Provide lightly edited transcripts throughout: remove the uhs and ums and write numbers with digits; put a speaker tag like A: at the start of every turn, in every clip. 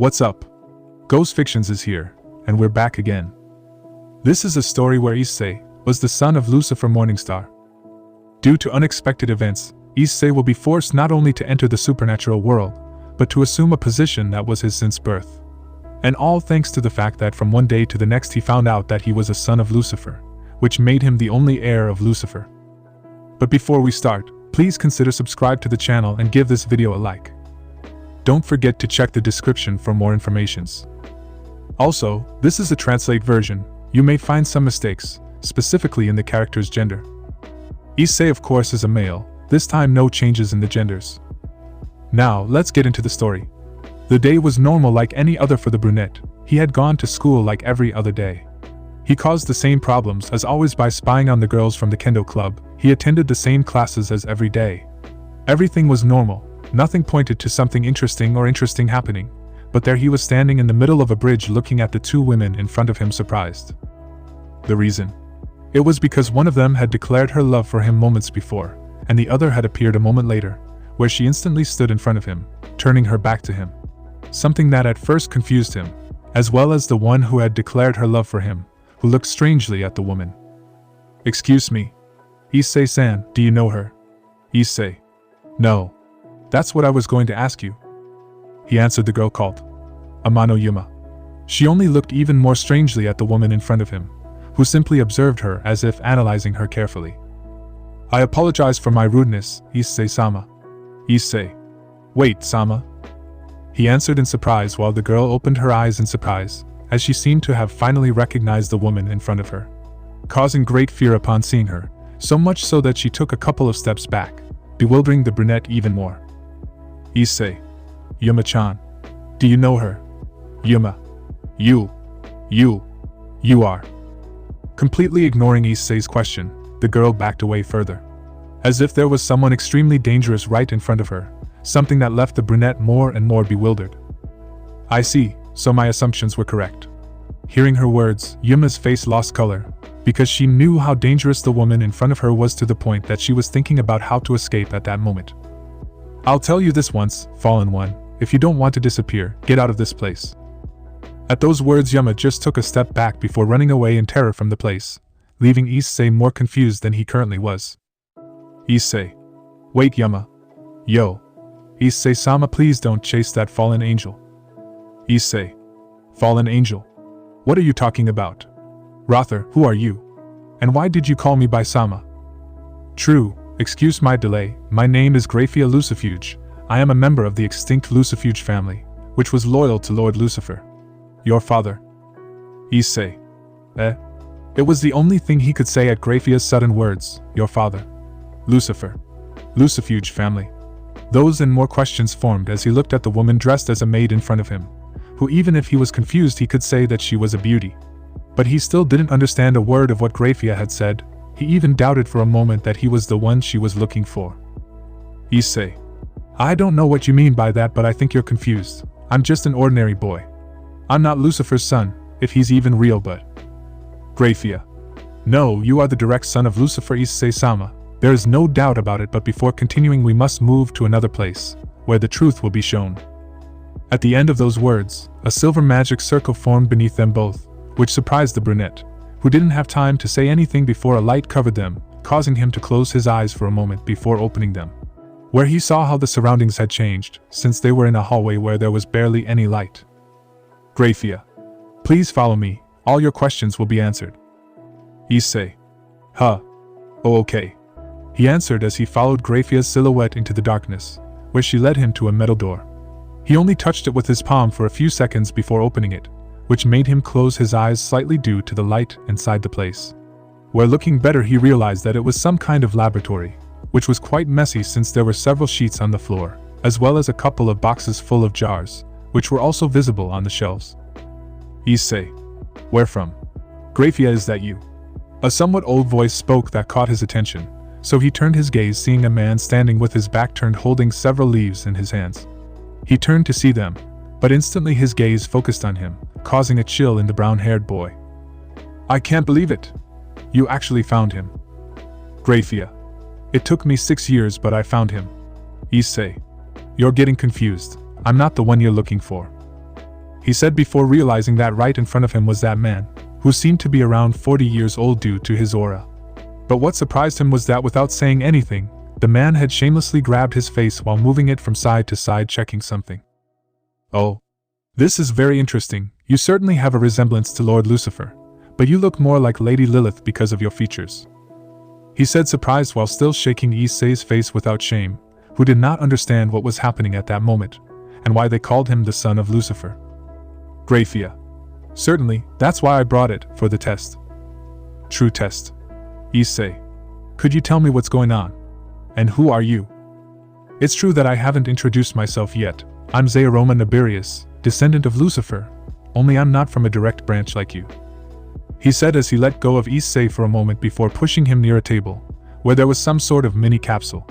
A: What's up? Ghost Fictions is here, and we're back again. This is a story where Issei was the son of Lucifer Morningstar. Due to unexpected events, Issei will be forced not only to enter the supernatural world, but to assume a position that was his since birth. And all thanks to the fact that from one day to the next he found out that he was a son of Lucifer, which made him the only heir of Lucifer. But before we start, please consider subscribe to the channel and give this video a like. Don't forget to check the description for more informations. Also, this is a translate version. You may find some mistakes, specifically in the character's gender. Issei of course is a male, this time no changes in the genders. Now, let's get into the story. The day was normal like any other for the brunette. He had gone to school like every other day. He caused the same problems as always by spying on the girls from the kendo club. He attended the same classes as every day. Everything was normal. Nothing pointed to something interesting happening, but there he was standing in the middle of a bridge looking at the two women in front of him surprised. The reason? It was because one of them had declared her love for him moments before, and the other had appeared a moment later, where she instantly stood in front of him, turning her back to him. Something that at first confused him, as well as the one who had declared her love for him, who looked strangely at the woman. "Excuse me. Issei-san, do you know her?" Issei. "No. That's what I was going to ask you." He answered the girl called Amano Yuma. She only looked even more strangely at the woman in front of him, who simply observed her as if analyzing her carefully. "I apologize for my rudeness, Issei-sama." Issei. "Wait, Sama." He answered in surprise while the girl opened her eyes in surprise, as she seemed to have finally recognized the woman in front of her, causing great fear upon seeing her, so much so that she took a couple of steps back, bewildering the brunette even more. Issei. "Yuma-chan. Do you know her?" Yuma. You are." Completely ignoring Issei's question, the girl backed away further, as if there was someone extremely dangerous right in front of her, something that left the brunette more and more bewildered. "I see, so my assumptions were correct." Hearing her words, Yuma's face lost color, because she knew how dangerous the woman in front of her was to the point that she was thinking about how to escape at that moment. "I'll tell you this once, Fallen One, if you don't want to disappear, get out of this place." At those words Yuma just took a step back before running away in terror from the place, leaving Issei more confused than he currently was. Issei. "Wait, Yuma. Yo. Issei-sama, please don't chase that fallen angel." Issei. "Fallen angel? What are you talking about? Rother, who are you? And why did you call me by Sama?" "True, excuse my delay, my name is GRAYFIA Lucifuge. I am a member of the extinct Lucifuge family, which was loyal to Lord Lucifer. Your father?" Issei. It was the only thing he could say at GRAYFIA's sudden words, "Your father. Lucifer. Lucifuge family." Those and more questions formed as he looked at the woman dressed as a maid in front of him, who even if he was confused he could say that she was a beauty. But he still didn't understand a word of what GRAYFIA had said. He even doubted for a moment that he was the one she was looking for. Issei. "I don't know what you mean by that, but I think you're confused. I'm just an ordinary boy. I'm not Lucifer's son, if he's even real, but..." GRAYFIA. "No, you are the direct son of Lucifer, Issei-sama. There is no doubt about it, but before continuing we must move to another place, where the truth will be shown." At the end of those words, a silver magic circle formed beneath them both, which surprised the brunette, who didn't have time to say anything before a light covered them, causing him to close his eyes for a moment before opening them, where he saw how the surroundings had changed, since they were in a hallway where there was barely any light. GRAYFIA. "Please follow me, all your questions will be answered." Issei. "Huh. Oh, okay." He answered as he followed GRAYFIA's silhouette into the darkness, where she led him to a metal door. He only touched it with his palm for a few seconds before opening it, which made him close his eyes slightly due to the light inside the place, where looking better he realized that it was some kind of laboratory, which was quite messy since there were several sheets on the floor, as well as a couple of boxes full of jars, which were also visible on the shelves. Issei. "Where from?" GRAYFIA. "Is that you?" A somewhat old voice spoke that caught his attention, so he turned his gaze seeing a man standing with his back turned holding several leaves in his hands. He turned to see them, but instantly his gaze focused on him, causing a chill in the brown-haired boy. "I can't believe it. You actually found him." GRAYFIA. "It took me 6 years, but I found him." Issei. "You're getting confused. I'm not the one you're looking for." he said before realizing that right in front of him was that man, who seemed to be around 40 years old due to his aura. But what surprised him was that without saying anything, the man had shamelessly grabbed his face while moving it from side to side checking something. "Oh. This is very interesting. You certainly have a resemblance to Lord Lucifer, but you look more like Lady Lilith because of your features," he said, surprised while still shaking Issei's face without shame, who did not understand what was happening at that moment, and why they called him the son of Lucifer. "GRAYFIA. Certainly, that's why I brought it, for the test." "True test. Issei. Could you tell me what's going on? And who are you?" "It's true that I haven't introduced myself yet. I'm Zairoma Nibirius, descendant of Lucifer, only I'm not from a direct branch like you," he said as he let go of Issei for a moment before pushing him near a table, where there was some sort of mini capsule,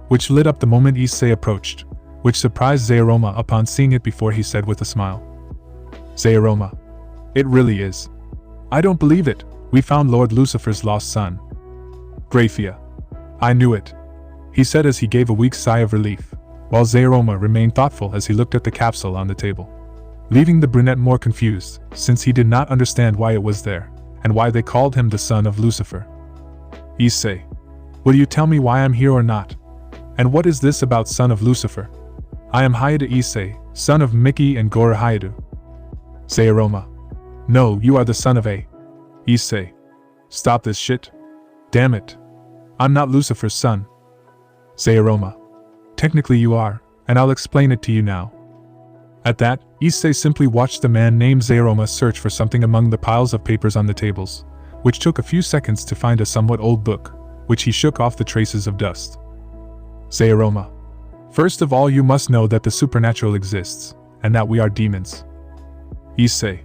A: which lit up the moment Issei approached, which surprised Zairoma upon seeing it before he said with a smile, "Zairoma. It really is. I don't believe it. We found Lord Lucifer's lost son." "GRAYFIA. I knew it," he said as he gave a weak sigh of relief, while Zairoma remained thoughtful as he looked at the capsule on the table, leaving the brunette more confused, since he did not understand why it was there, and why they called him the son of Lucifer. "Issei. Will you tell me why I'm here or not? And what is this about son of Lucifer? I am Hayate Issei, son of Miki and Gora Hayatu." Zairoma. "No, you are the son of a..." "Issei. Stop this shit. Damn it. I'm not Lucifer's son." Zairoma. "Technically you are, and I'll explain it to you now." At that, Issei simply watched a man named Zairoma search for something among the piles of papers on the tables, which took a few seconds to find a somewhat old book, which he shook off the traces of dust. Zairoma. "First of all, you must know that the supernatural exists, and that we are demons." Issei.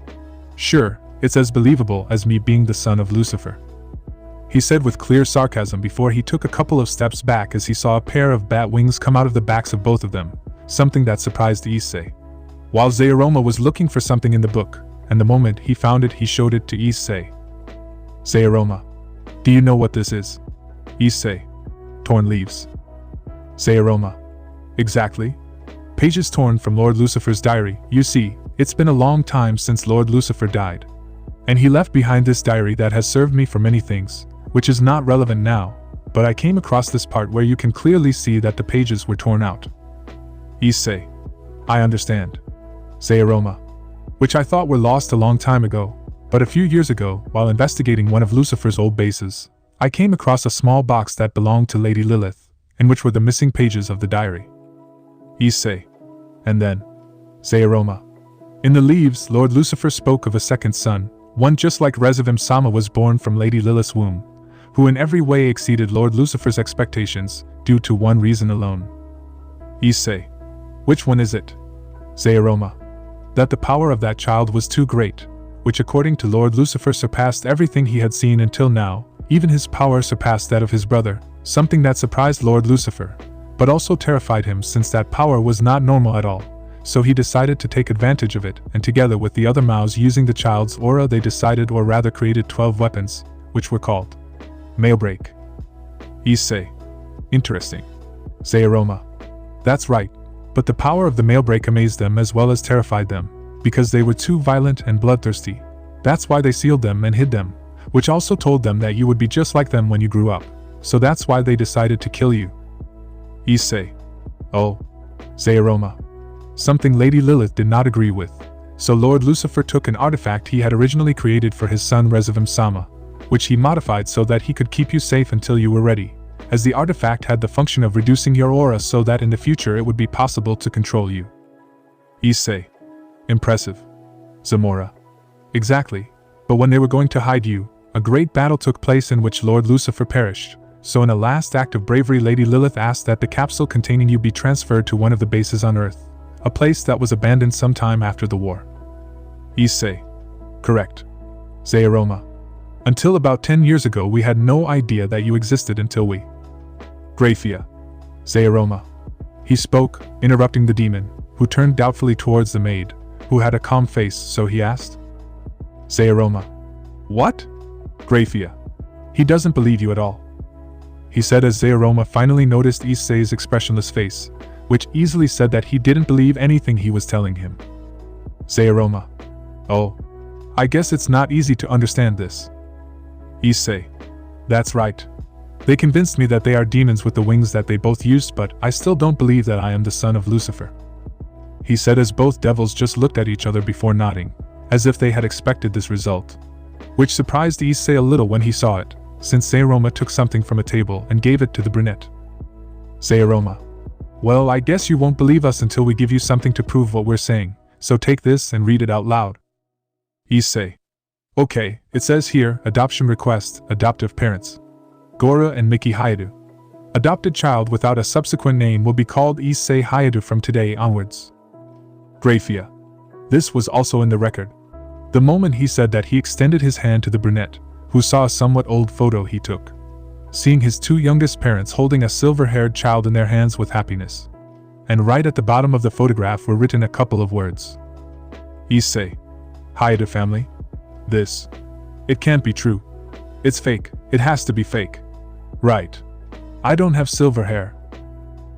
A: "Sure, it's as believable as me being the son of Lucifer," he said with clear sarcasm before he took a couple of steps back as he saw a pair of bat wings come out of the backs of both of them, something that surprised Issei. While Zairoma was looking for something in the book, and the moment he found it he showed it to Issei. Zairoma. "Do you know what this is?" Issei. "Torn leaves." Zairoma. "Exactly. Pages torn from Lord Lucifer's diary. You see, it's been a long time since Lord Lucifer died, and he left behind this diary that has served me for many things, which is not relevant now, but I came across this part where you can clearly see that the pages were torn out." Issei. "I understand." Zairoma. "Which I thought were lost a long time ago, but a few years ago, while investigating one of Lucifer's old bases, I came across a small box that belonged to Lady Lilith, in which were the missing pages of the diary." Issei. "And then?" Zairoma. "In the leaves, Lord Lucifer spoke of a second son, one just like Rezavim-sama was born from Lady Lilith's womb, who in every way exceeded Lord Lucifer's expectations, due to one reason alone." Issei. "Which one is it?" Zairoma. "That the power of that child was too great, which according to Lord Lucifer surpassed everything he had seen until now, even his power surpassed that of his brother, something that surprised Lord Lucifer, but also terrified him since that power was not normal at all. So he decided to take advantage of it, and together with the other Maos using the child's aura they decided or rather created 12 weapons, which were called Mailbreak." Issei. "Interesting." Zairoma. "That's right, but the power of the Mailbreak amazed them as well as terrified them, because they were too violent and bloodthirsty. That's why they sealed them and hid them, which also told them that you would be just like them when you grew up, so that's why they decided to kill you." Issei. "Oh." Zairoma. "Something Lady Lilith did not agree with, so Lord Lucifer took an artifact he had originally created for his son Rezavim-sama, which he modified so that he could keep you safe until you were ready, as the artifact had the function of reducing your aura so that in the future it would be possible to control you." Issei. "Impressive." Zamora. "Exactly, but when they were going to hide you, a great battle took place in which Lord Lucifer perished, so in a last act of bravery Lady Lilith asked that the capsule containing you be transferred to one of the bases on Earth, a place that was abandoned some time after the war." Issei. "Correct." Zairoma. "Until about 10 years ago we had no idea that you existed until we..." GRAYFIA. Zairoma. He spoke, interrupting the demon, who turned doubtfully towards the maid, who had a calm face, so he asked. Zairoma. "What?" GRAYFIA. "He doesn't believe you at all," he said as Zairoma finally noticed Issei's expressionless face, which easily said that he didn't believe anything he was telling him. Sayaroma. Oh. I guess it's not easy to understand this. Issei. That's right. They convinced me that they are demons with the wings that they both used, but I still don't believe that I am the son of Lucifer. He said as both devils just looked at each other before nodding, as if they had expected this result. Which surprised Issei a little when he saw it, since Sayaroma took something from a table and gave it to the brunette. Sayaroma. Well, I guess you won't believe us until we give you something to prove what we're saying, so take this and read it out loud. Issei. Okay, it says here, adoption request, adoptive parents. Gora and Miki Hayadu. Adopted child without a subsequent name will be called Issei Hayadu from today onwards. GRAYFIA. This was also in the record. The moment he said that, he extended his hand to the brunette, who saw a somewhat old photo he took. Seeing his two youngest parents holding a silver-haired child in their hands with happiness. And right at the bottom of the photograph were written a couple of words. Issei Hayadu family. This. It can't be true. It's fake. It has to be fake. Right. I don't have silver hair.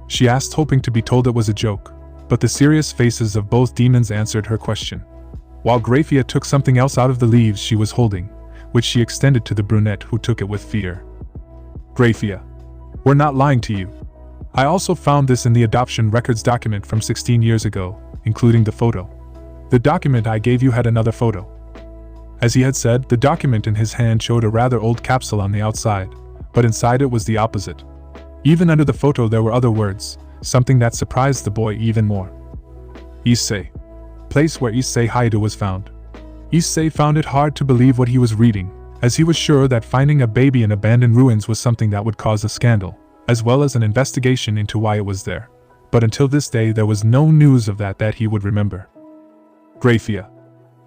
A: She asked, hoping to be told it was a joke, but the serious faces of both demons answered her question. While GRAYFIA took something else out of the leaves she was holding, which she extended to the brunette, who took it with fear. GRAYFIA. We're not lying to you. I also found this in the adoption records document from 16 years ago, including the photo. The document I gave you had another photo. As he had said, the document in his hand showed a rather old capsule on the outside, but inside it was the opposite. Even under the photo there were other words, something that surprised the boy even more. Issei. Place where Issei Hayadu was found. Issei found it hard to believe what he was reading, as he was sure that finding a baby in abandoned ruins was something that would cause a scandal, as well as an investigation into why it was there. But until this day there was no news of that he would remember. GRAYFIA.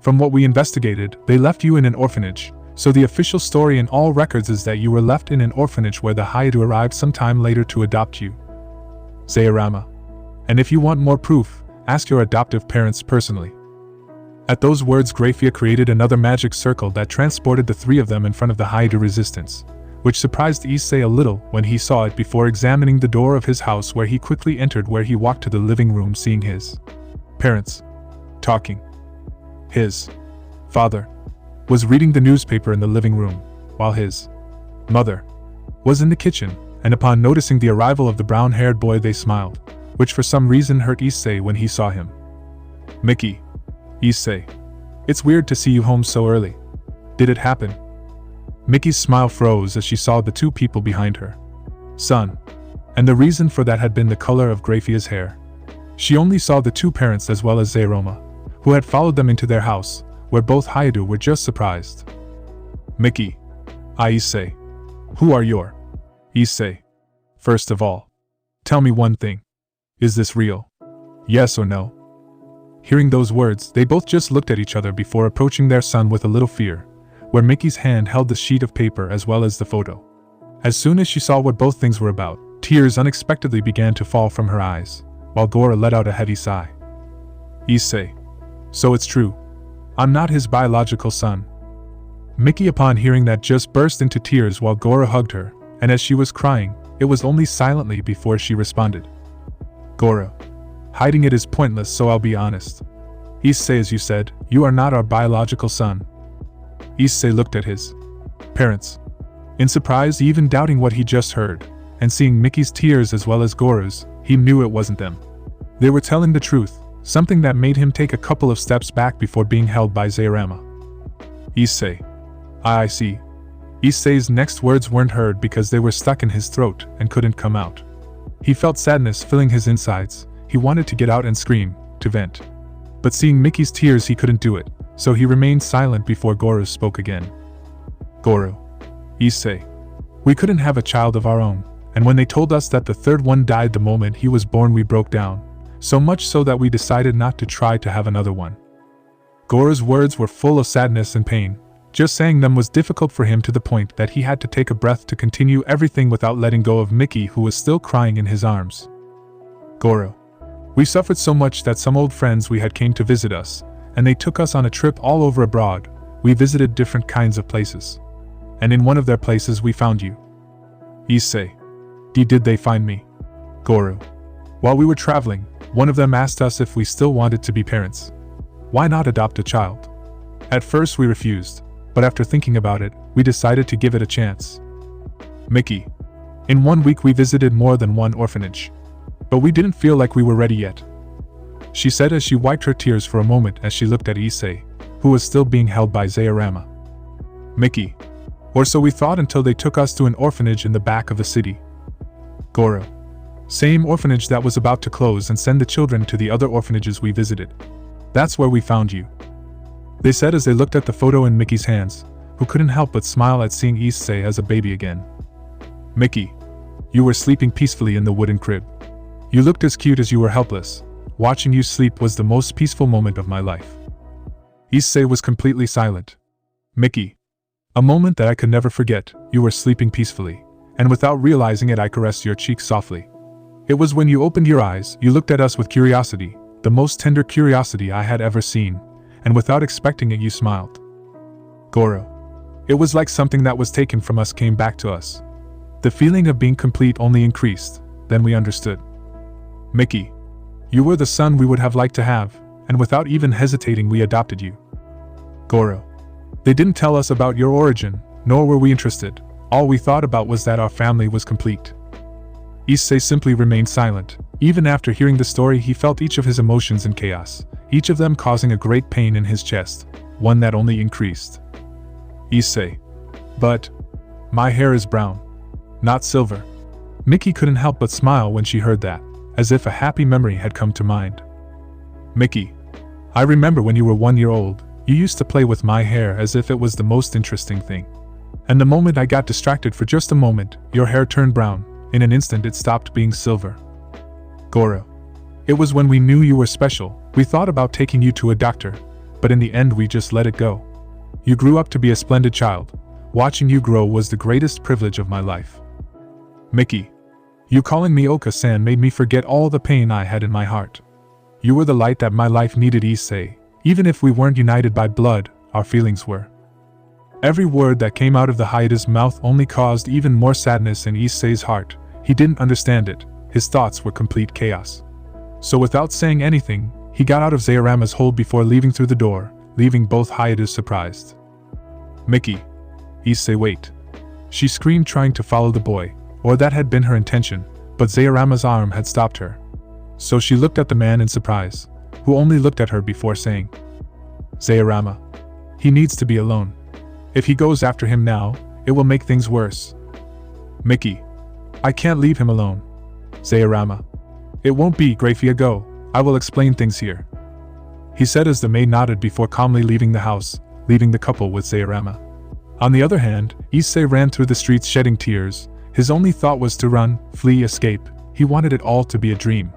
A: From what we investigated, they left you in an orphanage, so the official story in all records is that you were left in an orphanage where the Hayadu arrived sometime later to adopt you. Sayarama. And if you want more proof, ask your adoptive parents personally. At those words, GRAYFIA created another magic circle that transported the three of them in front of the Hayadu resistance, which surprised Issei a little when he saw it before examining the door of his house, where he quickly entered, where he walked to the living room, seeing his parents talking. His father was reading the newspaper in the living room, while his mother was in the kitchen, and upon noticing the arrival of the brown-haired boy they smiled, which for some reason hurt Issei when he saw him. Miki. Issei. It's weird to see you home so early. Did it happen? Miki's smile froze as she saw the two people behind her. Son. And the reason for that had been the color of GRAYFIA's hair. She only saw the two parents as well as Sayaroma, who had followed them into their house, where both Hayadu were just surprised. Miki. Issei. Who are your Issei? First of all, tell me one thing. Is this real? Yes or no? Hearing those words, they both just looked at each other before approaching their son with a little fear, where Miki's hand held the sheet of paper as well as the photo. As soon as she saw what both things were about, tears unexpectedly began to fall from her eyes, while Gora let out a heavy sigh. Issei. So it's true. I'm not his biological son. Miki, upon hearing that, just burst into tears while Gora hugged her, and as she was crying, it was only silently before she responded. Gora. Hiding it is pointless, so I'll be honest. Issei, as you said, you are not our biological son. Issei looked at his parents in surprise, even doubting what he just heard, and seeing Miki's tears as well as Gora's, he knew it wasn't them. They were telling the truth, something that made him take a couple of steps back before being held by Sayarama. Issei. I see. Issei's next words weren't heard because they were stuck in his throat and couldn't come out. He felt sadness filling his insides. He wanted to get out and scream, to vent. But seeing Miki's tears, he couldn't do it, so he remained silent before Goro spoke again. Goro. Issei. We couldn't have a child of our own, and when they told us that the third one died the moment he was born, we broke down, so much so that we decided not to try to have another one. Goro's words were full of sadness and pain. Just saying them was difficult for him, to the point that he had to take a breath to continue everything without letting go of Miki, who was still crying in his arms. Goro. We suffered so much that some old friends we had came to visit us, and they took us on a trip all over abroad. We visited different kinds of places. And in one of their places we found you. Issei. Did they find me? Goro. While we were traveling, one of them asked us if we still wanted to be parents. Why not adopt a child? At first we refused, but after thinking about it, we decided to give it a chance. Mickey. In 1 week we visited more than one orphanage. But we didn't feel like we were ready yet. She said as she wiped her tears for a moment as she looked at Issei, who was still being held by Zayarama. Mickey. Or so we thought until they took us to an orphanage in the back of the city. Goro. Same orphanage that was about to close and send the children to the other orphanages we visited. That's where we found you. They said as they looked at the photo in Mickey's hands, who couldn't help but smile at seeing Issei as a baby again. Mickey. You were sleeping peacefully in the wooden crib. You looked as cute as you were helpless. Watching you sleep was the most peaceful moment of my life. Issei was completely silent. Mickey. A moment that I could never forget. You were sleeping peacefully, and without realizing it I caressed your cheek softly. It was when you opened your eyes, you looked at us with curiosity, the most tender curiosity I had ever seen, and without expecting it you smiled. Goro. It was like something that was taken from us came back to us. The feeling of being complete only increased, then we understood. Mickey. You were the son we would have liked to have, and without even hesitating we adopted you. Goro. They didn't tell us about your origin, nor were we interested. All we thought about was that our family was complete. Issei simply remained silent. Even after hearing the story he felt each of his emotions in chaos, each of them causing a great pain in his chest, one that only increased. Issei. But my hair is brown, not silver. Mickey couldn't help but smile when she heard that, as if a happy memory had come to mind. Mickey. I remember when you were 1 year old, you used to play with my hair as if it was the most interesting thing. And the moment I got distracted for just a moment, your hair turned brown. In an instant it stopped being silver. Goro. It was when we knew you were special, we thought about taking you to a doctor, but in the end we just let it go. You grew up to be a splendid child. Watching you grow was the greatest privilege of my life. Mickey. You calling me Oka-san made me forget all the pain I had in my heart. You were the light that my life needed, Issei. Even if we weren't united by blood, our feelings were. Every word that came out of the Haida's mouth only caused even more sadness in Issei's heart. He didn't understand it. His thoughts were complete chaos. So without saying anything, he got out of Zayarama's hold before leaving through the door, leaving both Haidas surprised. Mickey. Issei, wait. She screamed, trying to follow the boy, or that had been her intention, but Zayarama's arm had stopped her. So she looked at the man in surprise, who only looked at her before saying, Zayarama. He needs to be alone. If he goes after him now, it will make things worse. Mickey. I can't leave him alone. Zayarama. It won't be, GRAYFIA, go. I will explain things here. He said as the maid nodded before calmly leaving the house, leaving the couple with Zayarama. On the other hand, Issei ran through the streets shedding tears. His only thought was to run, flee, escape. He wanted it all to be a dream.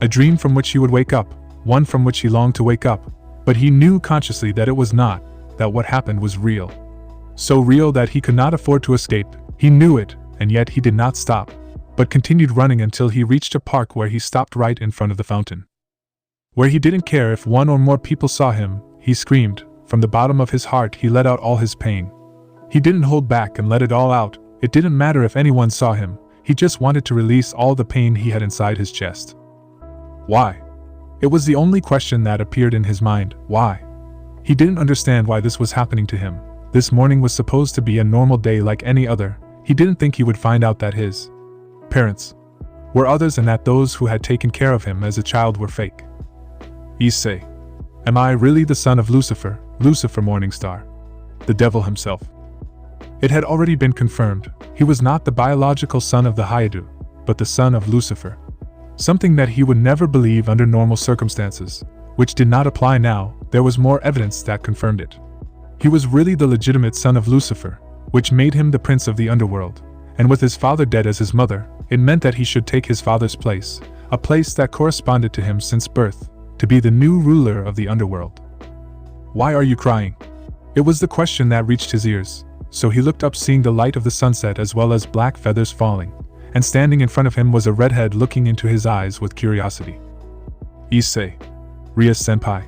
A: A dream from which he would wake up, one from which he longed to wake up, but he knew consciously that it was not, that what happened was real. So real that he could not afford to escape. He knew it, and yet he did not stop, but continued running until he reached a park where he stopped right in front of the fountain. Where he didn't care if one or more people saw him, he screamed. From the bottom of his heart he let out all his pain. He didn't hold back and let it all out. It didn't matter if anyone saw him, he just wanted to release all the pain he had inside his chest. Why? It was the only question that appeared in his mind. Why? He didn't understand why this was happening to him. This morning was supposed to be a normal day like any other. He didn't think he would find out that his parents were others and that those who had taken care of him as a child were fake. Issei. Am I really the son of Lucifer, Lucifer Morningstar? The devil himself. It had already been confirmed. He was not the biological son of the Haidu, but the son of Lucifer. Something that he would never believe under normal circumstances, which did not apply now. There was more evidence that confirmed it. He was really the legitimate son of Lucifer, which made him the prince of the underworld, and with his father dead as his mother, it meant that he should take his father's place, a place that corresponded to him since birth, to be the new ruler of the underworld. Why are you crying? It was the question that reached his ears, so he looked up, seeing the light of the sunset as well as black feathers falling, and standing in front of him was a redhead looking into his eyes with curiosity. Issei. Ria-senpai.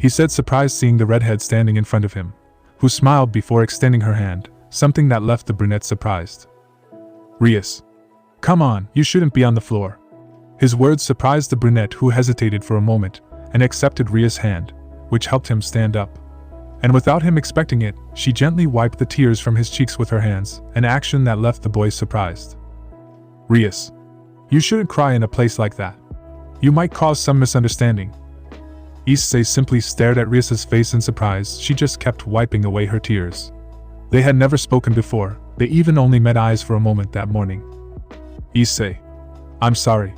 A: He said, surprised seeing the redhead standing in front of him, who smiled before extending her hand, something that left the brunette surprised. Rias. Come on, you shouldn't be on the floor. His words surprised the brunette, who hesitated for a moment, and accepted Ria's hand, which helped him stand up. And without him expecting it, she gently wiped the tears from his cheeks with her hands, an action that left the boy surprised. Rias, you shouldn't cry in a place like that. You might cause some misunderstanding. Issei simply stared at Rias's face in surprise. She just kept wiping away her tears. They had never spoken before, they even only met eyes for a moment that morning. Issei, I'm sorry.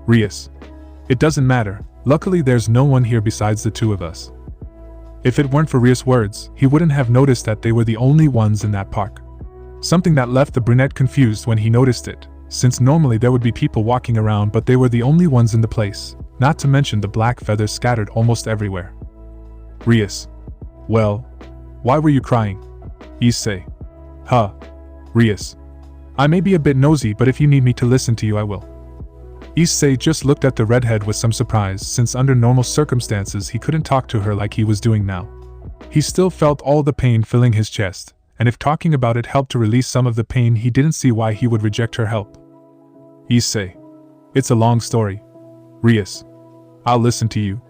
A: Rias, it doesn't matter, luckily there's no one here besides the two of us. If it weren't for Rias' words, he wouldn't have noticed that they were the only ones in that park. Something that left the brunette confused when he noticed it, since normally there would be people walking around but they were the only ones in the place, not to mention the black feathers scattered almost everywhere. Rias, well, why were you crying? Issei, huh, Rias, I may be a bit nosy but if you need me to listen to you I will. Issei just looked at the redhead with some surprise since under normal circumstances he couldn't talk to her like he was doing now. He still felt all the pain filling his chest, and if talking about it helped to release some of the pain he didn't see why he would reject her help. Issei, it's a long story. Rias, I'll listen to you.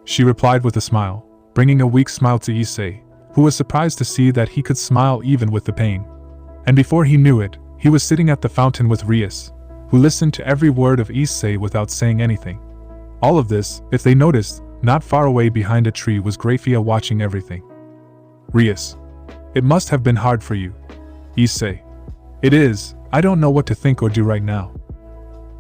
A: She replied with a smile, bringing a weak smile to Issei, who was surprised to see that he could smile even with the pain. And before he knew it, he was sitting at the fountain with Rias, who listened to every word of Issei without saying anything. All of this, if they noticed, not far away behind a tree was GRAYFIA watching everything. Rias, it must have been hard for you. Issei, it is, I don't know what to think or do right now.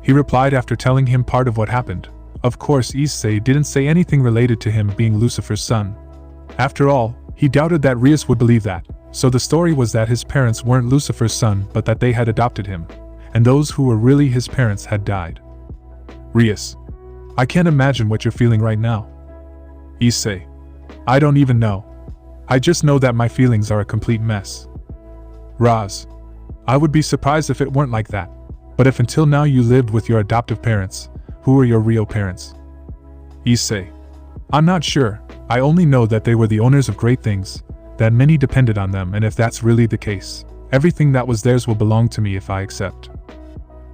A: He replied after telling him part of what happened. Of course Issei didn't say anything related to him being Lucifer's son. After all, he doubted that Rias would believe that, so the story was that his parents weren't Lucifer's son but that they had adopted him, and those who were really his parents had died. Rias, I can't imagine what you're feeling right now. Issei, I don't even know. I just know that my feelings are a complete mess. Raz, I would be surprised if it weren't like that, but if until now you lived with your adoptive parents, who were your real parents? Issei, I'm not sure, I only know that they were the owners of great things, that many depended on them, and if that's really the case, everything that was theirs will belong to me if I accept.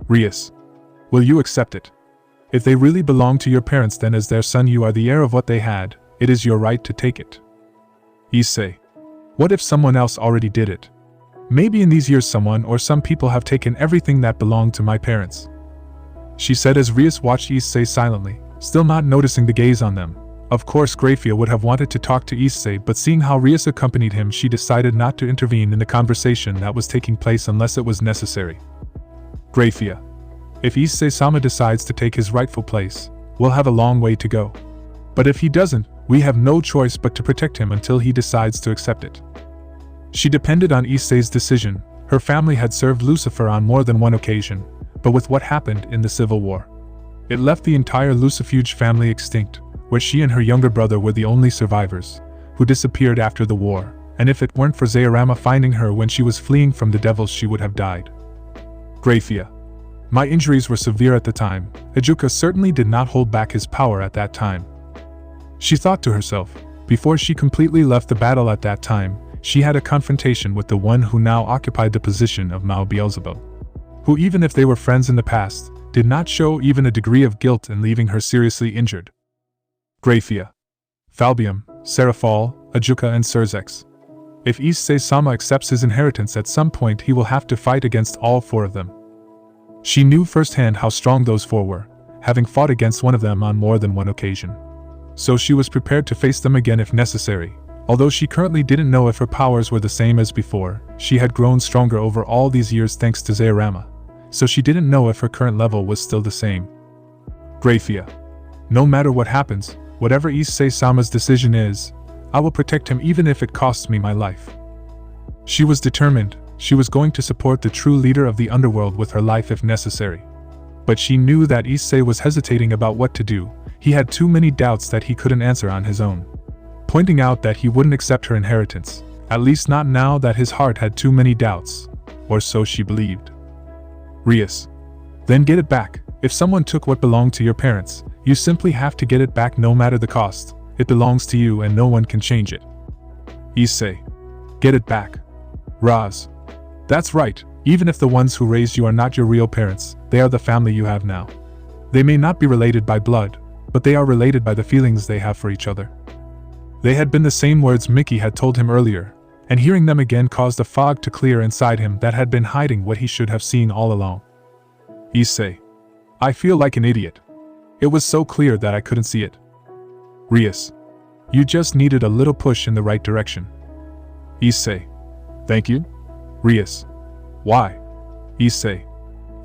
A: Rias, will you accept it? If they really belong to your parents, then as their son you are the heir of what they had, it is your right to take it. Issei, what if someone else already did it? Maybe in these years someone or some people have taken everything that belonged to my parents. She said as Rias watched Issei silently, still not noticing the gaze on them. Of course GRAYFIA would have wanted to talk to Issei, but seeing how Rias accompanied him she decided not to intervene in the conversation that was taking place unless it was necessary. GRAYFIA, if Issei-sama decides to take his rightful place, we'll have a long way to go. But if he doesn't, we have no choice but to protect him until he decides to accept it. She depended on Issei's decision. Her family had served Lucifer on more than one occasion, but with what happened in the Civil War, it left the entire Lucifuge family extinct, where she and her younger brother were the only survivors, who disappeared after the war, and if it weren't for Zayarama finding her when she was fleeing from the devils she would have died. GRAYFIA, my injuries were severe at the time. Ejuka certainly did not hold back his power at that time. She thought to herself, before she completely left the battle at that time, she had a confrontation with the one who now occupied the position of Mao Beelzebub, who even if they were friends in the past, did not show even a degree of guilt in leaving her seriously injured. GRAYFIA, Falbium, Serafal, Ejuka and Surzex. If Issei-sama accepts his inheritance at some point he will have to fight against all four of them. She knew firsthand how strong those four were, having fought against one of them on more than one occasion. So she was prepared to face them again if necessary. Although she currently didn't know if her powers were the same as before, she had grown stronger over all these years thanks to Zayarama, so she didn't know if her current level was still the same. GRAYFIA, no matter what happens, whatever Issei-sama's decision is, I will protect him even if it costs me my life. She was determined. She was going to support the true leader of the underworld with her life if necessary. But she knew that Issei was hesitating about what to do. He had too many doubts that he couldn't answer on his own, pointing out that he wouldn't accept her inheritance, at least not now that his heart had too many doubts, or so she believed. Rias, then get it back. If someone took what belonged to your parents, you simply have to get it back no matter the cost. It belongs to you and no one can change it. Issei, get it back. Raz, that's right, even if the ones who raised you are not your real parents, they are the family you have now. They may not be related by blood, but they are related by the feelings they have for each other. They had been the same words Mickey had told him earlier, and hearing them again caused a fog to clear inside him that had been hiding what he should have seen all along. Issei. I feel like an idiot. It was so clear that I couldn't see it. Rias. You just needed a little push in the right direction. Issei. Thank you? Rias. Why? Issei.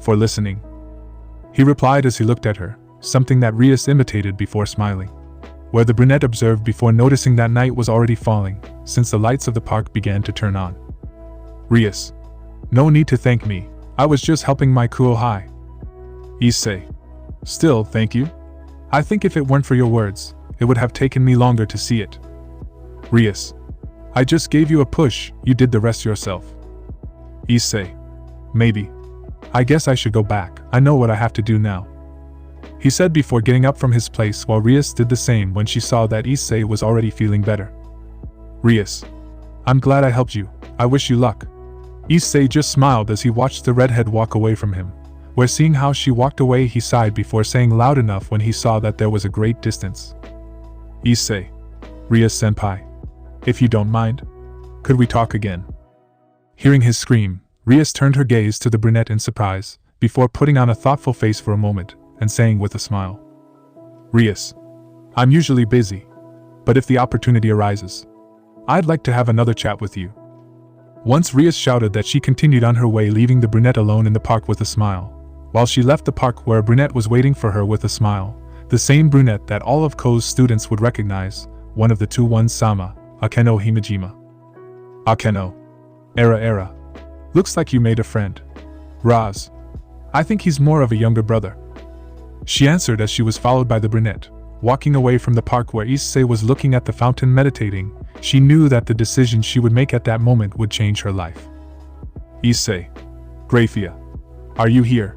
A: For listening. He replied as he looked at her, something that Rias imitated before smiling. Where the brunette observed before noticing that night was already falling, since the lights of the park began to turn on. Rias. No need to thank me, I was just helping my kuohai. Issei. Still, thank you? I think if it weren't for your words, it would have taken me longer to see it. Rias. I just gave you a push, you did the rest yourself. Issei. Maybe. I guess I should go back, I know what I have to do now. He said before getting up from his place while Rias did the same when she saw that Issei was already feeling better. Rias. I'm glad I helped you, I wish you luck. Issei just smiled as he watched the redhead walk away from him, where seeing how she walked away he sighed before saying loud enough when he saw that there was a great distance. Issei. Rias-senpai. If you don't mind, could we talk again? Hearing his scream, Rias turned her gaze to the brunette in surprise, before putting on a thoughtful face for a moment, and saying with a smile. Rias. I'm usually busy, but if the opportunity arises, I'd like to have another chat with you. Once Rias shouted that she continued on her way, leaving the brunette alone in the park with a smile. While she left the park where a brunette was waiting for her with a smile, the same brunette that all of Ko's students would recognize, one of the two One-sama, Akeno Himejima. Akeno. Era. Looks like you made a friend. Raz. I think he's more of a younger brother. She answered as she was followed by the brunette. Walking away from the park where Issei was looking at the fountain meditating, she knew that the decision she would make at that moment would change her life. Issei. GRAYFIA. Are you here?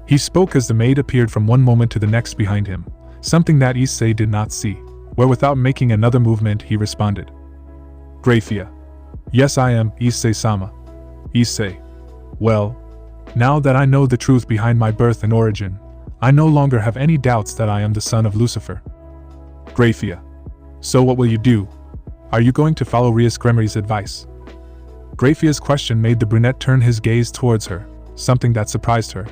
A: He spoke as the maid appeared from one moment to the next behind him, something that Issei did not see, where without making another movement he responded. GRAYFIA. Yes, I am, Issei-sama. Issei. Well, now that I know the truth behind my birth and origin, I no longer have any doubts that I am the son of Lucifer. GRAYFIA. So what will you do? Are you going to follow Rias Gremery's advice? GRAYFIA's question made the brunette turn his gaze towards her, something that surprised her.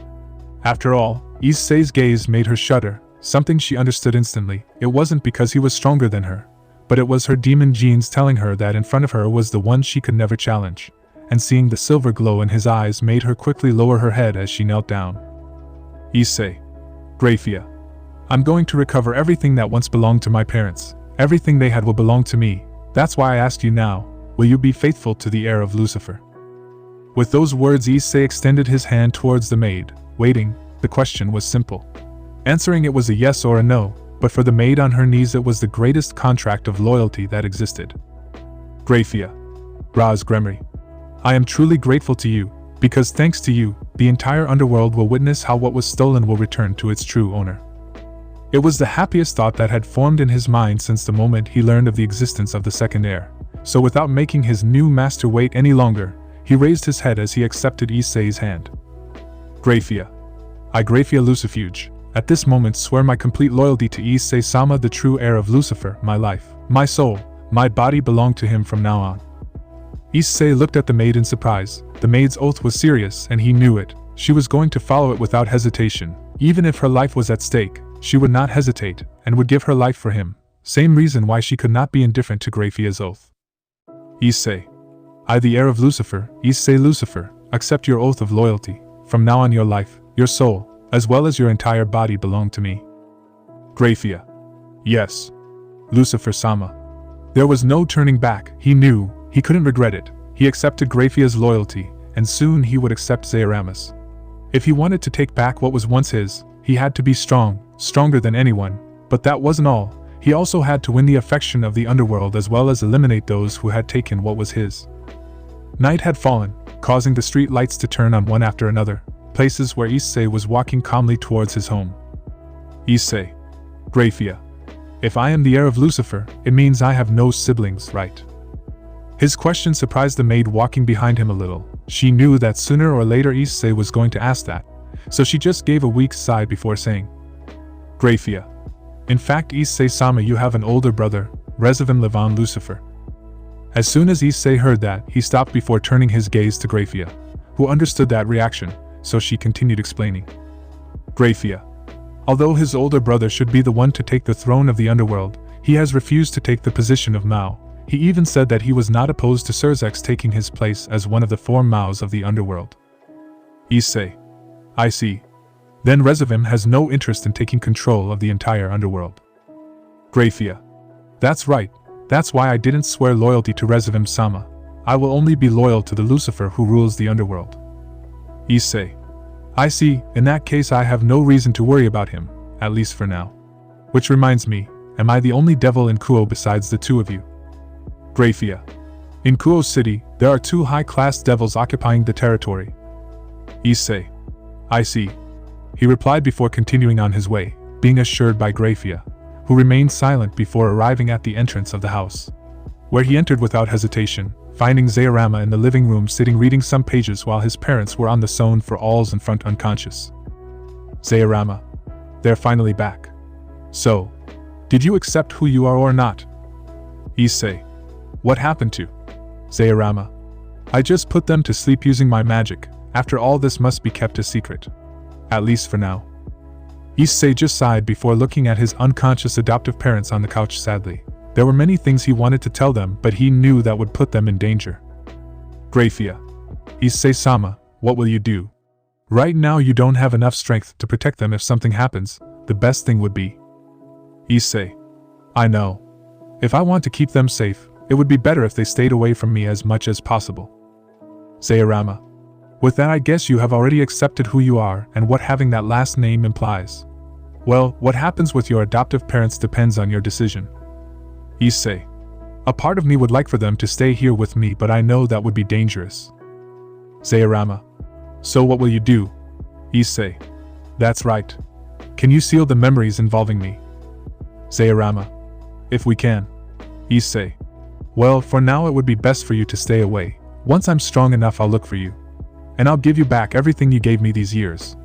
A: After all, Issei's gaze made her shudder, something she understood instantly. It wasn't because he was stronger than her, but it was her demon genes telling her that in front of her was the one she could never challenge, and seeing the silver glow in his eyes made her quickly lower her head as she knelt down. Issei. GRAYFIA. I'm going to recover everything that once belonged to my parents. Everything they had will belong to me. That's why I ask you now, will you be faithful to the heir of Lucifer? With those words Issei extended his hand towards the maid, waiting. The question was simple. Answering it was a yes or a no, but for the maid on her knees it was the greatest contract of loyalty that existed. GRAYFIA. Raz Gremery. I am truly grateful to you, because thanks to you, the entire underworld will witness how what was stolen will return to its true owner. It was the happiest thought that had formed in his mind since the moment he learned of the existence of the second heir, so without making his new master wait any longer, he raised his head as he accepted Issei's hand. GRAYFIA. I GRAYFIA Lucifuge, at this moment swear my complete loyalty to Issei-sama, the true heir of Lucifer. My life, my soul, my body belong to him from now on. Issei looked at the maid in surprise. The maid's oath was serious and he knew it. She was going to follow it without hesitation. Even if her life was at stake, she would not hesitate, and would give her life for him. Same reason why she could not be indifferent to GRAYFIA's oath. Issei. I, the heir of Lucifer, Issei Lucifer, accept your oath of loyalty. From now on your life, your soul, as well as your entire body belong to me. GRAYFIA. Yes. Lucifer-sama. There was no turning back. He knew, he couldn't regret it. He accepted GRAYFIA's loyalty, and soon he would accept Zairamis. If he wanted to take back what was once his, he had to be strong, stronger than anyone, but that wasn't all. He also had to win the affection of the underworld as well as eliminate those who had taken what was his. Night had fallen, causing the street lights to turn on one after another, places where Issei was walking calmly towards his home. Issei. GRAYFIA. If I am the heir of Lucifer, it means I have no siblings, right? His question surprised the maid walking behind him a little. She knew that sooner or later Issei was going to ask that, so she just gave a weak sigh before saying, GRAYFIA. In fact, Issei-sama, you have an older brother, Resivim Levan Lucifer. As soon as Issei heard that, he stopped before turning his gaze to GRAYFIA, who understood that reaction, so she continued explaining. GRAYFIA. Although his older brother should be the one to take the throne of the underworld, he has refused to take the position of Mao. He even said that he was not opposed to Serzex taking his place as one of the 4 Maos of the underworld. Issei. I see. Then Resivim has no interest in taking control of the entire underworld. GRAYFIA. That's right, that's why I didn't swear loyalty to Resivim-sama. I will only be loyal to the Lucifer who rules the underworld. Issei. I see, in that case I have no reason to worry about him, at least for now. Which reminds me, am I the only devil in Kuo besides the 2 of you? GRAYFIA. In Kuo City, there are 2 high-class devils occupying the territory. Issei. I see. He replied before continuing on his way, being assured by GRAYFIA, who remained silent before arriving at the entrance of the house, where he entered without hesitation, finding Zairama in the living room sitting reading some pages while his parents were on the zone for alls in front unconscious. Zairama. They're finally back. So, did you accept who you are or not? Issei. What happened to Zairama? I just put them to sleep using my magic. After all, this must be kept a secret. At least for now. Issei just sighed before looking at his unconscious adoptive parents on the couch sadly. There were many things he wanted to tell them, but he knew that would put them in danger. GRAYFIA. Issei-sama, what will you do? Right now you don't have enough strength to protect them if something happens. The best thing would be. Issei. I know. If I want to keep them safe, it would be better if they stayed away from me as much as possible. Zairama. With that I guess you have already accepted who you are and what having that last name implies. Well, what happens with your adoptive parents depends on your decision. Issei. A part of me would like for them to stay here with me, but I know that would be dangerous. Zairama. So what will you do? Issei. That's right. Can you seal the memories involving me? Zairama. If we can. Issei. Well, for now it would be best for you to stay away. Once I'm strong enough I'll look for you. And I'll give you back everything you gave me these years.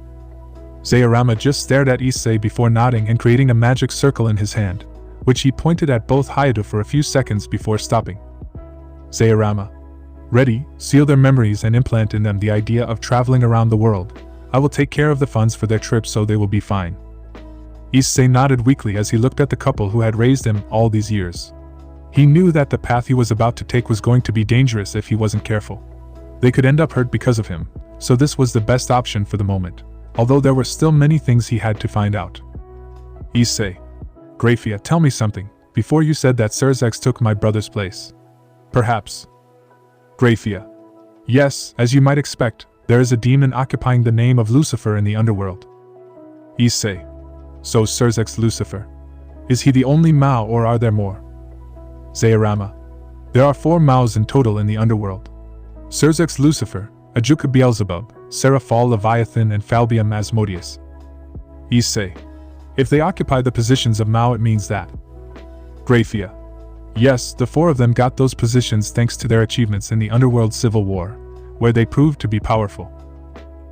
A: Zairama just stared at Issei before nodding and creating a magic circle in his hand, which he pointed at both Hayato for a few seconds before stopping. Zairama. Ready, seal their memories and implant in them the idea of traveling around the world. I will take care of the funds for their trip so they will be fine. Issei nodded weakly as he looked at the couple who had raised him all these years. He knew that the path he was about to take was going to be dangerous if he wasn't careful. They could end up hurt because of him, so this was the best option for the moment, although there were still many things he had to find out. Issei. GRAYFIA, tell me something. Before you said that Serzex took my brother's place. Perhaps. GRAYFIA. Yes, as you might expect, there is a demon occupying the name of Lucifer in the underworld. Issei. So Serzex Lucifer. Is he the only Mao or are there more? Zairama. There are 4 Maos in total in the underworld. Serzex Lucifer, Ajuka Beelzebub, Seraphal Leviathan and Falbium Asmodeus. Issei. If they occupy the positions of Mao it means that. GRAYFIA. Yes, the 4 of them got those positions thanks to their achievements in the underworld civil war, where they proved to be powerful.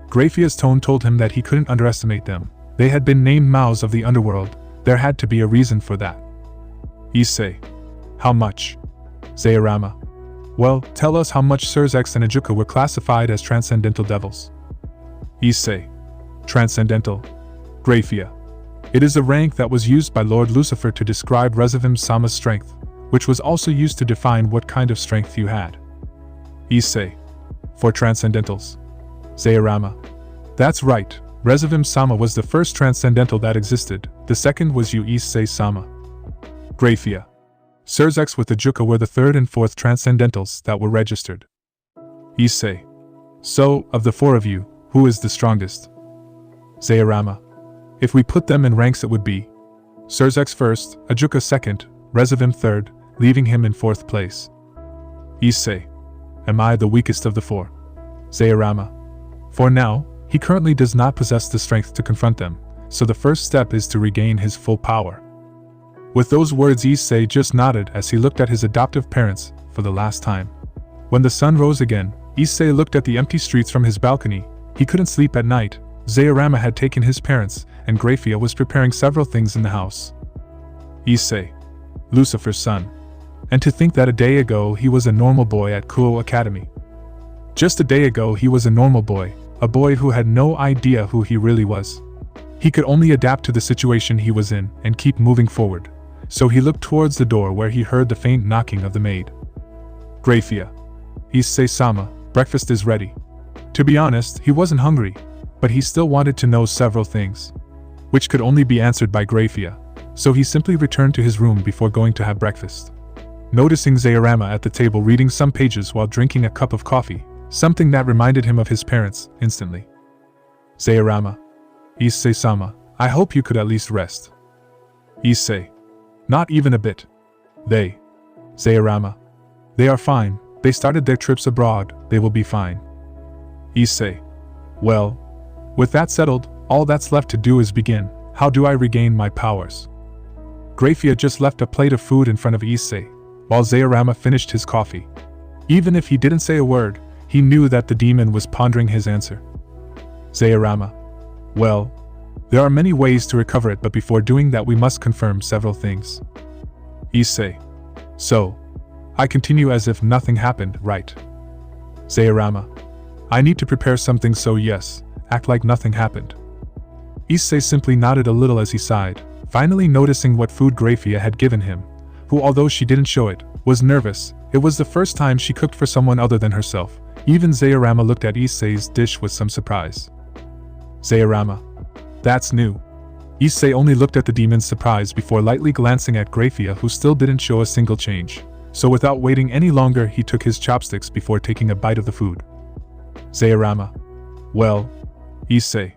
A: GRAYFIA's tone told him that he couldn't underestimate them. They had been named Maos of the underworld. There had to be a reason for that. Issei. How much? Zairama. Well, tell us how much Serzex and Ajuka were classified as transcendental devils. Issei. Transcendental. GRAYFIA. It is a rank that was used by Lord Lucifer to describe Resivim-sama's strength, which was also used to define what kind of strength you had. Issei. For transcendentals. Zairama. That's right, Resivim-sama was the first transcendental that existed, the second was you Issei-sama. GRAYFIA. Serzex with Ajuka were the 3rd and 4th transcendentals that were registered. Issei. So, of the 4 of you, who is the strongest? Zairama. If we put them in ranks it would be Serzex 1st, Ajuka 2nd, Resivim 3rd, leaving him in 4th place. Issei. Am I the weakest of the 4? Zairama. For now, he currently does not possess the strength to confront them, so the first step is to regain his full power. With those words Issei just nodded as he looked at his adoptive parents for the last time. When the sun rose again, Issei looked at the empty streets from his balcony. He couldn't sleep at night. Zairama had taken his parents, and GRAYFIA was preparing several things in the house. Issei. Lucifer's son. And to think that a day ago he was a normal boy at Kuo Academy. Just a day ago he was a normal boy, a boy who had no idea who he really was. He could only adapt to the situation he was in and keep moving forward, so he looked towards the door where he heard the faint knocking of the maid. GRAYFIA. Issei-sama, breakfast is ready. To be honest, he wasn't hungry, but he still wanted to know several things, which could only be answered by GRAYFIA, so he simply returned to his room before going to have breakfast. Noticing Zairama at the table reading some pages while drinking a cup of coffee, something that reminded him of his parents, instantly. Zairama. Issei-sama, I hope you could at least rest. Issei. Not even a bit. They. Zairama. They are fine, they started their trips abroad, they will be fine. Issei. Well, with that settled, all that's left to do is begin. How do I regain my powers? GRAYFIA just left a plate of food in front of Issei, while Zairama finished his coffee. Even if he didn't say a word, he knew that the demon was pondering his answer. Zairama. Well, there are many ways to recover it, but before doing that we must confirm several things. Issei. So, I continue as if nothing happened, right? Zairama. I need to prepare something, so yes, act like nothing happened. Issei simply nodded a little as he sighed, finally noticing what food GRAYFIA had given him, who, although she didn't show it, was nervous. It was the first time she cooked for someone other than herself. Even Zairama looked at Issei's dish with some surprise. Zairama. That's new. Issei only looked at the demon's surprise before lightly glancing at GRAYFIA, who still didn't show a single change. So without waiting any longer, he took his chopsticks before taking a bite of the food. Zairama. Well, Issei.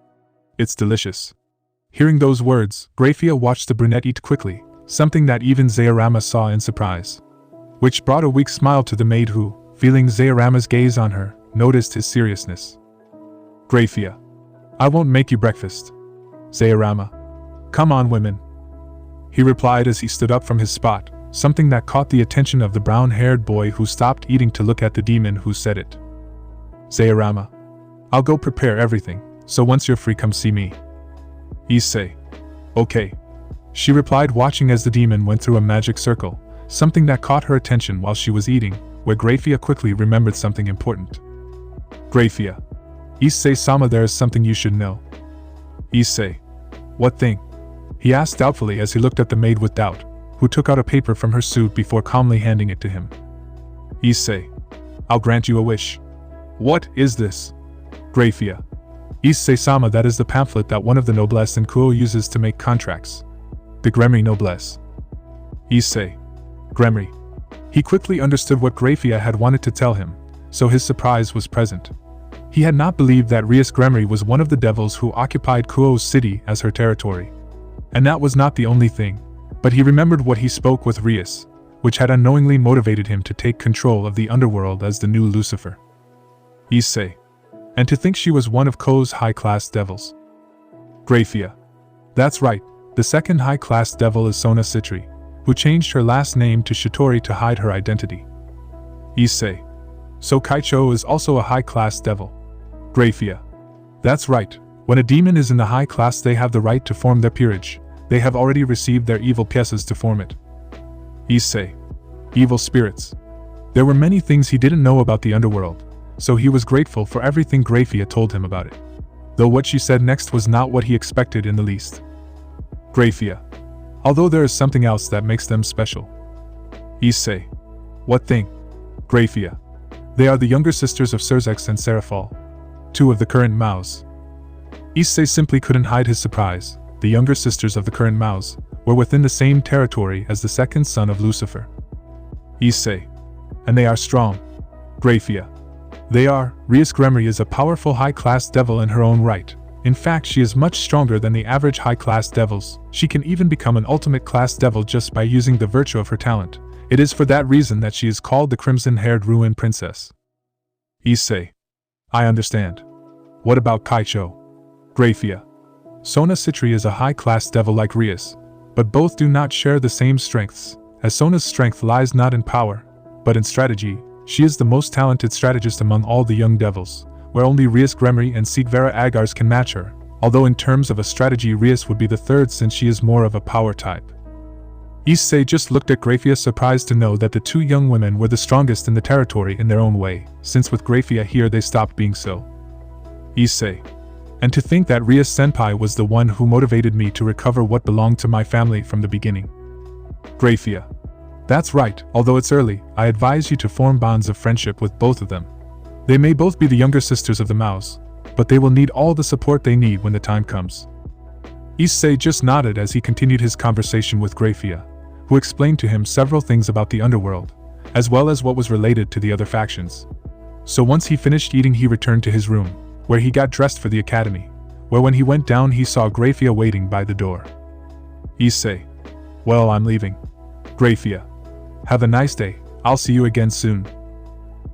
A: It's delicious. Hearing those words, GRAYFIA watched the brunette eat quickly, something that even Zairama saw in surprise. Which brought a weak smile to the maid who, feeling Zairama's gaze on her, noticed his seriousness. GRAYFIA. I won't make you breakfast. Zairama. Come on, women. He replied as he stood up from his spot, something that caught the attention of the brown-haired boy who stopped eating to look at the demon who said it. Zairama. I'll go prepare everything, so once you're free come see me. Issei. Okay. She replied, watching as the demon went through a magic circle, something that caught her attention while she was eating, where GRAYFIA quickly remembered something important. GRAYFIA. Issei-sama, there is something you should know. Issei. What thing? He asked doubtfully as he looked at the maid with doubt, who took out a paper from her suit before calmly handing it to him. Issei. I'll grant you a wish. What is this? GRAYFIA. Issei-sama, that is the pamphlet that one of the noblesse in Kuo uses to make contracts. The Gremry noblesse. Issei. Gremry. He quickly understood what GRAYFIA had wanted to tell him, so his surprise was present. He had not believed that Rias Gremry was one of the devils who occupied Kuo's city as her territory. And that was not the only thing, but he remembered what he spoke with Rias, which had unknowingly motivated him to take control of the underworld as the new Lucifer. Issei. And to think she was one of Kuo's high-class devils. GRAYFIA. That's right, the second high-class devil is Sona Citri, who changed her last name to Shitori to hide her identity. Issei. So Kaicho is also a high-class devil. GRAYFIA. That's right, when a demon is in the high class they have the right to form their peerage. They have already received their evil pieces to form it. Issei. Evil spirits. There were many things he didn't know about the underworld, so he was grateful for everything GRAYFIA told him about it. Though what she said next was not what he expected in the least. GRAYFIA. Although there is something else that makes them special. Issei. What thing? GRAYFIA. They are the younger sisters of Serzex and Serafal, two of the current Maos. Issei simply couldn't hide his surprise. The younger sisters of the current Maos were within the same territory as the second son of Lucifer. Issei. And they are strong. GRAYFIA. They are. Rias Gremry is a powerful high-class devil in her own right. In fact, she is much stronger than the average high-class devils. She can even become an ultimate class devil just by using the virtue of her talent. It is for that reason that she is called the Crimson-Haired Ruin Princess. Issei. I understand. What about Kaicho? GRAYFIA. Sona Citri is a high-class devil like Rias, but both do not share the same strengths, as Sona's strength lies not in power, but in strategy. She is the most talented strategist among all the young devils, where only Rias Gremry and Sigvera Agars can match her, although in terms of a strategy Rias would be the third since she is more of a power type. Issei just looked at GRAYFIA, surprised to know that the two young women were the strongest in the territory in their own way, since with GRAYFIA here they stopped being so. Issei. And to think that Ria Senpai was the one who motivated me to recover what belonged to my family from the beginning. GRAYFIA. That's right, although it's early, I advise you to form bonds of friendship with both of them. They may both be the younger sisters of the Maos, but they will need all the support they need when the time comes. Issei just nodded as he continued his conversation with GRAYFIA, who explained to him several things about the underworld, as well as what was related to the other factions. So once he finished eating, he returned to his room, where he got dressed for the academy, where when he went down he saw GRAYFIA waiting by the door. Issei. Well, I'm leaving. GRAYFIA. Have a nice day, I'll see you again soon.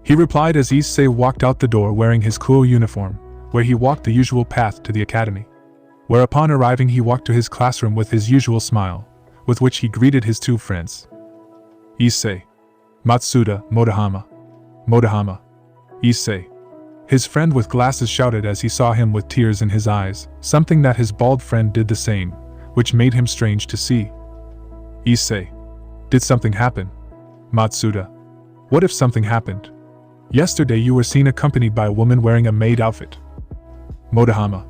A: He replied as Issei walked out the door wearing his cool uniform, where he walked the usual path to the academy. Where upon arriving he walked to his classroom with his usual smile, with which he greeted his two friends. Issei. Matsuda, Motohama. Motohama. Issei. His friend with glasses shouted as he saw him with tears in his eyes, something that his bald friend did the same, which made him strange to see. Issei. Did something happen? Matsuda. What if something happened? Yesterday you were seen accompanied by a woman wearing a maid outfit. Motohama.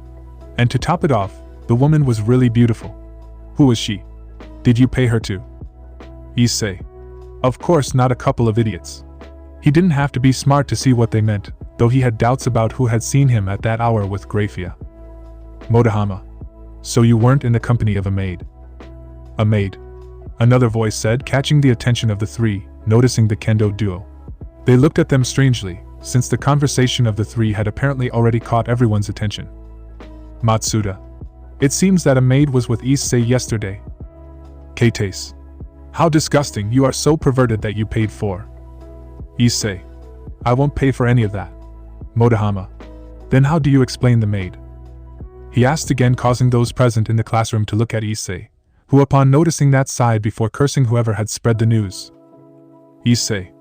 A: And to top it off, the woman was really beautiful. Who was she? Did you pay her to? Issei. Of course, not a couple of idiots. He didn't have to be smart to see what they meant, though he had doubts about who had seen him at that hour with GRAYFIA. Motohama. So you weren't in the company of a maid? A maid. Another voice said, catching the attention of the three, noticing the kendo duo. They looked at them strangely, since the conversation of the three had apparently already caught everyone's attention. Matsuda. It seems that a maid was with Issei yesterday. Kates. How disgusting, you are so perverted that you paid for. Issei. I won't pay for any of that. Motohama. Then how do you explain the maid? He asked again, causing those present in the classroom to look at Issei, who upon noticing that sighed before cursing whoever had spread the news. Issei.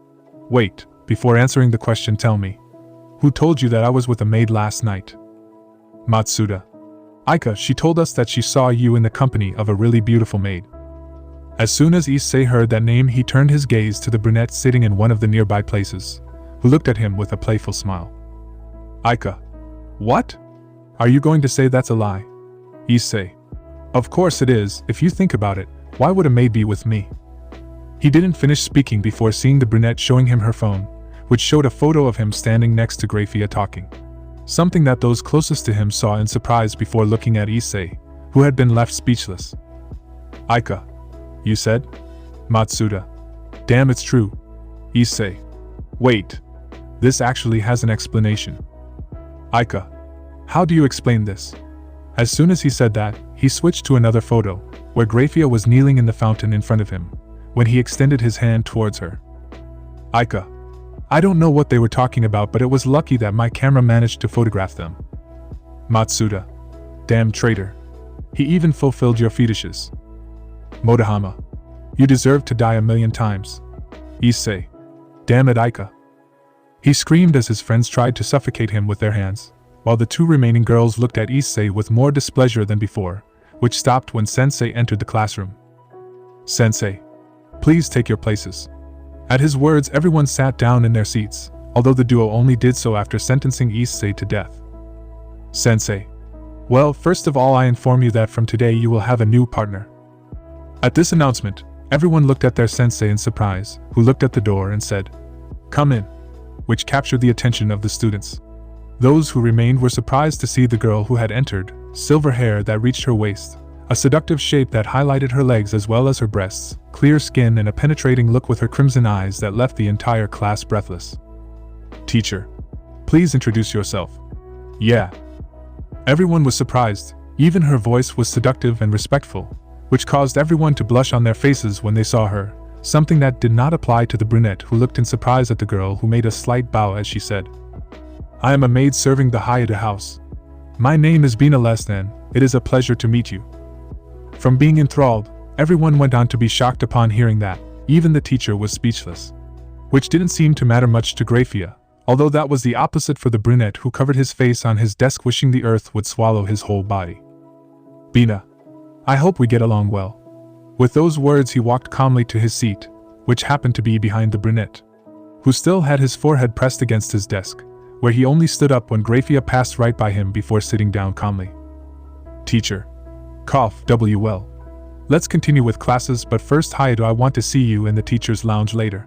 A: Wait, before answering the question tell me. Who told you that I was with a maid last night? Matsuda. Aika, she told us that she saw you in the company of a really beautiful maid. As soon as Issei heard that name he turned his gaze to the brunette sitting in one of the nearby places, who looked at him with a playful smile. Aika. What? Are you going to say that's a lie? Issei. Of course it is, if you think about it, why would a maid be with me? He didn't finish speaking before seeing the brunette showing him her phone, which showed a photo of him standing next to GRAYFIA talking. Something that those closest to him saw in surprise before looking at Issei, who had been left speechless. Aika. You said? Matsuda. Damn, it's true. Issei. Wait. This actually has an explanation. Aika. How do you explain this? As soon as he said that, he switched to another photo, where GRAYFIA was kneeling in the fountain in front of him, when he extended his hand towards her. Aika. I don't know what they were talking about, but it was lucky that my camera managed to photograph them. Matsuda. Damn traitor. He even fulfilled your fetishes. Motohama. You deserve to die 1,000,000 times. Issei. Damn it, Aika. He screamed as his friends tried to suffocate him with their hands, while the two remaining girls looked at Issei with more displeasure than before, which stopped when Sensei entered the classroom. Sensei. Please take your places. At his words, everyone sat down in their seats, although the duo only did so after sentencing Issei to death. Sensei. Well, first of all, I inform you that from today you will have a new partner. At this announcement, everyone looked at their sensei in surprise, who looked at the door and said, "Come in," which captured the attention of the students. Those who remained were surprised to see the girl who had entered, silver hair that reached her waist, a seductive shape that highlighted her legs as well as her breasts, clear skin and a penetrating look with her crimson eyes that left the entire class breathless. Teacher. Please introduce yourself. Yeah. Everyone was surprised, even her voice was seductive and respectful, which caused everyone to blush on their faces when they saw her, something that did not apply to the brunette who looked in surprise at the girl who made a slight bow as she said, I am a maid serving the Hayada house. My name is Bina Lesnan, it is a pleasure to meet you. From being enthralled, everyone went on to be shocked upon hearing that, even the teacher was speechless. Which didn't seem to matter much to GRAYFIA, although that was the opposite for the brunette who covered his face on his desk wishing the earth would swallow his whole body. Bina. I hope we get along well. With those words he walked calmly to his seat, which happened to be behind the brunette, who still had his forehead pressed against his desk, where he only stood up when GRAYFIA passed right by him before sitting down calmly. Teacher. Cough, well. Let's continue with classes, but first, hi, do I want to see you in the teacher's lounge later.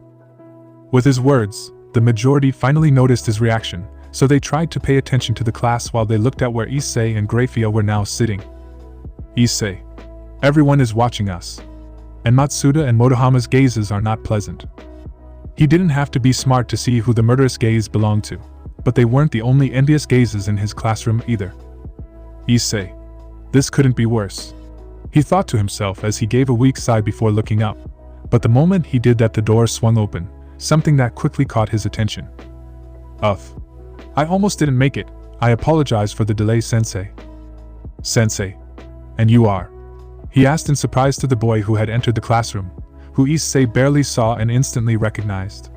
A: With his words, the majority finally noticed his reaction, so they tried to pay attention to the class while they looked at where Issei and GRAYFIA were now sitting. Issei. Everyone is watching us. And Matsuda and Motohama's gazes are not pleasant. He didn't have to be smart to see who the murderous gaze belonged to, but they weren't the only envious gazes in his classroom either. Issei. This couldn't be worse. He thought to himself as he gave a weak sigh before looking up, but the moment he did that the door swung open, something that quickly caught his attention. I almost didn't make it. I apologize for the delay, Sensei. Sensei. And you are? He asked in surprise to the boy who had entered the classroom, who Issei barely saw and instantly recognized.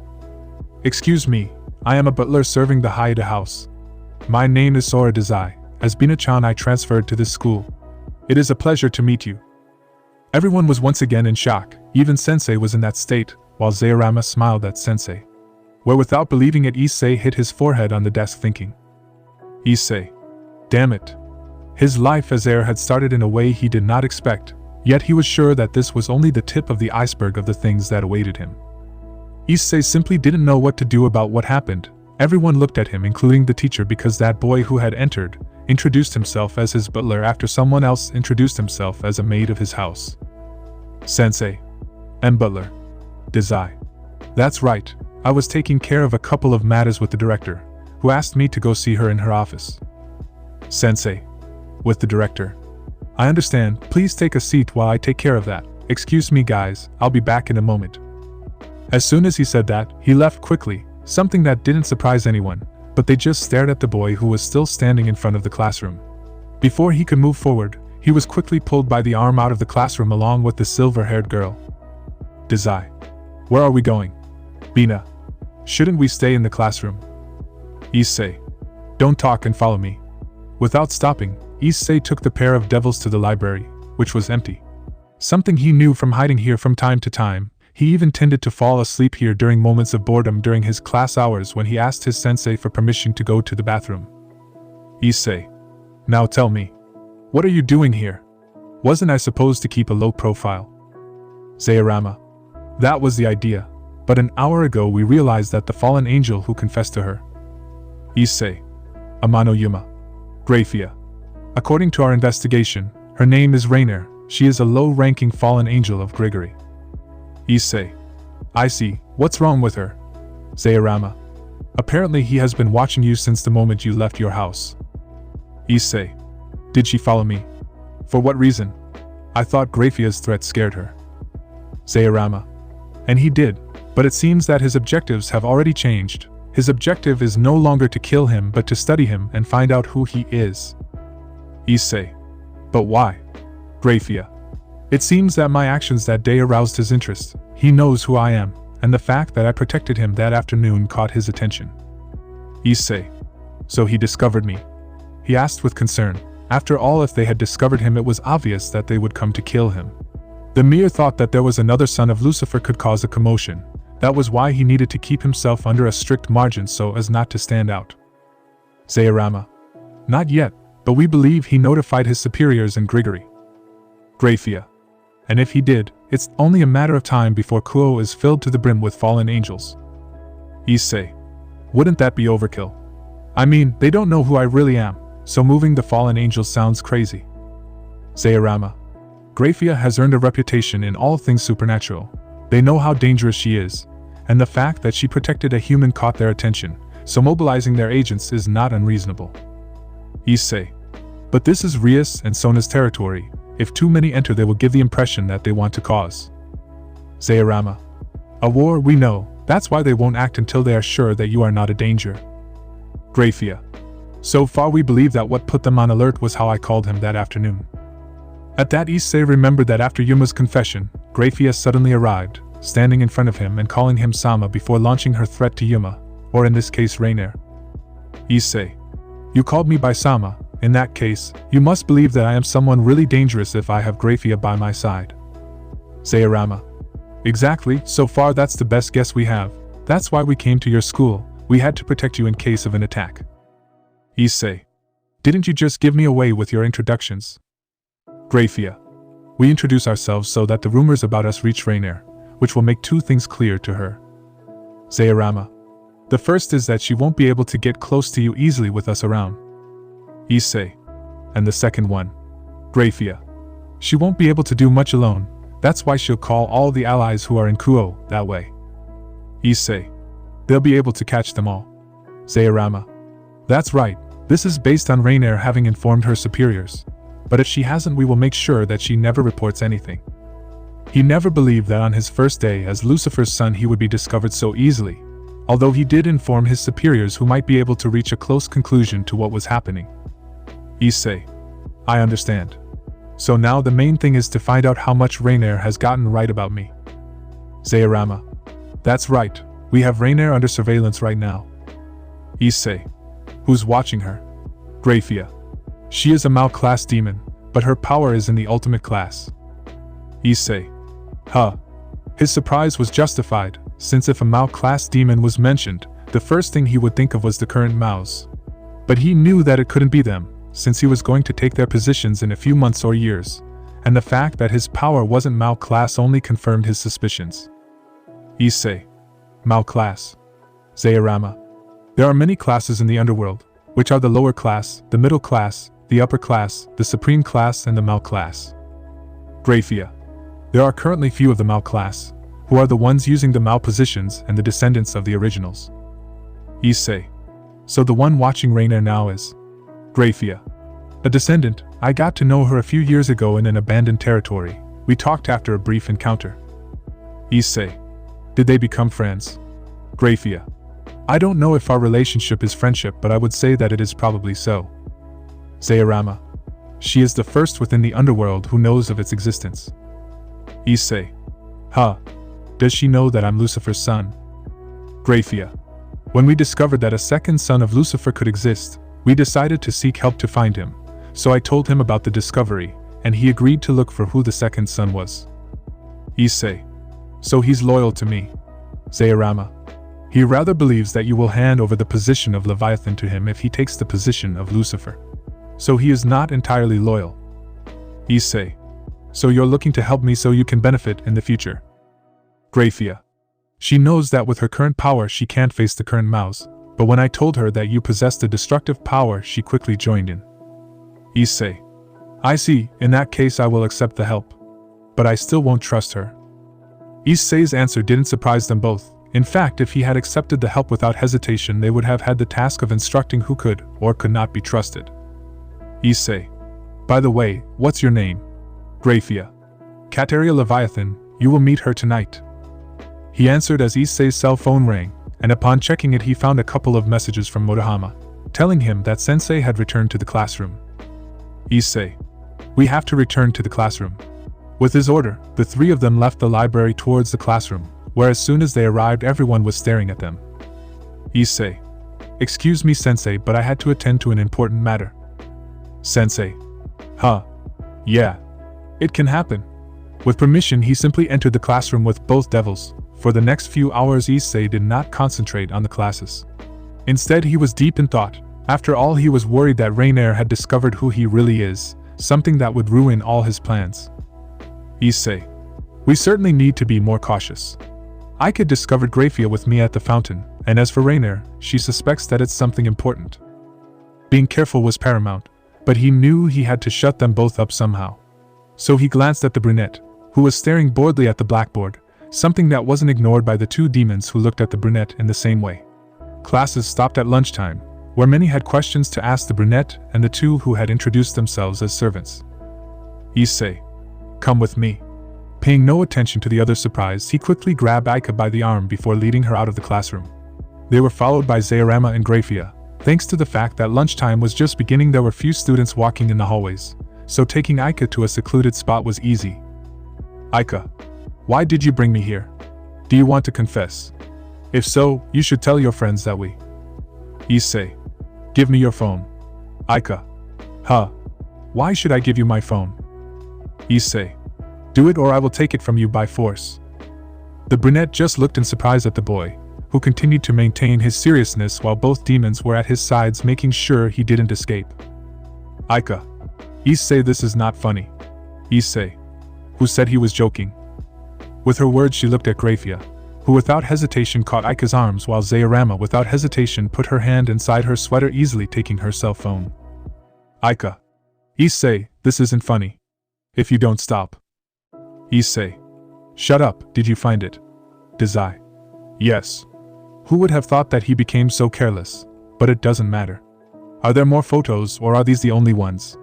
A: Excuse me, I am a butler serving the Haida house. My name is Sora Dazai. As Bina-chan, I transferred to this school. It is a pleasure to meet you. Everyone was once again in shock, even Sensei was in that state, while Zairama smiled at Sensei. Where without believing it, Issei hit his forehead on the desk thinking. Issei. Damn it. His life as heir had started in a way he did not expect, yet he was sure that this was only the tip of the iceberg of the things that awaited him. Issei simply didn't know what to do about what happened. Everyone looked at him, including the teacher, because that boy who had entered introduced himself as his butler after someone else introduced himself as a maid of his house. Sensei. And butler. Dazai. That's right, I was taking care of a couple of matters with the director, who asked me to go see her in her office. Sensei. With the director. I understand, please take a seat while I take care of that. Excuse me guys, I'll be back in a moment. As soon as he said that, he left quickly, something that didn't surprise anyone, but they just stared at the boy who was still standing in front of the classroom. Before he could move forward, he was quickly pulled by the arm out of the classroom along with the silver-haired girl. Dazai. Where are we going? Bina. Shouldn't we stay in the classroom? Issei. Don't talk and follow me. Without stopping, Issei took the pair of devils to the library, which was empty. Something he knew from hiding here from time to time. He even tended to fall asleep here during moments of boredom during his class hours when he asked his sensei for permission to go to the bathroom. Issei. Now tell me. What are you doing here? Wasn't I supposed to keep a low profile? Zairama. That was the idea, but an hour ago we realized that the fallen angel who confessed to her. Issei. Amano Yuma. GRAYFIA. According to our investigation, her name is Rainier. She is a low-ranking fallen angel of Grigory. Issei. I see, what's wrong with her? Zairama. Apparently he has been watching you since the moment you left your house. Issei. Did she follow me? For what reason? I thought GRAYFIA's threat scared her. Zairama. And he did, but it seems that his objectives have already changed. His objective is no longer to kill him but to study him and find out who he is. Issei. But why? GRAYFIA. It seems that my actions that day aroused his interest. He knows who I am, and the fact that I protected him that afternoon caught his attention. Issei. So he discovered me? He asked with concern. After all, if they had discovered him, it was obvious that they would come to kill him. The mere thought that there was another son of Lucifer could cause a commotion. That was why he needed to keep himself under a strict margin so as not to stand out. Zairama. Not yet, but we believe he notified his superiors in Grigory. GRAYFIA. And if he did, it's only a matter of time before Kuo is filled to the brim with fallen angels. Issei. Wouldn't that be overkill? I mean, they don't know who I really am, so moving the fallen angels sounds crazy. Zairama. GRAYFIA has earned a reputation in all things supernatural. They know how dangerous she is, and the fact that she protected a human caught their attention, so mobilizing their agents is not unreasonable. Issei. But this is Rias and Sona's territory. If too many enter, they will give the impression that they want to cause. Zairama. A war, we know. That's why they won't act until they are sure that you are not a danger. GRAYFIA. So far we believe that what put them on alert was how I called him that afternoon. At that, Issei remembered that after Yuma's confession, GRAYFIA suddenly arrived, standing in front of him and calling him Sama before launching her threat to Yuma, or in this case Rainier. Issei. You called me by Sama. In that case, you must believe that I am someone really dangerous if I have GRAYFIA by my side. Zairama. Exactly, so far that's the best guess we have. That's why we came to your school. We had to protect you in case of an attack. Issei. Didn't you just give me away with your introductions? GRAYFIA. We introduce ourselves so that the rumors about us reach Rainier, which will make two things clear to her. Zairama. The first is that she won't be able to get close to you easily with us around. Issei. And the second one. GRAYFIA. She won't be able to do much alone, that's why she'll call all the allies who are in Kuo that way. Issei. They'll be able to catch them all. Zairama. That's right, this is based on Rainier having informed her superiors. But if she hasn't, we will make sure that she never reports anything. He never believed that on his first day as Lucifer's son he would be discovered so easily, although he did inform his superiors who might be able to reach a close conclusion to what was happening. Issei. I understand. So now the main thing is to find out how much Rainier has gotten right about me. Zairama. That's right, we have Rainier under surveillance right now. Issei. Who's watching her? GRAYFIA. She is a Mao class demon, but her power is in the ultimate class. Issei. Huh. His surprise was justified, since if a Mao class demon was mentioned, the first thing he would think of was the current Maos. But he knew that it couldn't be them, since he was going to take their positions in a few months or years, and the fact that his power wasn't Mao class only confirmed his suspicions. Issei. Mao class. Zairama. There are many classes in the underworld, which are the lower class, the middle class, the upper class, the supreme class, and the Mao class. GRAYFIA. There are currently few of the Mao class, who are the ones using the Mao positions and the descendants of the originals. Issei. So the one watching Rainier now is GRAYFIA. A descendant. I got to know her a few years ago in an abandoned territory. We talked after a brief encounter. Issei. Did they become friends? GRAYFIA. I don't know if our relationship is friendship, but I would say that it is probably so. Zairama. She is the first within the underworld who knows of its existence. Issei. Huh. Does she know that I'm Lucifer's son? GRAYFIA. When we discovered that a second son of Lucifer could exist, we decided to seek help to find him, so I told him about the discovery, and he agreed to look for who the second son was. Issei. So he's loyal to me. Zairama. He rather believes that you will hand over the position of Leviathan to him if he takes the position of Lucifer. So he is not entirely loyal. Issei. So you're looking to help me so you can benefit in the future. GRAYFIA. She knows that with her current power she can't face the current Maos, but when I told her that you possessed a destructive power she quickly joined in. Issei. I see, in that case I will accept the help. But I still won't trust her. Issei's answer didn't surprise them both. In fact, if he had accepted the help without hesitation, they would have had the task of instructing who could or could not be trusted. Issei. By the way, what's your name? GRAYFIA. Kateria Leviathan, you will meet her tonight. He answered as Issei's cell phone rang, and upon checking it he found a couple of messages from Motohama, telling him that Sensei had returned to the classroom. Issei. We have to return to the classroom. With his order, the three of them left the library towards the classroom, where as soon as they arrived everyone was staring at them. Issei. Excuse me Sensei, but I had to attend to an important matter. Sensei. Huh. Yeah. It can happen. With permission he simply entered the classroom with both devils. For the next few hours Issei did not concentrate on the classes. Instead he was deep in thought. After all, he was worried that Rainier had discovered who he really is, something that would ruin all his plans. Issei. We certainly need to be more cautious. Ika discovered GRAYFIA with me at the fountain, and as for Rainier, she suspects that it's something important. Being careful was paramount, but he knew he had to shut them both up somehow. So he glanced at the brunette, who was staring boredly at the blackboard, something that wasn't ignored by the two demons who looked at the brunette in the same way. Classes stopped at lunchtime, where many had questions to ask the brunette and the two who had introduced themselves as servants. Issei. Come with me. Paying no attention to the other's surprise, he quickly grabbed Ika by the arm before leading her out of the classroom. They were followed by Zairama and GRAYFIA. Thanks to the fact that lunchtime was just beginning, there were few students walking in the hallways, so taking Ika to a secluded spot was easy. Ika. Why did you bring me here? Do you want to confess? If so, you should tell your friends that we... Issei. Give me your phone. Ika. Huh. Why should I give you my phone? Issei. Do it or I will take it from you by force. The brunette just looked in surprise at the boy, who continued to maintain his seriousness while both demons were at his sides making sure he didn't escape. Ika. Issei, this is not funny. Issei. Who said he was joking? With her words she looked at GRAYFIA, who without hesitation caught Ika's arms while Zairama without hesitation put her hand inside her sweater easily taking her cell phone. Ika. Issei, this isn't funny. If you don't stop. Issei. Shut up, did you find it? Issei. Yes. Who would have thought that he became so careless? But it doesn't matter. Are there more photos or are these the only ones?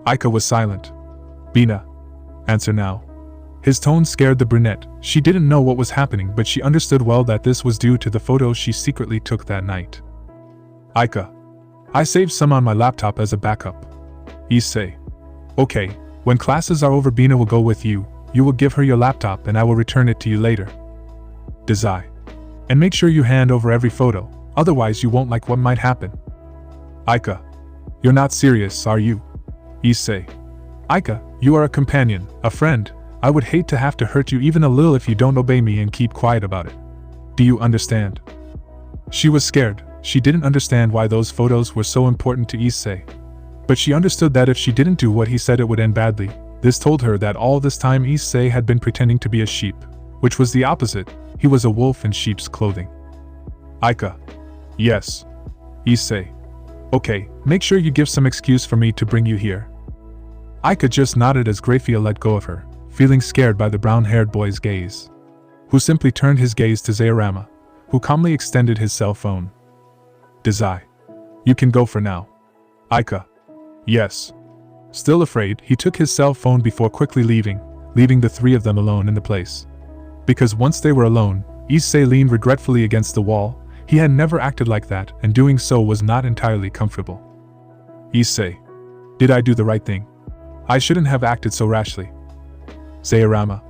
A: Ika was silent. Bina. Answer now. His tone scared the brunette. She didn't know what was happening but she understood well that this was due to the photos she secretly took that night. Ika. I saved some on my laptop as a backup. Issei. Okay, when classes are over Bina will go with you. You will give her your laptop and I will return it to you later. Issei. And make sure you hand over every photo, otherwise you won't like what might happen. Ika. You're not serious, are you? Issei. Ika, you are a companion, a friend. I would hate to have to hurt you even a little if you don't obey me and keep quiet about it. Do you understand? She was scared. She didn't understand why those photos were so important to Issei. But she understood that if she didn't do what he said it would end badly. This told her that all this time Issei had been pretending to be a sheep, which was the opposite. He was a wolf in sheep's clothing. Ika. Yes. Issei. Okay, make sure you give some excuse for me to bring you here. Ika just nodded as GRAYFIA let go of her, feeling scared by the brown-haired boy's gaze, who simply turned his gaze to Zairama, who calmly extended his cell phone. Issei. You can go for now. Ika. Yes. Still afraid, he took his cell phone before quickly leaving the three of them alone in the place. Because once they were alone, Issei leaned regretfully against the wall. He had never acted like that, and doing so was not entirely comfortable. Issei. Did I do the right thing? I shouldn't have acted so rashly. Zairama.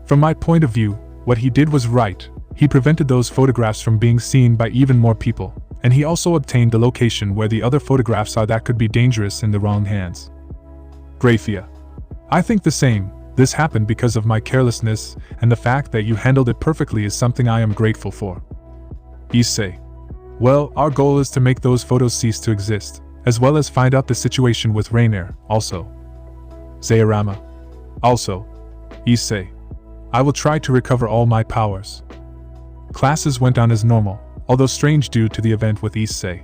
A: From my point of view, what he did was right. He prevented those photographs from being seen by even more people, and he also obtained the location where the other photographs are that could be dangerous in the wrong hands. GRAYFIA. I think the same. This happened because of my carelessness, and the fact that you handled it perfectly is something I am grateful for. Issei. Well, our goal is to make those photos cease to exist, as well as find out the situation with Rainier, also. Zairama. Also. Issei. I will try to recover all my powers. Classes went on as normal, although strange due to the event with Issei,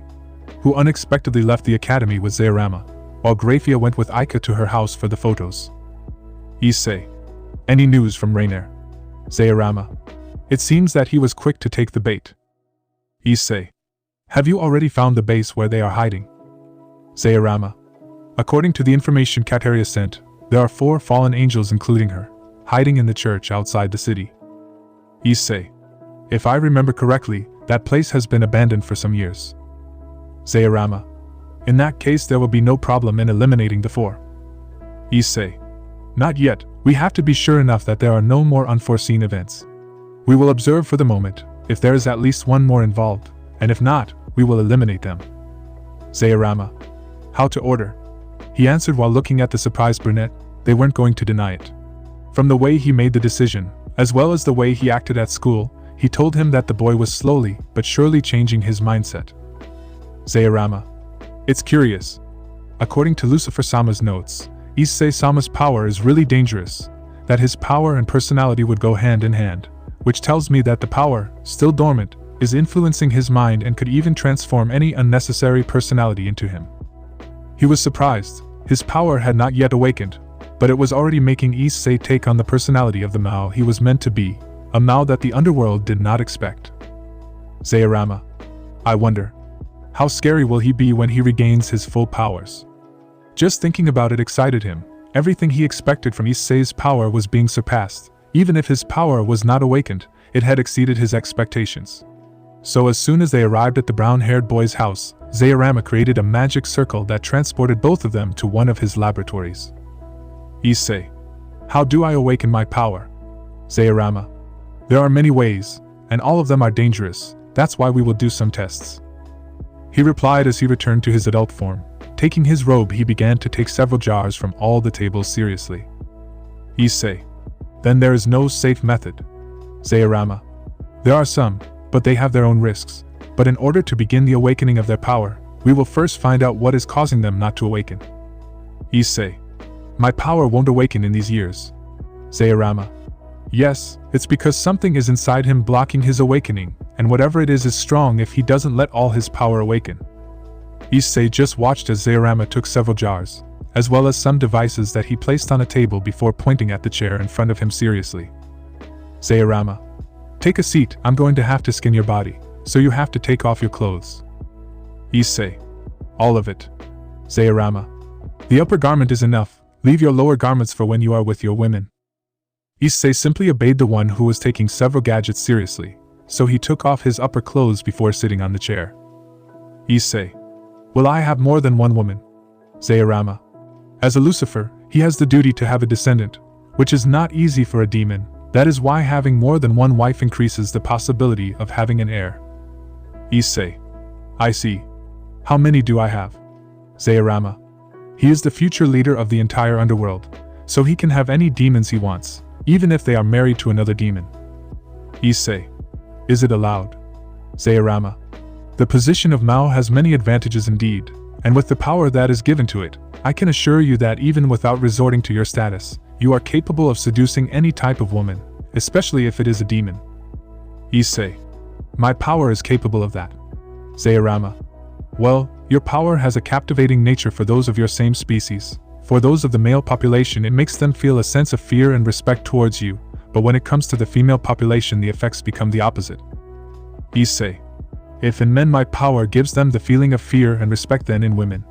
A: who unexpectedly left the academy with Zairama, while GRAYFIA went with Ika to her house for the photos. Issei. Any news from Rainier? Zairama. It seems that he was quick to take the bait. Issei. Have you already found the base where they are hiding? Zairama. According to the information Kateria sent, there are 4 fallen angels including her, hiding in the church outside the city. Issei. If I remember correctly, that place has been abandoned for some years. Zairama. In that case there will be no problem in eliminating the 4. Issei. Not yet, we have to be sure enough that there are no more unforeseen events. We will observe for the moment, if there is at least one more involved, and if not, we will eliminate them. Zairama. How to order? He answered while looking at the surprised brunette. They weren't going to deny it. From the way he made the decision, as well as the way he acted at school, he told him that the boy was slowly but surely changing his mindset. Zairama. It's curious. According to Lucifer-sama's notes, Issei-sama's power is really dangerous, that his power and personality would go hand in hand, which tells me that the power, still dormant, is influencing his mind and could even transform any unnecessary personality into him. He was surprised. His power had not yet awakened, but it was already making Issei take on the personality of the Mao he was meant to be, a Mao that the underworld did not expect. Zairama. I wonder. How scary will he be when he regains his full powers? Just thinking about it excited him. Everything he expected from Issei's power was being surpassed. Even if his power was not awakened, it had exceeded his expectations. So as soon as they arrived at the brown-haired boy's house, Zairama created a magic circle that transported both of them to one of his laboratories. Issei. How do I awaken my power? Zairama. There are many ways, and all of them are dangerous. That's why we will do some tests. He replied as he returned to his adult form. Taking his robe, he began to take several jars from all the tables seriously. Issei. Then there is no safe method. Zairama. There are some, but they have their own risks. But in order to begin the awakening of their power, we will first find out what is causing them not to awaken. Issei. My power won't awaken in these years. Zairama. Yes, it's because something is inside him blocking his awakening, and whatever it is strong if he doesn't let all his power awaken. Issei just watched as Zairama took several jars, as well as some devices that he placed on a table before pointing at the chair in front of him seriously. Zairama. Take a seat, I'm going to have to skin your body, so you have to take off your clothes. Issei. All of it. Zairama. The upper garment is enough, leave your lower garments for when you are with your women. Issei simply obeyed the one who was taking several gadgets seriously, so he took off his upper clothes before sitting on the chair. Issei. Will I have more than one woman? Zairama. As a Lucifer, he has the duty to have a descendant, which is not easy for a demon. That is why having more than one wife increases the possibility of having an heir. Issei. I see. How many do I have? Zairama. He is the future leader of the entire underworld, so he can have any demons he wants, even if they are married to another demon. Issei. Is it allowed? Zairama. The position of Mao has many advantages indeed, and with the power that is given to it, I can assure you that even without resorting to your status, you are capable of seducing any type of woman, especially if it is a demon. Issei. My power is capable of that. Zairama. Well, your power has a captivating nature for those of your same species. For those of the male population, it makes them feel a sense of fear and respect towards you, but when it comes to the female population, the effects become the opposite. Issei. If in men my power gives them the feeling of fear and respect, then in women.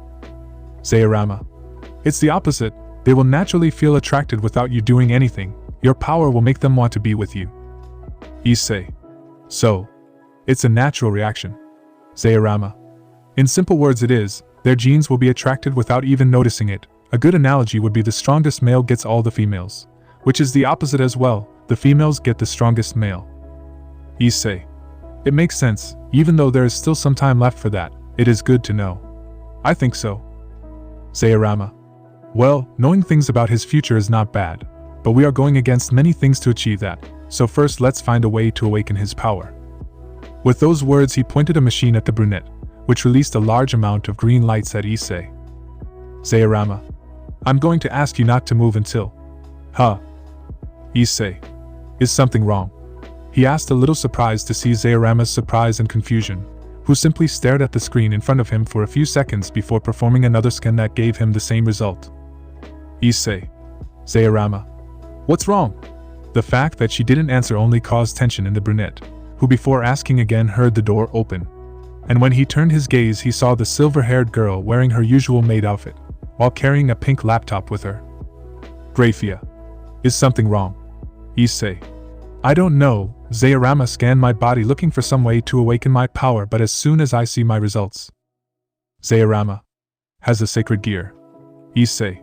A: Zairama. It's the opposite. They will naturally feel attracted without you doing anything. Your power will make them want to be with you. Issei. So. It's a natural reaction. Zairama. In simple words, it is, their genes will be attracted without even noticing it. A good analogy would be the strongest male gets all the females, which is the opposite as well, the females get the strongest male. Issei. It makes sense, even though there is still some time left for that, it is good to know. I think so. Zairama. Well, knowing things about his future is not bad, but we are going against many things to achieve that, so first let's find a way to awaken his power. With those words, he pointed a machine at the brunette, which released a large amount of green lights at Issei. Zairama. I'm going to ask you not to move until. Huh? Issei. Is something wrong? He asked, a little surprised to see Zairama's surprise and confusion, who simply stared at the screen in front of him for a few seconds before performing another scan that gave him the same result. Issei. Zairama. What's wrong? The fact that she didn't answer only caused tension in the brunette, who before asking again heard the door open. And when he turned his gaze, he saw the silver-haired girl wearing her usual maid outfit, while carrying a pink laptop with her. GRAYFIA. Is something wrong? Issei. I don't know. Zairama scanned my body looking for some way to awaken my power, but as soon as I see my results. Zairama. Has a sacred gear. Issei.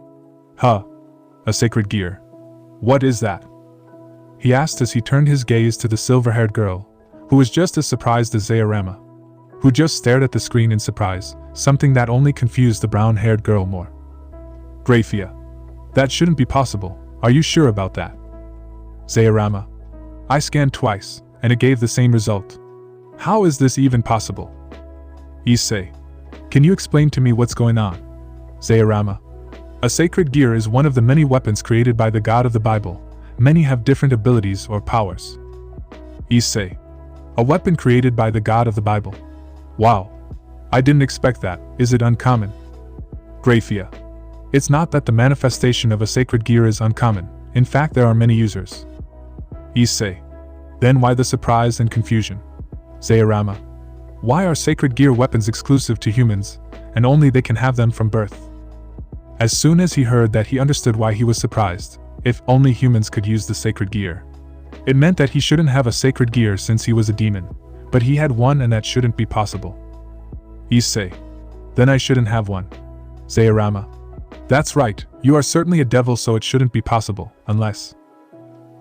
A: Huh. A sacred gear. What is that? He asked as he turned his gaze to the silver-haired girl, who was just as surprised as Zairama, who just stared at the screen in surprise, something that only confused the brown-haired girl more. GRAYFIA. That shouldn't be possible. Are you sure about that? Zairama. I scanned twice, and it gave the same result. How is this even possible? Issei. Can you explain to me what's going on? Zairama. A sacred gear is one of the many weapons created by the God of the Bible. Many have different abilities or powers. Issei. A weapon created by the God of the Bible. Wow. I didn't expect that. Is it uncommon? GRAYFIA. It's not that the manifestation of a sacred gear is uncommon. In fact, there are many users. Issei. Then why the surprise and confusion? Zairama. Why are sacred gear weapons exclusive to humans, and only they can have them from birth? As soon as he heard that, he understood why he was surprised. If only humans could use the sacred gear. It meant that he shouldn't have a sacred gear since he was a demon, but he had one and that shouldn't be possible. Issei. Then I shouldn't have one. Zairama. That's right, you are certainly a devil, so it shouldn't be possible, unless...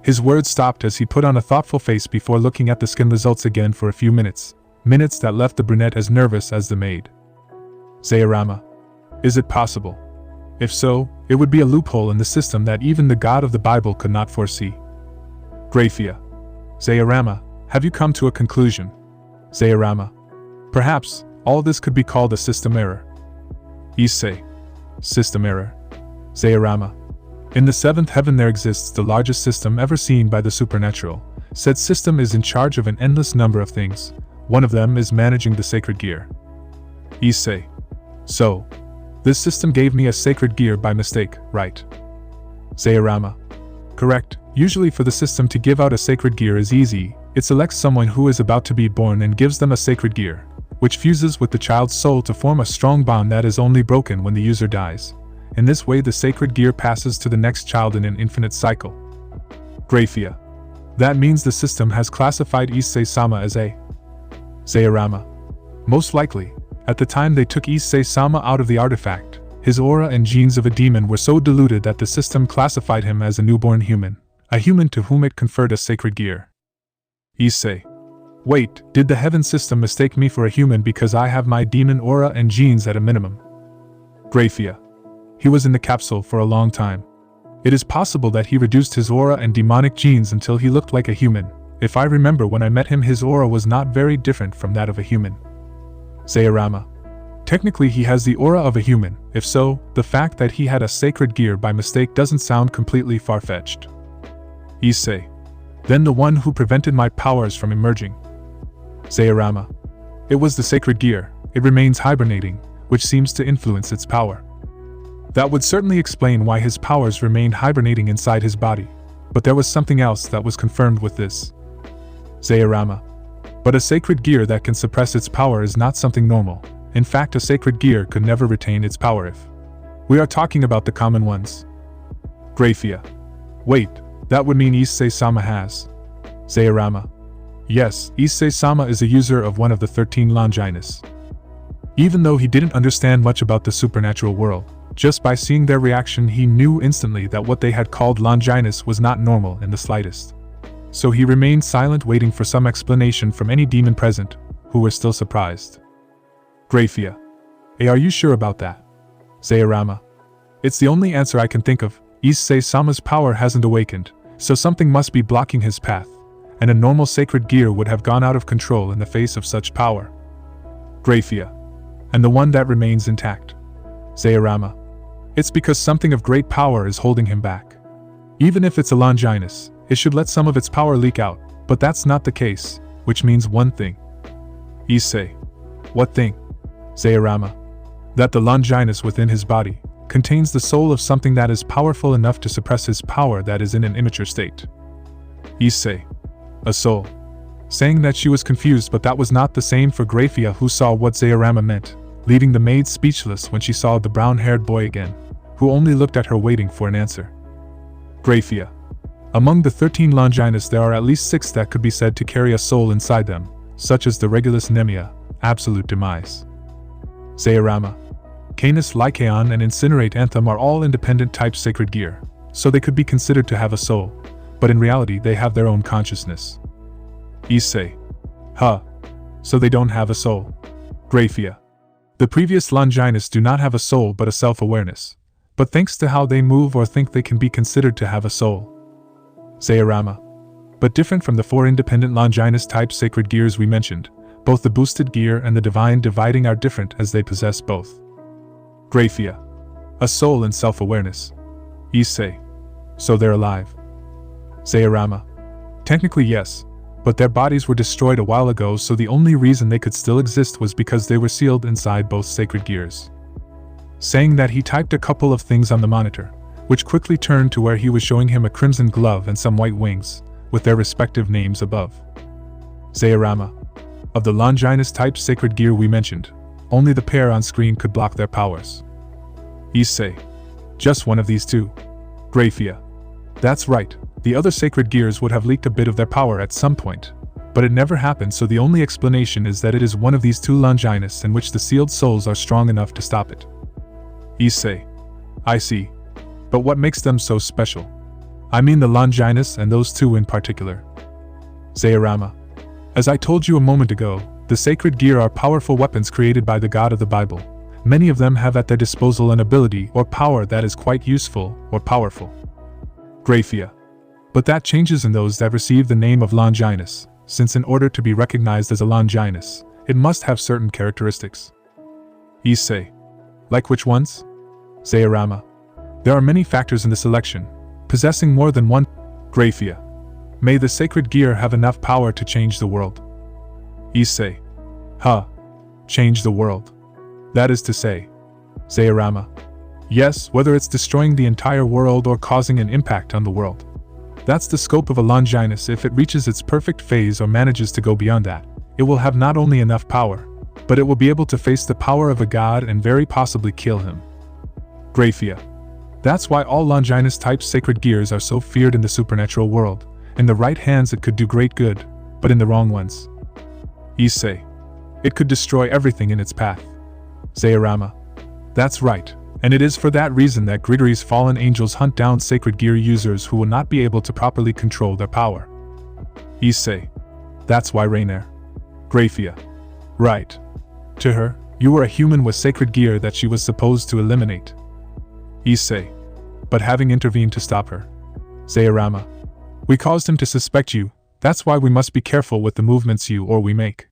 A: His words stopped as he put on a thoughtful face before looking at the skin results again for a few minutes that left the brunette as nervous as the maid. Zairama. Is it possible? If so, It would be a loophole in the system that even the God of the Bible could not foresee. GRAYFIA. Zayarama, have you come to a conclusion? Zayarama. Perhaps, all this could be called a system error. Issei. System error. Zayarama. In the seventh heaven there exists the largest system ever seen by the supernatural. Said system is in charge of an endless number of things. One of them is managing the sacred gear. Issei. So, this system gave me a sacred gear by mistake, right? Zayarama. Correct. Usually for the system to give out a sacred gear is easy. It selects someone who is about to be born and gives them a sacred gear, which fuses with the child's soul to form a strong bond that is only broken when the user dies. In this way the sacred gear passes to the next child in an infinite cycle. GRAYFIA. That means the system has classified Issei-sama as a Zayarama. Most likely, at the time they took Issei-sama out of the artifact, his aura and genes of a demon were so diluted that the system classified him as a newborn human, a human to whom it conferred a sacred gear. Issei. Wait, did the heaven system mistake me for a human because I have my demon aura and genes at a minimum? GRAYFIA. He was in the capsule for a long time. It is possible that he reduced his aura and demonic genes until he looked like a human. If I remember when I met him his aura was not very different from that of a human. Zayarama. Technically he has the aura of a human. If so, the fact that he had a sacred gear by mistake doesn't sound completely far-fetched. Issei. Then the one who prevented my powers from emerging. Zayarama. It was the sacred gear. It remains hibernating, which seems to influence its power. That would certainly explain why his powers remained hibernating inside his body. But there was something else that was confirmed with this. Zayarama. But a sacred gear that can suppress its power is not something normal. In fact, a sacred gear could never retain its power if we are talking about the common ones. GRAYFIA. Wait, that would mean Issei-sama has. Zayarama. Yes, Issei-sama is a user of one of the 13 Longinus. Even though he didn't understand much about the supernatural world, just by seeing their reaction he knew instantly that what they had called Longinus was not normal in the slightest. So he remained silent, waiting for some explanation from any demon present, who were still surprised. GRAYFIA. Hey, are you sure about that? Zayarama. It's the only answer I can think of. Issei-sama's power hasn't awakened, so something must be blocking his path, and a normal sacred gear would have gone out of control in the face of such power. GRAYFIA. And the one that remains intact. Zayarama. It's because something of great power is holding him back. Even if it's a Longinus, it should let some of its power leak out, but that's not the case, which means one thing. Issei. What thing? Zayarama. That the Longinus within his body contains the soul of something that is powerful enough to suppress his power that is in an immature state. Issei. A soul. Saying that she was confused, but that was not the same for GRAYFIA, who saw what Zayarama meant, leaving the maid speechless when she saw the brown-haired boy again, who only looked at her waiting for an answer. GRAYFIA. Among the 13 Longinus there are at least 6 that could be said to carry a soul inside them, such as the Regulus Nemia, Absolute Demise. Zayarama. Canis Lycaon and Incinerate Anthem are all independent type sacred gear, so they could be considered to have a soul, but in reality they have their own consciousness. Issei. Huh. So they don't have a soul. GRAYFIA. The previous Longinus do not have a soul but a self-awareness, but thanks to how they move or think they can be considered to have a soul. Zayarama. But different from the 4 independent Longinus type sacred gears we mentioned, both the boosted gear and the divine dividing are different as they possess both. GRAYFIA. A soul and self-awareness. Issei. So they're alive. Zayarama. Technically yes, but their bodies were destroyed a while ago, so the only reason they could still exist was because they were sealed inside both sacred gears. Saying that, he typed a couple of things on the monitor, which quickly turned to where he was showing him a crimson glove and some white wings, with their respective names above. Zayarama. Of the Longinus type sacred gear we mentioned, only the pair on screen could block their powers. Issei. Just one of these 2. GRAYFIA. That's right, the other sacred gears would have leaked a bit of their power at some point, but it never happened, so the only explanation is that it is one of these 2 Longinus in which the sealed souls are strong enough to stop it. Issei. I see. But what makes them so special? I mean the Longinus and those 2 in particular. Zayarama. As I told you a moment ago, the sacred gear are powerful weapons created by the God of the Bible, many of them have at their disposal an ability or power that is quite useful or powerful. GRAYFIA. But that changes in those that receive the name of Longinus, since in order to be recognized as a Longinus, it must have certain characteristics. Issei. Like which ones? Zairama. There are many factors in the selection, possessing more than one. GRAYFIA. May the sacred gear have enough power to change the world. Issei. Change the world. That is to say. Zairama. Yes, whether it's destroying the entire world or causing an impact on the world. That's the scope of a Longinus. If it reaches its perfect phase or manages to go beyond that, it will have not only enough power, but it will be able to face the power of a god and very possibly kill him. GRAYFIA. That's why all Longinus-type sacred gears are so feared in the supernatural world. In the right hands it could do great good, but in the wrong ones. Issei. It could destroy everything in its path. Zairama. That's right, and it is for that reason that Grigory's fallen angels hunt down sacred gear users who will not be able to properly control their power. Issei. That's why Rainier. GRAYFIA. Right. To her, you were a human with sacred gear that she was supposed to eliminate. Issei. But having intervened to stop her. Zairama. We caused him to suspect you, that's why we must be careful with the movements you or we make.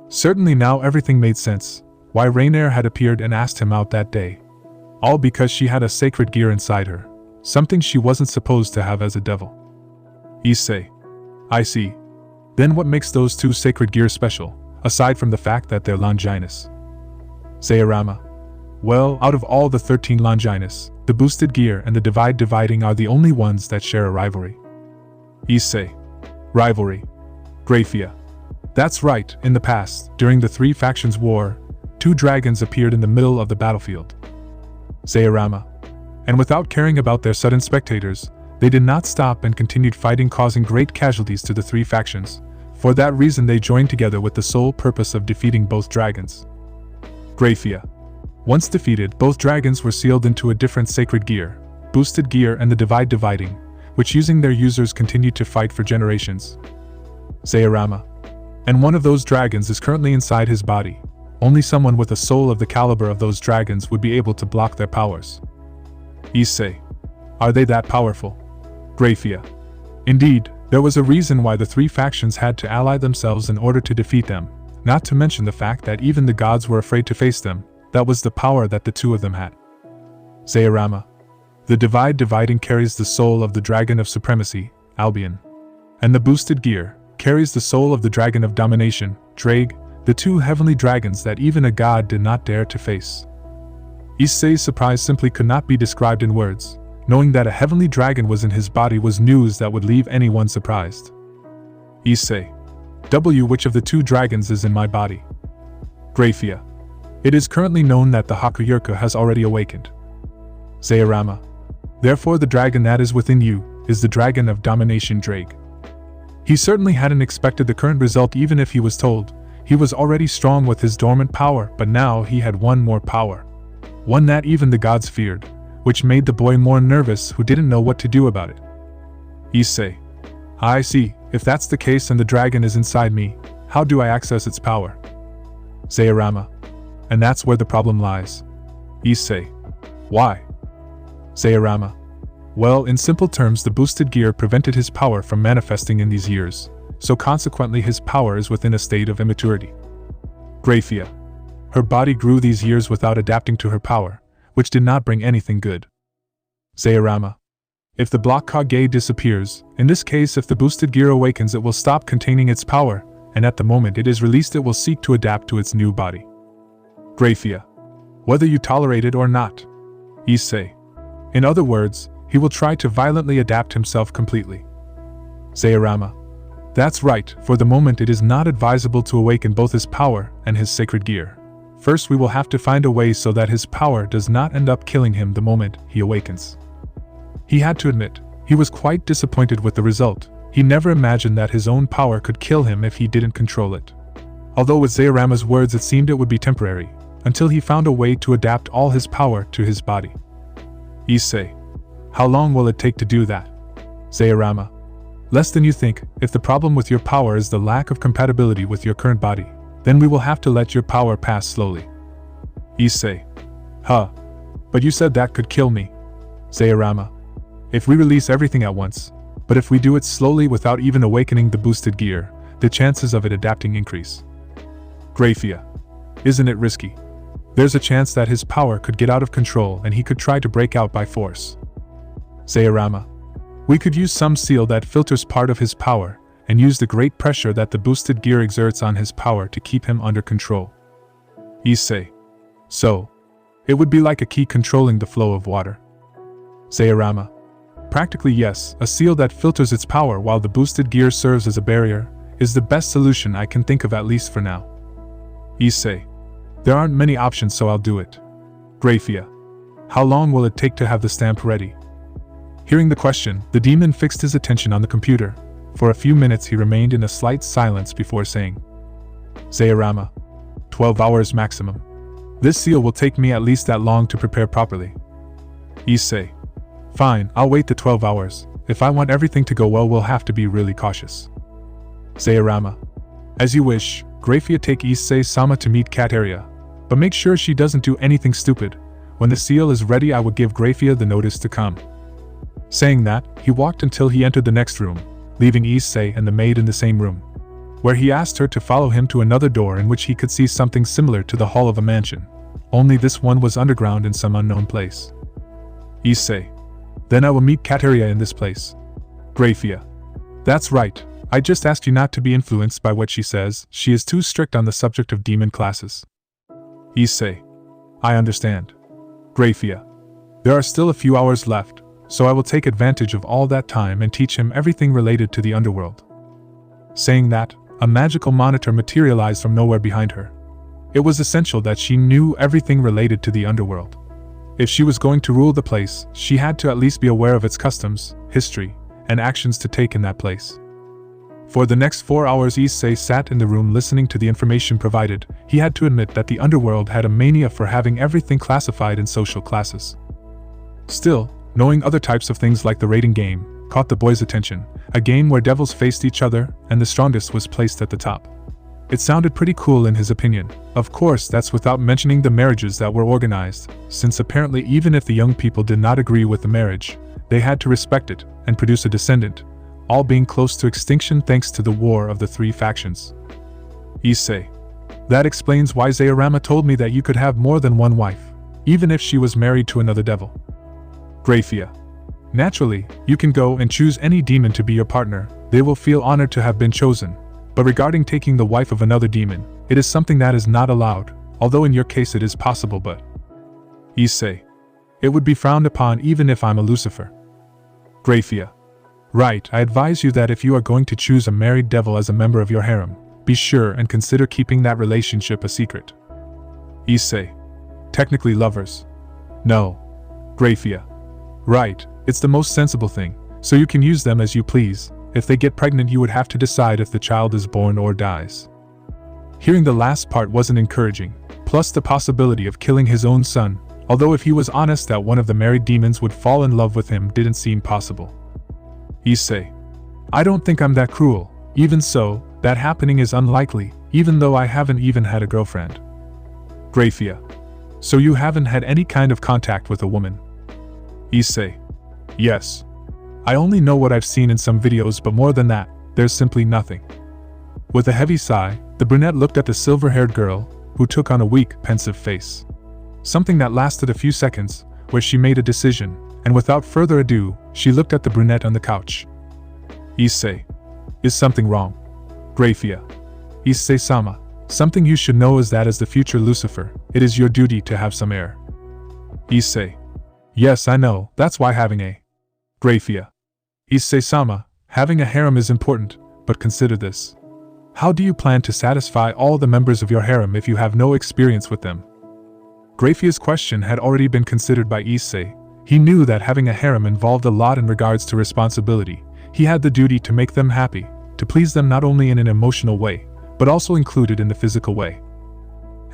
A: Certainly now everything made sense, why Rainier had appeared and asked him out that day. All because she had a sacred gear inside her, something she wasn't supposed to have as a devil. Issei. I see. Then what makes those two sacred gears special, aside from the fact that they're Longinus? Zairama. Well, out of all the 13 Longinus, the boosted gear and the dividing are the only ones that share a rivalry. Issei. Rivalry. GRAYFIA. That's right, in the past, during the Three Factions War, 2 dragons appeared in the middle of the battlefield. Zairama. And without caring about their sudden spectators, they did not stop and continued fighting, causing great casualties to the 3 factions. For that reason they joined together with the sole purpose of defeating both dragons. GRAYFIA. Once defeated, both dragons were sealed into a different sacred gear, boosted gear and the dividing, which using their users continued to fight for generations. Zairama. And one of those dragons is currently inside his body. Only someone with a soul of the caliber of those dragons would be able to block their powers. Issei. Are they that powerful? GRAYFIA. Indeed, there was a reason why the 3 factions had to ally themselves in order to defeat them, not to mention the fact that even the gods were afraid to face them. That was the power that the 2 of them had. Zairama. The dividing carries the soul of the dragon of supremacy, Albion. And the boosted gear carries the soul of the dragon of domination, Drake, the 2 heavenly dragons that even a god did not dare to face. Issei's surprise simply could not be described in words. Knowing that a heavenly dragon was in his body was news that would leave anyone surprised. Issei. Which of the 2 dragons is in my body? GRAYFIA. It is currently known that the Hakuyurka has already awakened. Zairama. Therefore the dragon that is within you is the dragon of domination, Drake. He certainly hadn't expected the current result, even if he was told. He was already strong with his dormant power, but now he had one more power. One that even the gods feared, which made the boy more nervous who didn't know what to do about it. Issei. I see, if that's the case and the dragon is inside me, how do I access its power? Zairama. And that's where the problem lies. Issei. Why? Zairama. Well, in simple terms, the boosted gear prevented his power from manifesting in these years, so consequently his power is within a state of immaturity. GRAYFIA. Her body grew these years without adapting to her power, which did not bring anything good. Zairama. If the block Kage disappears, in this case if the boosted gear awakens, it will stop containing its power, and at the moment it is released it will seek to adapt to its new body. GRAYFIA. Whether you tolerate it or not. Issei. In other words, he will try to violently adapt himself completely. Zairama. That's right, for the moment it is not advisable to awaken both his power and his sacred gear. First we will have to find a way so that his power does not end up killing him the moment he awakens. He had to admit, he was quite disappointed with the result. He never imagined that his own power could kill him if he didn't control it. Although with Zairama's words it seemed it would be temporary, until he found a way to adapt all his power to his body. Issei. How long will it take to do that? Zairama. Less than you think. If the problem with your power is the lack of compatibility with your current body, then we will have to let your power pass slowly. Issei. Huh. But you said that could kill me. Zairama. If we release everything at once, but if we do it slowly without even awakening the boosted gear, the chances of it adapting increase. GRAYFIA. Isn't it risky? There's a chance that his power could get out of control and he could try to break out by force. Zairama. We could use some seal that filters part of his power, and use the great pressure that the boosted gear exerts on his power to keep him under control. Issei. So, it would be like a key controlling the flow of water. Zairama. Practically yes, a seal that filters its power while the boosted gear serves as a barrier, is the best solution I can think of at least for now. Issei. There aren't many options, so I'll do it. GRAYFIA. How long will it take to have the stamp ready? Hearing the question, the demon fixed his attention on the computer. For a few minutes he remained in a slight silence before saying, Zairama. 12 hours maximum. This seal will take me at least that long to prepare properly. Issei. Fine, I'll wait the 12 hours. If I want everything to go well, we'll have to be really cautious. Zairama. As you wish. GRAYFIA. Take Issei-sama to meet Kateria. But make sure she doesn't do anything stupid. When the seal is ready, I will give GRAYFIA the notice to come. Saying that, he walked until he entered the next room, leaving Issei and the maid in the same room, where he asked her to follow him to another door in which he could see something similar to the hall of a mansion, only this one was underground in some unknown place. Issei. Then I will meet Kateria in this place. GRAYFIA. That's right, I just asked you not to be influenced by what she says, she is too strict on the subject of demon classes. Issei. I understand. GRAYFIA. There are still a few hours left, so I will take advantage of all that time and teach him everything related to the underworld. Saying that, a magical monitor materialized from nowhere behind her. It was essential that she knew everything related to the underworld. If she was going to rule the place, she had to at least be aware of its customs, history, and actions to take in that place. For the next 4 hours Issei sat in the room listening to the information provided. He had to admit that the underworld had a mania for having everything classified in social classes. Still, knowing other types of things like the rating game caught the boy's attention, a game where devils faced each other and the strongest was placed at the top. It sounded pretty cool in his opinion. Of course, that's without mentioning the marriages that were organized, since apparently even if the young people did not agree with the marriage, they had to respect it and produce a descendant, all being close to extinction thanks to the war of the 3 factions. Issei. That explains why Zairama told me that you could have more than one wife, even if she was married to another devil. GRAYFIA. Naturally, you can go and choose any demon to be your partner, they will feel honored to have been chosen. But regarding taking the wife of another demon, it is something that is not allowed, although in your case it is possible, but... Issei. It would be frowned upon even if I'm a Lucifer. GRAYFIA. Right, I advise you that if you are going to choose a married devil as a member of your harem, be sure and consider keeping that relationship a secret. Issei. Technically lovers. No. GRAYFIA. Right, it's the most sensible thing, so you can use them as you please. If they get pregnant, you would have to decide if the child is born or dies. Hearing the last part wasn't encouraging, plus the possibility of killing his own son, although if he was honest that one of the married demons would fall in love with him didn't seem possible. Issei. I don't think I'm that cruel. Even so, that happening is unlikely, even though I haven't even had a girlfriend. GRAYFIA. So you haven't had any kind of contact with a woman? Issei. Yes. I only know what I've seen in some videos, but more than that, there's simply nothing. With a heavy sigh, the brunette looked at the silver-haired girl, who took on a weak, pensive face. Something that lasted a few seconds, where she made a decision, and without further ado, she looked at the brunette on the couch. Issei. Is something wrong? GRAYFIA. Issei-sama, something you should know is that as the future Lucifer, it is your duty to have some heir. Issei. Yes, I know, that's why having a... GRAYFIA. Issei-sama, having a harem is important, but consider this. How do you plan to satisfy all the members of your harem if you have no experience with them? GRAYFIA's question had already been considered by Issei. He knew that having a harem involved a lot in regards to responsibility. He had the duty to make them happy, to please them not only in an emotional way, but also included in the physical way.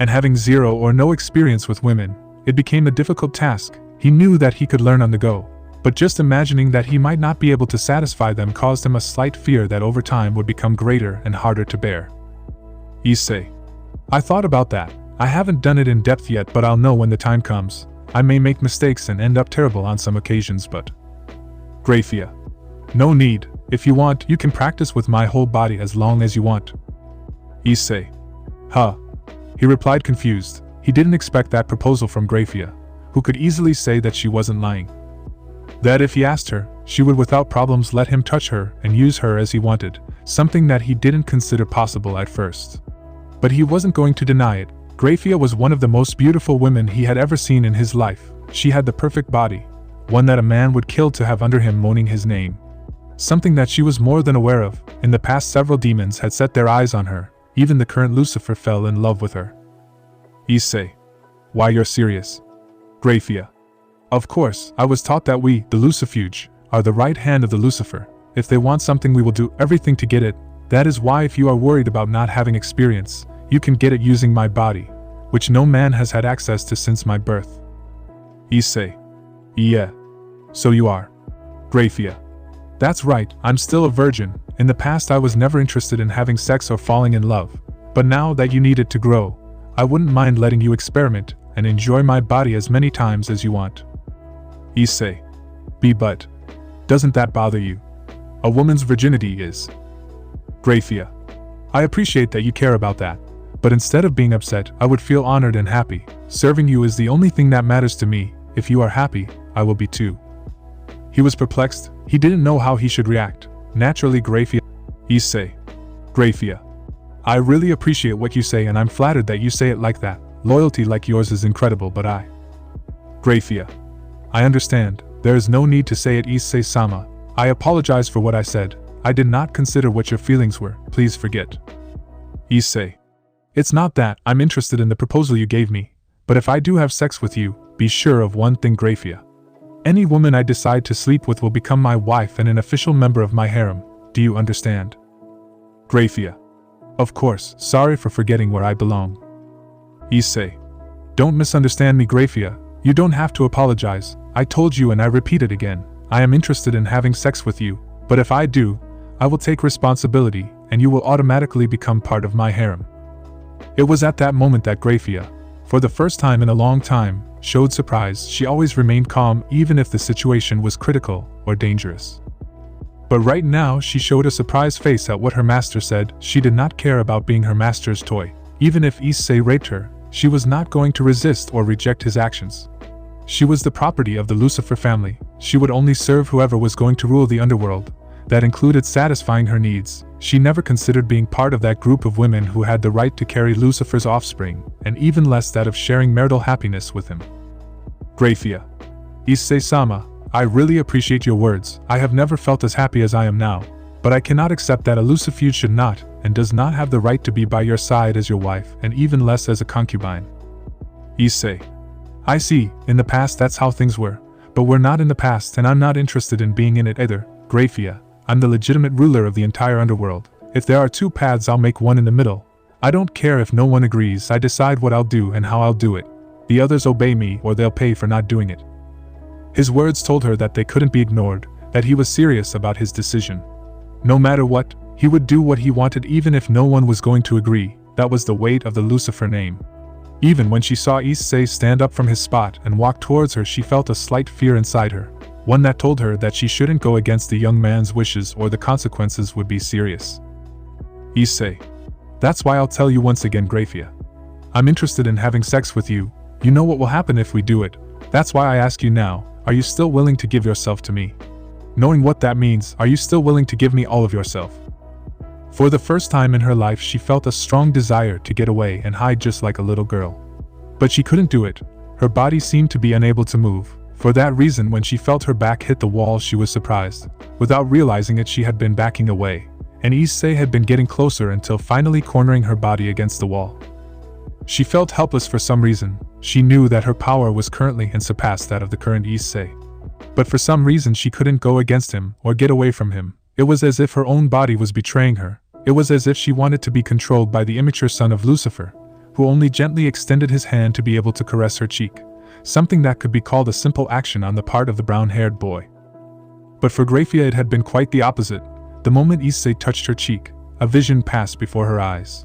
A: And having zero or no experience with women, it became a difficult task. He knew that he could learn on the go, but just imagining that he might not be able to satisfy them caused him a slight fear that over time would become greater and harder to bear. Issei. I thought about that. I haven't done it in depth yet, but I'll know when the time comes. I may make mistakes and end up terrible on some occasions, but... GRAYFIA. No need. If you want, you can practice with my whole body as long as you want. Issei. Huh. He replied confused. He didn't expect that proposal from GRAYFIA, who could easily say that she wasn't lying. That if he asked her, she would without problems let him touch her and use her as he wanted, something that he didn't consider possible at first. But he wasn't going to deny it. GRAYFIA was one of the most beautiful women he had ever seen in his life. She had the perfect body, one that a man would kill to have under him moaning his name. Something that she was more than aware of. In the past, several demons had set their eyes on her. Even the current Lucifer fell in love with her. Issei. Why, you're serious? GRAYFIA. Of course, I was taught that we, the Lucifuge, are the right hand of the Lucifer. If they want something, we will do everything to get it. That is why, if you are worried about not having experience, you can get it using my body, which no man has had access to since my birth. Issei. Yeah. So you are. GRAYFIA. That's right, I'm still a virgin. In the past I was never interested in having sex or falling in love. But now that you need it to grow, I wouldn't mind letting you experiment and enjoy my body as many times as you want. Issei. But doesn't that bother you? A woman's virginity is. GRAYFIA. I appreciate that you care about that. But instead of being upset, I would feel honored and happy. Serving you is the only thing that matters to me. If you are happy, I will be too. He was perplexed. He didn't know how he should react. Naturally, GRAYFIA. Issei. GRAYFIA. I really appreciate what you say, and I'm flattered that you say it like that. Loyalty like yours is incredible, but I... GRAYFIA. I understand. There is no need to say it, Issei-sama. I apologize for what I said. I did not consider what your feelings were. Please forget. Issei. It's not that. I'm interested in the proposal you gave me. But if I do have sex with you, be sure of one thing, GRAYFIA. Any woman I decide to sleep with will become my wife and an official member of my harem. Do you understand? GRAYFIA. Of course. Sorry for forgetting where I belong. Issei. Don't misunderstand me, GRAYFIA. You don't have to apologize. I told you and I repeat it again. I am interested in having sex with you, but if I do, I will take responsibility and you will automatically become part of my harem. It was at that moment that GRAYFIA, for the first time in a long time, showed surprise. She always remained calm even if the situation was critical or dangerous. But right now she showed a surprised face at what her master said. She did not care about being her master's toy. Even if Issei raped her, she was not going to resist or reject his actions. She was the property of the Lucifer family. She would only serve whoever was going to rule the underworld. That included satisfying her needs. She never considered being part of that group of women who had the right to carry Lucifer's offspring, and even less that of sharing marital happiness with him. GRAYFIA. Issei-sama, I really appreciate your words. I have never felt as happy as I am now. But I cannot accept that a Lucifuge should not, and does not have the right to be by your side as your wife, and even less as a concubine. Issei. I see, in the past that's how things were. But we're not in the past, and I'm not interested in being in it either. GRAYFIA. I'm the legitimate ruler of the entire underworld. If there are two paths, I'll make one in the middle. I don't care if no one agrees. I decide what I'll do and how I'll do it. The others obey me or they'll pay for not doing it. His words told her that they couldn't be ignored, that he was serious about his decision. No matter what, he would do what he wanted even if no one was going to agree. That was the weight of the Lucifer name. Even when she saw Issei stand up from his spot and walk towards her, she felt a slight fear inside her. One that told her that she shouldn't go against the young man's wishes or the consequences would be serious. Issei. That's why I'll tell you once again, GRAYFIA. I'm interested in having sex with you. You know what will happen if we do it. That's why I ask you now, are you still willing to give yourself to me? Knowing what that means, are you still willing to give me all of yourself? For the first time in her life, she felt a strong desire to get away and hide just like a little girl. But she couldn't do it. Her body seemed to be unable to move. For that reason, when she felt her back hit the wall, she was surprised. Without realizing it, she had been backing away, and Issei had been getting closer until finally cornering her body against the wall. She felt helpless for some reason. She knew that her power was currently and surpassed that of the current Issei. But for some reason she couldn't go against him or get away from him. It was as if her own body was betraying her. It was as if she wanted to be controlled by the immature son of Lucifer, who only gently extended his hand to be able to caress her cheek. Something that could be called a simple action on the part of the brown-haired boy. But for GRAYFIA it had been quite the opposite. The moment Issei touched her cheek, a vision passed before her eyes.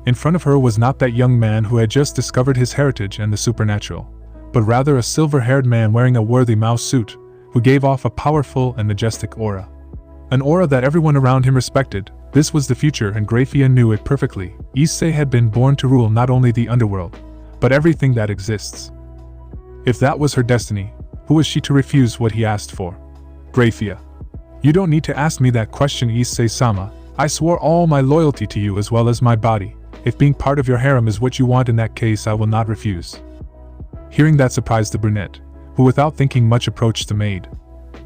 A: In front of her was not that young man who had just discovered his heritage and the supernatural, but rather a silver-haired man wearing a worthy mouse suit, who gave off a powerful and majestic aura. An aura that everyone around him respected. This was the future, and GRAYFIA knew it perfectly. Issei had been born to rule not only the underworld, but everything that exists. If that was her destiny, who was she to refuse what he asked for? GRAYFIA. You don't need to ask me that question, Issei-sama. I swore all my loyalty to you as well as my body. If being part of your harem is what you want, in that case I will not refuse. Hearing that surprised the brunette, who without thinking much approached the maid,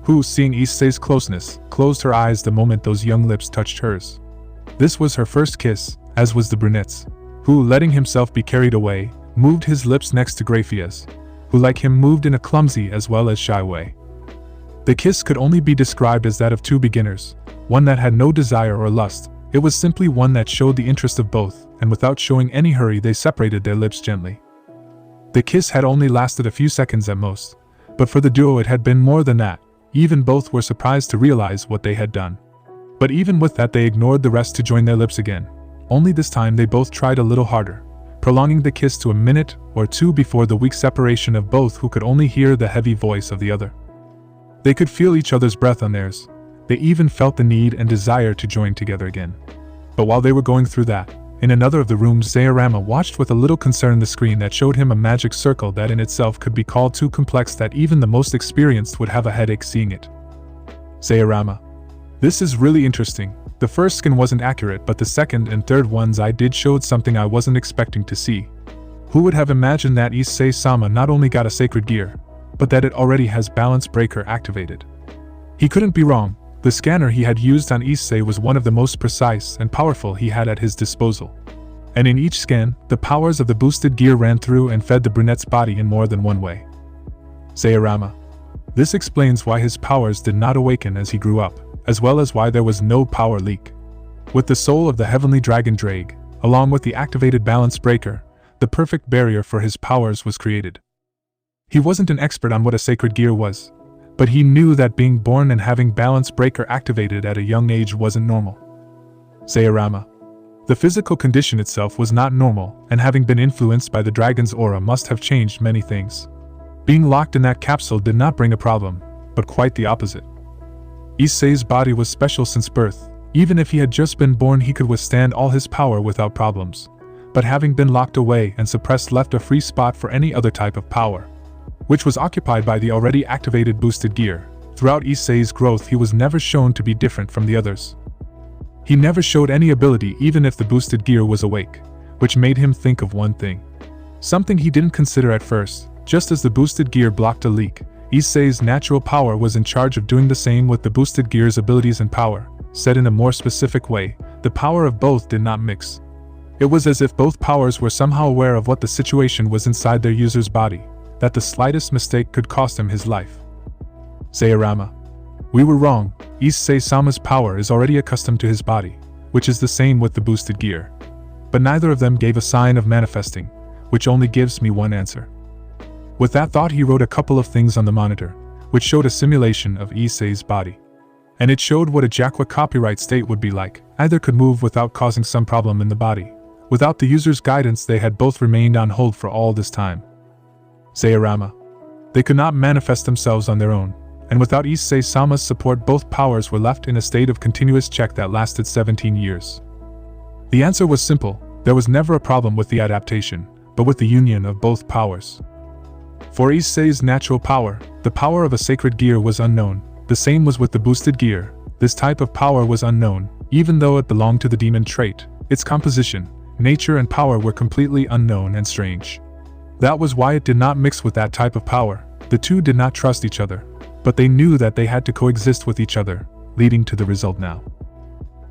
A: who, seeing Issei's closeness, closed her eyes the moment those young lips touched hers. This was her first kiss, as was the brunette's, who, letting himself be carried away, moved his lips next to GRAYFIA's, who like him moved in a clumsy as well as shy way. The kiss could only be described as that of two beginners, one that had no desire or lust. It was simply one that showed the interest of both, and without showing any hurry they separated their lips gently. The kiss had only lasted a few seconds at most, but for the duo it had been more than that. Even both were surprised to realize what they had done. But even with that they ignored the rest to join their lips again. Only this time they both tried a little harder, prolonging the kiss to a minute or two before the weak separation of both, who could only hear the heavy voice of the other. They could feel each other's breath on theirs. They even felt the need and desire to join together again. But while they were going through that, in another of the rooms, Zairama watched with a little concern the screen that showed him a magic circle that in itself could be called too complex that even the most experienced would have a headache seeing it. Zairama. This is really interesting. The first skin wasn't accurate, but the second and third ones I did showed something I wasn't expecting to see. Who would have imagined that Issei-sama not only got a sacred gear, but that it already has balance breaker activated? He couldn't be wrong. The scanner he had used on Issei was one of the most precise and powerful he had at his disposal. And in each scan, the powers of the boosted gear ran through and fed the brunette's body in more than one way. Zairama. This explains why his powers did not awaken as he grew up, as well as why there was no power leak. With the soul of the heavenly dragon Drake, along with the activated balance breaker, the perfect barrier for his powers was created. He wasn't an expert on what a sacred gear was, but he knew that being born and having balance breaker activated at a young age wasn't normal. Zairama. The physical condition itself was not normal, and having been influenced by the dragon's aura must have changed many things. Being locked in that capsule did not bring a problem, but quite the opposite. Issei's body was special since birth. Even if he had just been born, he could withstand all his power without problems. But having been locked away and suppressed left a free spot for any other type of power, which was occupied by the already activated boosted gear. Throughout Issei's growth he was never shown to be different from the others. He never showed any ability even if the boosted gear was awake, which made him think of one thing. Something he didn't consider at first. Just as the boosted gear blocked a leak, Issei's natural power was in charge of doing the same with the boosted gear's abilities and power. Said in a more specific way, the power of both did not mix. It was as if both powers were somehow aware of what the situation was inside their user's body, that the slightest mistake could cost him his life. Zairama. We were wrong. Issei-sama's power is already accustomed to his body, which is the same with the boosted gear. But neither of them gave a sign of manifesting, which only gives me one answer. With that thought he wrote a couple of things on the monitor, which showed a simulation of Issei's body. And it showed what a Jakwa copyright state would be like. Either could move without causing some problem in the body. Without the user's guidance they had both remained on hold for all this time. Zairama. They could not manifest themselves on their own, and without Issei-sama's support both powers were left in a state of continuous check that lasted 17 years. The answer was simple. There was never a problem with the adaptation, but with the union of both powers. For Issei's natural power, the power of a sacred gear was unknown. The same was with the boosted gear. This type of power was unknown, even though it belonged to the demon trait. Its composition, nature and power were completely unknown and strange. That was why it did not mix with that type of power. The two did not trust each other, but they knew that they had to coexist with each other, leading to the result now.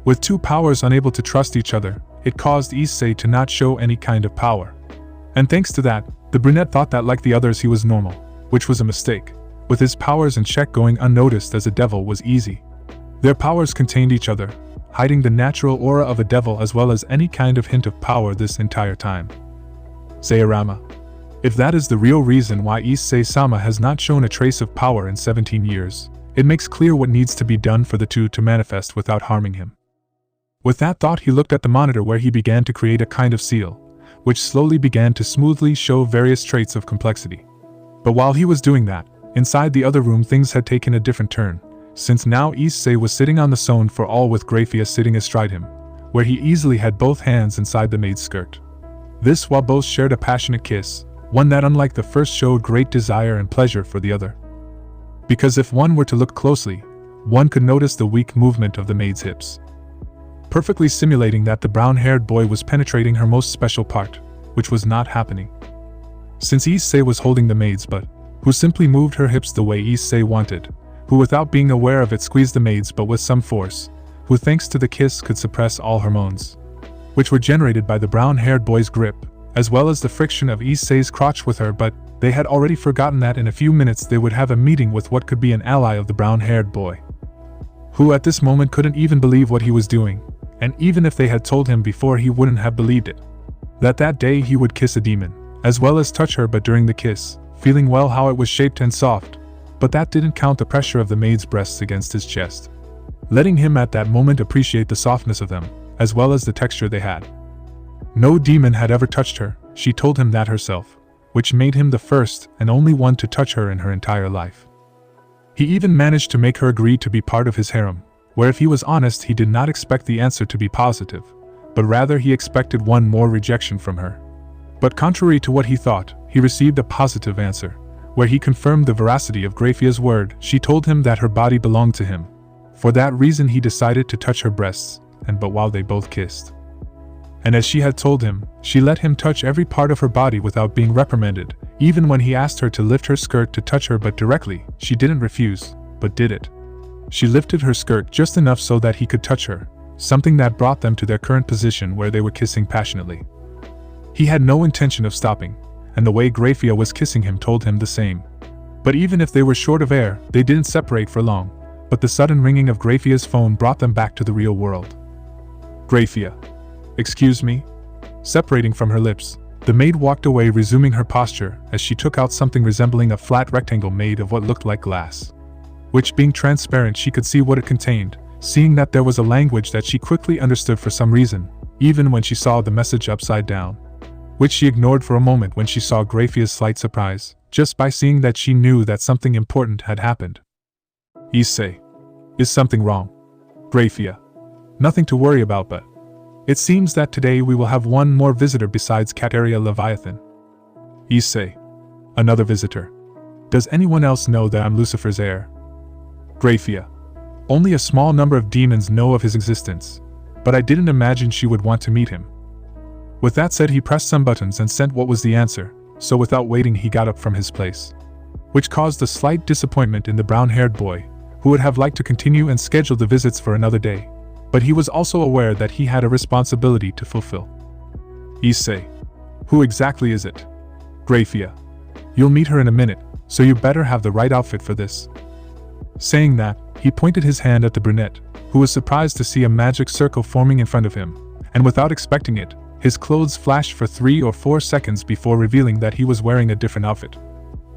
A: With two powers unable to trust each other, it caused Issei to not show any kind of power. And thanks to that, the brunette thought that like the others he was normal, which was a mistake. With his powers in check going unnoticed as a devil was easy. Their powers contained each other, hiding the natural aura of a devil as well as any kind of hint of power this entire time. Zairama. If that is the real reason why Issei-sama has not shown a trace of power in 17 years, it makes clear what needs to be done for the two to manifest without harming him. With that thought, he looked at the monitor where he began to create a kind of seal, which slowly began to smoothly show various traits of complexity. But while he was doing that, inside the other room things had taken a different turn, since now Issei was sitting on the zone for all with GRAYFIA sitting astride him, where he easily had both hands inside the maid's skirt. This while both shared a passionate kiss, one that unlike the first showed great desire and pleasure for the other. Because if one were to look closely, one could notice the weak movement of the maid's hips, perfectly simulating that the brown-haired boy was penetrating her most special part, which was not happening. Since Issei was holding the maid's butt, who simply moved her hips the way Issei wanted, who without being aware of it squeezed the maid's butt with some force, who thanks to the kiss could suppress all hormones, which were generated by the brown-haired boy's grip, as well as the friction of Issei's crotch with her, but they had already forgotten that in a few minutes they would have a meeting with what could be an ally of the brown-haired boy, who at this moment couldn't even believe what he was doing, and even if they had told him before he wouldn't have believed it. That day he would kiss a demon, as well as touch her, but during the kiss, feeling well how it was shaped and soft, but that didn't count the pressure of the maid's breasts against his chest, letting him at that moment appreciate the softness of them, as well as the texture they had. No demon had ever touched her, she told him that herself, which made him the first and only one to touch her in her entire life. He even managed to make her agree to be part of his harem, where if he was honest he did not expect the answer to be positive, but rather he expected one more rejection from her. But contrary to what he thought, he received a positive answer, where he confirmed the veracity of GRAYFIA's word. She told him that her body belonged to him. For that reason he decided to touch her breasts, but while they both kissed, and as she had told him, she let him touch every part of her body without being reprimanded, even when he asked her to lift her skirt to touch her, but directly, she didn't refuse, but did it. She lifted her skirt just enough so that he could touch her, something that brought them to their current position where they were kissing passionately. He had no intention of stopping, and the way GRAYFIA was kissing him told him the same. But even if they were short of air, they didn't separate for long, but the sudden ringing of GRAYFIA's phone brought them back to the real world. GRAYFIA. Excuse me? Separating from her lips, the maid walked away, resuming her posture as she took out something resembling a flat rectangle made of what looked like glass, which being transparent she could see what it contained, seeing that there was a language that she quickly understood for some reason, even when she saw the message upside down, which she ignored for a moment when she saw GRAYFIA's slight surprise. Just by seeing that she knew that something important had happened. Issei. Is something wrong? GRAYFIA. Nothing to worry about, but it seems that today we will have one more visitor besides Kateria Leviathan. Issei. Another visitor. Does anyone else know that I'm Lucifer's heir? GRAYFIA. Only a small number of demons know of his existence, but I didn't imagine she would want to meet him. With that said, he pressed some buttons and sent what was the answer, so without waiting he got up from his place, which caused a slight disappointment in the brown-haired boy, who would have liked to continue and schedule the visits for another day, but he was also aware that he had a responsibility to fulfill. Issei. Who exactly is it? GRAYFIA. You'll meet her in a minute, so you better have the right outfit for this. Saying that, he pointed his hand at the brunette, who was surprised to see a magic circle forming in front of him, and without expecting it, his clothes flashed for 3 or 4 seconds before revealing that he was wearing a different outfit,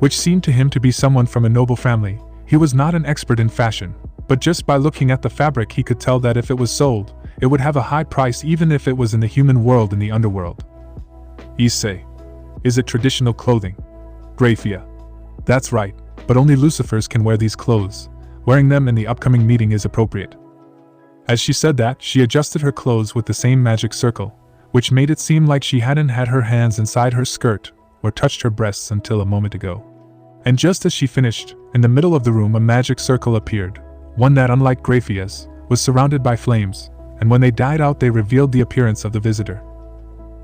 A: which seemed to him to be someone from a noble family. He was not an expert in fashion, but just by looking at the fabric he could tell that if it was sold, it would have a high price even if it was in the human world in the underworld. Issei. Is it traditional clothing? GRAYFIA. That's right, but only Lucifers can wear these clothes. Wearing them in the upcoming meeting is appropriate. As she said that, she adjusted her clothes with the same magic circle, which made it seem like she hadn't had her hands inside her skirt or touched her breasts until a moment ago. And just as she finished, in the middle of the room a magic circle appeared, one that, unlike GRAYFIA's, was surrounded by flames, and when they died out they revealed the appearance of the visitor.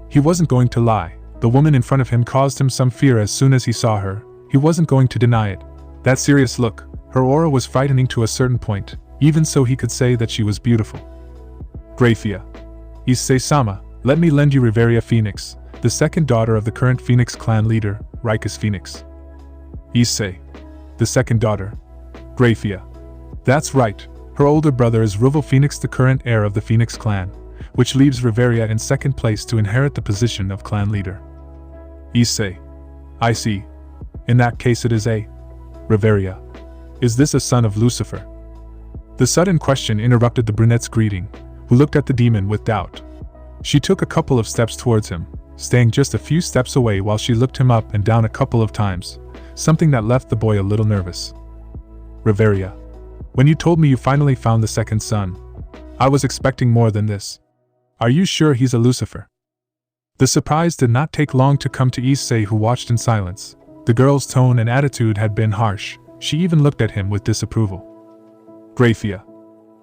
A: He wasn't going to lie. The woman in front of him caused him some fear as soon as he saw her. He wasn't going to deny it. That serious look, her aura was frightening to a certain point, even so he could say that she was beautiful. GRAYFIA. Issei-sama, let me lend you Reveria Phoenix, the second daughter of the current Phoenix clan leader, Rikus Phoenix. Issei. The second daughter. GRAYFIA. That's right, her older brother is Ruvel Phoenix, the current heir of the Phoenix clan, which leaves Reveria in second place to inherit the position of clan leader. Issei. I see. In that case it is a Reveria. Is this a son of Lucifer? The sudden question interrupted the brunette's greeting, who looked at the demon with doubt. She took a couple of steps towards him, staying just a few steps away while she looked him up and down a couple of times, something that left the boy a little nervous. "Riveria, when you told me you finally found the second son, I was expecting more than this. Are you sure he's a Lucifer?" The surprise did not take long to come to Issei, who watched in silence. The girl's tone and attitude had been harsh. She even looked at him with disapproval. "GRAYFIA,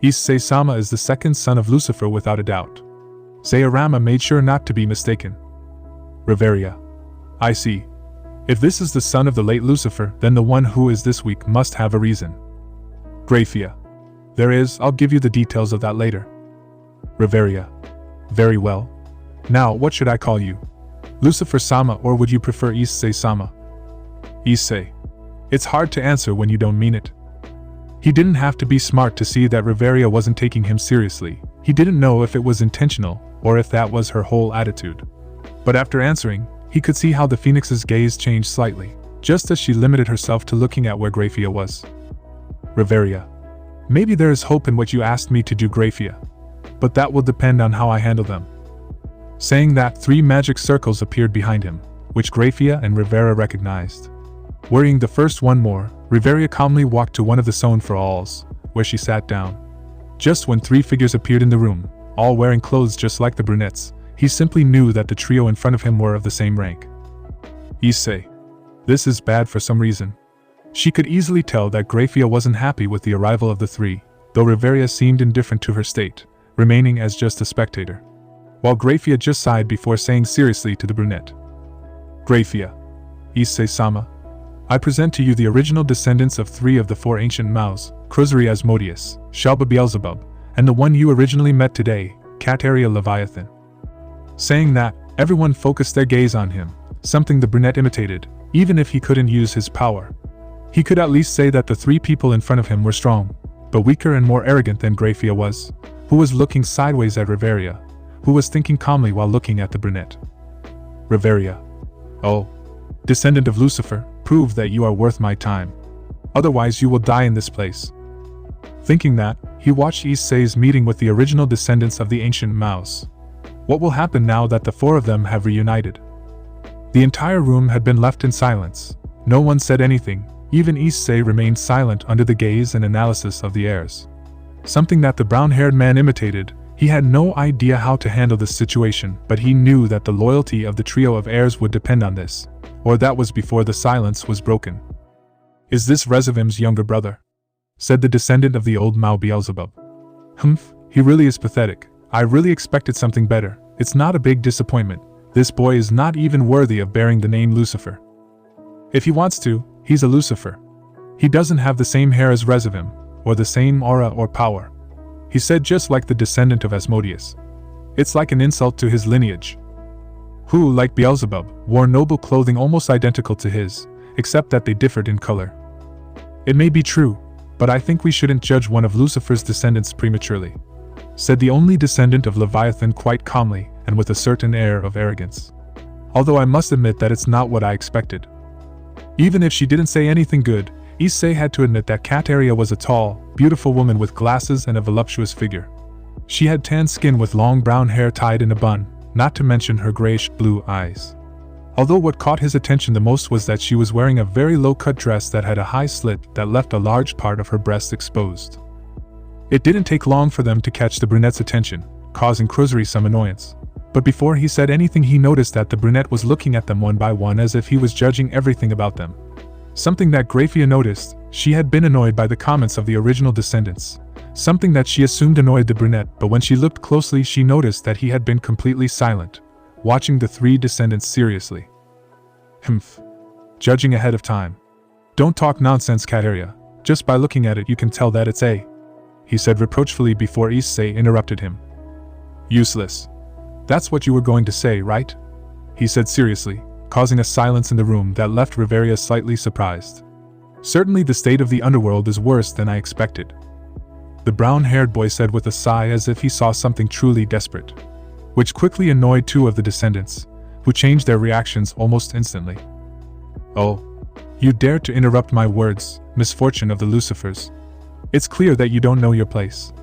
A: Issei-sama is the second son of Lucifer without a doubt." Sayarama made sure not to be mistaken. "Riveria, I see. If this is the son of the late Lucifer, then the one who is this week must have a reason." "GRAYFIA, there is, I'll give you the details of that later." "Riveria, very well. Now, what should I call you? Lucifer-sama, or would you prefer Issei-sama?" "Issei. It's hard to answer when you don't mean it." He didn't have to be smart to see that Riveria wasn't taking him seriously. He didn't know if it was intentional, or if that was her whole attitude. But after answering, he could see how the Phoenix's gaze changed slightly, just as she limited herself to looking at where GRAYFIA was. "Riveria, maybe there is hope in what you asked me to do, GRAYFIA. But that will depend on how I handle them." Saying that, 3 magic circles appeared behind him, which GRAYFIA and Riveria recognized. Worrying the first one more, Riveria calmly walked to one of the Sown for Alls, where she sat down. Just when 3 figures appeared in the room, all wearing clothes just like the brunettes, he simply knew that the trio in front of him were of the same rank. "Issei, this is bad for some reason." She could easily tell that GRAYFIA wasn't happy with the arrival of the 3, though Riveria seemed indifferent to her state, remaining as just a spectator. While GRAYFIA just sighed before saying seriously to the brunette, "GRAYFIA, Issei-sama, I present to you the original descendants of 3 of the 4 ancient Maos, Cruzari Asmodeus, Shalba Beelzebub, and the one you originally met today, Kateria Leviathan." Saying that, everyone focused their gaze on him, something the brunette imitated, even if he couldn't use his power. He could at least say that the 3 people in front of him were strong, but weaker and more arrogant than GRAYFIA was, who was looking sideways at Riveria, who was thinking calmly while looking at the brunette. "Riveria, oh, descendant of Lucifer, prove that you are worth my time. Otherwise you will die in this place." Thinking that, he watched Issei's meeting with the original descendants of the ancient Maos. What will happen now that the 4 of them have reunited? The entire room had been left in silence. No one said anything, even Issei remained silent under the gaze and analysis of the heirs. Something that the brown-haired man imitated. He had no idea how to handle this situation, but he knew that the loyalty of the trio of heirs would depend on this, or that was before the silence was broken. "Is this Rezavim's younger brother?" said the descendant of the old Mao Beelzebub. "Humph, he really is pathetic. I really expected something better. It's not a big disappointment. This boy is not even worthy of bearing the name Lucifer. If he wants to, he's a Lucifer. He doesn't have the same hair as Rezavim, or the same aura or power," he said, just like the descendant of Asmodeus. "It's like an insult to his lineage. Who, like Beelzebub, wore noble clothing almost identical to his, except that they differed in color. It may be true, but I think we shouldn't judge one of Lucifer's descendants prematurely," said the only descendant of Leviathan quite calmly and with a certain air of arrogance. "Although I must admit that it's not what I expected." Even if she didn't say anything good, Issei had to admit that Kateria was a tall, beautiful woman with glasses and a voluptuous figure. She had tan skin with long brown hair tied in a bun, not to mention her grayish-blue eyes. Although what caught his attention the most was that she was wearing a very low-cut dress that had a high slit that left a large part of her breast exposed. It didn't take long for them to catch the brunette's attention, causing Cruzari some annoyance. But before he said anything, he noticed that the brunette was looking at them one by one as if he was judging everything about them. Something that GRAYFIA noticed. She had been annoyed by the comments of the original descendants. Something that she assumed annoyed the brunette, but when she looked closely she noticed that he had been completely silent, watching the 3 descendants seriously. "Humph. Judging ahead of time. Don't talk nonsense, Kateria. Just by looking at it you can tell that it's A," he said reproachfully before Issei interrupted him. "Useless. That's what you were going to say, right?" he said seriously, causing a silence in the room that left Riveria slightly surprised. "Certainly the state of the underworld is worse than I expected," the brown-haired boy said with a sigh as if he saw something truly desperate, which quickly annoyed 2 of the descendants, who changed their reactions almost instantly. "Oh, you dared to interrupt my words, misfortune of the Lucifers. It's clear that you don't know your place,"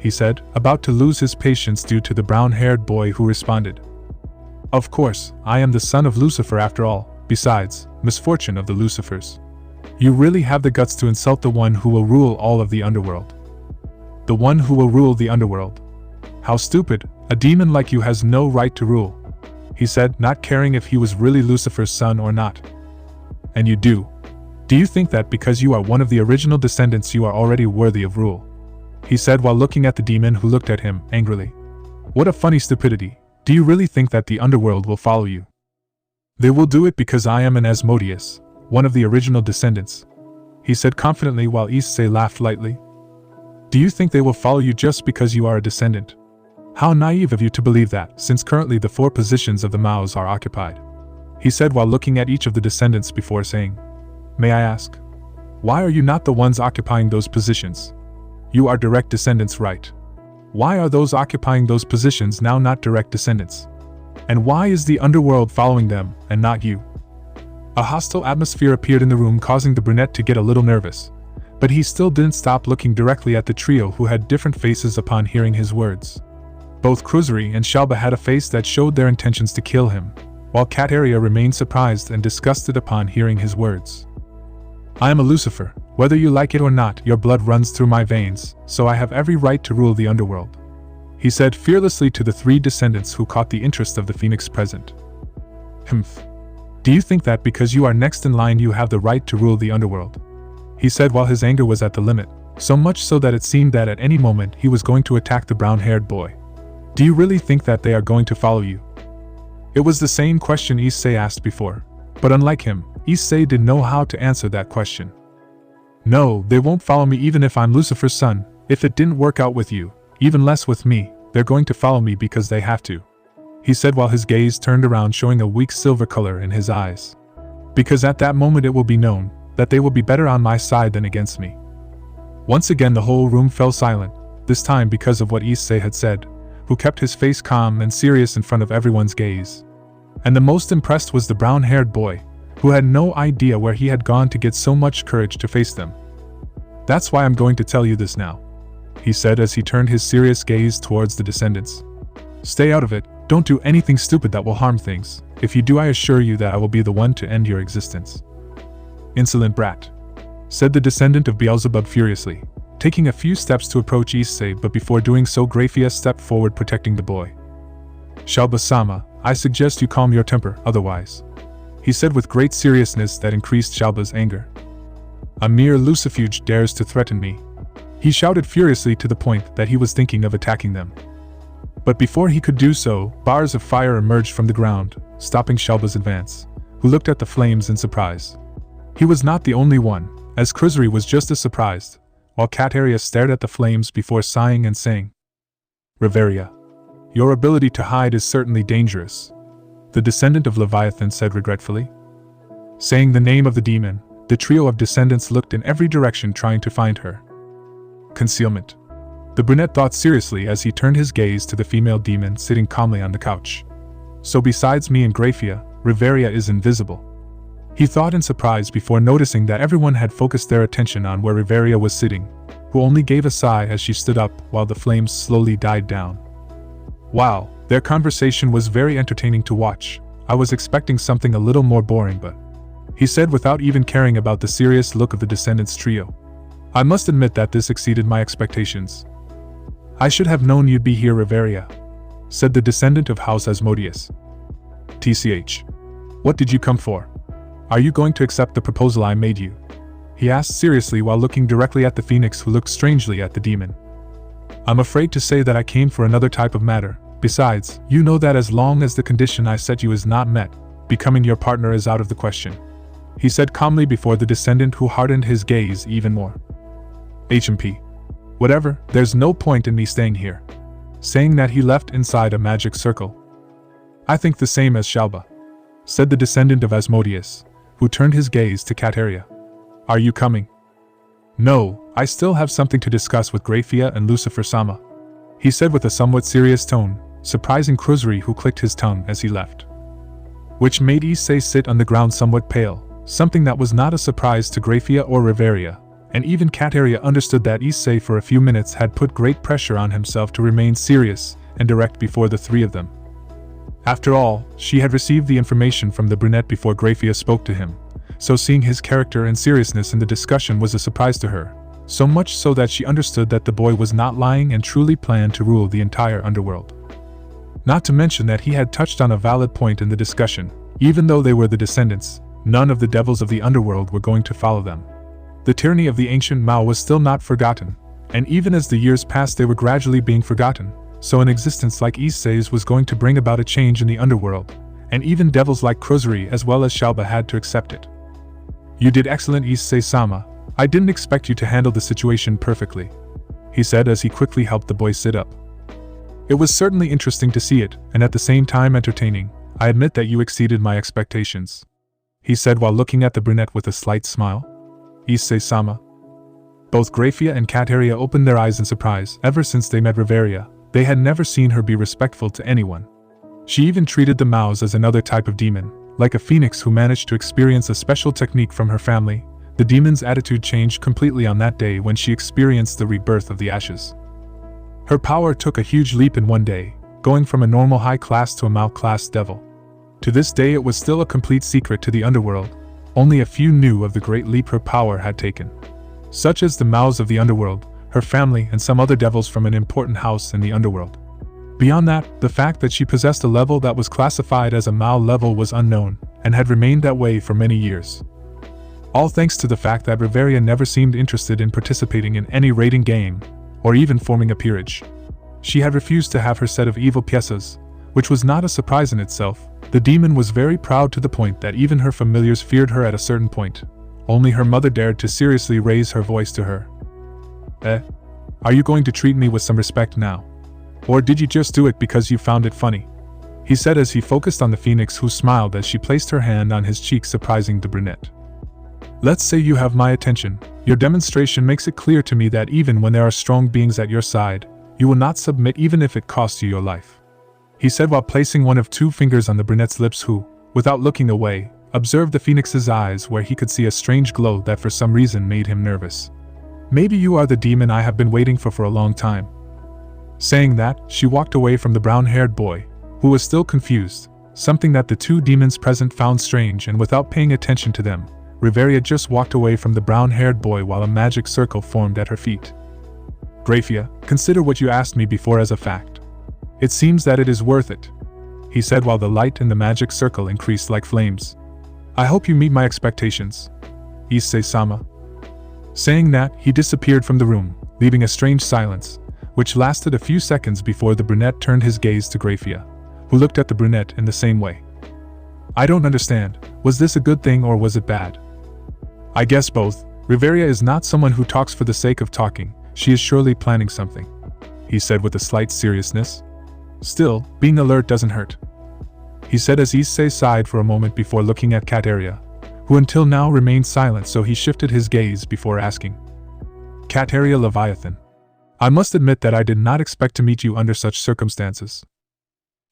A: he said, about to lose his patience due to the brown-haired boy who responded. Of course, I am the son of Lucifer after all, besides, misfortune of the Lucifers. You really have the guts to insult the one who will rule all of the underworld. The one who will rule the underworld. How stupid, a demon like you has no right to rule, he said, not caring if he was really Lucifer's son or not. And you do. Do you think that because you are one of the original descendants you are already worthy of rule? He said while looking at the demon who looked at him angrily. What a funny stupidity. Do you really think that the underworld will follow you? They will do it because I am an Asmodeus, one of the original descendants, he said confidently while Issei laughed lightly. Do you think they will follow you just because you are a descendant? How naive of you to believe that, since currently the 4 positions of the Maos are occupied, he said while looking at each of the descendants before saying, May I ask? Why are you not the ones occupying those positions? You are direct descendants, right? Why are those occupying those positions now not direct descendants? And why is the underworld following them, and not you? A hostile atmosphere appeared in the room, causing the brunette to get a little nervous, but he still didn't stop looking directly at the trio who had different faces upon hearing his words. Both Cruzuri and Shalba had a face that showed their intentions to kill him, while Kateria remained surprised and disgusted upon hearing his words. I am a Lucifer, whether you like it or not, your blood runs through my veins, so I have every right to rule the underworld, he said fearlessly to the 3 descendants who caught the interest of the phoenix present. Humph. Do you think that because you are next in line you have the right to rule the underworld? He said while his anger was at the limit, so much so that it seemed that at any moment he was going to attack the brown-haired boy. Do you really think that they are going to follow you? It was the same question Issei asked before, but unlike him, Issei didn't know how to answer that question. No, they won't follow me even if I'm Lucifer's son. If it didn't work out with you, even less with me, they're going to follow me because they have to, he said while his gaze turned around, showing a weak silver color in his eyes. Because at that moment it will be known that they will be better on my side than against me. Once again the whole room fell silent, this time because of what Issei had said, who kept his face calm and serious in front of everyone's gaze. And the most impressed was the brown-haired boy, who had no idea where he had gone to get so much courage to face them. That's why I'm going to tell you this now, he said as he turned his serious gaze towards the descendants. Stay out of it, don't do anything stupid that will harm things. If you do, I assure you that I will be the one to end your existence. Insolent brat, said the descendant of Beelzebub furiously, taking a few steps to approach Issei, but before doing so GRAYFIA stepped forward protecting the boy. Shalba-sama, I suggest you calm your temper, otherwise, he said with great seriousness that increased Shalba's anger. A mere Lucifuge dares to threaten me, he shouted furiously to the point that he was thinking of attacking them. But before he could do so, bars of fire emerged from the ground, stopping Shalba's advance, who looked at the flames in surprise. He was not the only one, as Cruzuri was just as surprised, while Kateria stared at the flames before sighing and saying, Reveria, your ability to hide is certainly dangerous, the descendant of Leviathan said regretfully. Saying the name of the demon, the trio of descendants looked in every direction trying to find her. Concealment, the brunette thought seriously as he turned his gaze to the female demon sitting calmly on the couch. So besides me and GRAYFIA, Reveria is invisible, he thought in surprise before noticing that everyone had focused their attention on where Reveria was sitting, who only gave a sigh as she stood up while the flames slowly died down. Wow, their conversation was very entertaining to watch. I was expecting something a little more boring, but, he said without even caring about the serious look of the descendants trio. I must admit that this exceeded my expectations. I should have known you'd be here, Reveria, said the descendant of House Asmodeus. TCH. What did you come for? Are you going to accept the proposal I made you? He asked seriously while looking directly at the phoenix who looked strangely at the demon. I'm afraid to say that I came for another type of matter. Besides, you know that as long as the condition I set you is not met, becoming your partner is out of the question, he said calmly before the descendant who hardened his gaze even more. HMP. Whatever, there's no point in me staying here. Saying that he left inside a magic circle. I think the same as Shalba, said the descendant of Asmodeus, who turned his gaze to Kateria. Are you coming? No, I still have something to discuss with GRAYFIA and Lucifer-sama, he said with a somewhat serious tone, surprising Cruzuri who clicked his tongue as he left. Which made Issei sit on the ground somewhat pale, something that was not a surprise to GRAYFIA or Reveria, and even Kateria understood that Issei for a few minutes had put great pressure on himself to remain serious and direct before the three of them. After all, she had received the information from the brunette before GRAYFIA spoke to him, so seeing his character and seriousness in the discussion was a surprise to her, so much so that she understood that the boy was not lying and truly planned to rule the entire underworld. Not to mention that he had touched on a valid point in the discussion: even though they were the descendants, none of the devils of the underworld were going to follow them. The tyranny of the ancient Mao was still not forgotten, and even as the years passed they were gradually being forgotten, so an existence like Issei's was going to bring about a change in the underworld, and even devils like Crozuri as well as Shalba had to accept it. "You did excellent, Issei-sama. I didn't expect you to handle the situation perfectly," he said as he quickly helped the boy sit up. "It was certainly interesting to see it, and at the same time entertaining. I admit that you exceeded my expectations," he said while looking at the brunette with a slight smile. "Issei-sama." Both GRAYFIA and Kateria opened their eyes in surprise. Ever since they met Reveria, they had never seen her be respectful to anyone. She even treated the Maos as another type of demon, like a phoenix who managed to experience a special technique from her family. The demon's attitude changed completely on that day when she experienced the rebirth of the ashes. Her power took a huge leap in one day, going from a normal high-class to a Mao-class devil. To this day it was still a complete secret to the underworld. Only a few knew of the great leap her power had taken, such as the Maos of the underworld, her family, and some other devils from an important house in the underworld. Beyond that, the fact that she possessed a level that was classified as a Mao level was unknown, and had remained that way for many years. All thanks to the fact that Reveria never seemed interested in participating in any raiding game, or even forming a peerage. She had refused to have her set of evil piezas, which was not a surprise in itself. The demon was very proud to the point that even her familiars feared her at a certain point. Only her mother dared to seriously raise her voice to her. Are you going to treat me with some respect now? Or did you just do it because you found it funny?" he said as he focused on the phoenix, who smiled as she placed her hand on his cheek, surprising the brunette. "Let's say you have my attention. Your demonstration makes it clear to me that even when there are strong beings at your side, you will not submit even if it costs you your life," he said while placing one of two fingers on the brunette's lips, who, without looking away, observed the phoenix's eyes where he could see a strange glow that for some reason made him nervous. "Maybe you are the demon I have been waiting for a long time." Saying that, she walked away from the brown-haired boy, who was still confused, something that the two demons present found strange, and without paying attention to them, Reveria just walked away from the brown-haired boy while a magic circle formed at her feet. "GRAYFIA, consider what you asked me before as a fact. It seems that it is worth it," he said while the light in the magic circle increased like flames. "I hope you meet my expectations, Issei-sama." Saying that, he disappeared from the room, leaving a strange silence, which lasted a few seconds before the brunette turned his gaze to GRAYFIA, who looked at the brunette in the same way. "I don't understand. Was this a good thing or was it bad?" "I guess both. Reveria is not someone who talks for the sake of talking. She is surely planning something," he said with a slight seriousness. "Still, being alert doesn't hurt," he said as Issei sighed for a moment before looking at Kateria, who until now remained silent, so he shifted his gaze before asking. "Kateria Leviathan, I must admit that I did not expect to meet you under such circumstances."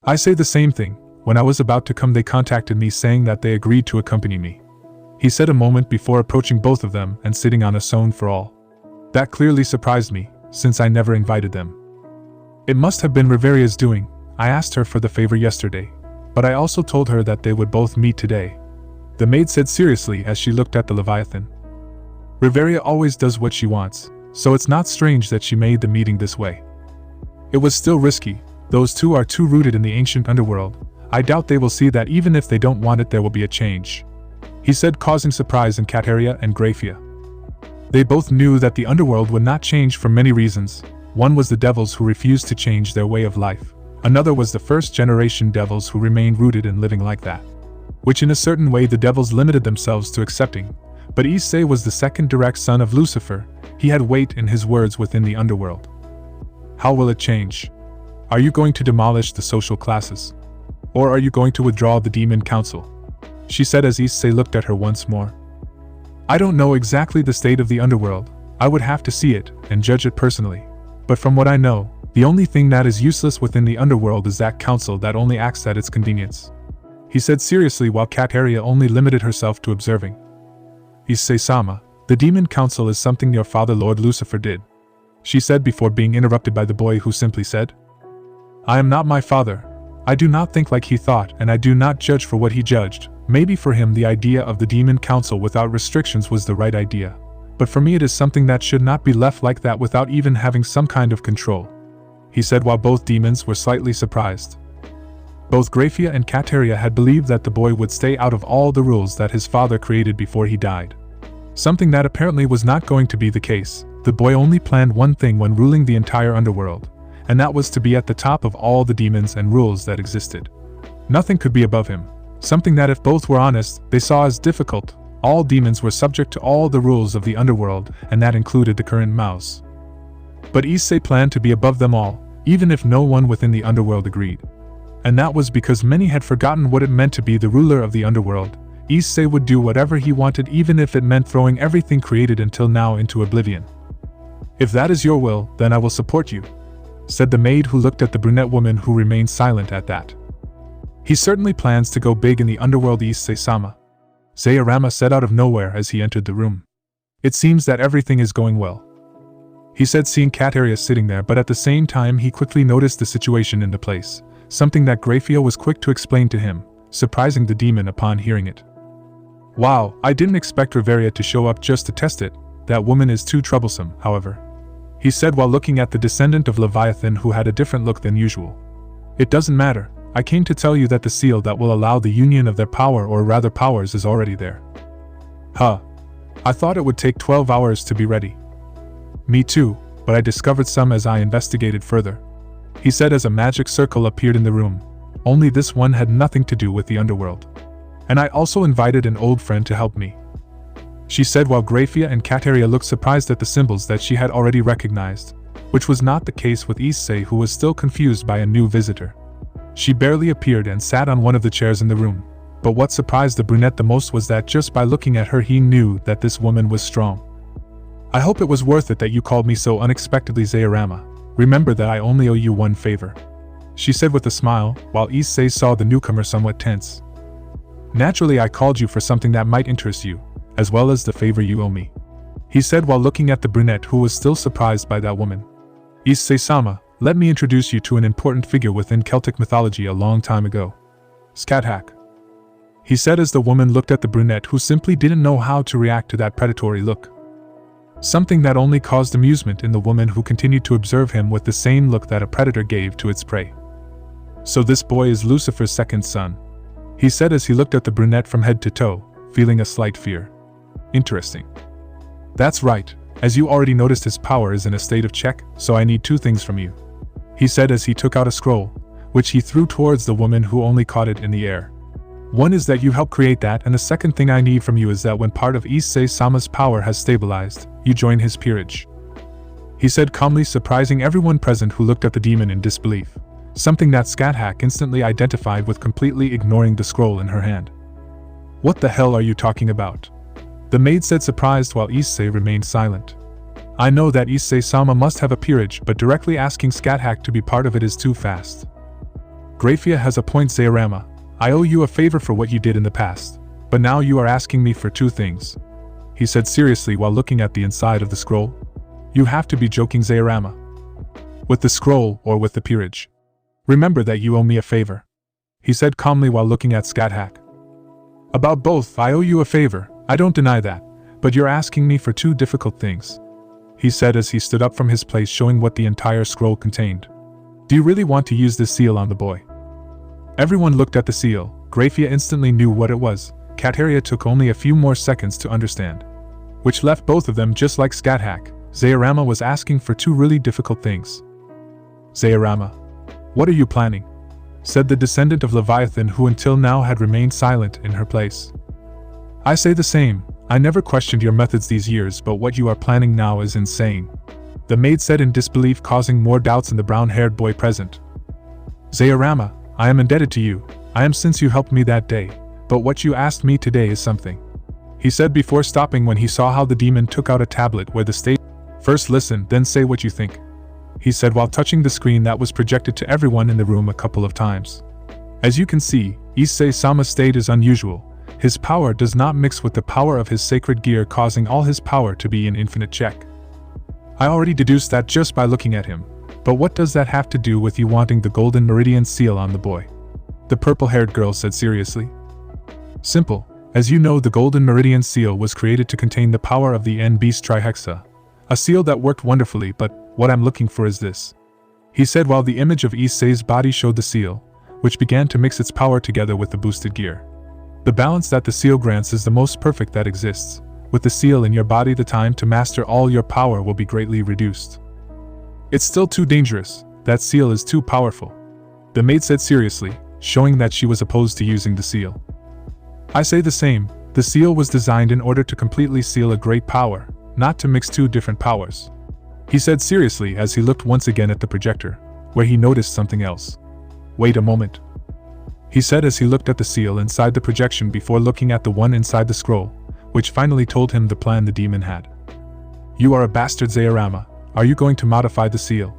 A: "I say the same thing. When I was about to come they contacted me saying that they agreed to accompany me," he said a moment before approaching both of them and sitting on a stone for all. "That clearly surprised me, since I never invited them. It must have been Reveria's doing. I asked her for the favor yesterday, but I also told her that they would both meet today," the maid said seriously as she looked at the Leviathan. "Reveria always does what she wants, so it's not strange that she made the meeting this way. It was still risky. Those two are too rooted in the ancient underworld. I doubt they will see that even if they don't want it there will be a change," he said, causing surprise in Kateria and GRAYFIA. They both knew that the underworld would not change for many reasons. One was the devils who refused to change their way of life. Another was the first-generation devils who remained rooted in living like that, which in a certain way the devils limited themselves to accepting. But Issei was the second direct son of Lucifer. He had weight in his words within the underworld. "How will it change? Are you going to demolish the social classes? Or are you going to withdraw the demon council?" she said as Issei looked at her once more. "I don't know exactly the state of the underworld. I would have to see it and judge it personally. But from what I know, the only thing that is useless within the underworld is that council that only acts at its convenience," he said seriously while Kateria only limited herself to observing. "Issei-sama, The demon council is something your father Lord Lucifer did, she said before being interrupted by the boy who simply said, I am not my father. I do not think like he thought, and I do not judge for what he judged. Maybe for him the idea of the demon council without restrictions was the right idea. But for me it is something that should not be left like that without even having some kind of control, he said while both demons were slightly surprised. Both GRAYFIA and Kateria had believed that the boy would stay out of all the rules that his father created before he died. Something that apparently was not going to be the case. The boy only planned one thing when ruling the entire underworld, and that was to be at the top of all the demons and rules that existed. Nothing could be above him, something that if both were honest, they saw as difficult. All demons were subject to all the rules of the underworld, and that included the current mouse. But Issei planned to be above them all, even if no one within the underworld agreed. And that was because many had forgotten what it meant to be the ruler of the underworld. Issei would do whatever he wanted even if it meant throwing everything created until now into oblivion. If that is your will, then I will support you, said the maid who looked at the brunette woman who remained silent at that. He certainly plans to go big in the underworld, Issei-sama, Zayarama said out of nowhere as he entered the room. It seems that everything is going well, he said seeing Kateria sitting there, but at the same time he quickly noticed the situation in the place, something that GRAYFIA was quick to explain to him, surprising the demon upon hearing it. Wow, I didn't expect Reveria to show up just to test it. That woman is too troublesome, however, he said while looking at the descendant of Leviathan who had a different look than usual. It doesn't matter, I came to tell you that the seal that will allow the union of their power, or rather powers, is already there. Huh. I thought it would take 12 hours to be ready. Me too, but I discovered some as I investigated further, he said as a magic circle appeared in the room. Only this one had nothing to do with the underworld. And I also invited an old friend to help me, she said while GRAYFIA and Kateria looked surprised at the symbols that she had already recognized, which was not the case with Issei, who was still confused by a new visitor. She barely appeared and sat on one of the chairs in the room, but what surprised the brunette the most was that just by looking at her he knew that this woman was strong. I hope it was worth it that you called me so unexpectedly, Zayarama. Remember that I only owe you one favor, she said with a smile, while Issei saw the newcomer somewhat tense. Naturally I called you for something that might interest you, as well as the favor you owe me, he said while looking at the brunette who was still surprised by that woman. Issei-sama, let me introduce you to an important figure within Celtic mythology a long time ago. Skathak, he said as the woman looked at the brunette who simply didn't know how to react to that predatory look. Something that only caused amusement in the woman who continued to observe him with the same look that a predator gave to its prey. So this boy is Lucifer's second son, he said as he looked at the brunette from head to toe, feeling a slight fear. Interesting. That's right, as you already noticed his power is in a state of check, so I need two things from you, he said as he took out a scroll, which he threw towards the woman who only caught it in the air. One is that you help create that, and the second thing I need from you is that when part of Issei-sama's power has stabilized, you join his peerage, he said calmly, surprising everyone present who looked at the demon in disbelief, something that Skathak instantly identified with, completely ignoring the scroll in her hand. What the hell are you talking about? The maid said, surprised, while Issei remained silent. I know that Issei-sama must have a peerage, but directly asking Skathak to be part of it is too fast. GRAYFIA has a point, Zayarama. I owe you a favor for what you did in the past, but now you are asking me for two things, he said seriously while looking at the inside of the scroll. You have to be joking, Zayarama. With the scroll or with the peerage? Remember that you owe me a favor, he said calmly while looking at Skathak. About both, I owe you a favor, I don't deny that, but you're asking me for two difficult things, he said as he stood up from his place, showing what the entire scroll contained. Do you really want to use this seal on the boy? Everyone looked at the seal. GRAYFIA instantly knew what it was. Kateria took only a few more seconds to understand, which left both of them just like Skathak. Zayarama was asking for two really difficult things. Zayarama, what are you planning? Said the descendant of Leviathan, who until now had remained silent in her place. I say the same, I never questioned your methods these years, but what you are planning now is insane, the maid said in disbelief, causing more doubts in the brown-haired boy present. Zayarama, I am indebted to you, I am, since you helped me that day, but what you asked me today is something, he said before stopping when he saw how the demon took out a tablet where the state. First listen, then say what you think, he said while touching the screen that was projected to everyone in the room a couple of times. As you can see, Issei-sama's state is unusual. His power does not mix with the power of his sacred gear, causing all his power to be in infinite check. I already deduced that just by looking at him, but what does that have to do with you wanting the golden meridian seal on the boy? The purple-haired girl said seriously. Simple. As you know, the golden meridian seal was created to contain the power of the N-Beast Trihexa, a seal that worked wonderfully, but what I'm looking for is this, he said while the image of Issei's body showed the seal, which began to mix its power together with the boosted gear. The balance that the seal grants is the most perfect that exists. With the seal in your body, the time to master all your power will be greatly reduced. It's still too dangerous. That seal is too powerful. The maid said seriously, showing that she was opposed to using the seal. I say the same. The seal was designed in order to completely seal a great power, not to mix two different powers, he said seriously as he looked once again at the projector, where he noticed something else. Wait a moment, he said as he looked at the seal inside the projection before looking at the one inside the scroll, which finally told him the plan the demon had. You are a bastard, Zeirama. Are you going to modify the seal?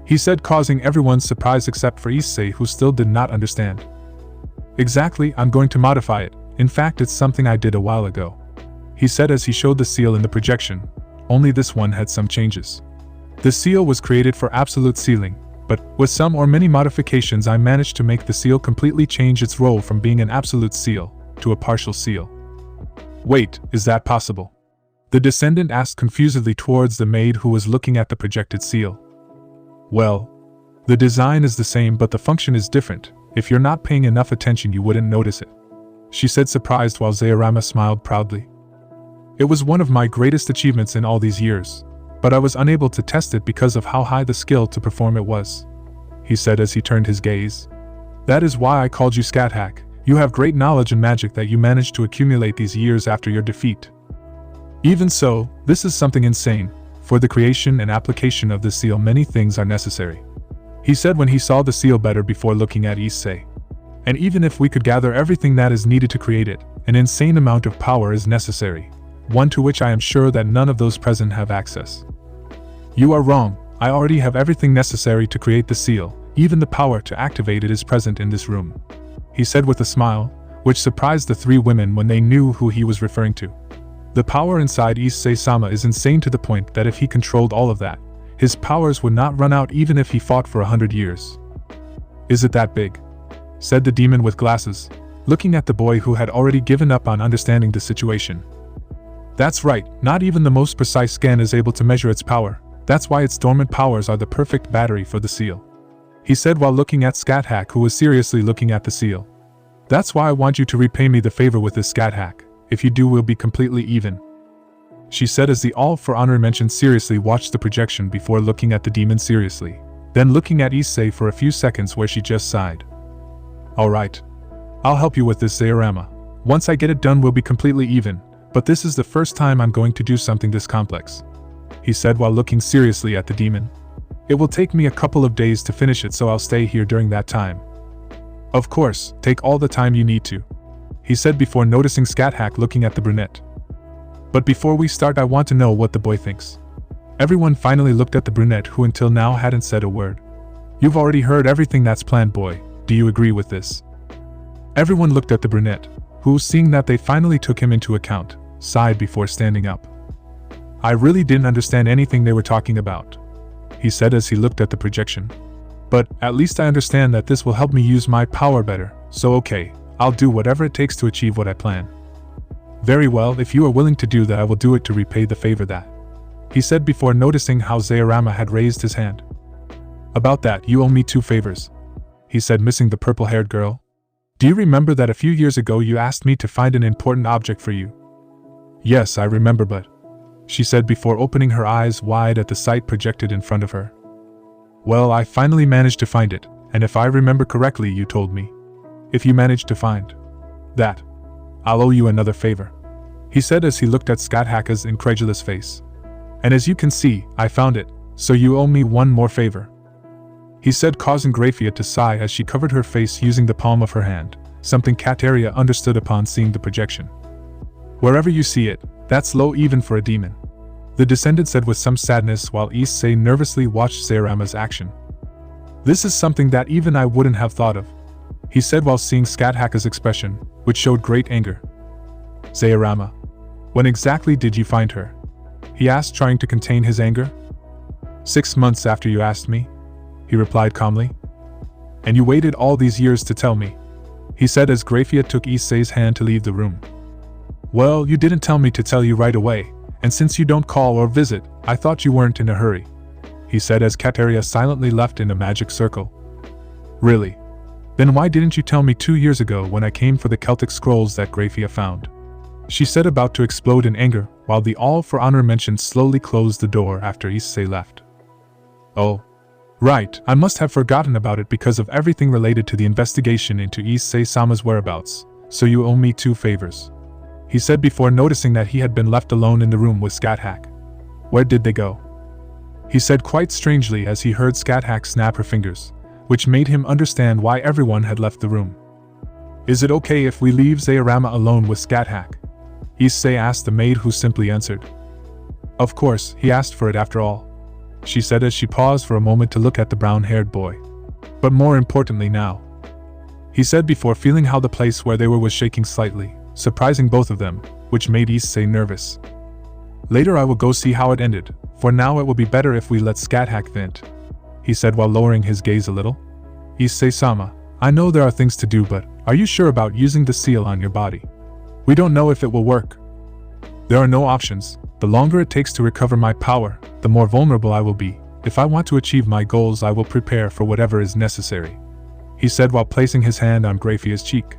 A: He said, causing everyone's surprise except for Issei, who still did not understand. Exactly, I'm going to modify it. In fact, it's something I did a while ago, he said as he showed the seal in the projection, only this one had some changes. The seal was created for absolute sealing, but with some or many modifications I managed to make the seal completely change its role from being an absolute seal to a partial seal. Wait, is that possible? The descendant asked confusedly towards the maid who was looking at the projected seal. Well, the design is the same but the function is different. If you're not paying enough attention you wouldn't notice it, she said surprised while Zeirama smiled proudly. It was one of my greatest achievements in all these years, but I was unable to test it because of how high the skill to perform it was, he said as he turned his gaze. That is why I called you Scathach. You have great knowledge and magic that you managed to accumulate these years after your defeat. Even so, this is something insane. For the creation and application of the seal many things are necessary, he said when he saw the seal better before looking at Issei. And even if we could gather everything that is needed to create it, an insane amount of power is necessary, one to which I am sure that none of those present have access. You are wrong. I already have everything necessary to create the seal, even the power to activate it is present in this room, he said with a smile, which surprised the three women when they knew who he was referring to. The power inside Issei-sama is insane to the point that if he controlled all of that, his powers would not run out even if he fought for 100 years. Is it that big? Said the demon with glasses, looking at the boy who had already given up on understanding the situation. That's right, not even the most precise scan is able to measure its power. That's why its dormant powers are the perfect battery for the seal, he said while looking at Scathach, who was seriously looking at the seal. That's why I want you to repay me the favor with this, Scathach. If you do, we'll be completely even, she said as the All for Honor mentioned seriously watched the projection before looking at the demon seriously, then looking at Issei for a few seconds where she just sighed. Alright. I'll help you with this, Zeirama. Once I get it done we'll be completely even, but this is the first time I'm going to do something this complex, he said while looking seriously at the demon. It will take me a couple of days to finish it, so I'll stay here during that time. Of course, take all the time you need to, he said before noticing Scathach looking at the brunette. But before we start I want to know what the boy thinks. Everyone finally looked at the brunette, who until now hadn't said a word. You've already heard everything that's planned, boy. Do you agree with this? Everyone looked at the brunette, who, seeing that they finally took him into account, sighed before standing up. I really didn't understand anything they were talking about, he said as he looked at the projection. But at least I understand that this will help me use my power better, so okay, I'll do whatever it takes to achieve what I plan. Very well, if you are willing to do that I will do it to repay the favor that, he said before noticing how Zeirama had raised his hand. About that, you owe me 2 favors, he said, missing the purple-haired girl. Do you remember that a few years ago you asked me to find an important object for you? Yes, I remember, but, she said before opening her eyes wide at the sight projected in front of her. Well, I finally managed to find it, and if I remember correctly you told me, if you manage to find that, I'll owe you another favor, he said as he looked at Scathach's incredulous face. And as you can see, I found it, so you owe me one more favor, he said, causing GRAYFIA to sigh as she covered her face using the palm of her hand, something Kateria understood upon seeing the projection. Wherever you see it, that's low even for a demon, the descendant said with some sadness while Issei nervously watched Zeirama's action. This is something that even I wouldn't have thought of, he said while seeing Scathach's expression, which showed great anger. Zeirama. When exactly did you find her? He asked, trying to contain his anger. 6 months after you asked me, he replied calmly. And you waited all these years to tell me, he said as GRAYFIA took Issei's hand to leave the room. Well, you didn't tell me to tell you right away, and since you don't call or visit, I thought you weren't in a hurry, he said as Kateria silently left in a magic circle. Really? Then why didn't you tell me 2 years ago when I came for the Celtic scrolls that GRAYFIA found? She said, about to explode in anger, while the All for Honor mention slowly closed the door after Issei left. Oh. Right, I must have forgotten about it because of everything related to the investigation into Issei-sama's whereabouts, so you owe me 2 favors, he said before noticing that he had been left alone in the room with Scathach. Where did they go? He said quite strangely as he heard Scathach snap her fingers, which made him understand why everyone had left the room. Is it okay if we leave Zeirama alone with Scathach? Issei asked the maid, who simply answered. Of course, he asked for it after all, she said as she paused for a moment to look at the brown-haired boy. But more importantly now, he said before feeling how the place where they were was shaking slightly, surprising both of them, which made Issei nervous. Later I will go see how it ended, for now it will be better if we let Scathach vent, he said while lowering his gaze a little. Issei-sama, I know there are things to do, but are you sure about using the seal on your body? We don't know if it will work. There are no options. The longer it takes to recover my power, the more vulnerable I will be. If I want to achieve my goals, I will prepare for whatever is necessary, he said while placing his hand on GRAYFIA's cheek.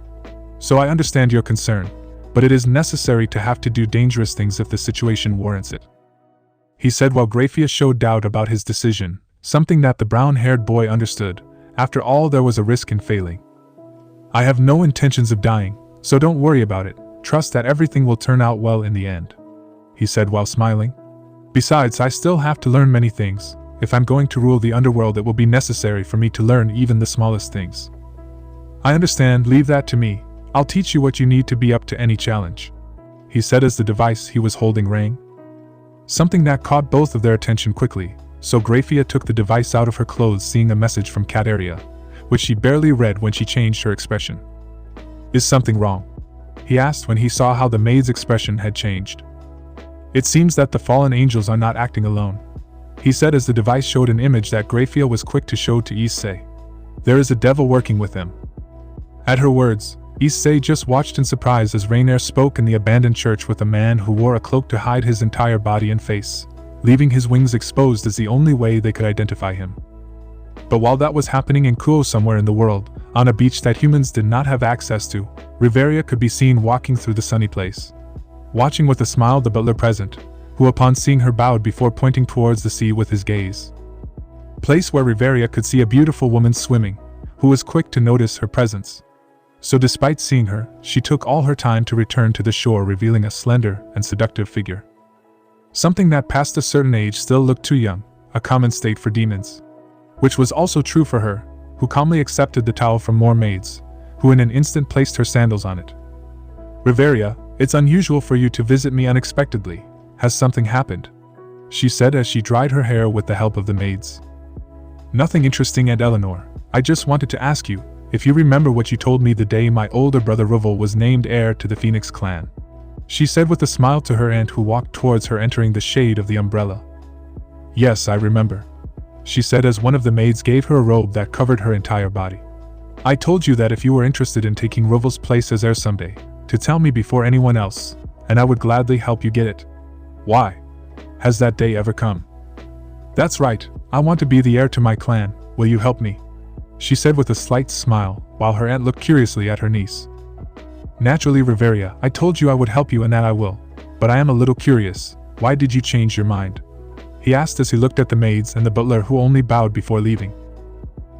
A: So I understand your concern, but it is necessary to have to do dangerous things if the situation warrants it, he said while GRAYFIA showed doubt about his decision, something that the brown-haired boy understood. After all, there was a risk in failing. I have no intentions of dying, so don't worry about it. Trust that everything will turn out well in the end, he said while smiling. Besides, I still have to learn many things. If I'm going to rule the underworld, it will be necessary for me to learn even the smallest things. I understand, leave that to me. I'll teach you what you need to be up to any challenge, he said as the device he was holding rang. Something that caught both of their attention quickly, so GRAYFIA took the device out of her clothes, seeing a message from Kateria, which she barely read when she changed her expression. Is something wrong? He asked when he saw how the maid's expression had changed. It seems that the fallen angels are not acting alone, he said as the device showed an image that GRAYFIA was quick to show to Issei. There is a devil working with them. At her words, Issei just watched in surprise as Rainier spoke in the abandoned church with a man who wore a cloak to hide his entire body and face, leaving his wings exposed as the only way they could identify him. But while that was happening in Kuo, somewhere in the world, on a beach that humans did not have access to, Riveria could be seen walking through the sunny place, watching with a smile the butler present, who upon seeing her bowed before pointing towards the sea with his gaze. Place where Riveria could see a beautiful woman swimming, who was quick to notice her presence. So despite seeing her, she took all her time to return to the shore, revealing a slender and seductive figure. Something that past a certain age still looked too young, a common state for demons. Which was also true for her, who calmly accepted the towel from more maids, who in an instant placed her sandals on it. Riveria, it's unusual for you to visit me unexpectedly. Has something happened? She said as she dried her hair with the help of the maids. Nothing interesting, Aunt Eleanor. I just wanted to ask you, if you remember what you told me the day my older brother Roval was named heir to the Phoenix clan. She said with a smile to her aunt, who walked towards her entering the shade of the umbrella. Yes, I remember, she said as one of the maids gave her a robe that covered her entire body. I told you that if you were interested in taking Roval's place as heir someday, to tell me before anyone else, and I would gladly help you get it. Why? Has that day ever come? That's right, I want to be the heir to my clan. Will you help me? She said with a slight smile, while her aunt looked curiously at her niece. Naturally, Riveria, I told you I would help you and that I will, but I am a little curious. Why did you change your mind? He asked as he looked at the maids and the butler, who only bowed before leaving.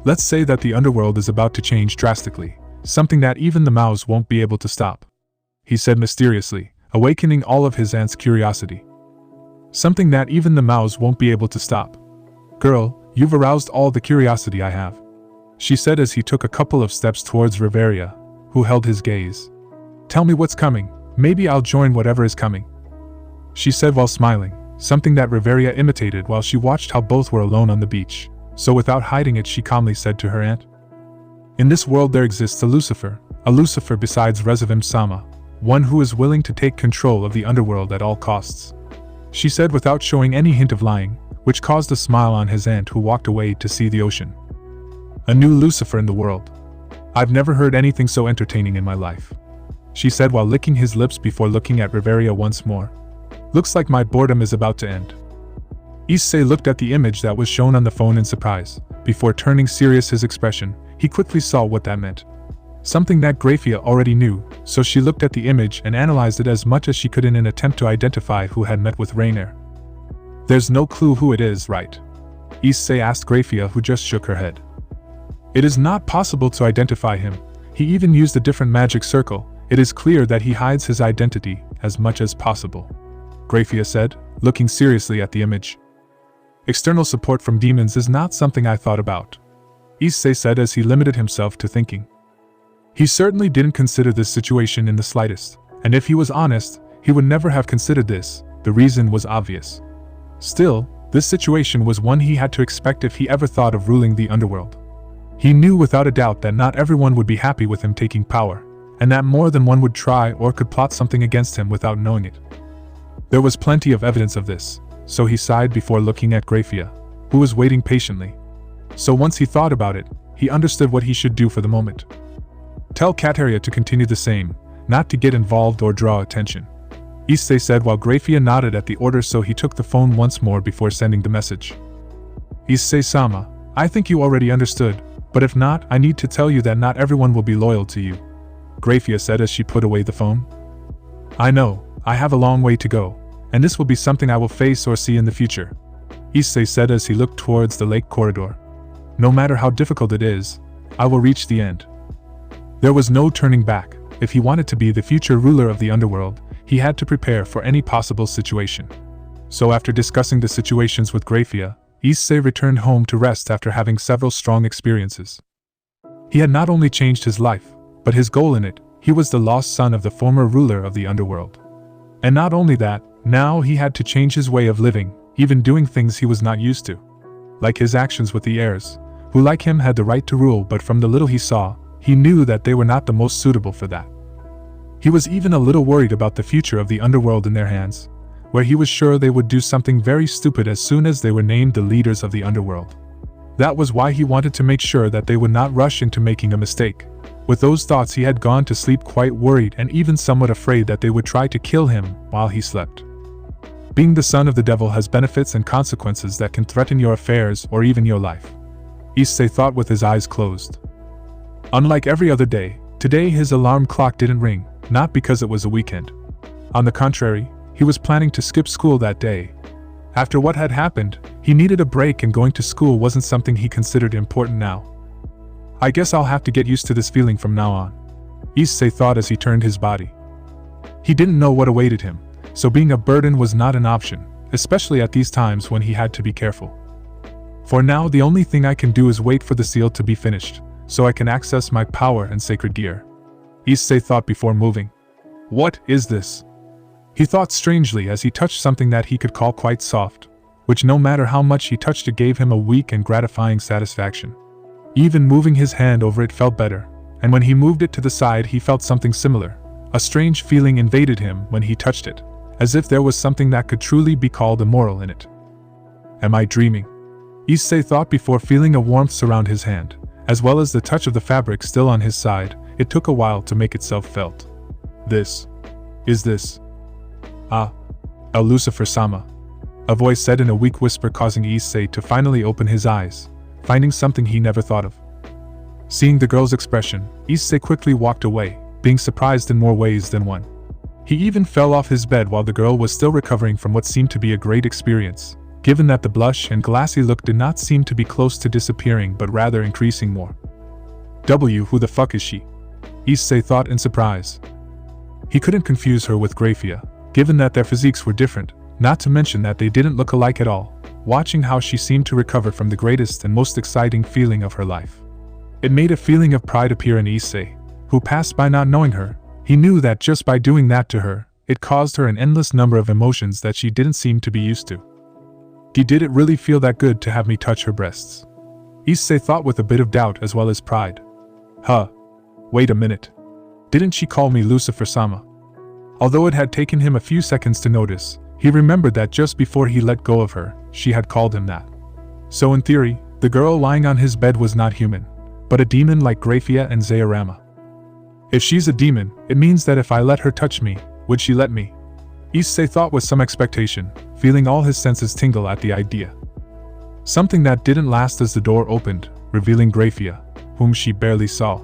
A: Let's say that the underworld is about to change drastically, something that even the mouse won't be able to stop, he said mysteriously, awakening all of his aunt's curiosity. Something that even the mouse won't be able to stop. Girl, you've aroused all the curiosity I have, she said as he took a couple of steps towards Riveria, who held his gaze. Tell me what's coming, maybe I'll join whatever is coming, she said while smiling, something that Riveria imitated while she watched how both were alone on the beach. So without hiding it, she calmly said to her aunt. In this world there exists a Lucifer besides Rezavim-sama, one who is willing to take control of the underworld at all costs," she said without showing any hint of lying, which caused a smile on his aunt, who walked away to see the ocean. "A new Lucifer in the world. I've never heard anything so entertaining in my life," she said while licking his lips before looking at Reveria once more. "Looks like my boredom is about to end." Issei looked at the image that was shown on the phone in surprise. Before turning serious his expression, he quickly saw what that meant. Something that GRAYFIA already knew, so she looked at the image and analyzed it as much as she could in an attempt to identify who had met with Rainier. "There's no clue who it is, right?" Issei asked GRAYFIA, who just shook her head. "It is not possible to identify him. He even used a different magic circle. It is clear that he hides his identity as much as possible," GRAYFIA said, looking seriously at the image. "External support from demons is not something I thought about," Issei said as he limited himself to thinking. He certainly didn't consider this situation in the slightest, and if he was honest, he would never have considered this. The reason was obvious. Still, this situation was one he had to expect if he ever thought of ruling the underworld. He knew without a doubt that not everyone would be happy with him taking power, and that more than one would try or could plot something against him without knowing it. There was plenty of evidence of this, so he sighed before looking at GRAYFIA, who was waiting patiently. So once he thought about it, he understood what he should do for the moment. "Tell Kateria to continue the same, not to get involved or draw attention," Issei said while GRAYFIA nodded at the order, so he took the phone once more before sending the message. "Issei-sama, I think you already understood, but if not, I need to tell you that not everyone will be loyal to you," GRAYFIA said as she put away the phone. "I know, I have a long way to go, and this will be something I will face or see in the future," Issei said as he looked towards the lake corridor. "No matter how difficult it is, I will reach the end." There was no turning back. If he wanted to be the future ruler of the underworld, he had to prepare for any possible situation. So after discussing the situations with GRAYFIA, Issei returned home to rest after having several strong experiences. He had not only changed his life, but his goal in it. He was the lost son of the former ruler of the underworld. And not only that, now he had to change his way of living, even doing things he was not used to. Like his actions with the heirs, who like him had the right to rule, but from the little he saw, he knew that they were not the most suitable for that. He was even a little worried about the future of the underworld in their hands, where he was sure they would do something very stupid as soon as they were named the leaders of the underworld. That was why he wanted to make sure that they would not rush into making a mistake. With those thoughts, he had gone to sleep quite worried and even somewhat afraid that they would try to kill him while he slept. Being the son of the devil has benefits and consequences that can threaten your affairs or even your life, Issei thought with his eyes closed. Unlike every other day, today his alarm clock didn't ring, not because it was a weekend. On the contrary, he was planning to skip school that day. After what had happened, he needed a break, and going to school wasn't something he considered important now. "I guess I'll have to get used to this feeling from now on," Issei thought as he turned his body. He didn't know what awaited him, so being a burden was not an option, especially at these times when he had to be careful. "For now, the only thing I can do is wait for the seal to be finished, so I can access my power and sacred gear," Issei thought before moving. "What is this?" He thought strangely as he touched something that he could call quite soft, which no matter how much he touched it gave him a weak and gratifying satisfaction. Even moving his hand over it felt better, and when he moved it to the side he felt something similar. A strange feeling invaded him when he touched it, as if there was something that could truly be called immoral in it. "Am I dreaming?" Issei thought before feeling a warmth surround his hand, as well as the touch of the fabric still on his side. It took a while to make itself felt. "This. Is this? Ah. Lucifer-sama," a voice said in a weak whisper, causing Issei to finally open his eyes, finding something he never thought of. Seeing the girl's expression, Issei quickly walked away, being surprised in more ways than one. He even fell off his bed while the girl was still recovering from what seemed to be a great experience, given that the blush and glassy look did not seem to be close to disappearing but rather increasing more. Who the fuck is she? Issei thought in surprise. He couldn't confuse her with GRAYFIA, given that their physiques were different, not to mention that they didn't look alike at all, watching how she seemed to recover from the greatest and most exciting feeling of her life. It made a feeling of pride appear in Issei, who passed by not knowing her. He knew that just by doing that to her, it caused her an endless number of emotions that she didn't seem to be used to. Did it really feel that good to have me touch her breasts? Issei thought with a bit of doubt as well as pride. Wait a minute. Didn't she call me Lucifer-sama? Issei Although it had taken him a few seconds to notice, he remembered that just before he let go of her, she had called him that. So in theory, the girl lying on his bed was not human, but a demon like GRAYFIA and Zayarama. If she's a demon, it means that if I let her touch me, would she let me? Issei thought with some expectation, feeling all his senses tingle at the idea. Something that didn't last as the door opened, revealing GRAYFIA, whom she barely saw.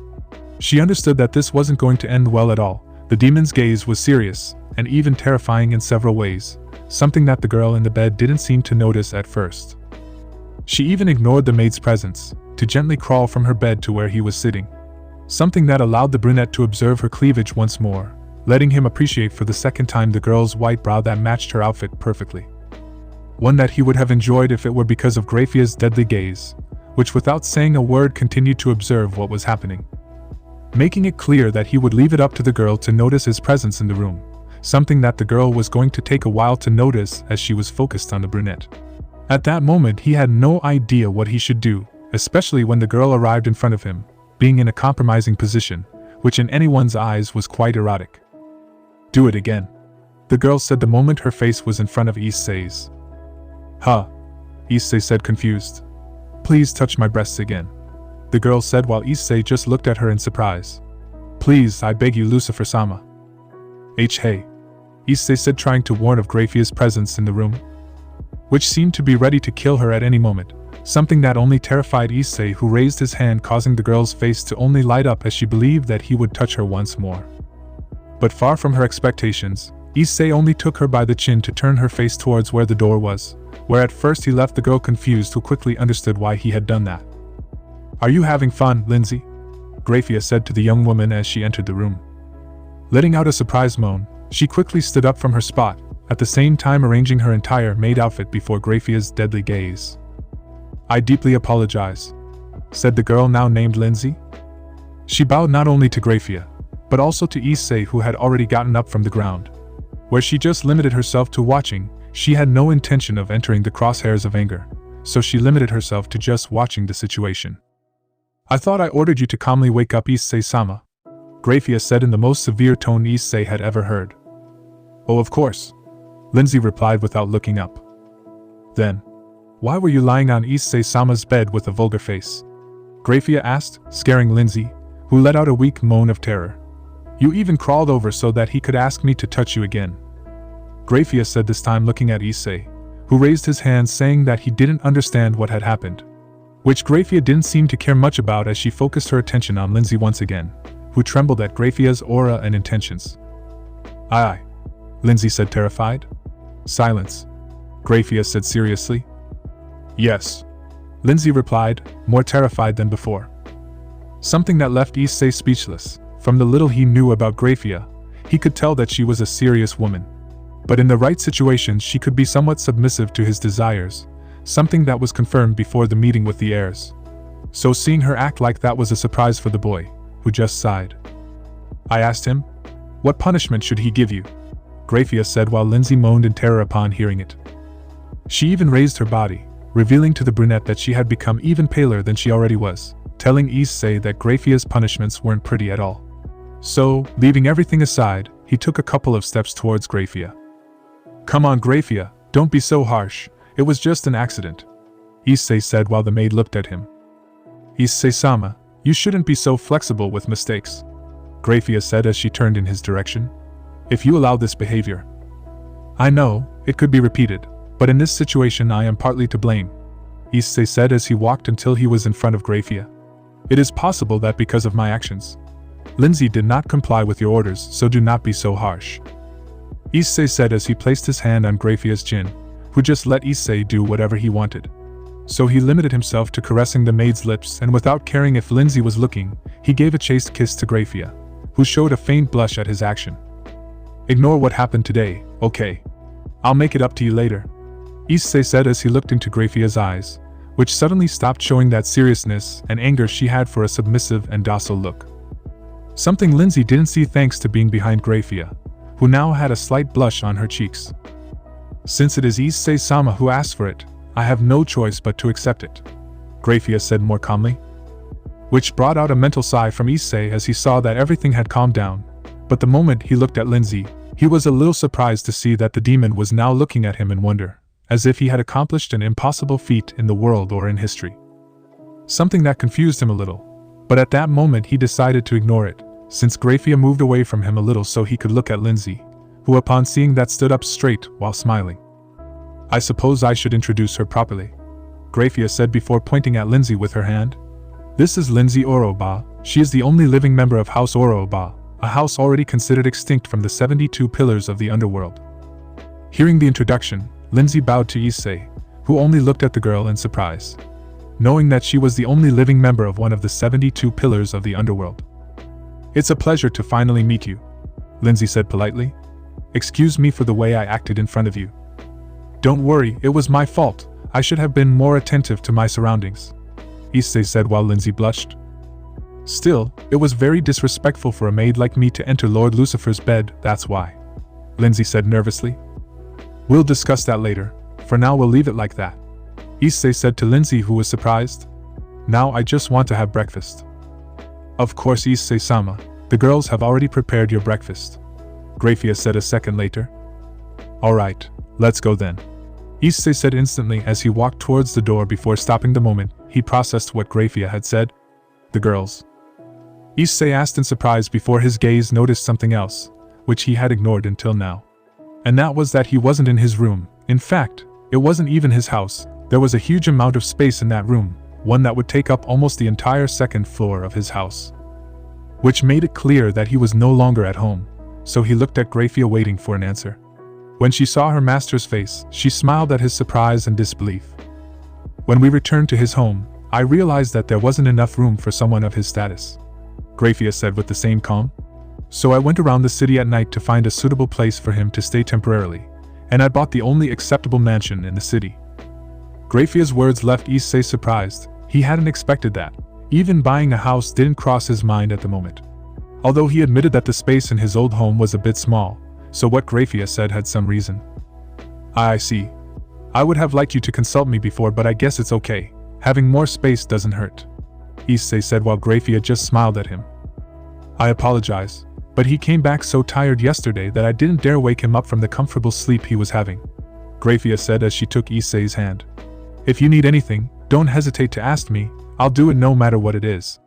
A: She understood that this wasn't going to end well at all. The demon's gaze was serious, and even terrifying in several ways, something that the girl in the bed didn't seem to notice at first. She even ignored the maid's presence, to gently crawl from her bed to where he was sitting. Something that allowed the brunette to observe her cleavage once more, letting him appreciate for the second time the girl's white brow that matched her outfit perfectly. One that he would have enjoyed if it were because of GRAYFIA's deadly gaze, which without saying a word continued to observe what was happening. Making it clear that he would leave it up to the girl to notice his presence in the room, something that the girl was going to take a while to notice as she was focused on the brunette. At that moment he had no idea what he should do, especially when the girl arrived in front of him, being in a compromising position, which in anyone's eyes was quite erotic. "Do it again," the girl said the moment her face was in front of Issei's. "Huh?" Issei said confused. "Please touch my breasts again," the girl said while Issei just looked at her in surprise. "Please, I beg you, Lucifer-sama." Hey," Issei said, trying to warn of GRAYFIA's presence in the room, which seemed to be ready to kill her at any moment, something that only terrified Issei, who raised his hand, causing the girl's face to only light up as she believed that he would touch her once more. But far from her expectations, Issei only took her by the chin to turn her face towards where the door was, where at first he left the girl confused, who quickly understood why he had done that. "Are you having fun, Lindsay?" GRAYFIA said to the young woman as she entered the room. Letting out a surprised moan, she quickly stood up from her spot, at the same time arranging her entire maid outfit before GRAYFIA's deadly gaze. "I deeply apologize," said the girl now named Lindsay. She bowed not only to GRAYFIA, but also to Issei, who had already gotten up from the ground. Where she just limited herself to watching, she had no intention of entering the crosshairs of anger, so she limited herself to just watching the situation. "I thought I ordered you to calmly wake up, Issei-sama," GRAYFIA said in the most severe tone Issei had ever heard. "Oh, of course," Lindsay replied without looking up. "Then, why were you lying on Issei-sama's bed with a vulgar face?" GRAYFIA asked, scaring Lindsay, who let out a weak moan of terror. "You even crawled over so that he could ask me to touch you again," GRAYFIA said, this time looking at Issei, who raised his hand saying that he didn't understand what had happened, which GRAYFIA didn't seem to care much about as she focused her attention on Lindsay once again, who trembled at GRAYFIA's aura and intentions. "Aye," Lindsay said, terrified. "Silence," GRAYFIA said seriously. "Yes," Lindsay replied, more terrified than before. Something that left Issei speechless. From the little he knew about GRAYFIA, he could tell that she was a serious woman. But in the right situations she could be somewhat submissive to his desires, something that was confirmed before the meeting with the heirs. So seeing her act like that was a surprise for the boy, who just sighed. "I asked him, what punishment should he give you?" GRAYFIA said while Lindsay moaned in terror upon hearing it. She even raised her body, revealing to the brunette that she had become even paler than she already was, telling Issei that GRAYFIA's punishments weren't pretty at all. So, leaving everything aside, he took a couple of steps towards GRAYFIA. "Come on, GRAYFIA, don't be so harsh, it was just an accident," Issei said while the maid looked at him. "Issei-sama, you shouldn't be so flexible with mistakes," GRAYFIA said as she turned in his direction. "If you allow this behavior, I know, it could be repeated, but in this situation I am partly to blame," Issei said as he walked until he was in front of GRAYFIA. "It is possible that because of my actions, Lindsay did not comply with your orders, so do not be so harsh," Issei said as he placed his hand on GRAYFIA's chin, who just let Issei do whatever he wanted. So he limited himself to caressing the maid's lips, and without caring if Lindsay was looking, he gave a chaste kiss to GRAYFIA, who showed a faint blush at his action. "Ignore what happened today, okay? I'll make it up to you later," Issei said as he looked into GRAYFIA's eyes, which suddenly stopped showing that seriousness and anger she had for a submissive and docile look. Something Lindsay didn't see thanks to being behind GRAYFIA, who now had a slight blush on her cheeks. "Since it is Issei-sama who asked for it, I have no choice but to accept it," GRAYFIA said more calmly. Which brought out a mental sigh from Issei as he saw that everything had calmed down, but the moment he looked at Lindsay, He was a little surprised to see that the demon was now looking at him in wonder, as if he had accomplished an impossible feat in the world or in history. Something that confused him a little, but at that moment he decided to ignore it, since GRAYFIA moved away from him a little so he could look at Lindsay, who upon seeing that stood up straight while smiling. "I suppose I should introduce her properly," GRAYFIA said before pointing at Lindsay with her hand. "This is Lindsay Oroba. She is the only living member of House Oroba, a house already considered extinct from the 72 pillars of the underworld." Hearing the introduction, Lindsay bowed to Issei, who only looked at the girl in surprise, knowing that she was the only living member of one of the 72 pillars of the underworld. "It's a pleasure to finally meet you," Lindsay said politely. "Excuse me for the way I acted in front of you." "Don't worry, it was my fault. I should have been more attentive to my surroundings," Issei said while Lindsay blushed. "Still, it was very disrespectful for a maid like me to enter Lord Lucifer's bed, that's why," Lindsay said nervously. "We'll discuss that later. For now we'll leave it like that," Issei said to Lindsay, who was surprised. "Now I just want to have breakfast." "Of course, Issei-sama. The girls have already prepared your breakfast," GRAYFIA said a second later. "Alright, let's go then," Issei said instantly as he walked towards the door before stopping the moment he processed what GRAYFIA had said. "The girls?" Issei asked in surprise before his gaze noticed something else, which he had ignored until now. And that was that he wasn't in his room. In fact, it wasn't even his house. There was a huge amount of space in that room, one that would take up almost the entire second floor of his house. Which made it clear that he was no longer at home, so he looked at GRAYFIA waiting for an answer. When she saw her master's face, she smiled at his surprise and disbelief. "When we returned to his home, I realized that there wasn't enough room for someone of his status," GRAYFIA said with the same calm. "So I went around the city at night to find a suitable place for him to stay temporarily, and I bought the only acceptable mansion in the city." GRAYFIA's words left Issei surprised. He hadn't expected that. Even buying a house didn't cross his mind at the moment. Although he admitted that the space in his old home was a bit small, so what GRAYFIA said had some reason. "I see. I would have liked you to consult me before, but I guess it's okay. Having more space doesn't hurt," Issei said while GRAYFIA just smiled at him. "I apologize, but he came back so tired yesterday that I didn't dare wake him up from the comfortable sleep he was having," GRAYFIA said as she took Issei's hand. "If you need anything, don't hesitate to ask me. I'll do it no matter what it is."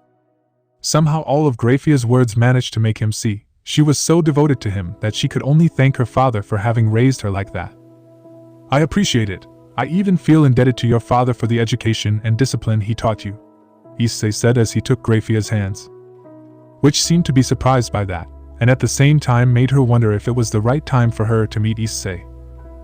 A: Somehow all of GRAYFIA's words managed to make him see she was so devoted to him that she could only thank her father for having raised her like that. "I appreciate it. I even feel indebted to your father for the education and discipline he taught you," Issei said as he took GRAYFIA's hands. Which seemed to be surprised by that, and at the same time made her wonder if it was the right time for her to meet Issei,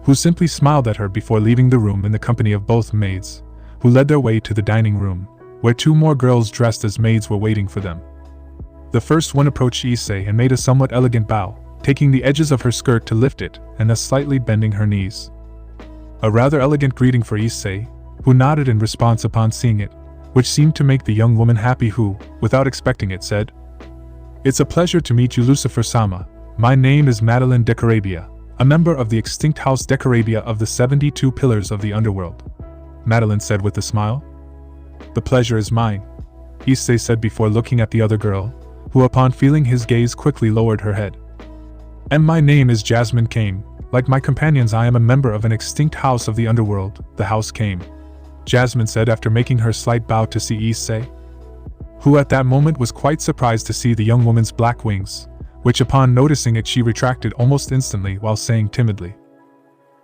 A: who simply smiled at her before leaving the room in the company of both maids, who led their way to the dining room, where two more girls dressed as maids were waiting for them. The first one approached Issei and made a somewhat elegant bow, taking the edges of her skirt to lift it and thus slightly bending her knees. A rather elegant greeting for Issei, who nodded in response upon seeing it, which seemed to make the young woman happy who, without expecting it, said, "It's a pleasure to meet you, Lucifer-sama. My name is Madeline de GRAYFIA, a member of the extinct House de GRAYFIA of the 72 Pillars of the Underworld," Madeline said with a smile. "The pleasure is mine," Issei said before looking at the other girl, who upon feeling his gaze quickly lowered her head. "And my name is Jasmine Kame. Like my companions, I am a member of an extinct house of the underworld, the House Kame," Jasmine said after making her slight bow to see Issei, who at that moment was quite surprised to see the young woman's black wings, which upon noticing it she retracted almost instantly while saying timidly,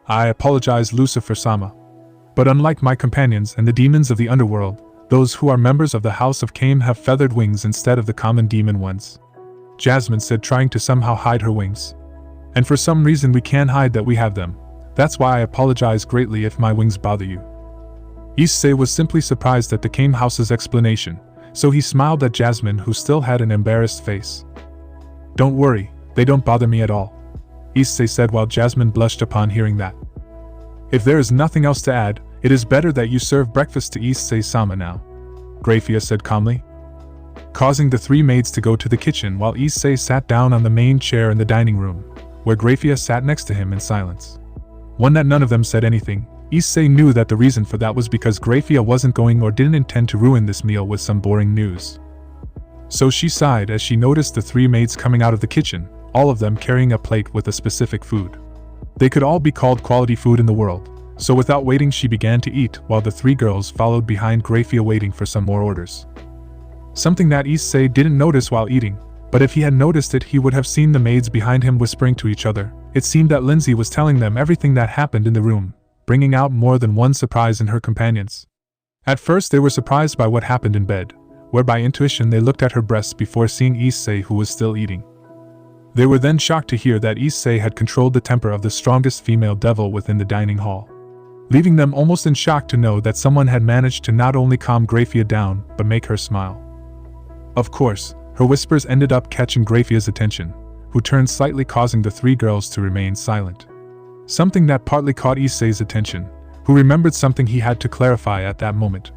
A: "I apologize, Lucifer-sama. But unlike my companions and the demons of the underworld, those who are members of the House of Kame have feathered wings instead of the common demon ones," Jasmine said, trying to somehow hide her wings. "And for some reason we can't hide that we have them. That's why I apologize greatly if my wings bother you." Issei was simply surprised at the Kame House's explanation, so he smiled at Jasmine, who still had an embarrassed face. "Don't worry, they don't bother me at all," Issei said while Jasmine blushed upon hearing that. "If there is nothing else to add, it is better that you serve breakfast to Issei-sama now," GRAYFIA said calmly, causing the three maids to go to the kitchen while Issei sat down on the main chair in the dining room, where GRAYFIA sat next to him in silence. One that none of them said anything, Issei knew that the reason for that was because GRAYFIA wasn't going or didn't intend to ruin this meal with some boring news. So she sighed as she noticed the three maids coming out of the kitchen, all of them carrying a plate with a specific food. They could all be called quality food in the world, so without waiting she began to eat while the three girls followed behind GRAYFIA waiting for some more orders. Something that Issei didn't notice while eating, but if he had noticed it he would have seen the maids behind him whispering to each other. It seemed that Lindsay was telling them everything that happened in the room, bringing out more than one surprise in her companions. At first they were surprised by what happened in bed, where by intuition they looked at her breasts before seeing Issei who was still eating. They were then shocked to hear that Issei had controlled the temper of the strongest female devil within the dining hall, leaving them almost in shock to know that someone had managed to not only calm GRAYFIA down but make her smile. Of course, her whispers ended up catching GRAYFIA's attention, who turned slightly causing the three girls to remain silent. Something that partly caught Issei's attention, who remembered something he had to clarify at that moment.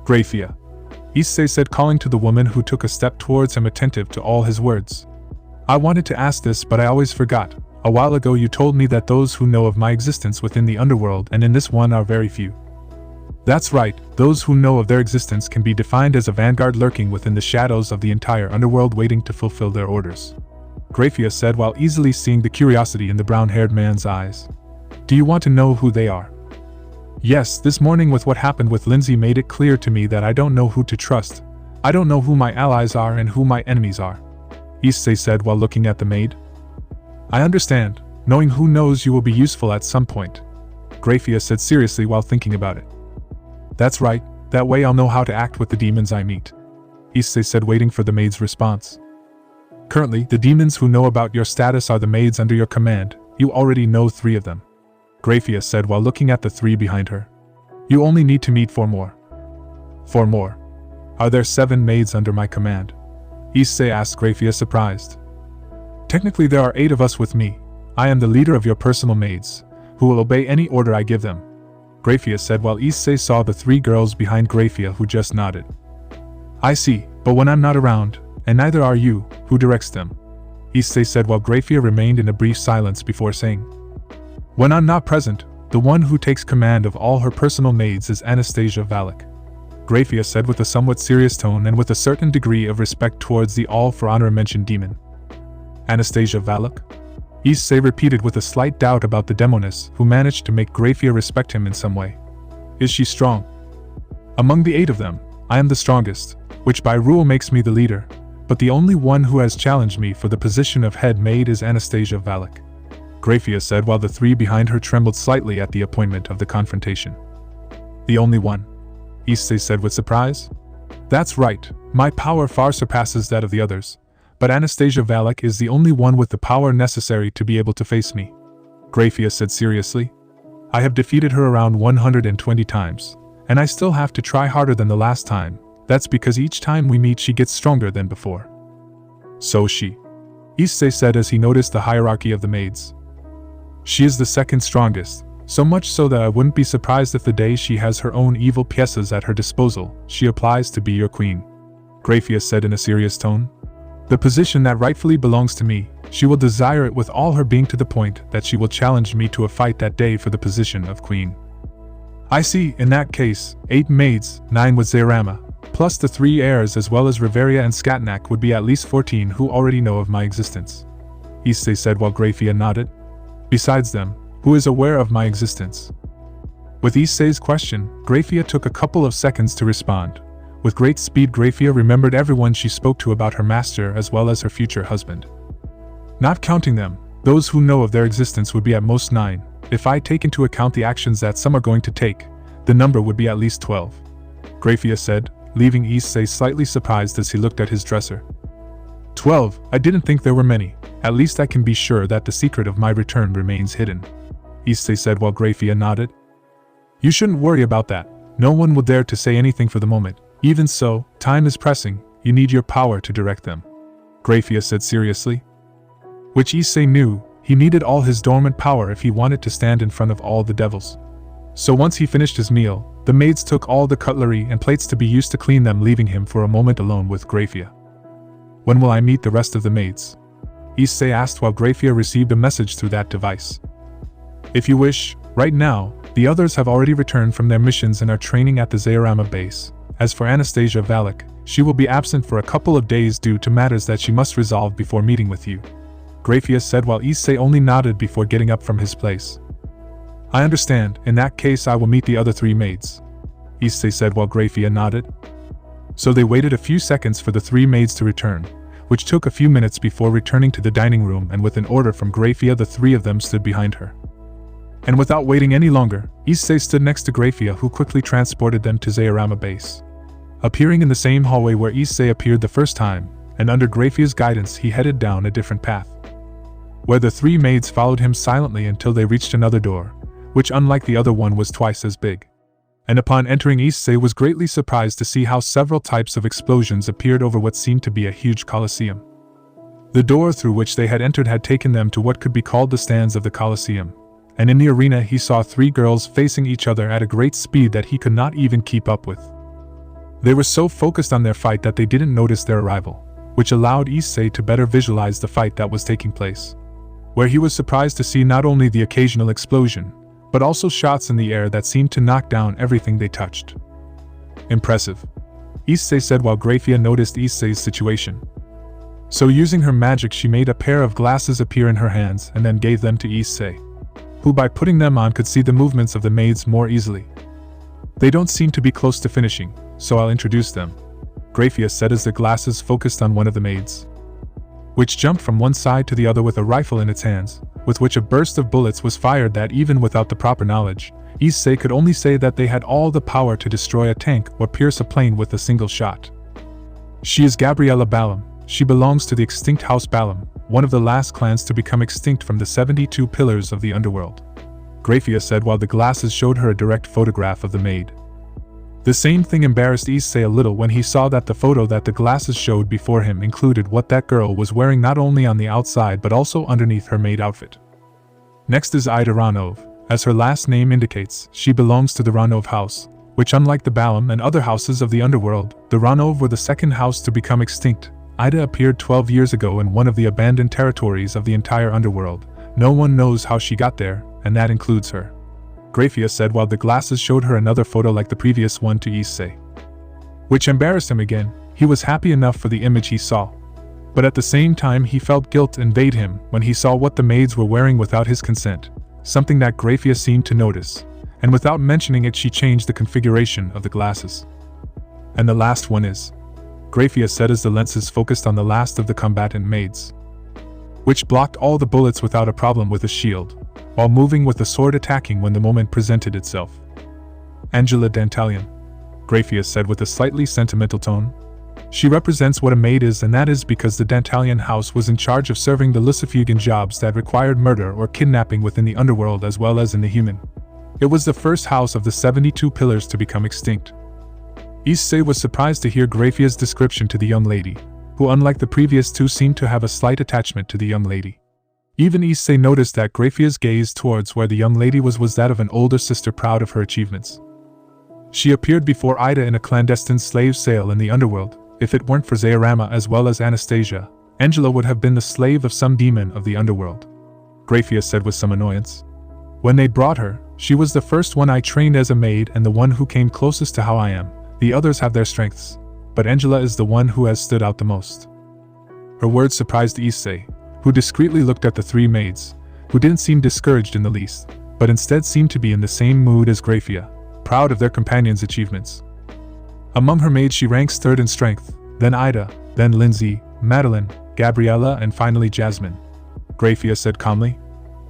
A: GRAYFIA, Issei said, calling to the woman who took a step towards him, attentive to all his words. I wanted to ask this but I always forgot. A while ago you told me that those who know of my existence within the underworld and in this one are very few. That's right, those who know of their existence can be defined as a vanguard lurking within the shadows of the entire underworld waiting to fulfill their orders, GRAYFIA said while easily seeing the curiosity in the brown-haired man's eyes. Do you want to know who they are? Yes, this morning with what happened with Lindsay made it clear to me that I don't know who to trust. I don't know who my allies are and who my enemies are, Issei said while looking at the maid. I understand, knowing who knows you will be useful at some point, GRAYFIA said seriously while thinking about it. That's right, that way I'll know how to act with the demons I meet, Issei said waiting for the maid's response. Currently, the demons who know about your status are the maids under your command. You already know 3 of them, GRAYFIA said while looking at the 3 behind her. You only need to meet 4 more. 4 more? Are there 7 maids under my command? Issei asked GRAYFIA, surprised. Technically there are 8 of us with me. I am the leader of your personal maids, who will obey any order I give them, GRAYFIA said while Issei saw the 3 girls behind GRAYFIA who just nodded. I see, but when I'm not around, and neither are you, who directs them? Issei said while GRAYFIA remained in a brief silence before saying. When I'm not present, the one who takes command of all her personal maids is Anastasia Valak, GRAYFIA said with a somewhat serious tone and with a certain degree of respect towards the all-for-honor mentioned demon. Anastasia Valak? Issei repeated with a slight doubt about the demoness who managed to make GRAYFIA respect him in some way. Is she strong? Among the 8 of them, I am the strongest, which by rule makes me the leader, but the only one who has challenged me for the position of head maid is Anastasia Valak, GRAYFIA said while the 3 behind her trembled slightly at the appointment of the confrontation. The only one? Issei said with surprise. That's right, my power far surpasses that of the others, but Anastasia Valak is the only one with the power necessary to be able to face me, GRAYFIA said seriously. I have defeated her around 120 times, and I still have to try harder than the last time. That's because each time we meet she gets stronger than before. So she? Issei said as he noticed the hierarchy of the maids. She is the second strongest, so much so that I wouldn't be surprised if the day she has her own evil pièces at her disposal, she applies to be your queen, GRAYFIA said in a serious tone. The position that rightfully belongs to me, she will desire it with all her being to the point that she will challenge me to a fight that day for the position of queen. I see, in that case, 8 maids, 9 with Zairama, plus the 3 heirs as well as Riveria and Skatnak would be at least 14 who already know of my existence, Issei said while GRAYFIA nodded. Besides them, who is aware of my existence? With Issei's question, GRAYFIA took a couple of seconds to respond. With great speed GRAYFIA remembered everyone she spoke to about her master as well as her future husband. Not counting them, those who know of their existence would be at most 9. If I take into account the actions that some are going to take, the number would be at least 12, GRAYFIA said, leaving Issei slightly surprised as he looked at his dresser. 12, I didn't think there were many. At least I can be sure that the secret of my return remains hidden, Issei said while GRAYFIA nodded. You shouldn't worry about that. No one will dare to say anything for the moment. Even so, time is pressing, you need your power to direct them, GRAYFIA said seriously. Which Issei knew, he needed all his dormant power if he wanted to stand in front of all the devils. So once he finished his meal, the maids took all the cutlery and plates to be used to clean them, leaving him for a moment alone with GRAYFIA. When will I meet the rest of the maids? Issei asked while GRAYFIA received a message through that device. If you wish, right now, the others have already returned from their missions and are training at the Zairama base. As for Anastasia Valak, she will be absent for a couple of days due to matters that she must resolve before meeting with you, GRAYFIA said while Issei only nodded before getting up from his place. I understand, in that case I will meet the other 3 maids, Issei said while GRAYFIA nodded. So they waited a few seconds for the 3 maids to return, which took a few minutes before returning to the dining room, and with an order from GRAYFIA the 3 of them stood behind her. And without waiting any longer, Issei stood next to GRAYFIA, who quickly transported them to Zairama base. Appearing in the same hallway where Issei appeared the first time, and under GRAYFIA's guidance he headed down a different path, where the 3 maids followed him silently until they reached another door, which unlike the other one was twice as big. And upon entering, Issei was greatly surprised to see how several types of explosions appeared over what seemed to be a huge coliseum. The door through which they had entered had taken them to what could be called the stands of the coliseum, and in the arena he saw 3 girls facing each other at a great speed that he could not even keep up with. They were so focused on their fight that they didn't notice their arrival, which allowed Issei to better visualize the fight that was taking place, where he was surprised to see not only the occasional explosion, but also shots in the air that seemed to knock down everything they touched. Impressive, Issei said while GRAYFIA noticed Issei's situation. So using her magic she made a pair of glasses appear in her hands and then gave them to Issei, who by putting them on could see the movements of the maids more easily. They don't seem to be close to finishing, so I'll introduce them, GRAYFIA said as the glasses focused on one of the maids, which jumped from one side to the other with a rifle in its hands, with which a burst of bullets was fired that even without the proper knowledge, Issei could only say that they had all the power to destroy a tank or pierce a plane with a single shot. She is Gabriella Balam. She belongs to the extinct House Balam, one of the last clans to become extinct from the 72 pillars of the underworld, GRAYFIA said while the glasses showed her a direct photograph of the maid. The same thing embarrassed Issei a little when he saw that the photo that the glasses showed before him included what that girl was wearing not only on the outside but also underneath her maid outfit. Next is Ida Ranov. As her last name indicates, she belongs to the Ranov house, which unlike the Balam and other houses of the underworld, the Ranov were the second house to become extinct. Ida appeared 12 years ago in one of the abandoned territories of the entire underworld. No one knows how she got there, and that includes her, GRAYFIA said while the glasses showed her another photo like the previous one to Issei, which embarrassed him again. He was happy enough for the image he saw, but at the same time he felt guilt invade him when he saw what the maids were wearing without his consent, something that GRAYFIA seemed to notice, and without mentioning it she changed the configuration of the glasses. And the last one is, GRAYFIA said as the lenses focused on the last of the combatant maids, which blocked all the bullets without a problem with a shield, while moving with the sword attacking when the moment presented itself. Angela Dantalian, GRAYFIA said with a slightly sentimental tone. She represents what a maid is, and that is because the Dantalian house was in charge of serving the Luciferian jobs that required murder or kidnapping within the underworld as well as in the human. It was the first house of the 72 pillars to become extinct. Issei was surprised to hear GRAYFIA's description to the young lady, who unlike the previous 2 seemed to have a slight attachment to the young lady. Even Issei noticed that GRAYFIA's gaze towards where the young lady was that of an older sister proud of her achievements. She appeared before Ida in a clandestine slave sale in the underworld. If it weren't for Zairama as well as Anastasia, Angela would have been the slave of some demon of the underworld, GRAYFIA said with some annoyance. When they brought her, she was the first one I trained as a maid and the one who came closest to how I am. The others have their strengths, but Angela is the one who has stood out the most. Her words surprised Issei, who discreetly looked at the 3 maids, who didn't seem discouraged in the least, but instead seemed to be in the same mood as GRAYFIA, proud of their companion's achievements. Among her maids she ranks 3rd in strength, then Ida, then Lindsay, Madeline, Gabriella and finally Jasmine, GRAYFIA said calmly.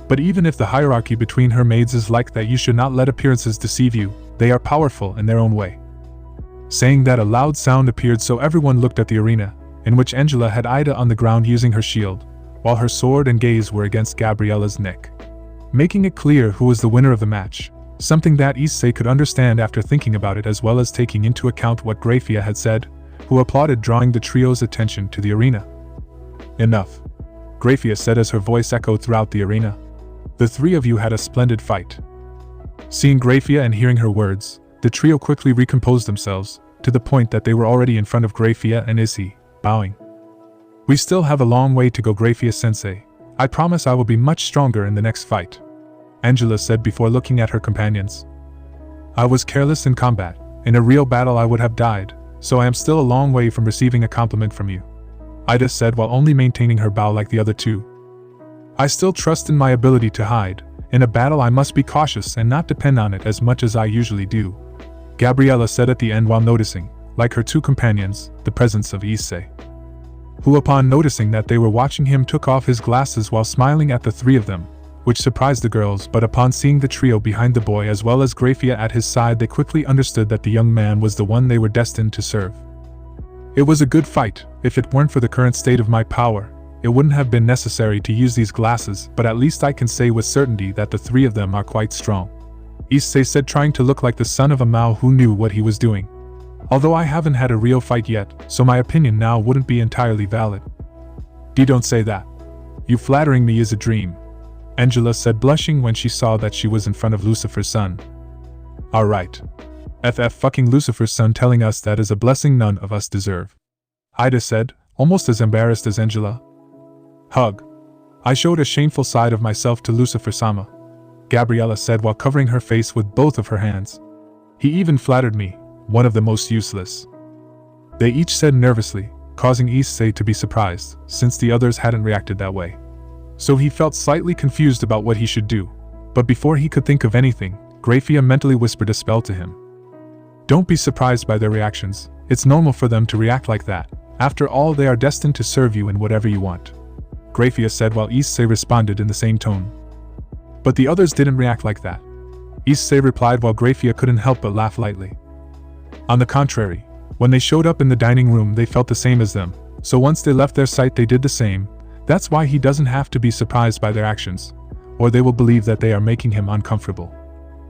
A: But even if the hierarchy between her maids is like that, you should not let appearances deceive you. They are powerful in their own way. Saying that, a loud sound appeared, so everyone looked at the arena, in which Angela had Ida on the ground using her shield, while her sword and gaze were against Gabriella's neck, making it clear who was the winner of the match, something that Issei could understand after thinking about it as well as taking into account what GRAYFIA had said, who applauded, drawing the trio's attention to the arena. Enough, GRAYFIA said as her voice echoed throughout the arena. The 3 of you had a splendid fight. Seeing GRAYFIA and hearing her words, the trio quickly recomposed themselves, to the point that they were already in front of GRAYFIA and Issei, bowing. We still have a long way to go, GRAYFIA-sensei. I promise I will be much stronger in the next fight, Angela said before looking at her companions. I was careless in combat. In a real battle I would have died, so I am still a long way from receiving a compliment from you, Ida said while only maintaining her bow like the other 2. I still trust in my ability to hide. In a battle I must be cautious and not depend on it as much as I usually do, Gabriella said at the end while noticing, like her two companions, the presence of Issei, who upon noticing that they were watching him took off his glasses while smiling at the three of them, which surprised the girls, but upon seeing the trio behind the boy as well as GRAYFIA at his side they quickly understood that the young man was the one they were destined to serve. It was a good fight. If it weren't for the current state of my power, it wouldn't have been necessary to use these glasses, but at least I can say with certainty that the three of them are quite strong, Issei said, trying to look like the son of a Mao who knew what he was doing. Although I haven't had a real fight yet, so my opinion now wouldn't be entirely valid. Don't say that. You flattering me is a dream, Angela said, blushing when she saw that she was in front of Lucifer's son. Alright. Fucking Lucifer's son telling us that is a blessing none of us deserve, Ida said, almost as embarrassed as Angela. Hug. I showed a shameful side of myself to Lucifer-sama, Gabriella said while covering her face with both of her hands. He even flattered me, one of the most useless, they each said nervously, causing Issei to be surprised, since the others hadn't reacted that way. So he felt slightly confused about what he should do, but before he could think of anything, GRAYFIA mentally whispered a spell to him. Don't be surprised by their reactions, it's normal for them to react like that, after all they are destined to serve you in whatever you want, GRAYFIA said while Issei responded in the same tone. But the others didn't react like that, Issei replied while GRAYFIA couldn't help but laugh lightly. On the contrary, when they showed up in the dining room they felt the same as them, so once they left their sight they did the same. That's why he doesn't have to be surprised by their actions, or they will believe that they are making him uncomfortable,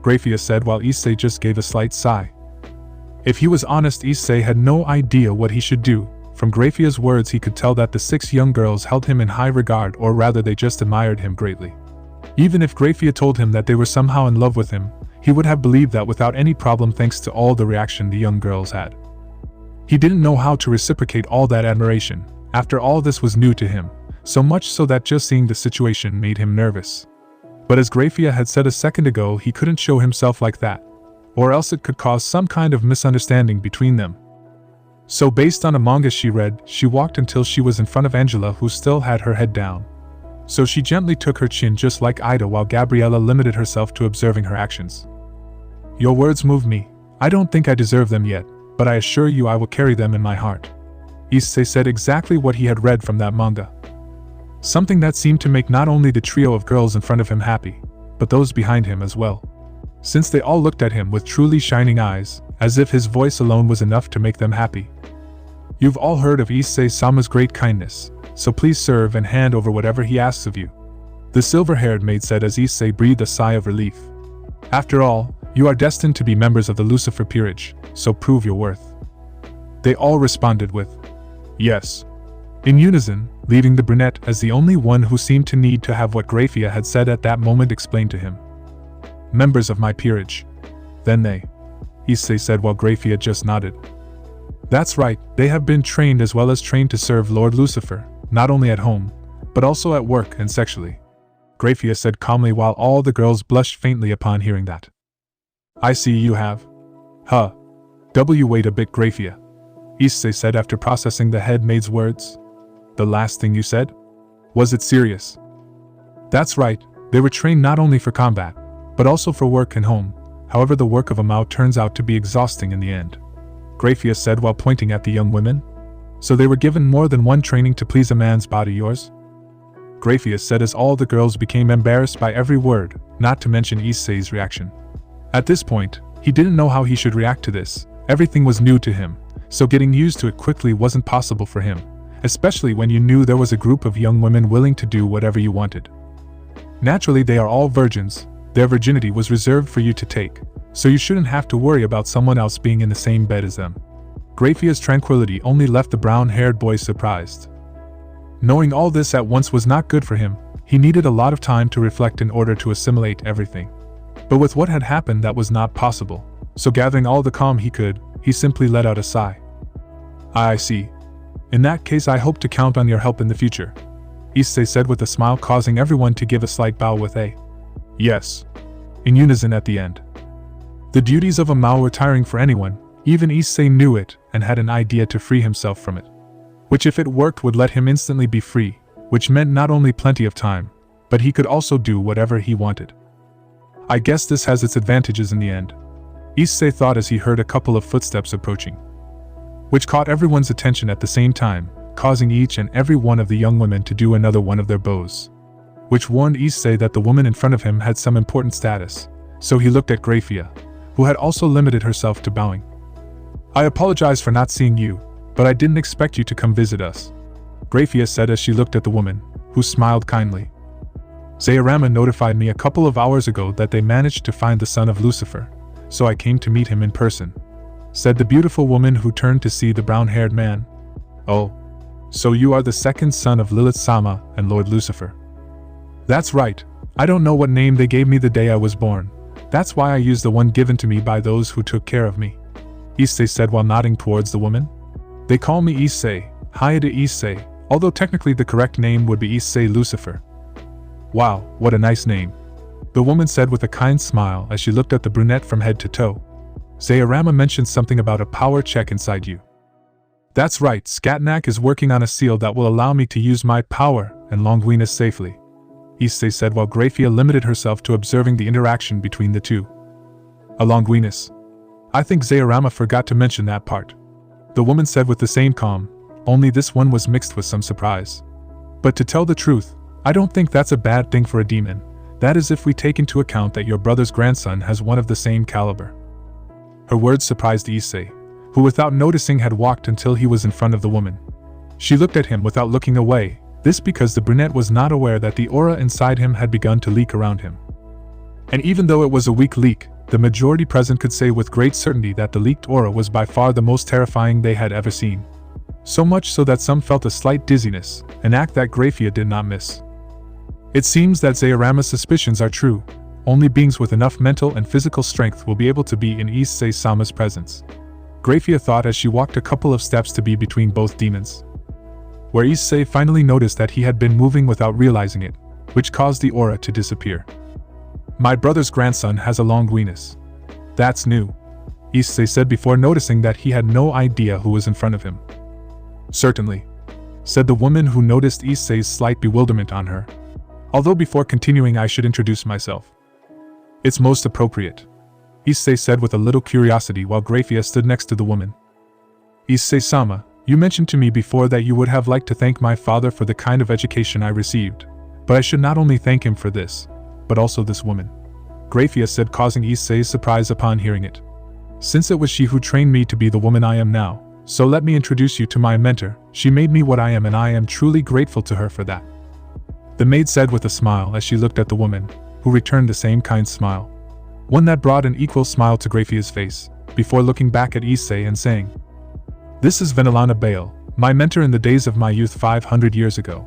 A: GRAYFIA said while Issei just gave a slight sigh. If he was honest, Issei had no idea what he should do. From GRAYFIA's words he could tell that the 6 young girls held him in high regard, or rather they just admired him greatly. Even if GRAYFIA told him that they were somehow in love with him, he would have believed that without any problem thanks to all the reaction the young girls had. He didn't know how to reciprocate all that admiration. After all, this was new to him, so much so that just seeing the situation made him nervous. But as GRAYFIA had said a second ago, he couldn't show himself like that, or else it could cause some kind of misunderstanding between them. So based on a manga she read, she walked until she was in front of Angela, who still had her head down. So she gently took her chin just like Ida, while Gabriella limited herself to observing her actions. Your words move me. I don't think I deserve them yet, but I assure you I will carry them in my heart, Issei said, exactly what he had read from that manga. Something that seemed to make not only the trio of girls in front of him happy, but those behind him as well, since they all looked at him with truly shining eyes, as if his voice alone was enough to make them happy. You've all heard of Issei-sama's great kindness, so please serve and hand over whatever he asks of you, the silver-haired maid said as Issei breathed a sigh of relief. After all, you are destined to be members of the Lucifer peerage, so prove your worth. They all responded with, yes, in unison, leaving the brunette as the only one who seemed to need to have what GRAYFIA had said at that moment explained to him. Members of my peerage. Then they, Issei said while GRAYFIA just nodded. That's right, they have been trained as well as trained to serve Lord Lucifer, not only at home, but also at work and sexually, GRAYFIA said calmly while all the girls blushed faintly upon hearing that. I see you have. Wait a bit, GRAYFIA, Issei said after processing the head maid's words. The last thing you said? Was it serious? That's right, they were trained not only for combat, but also for work and home. However, the work of a Mao turns out to be exhausting in the end, GRAYFIA said while pointing at the young women. So they were given more than one training to please a man's body, yours? GRAYFIA said as all the girls became embarrassed by every word, not to mention Issei's reaction. At this point, he didn't know how he should react to this. Everything was new to him, so getting used to it quickly wasn't possible for him, especially when you knew there was a group of young women willing to do whatever you wanted. Naturally, they are all virgins. Their virginity was reserved for you to take, so you shouldn't have to worry about someone else being in the same bed as them. GRAYFIA's tranquility only left the brown-haired boy surprised. Knowing all this at once was not good for him. He needed a lot of time to reflect in order to assimilate everything. But with what had happened, that was not possible, so gathering all the calm he could, he simply let out a sigh. I see. In that case, I hope to count on your help in the future, Issei said with a smile, causing everyone to give a slight bow with a yes in unison at the end. The duties of a Mao were tiring for anyone. Even Issei knew it and had an idea to free himself from it, which if it worked would let him instantly be free, which meant not only plenty of time, but he could also do whatever he wanted. I guess this has its advantages in the end, Issei thought as he heard a couple of footsteps approaching, which caught everyone's attention at the same time, causing each and every one of the young women to do another one of their bows, which warned Issei that the woman in front of him had some important status, so he looked at GRAYFIA, who had also limited herself to bowing. I apologize for not seeing you, but I didn't expect you to come visit us, GRAYFIA said as she looked at the woman, who smiled kindly. Zayarama notified me a couple of hours ago that they managed to find the son of Lucifer, so I came to meet him in person, said the beautiful woman who turned to see the brown-haired man. Oh, so you are the second son of Lilith-sama and Lord Lucifer. That's right, I don't know what name they gave me the day I was born, that's why I used the one given to me by those who took care of me, Issei said while nodding towards the woman. They call me Issei, Hayate Issei, although technically the correct name would be Issei Lucifer. Wow, what a nice name, the woman said with a kind smile as she looked at the brunette from head to toe. Zayarama mentioned something about a power check inside you. That's right, Scatnack is working on a seal that will allow me to use my power and Longuinus safely, Issei said while GRAYFIA limited herself to observing the interaction between the two. A Longuinus? I think Zayarama forgot to mention that part, the woman said with the same calm, only this one was mixed with some surprise. But to tell the truth, I don't think that's a bad thing for a demon, that is if we take into account that your brother's grandson has one of the same caliber. Her words surprised Issei, who without noticing had walked until he was in front of the woman. She looked at him without looking away, this because the brunette was not aware that the aura inside him had begun to leak around him. And even though it was a weak leak, the majority present could say with great certainty that the leaked aura was by far the most terrifying they had ever seen. So much so that some felt a slight dizziness, an act that GRAYFIA did not miss. It seems that Zayarama's suspicions are true. Only beings with enough mental and physical strength will be able to be in Issei-sama's presence, GRAYFIA thought as she walked a couple of steps to be between both demons, where Issei finally noticed that he had been moving without realizing it, which caused the aura to disappear. My brother's grandson has a Longuinus. That's new, Issei said before noticing that he had no idea who was in front of him. Certainly, said the woman who noticed Issei's slight bewilderment on her. Although before continuing I should introduce myself. It's most appropriate, Issei said with a little curiosity while GRAYFIA stood next to the woman. Issei-sama, you mentioned to me before that you would have liked to thank my father for the kind of education I received, but I should not only thank him for this, but also this woman, GRAYFIA said, causing Issei's surprise upon hearing it. Since it was she who trained me to be the woman I am now, so let me introduce you to my mentor. She made me what I am and I am truly grateful to her for that, the maid said with a smile as she looked at the woman, who returned the same kind smile, one that brought an equal smile to GRAYFIA's face, before looking back at Issei and saying, This is VENELANA Bale, my mentor in the days of my youth 500 years ago,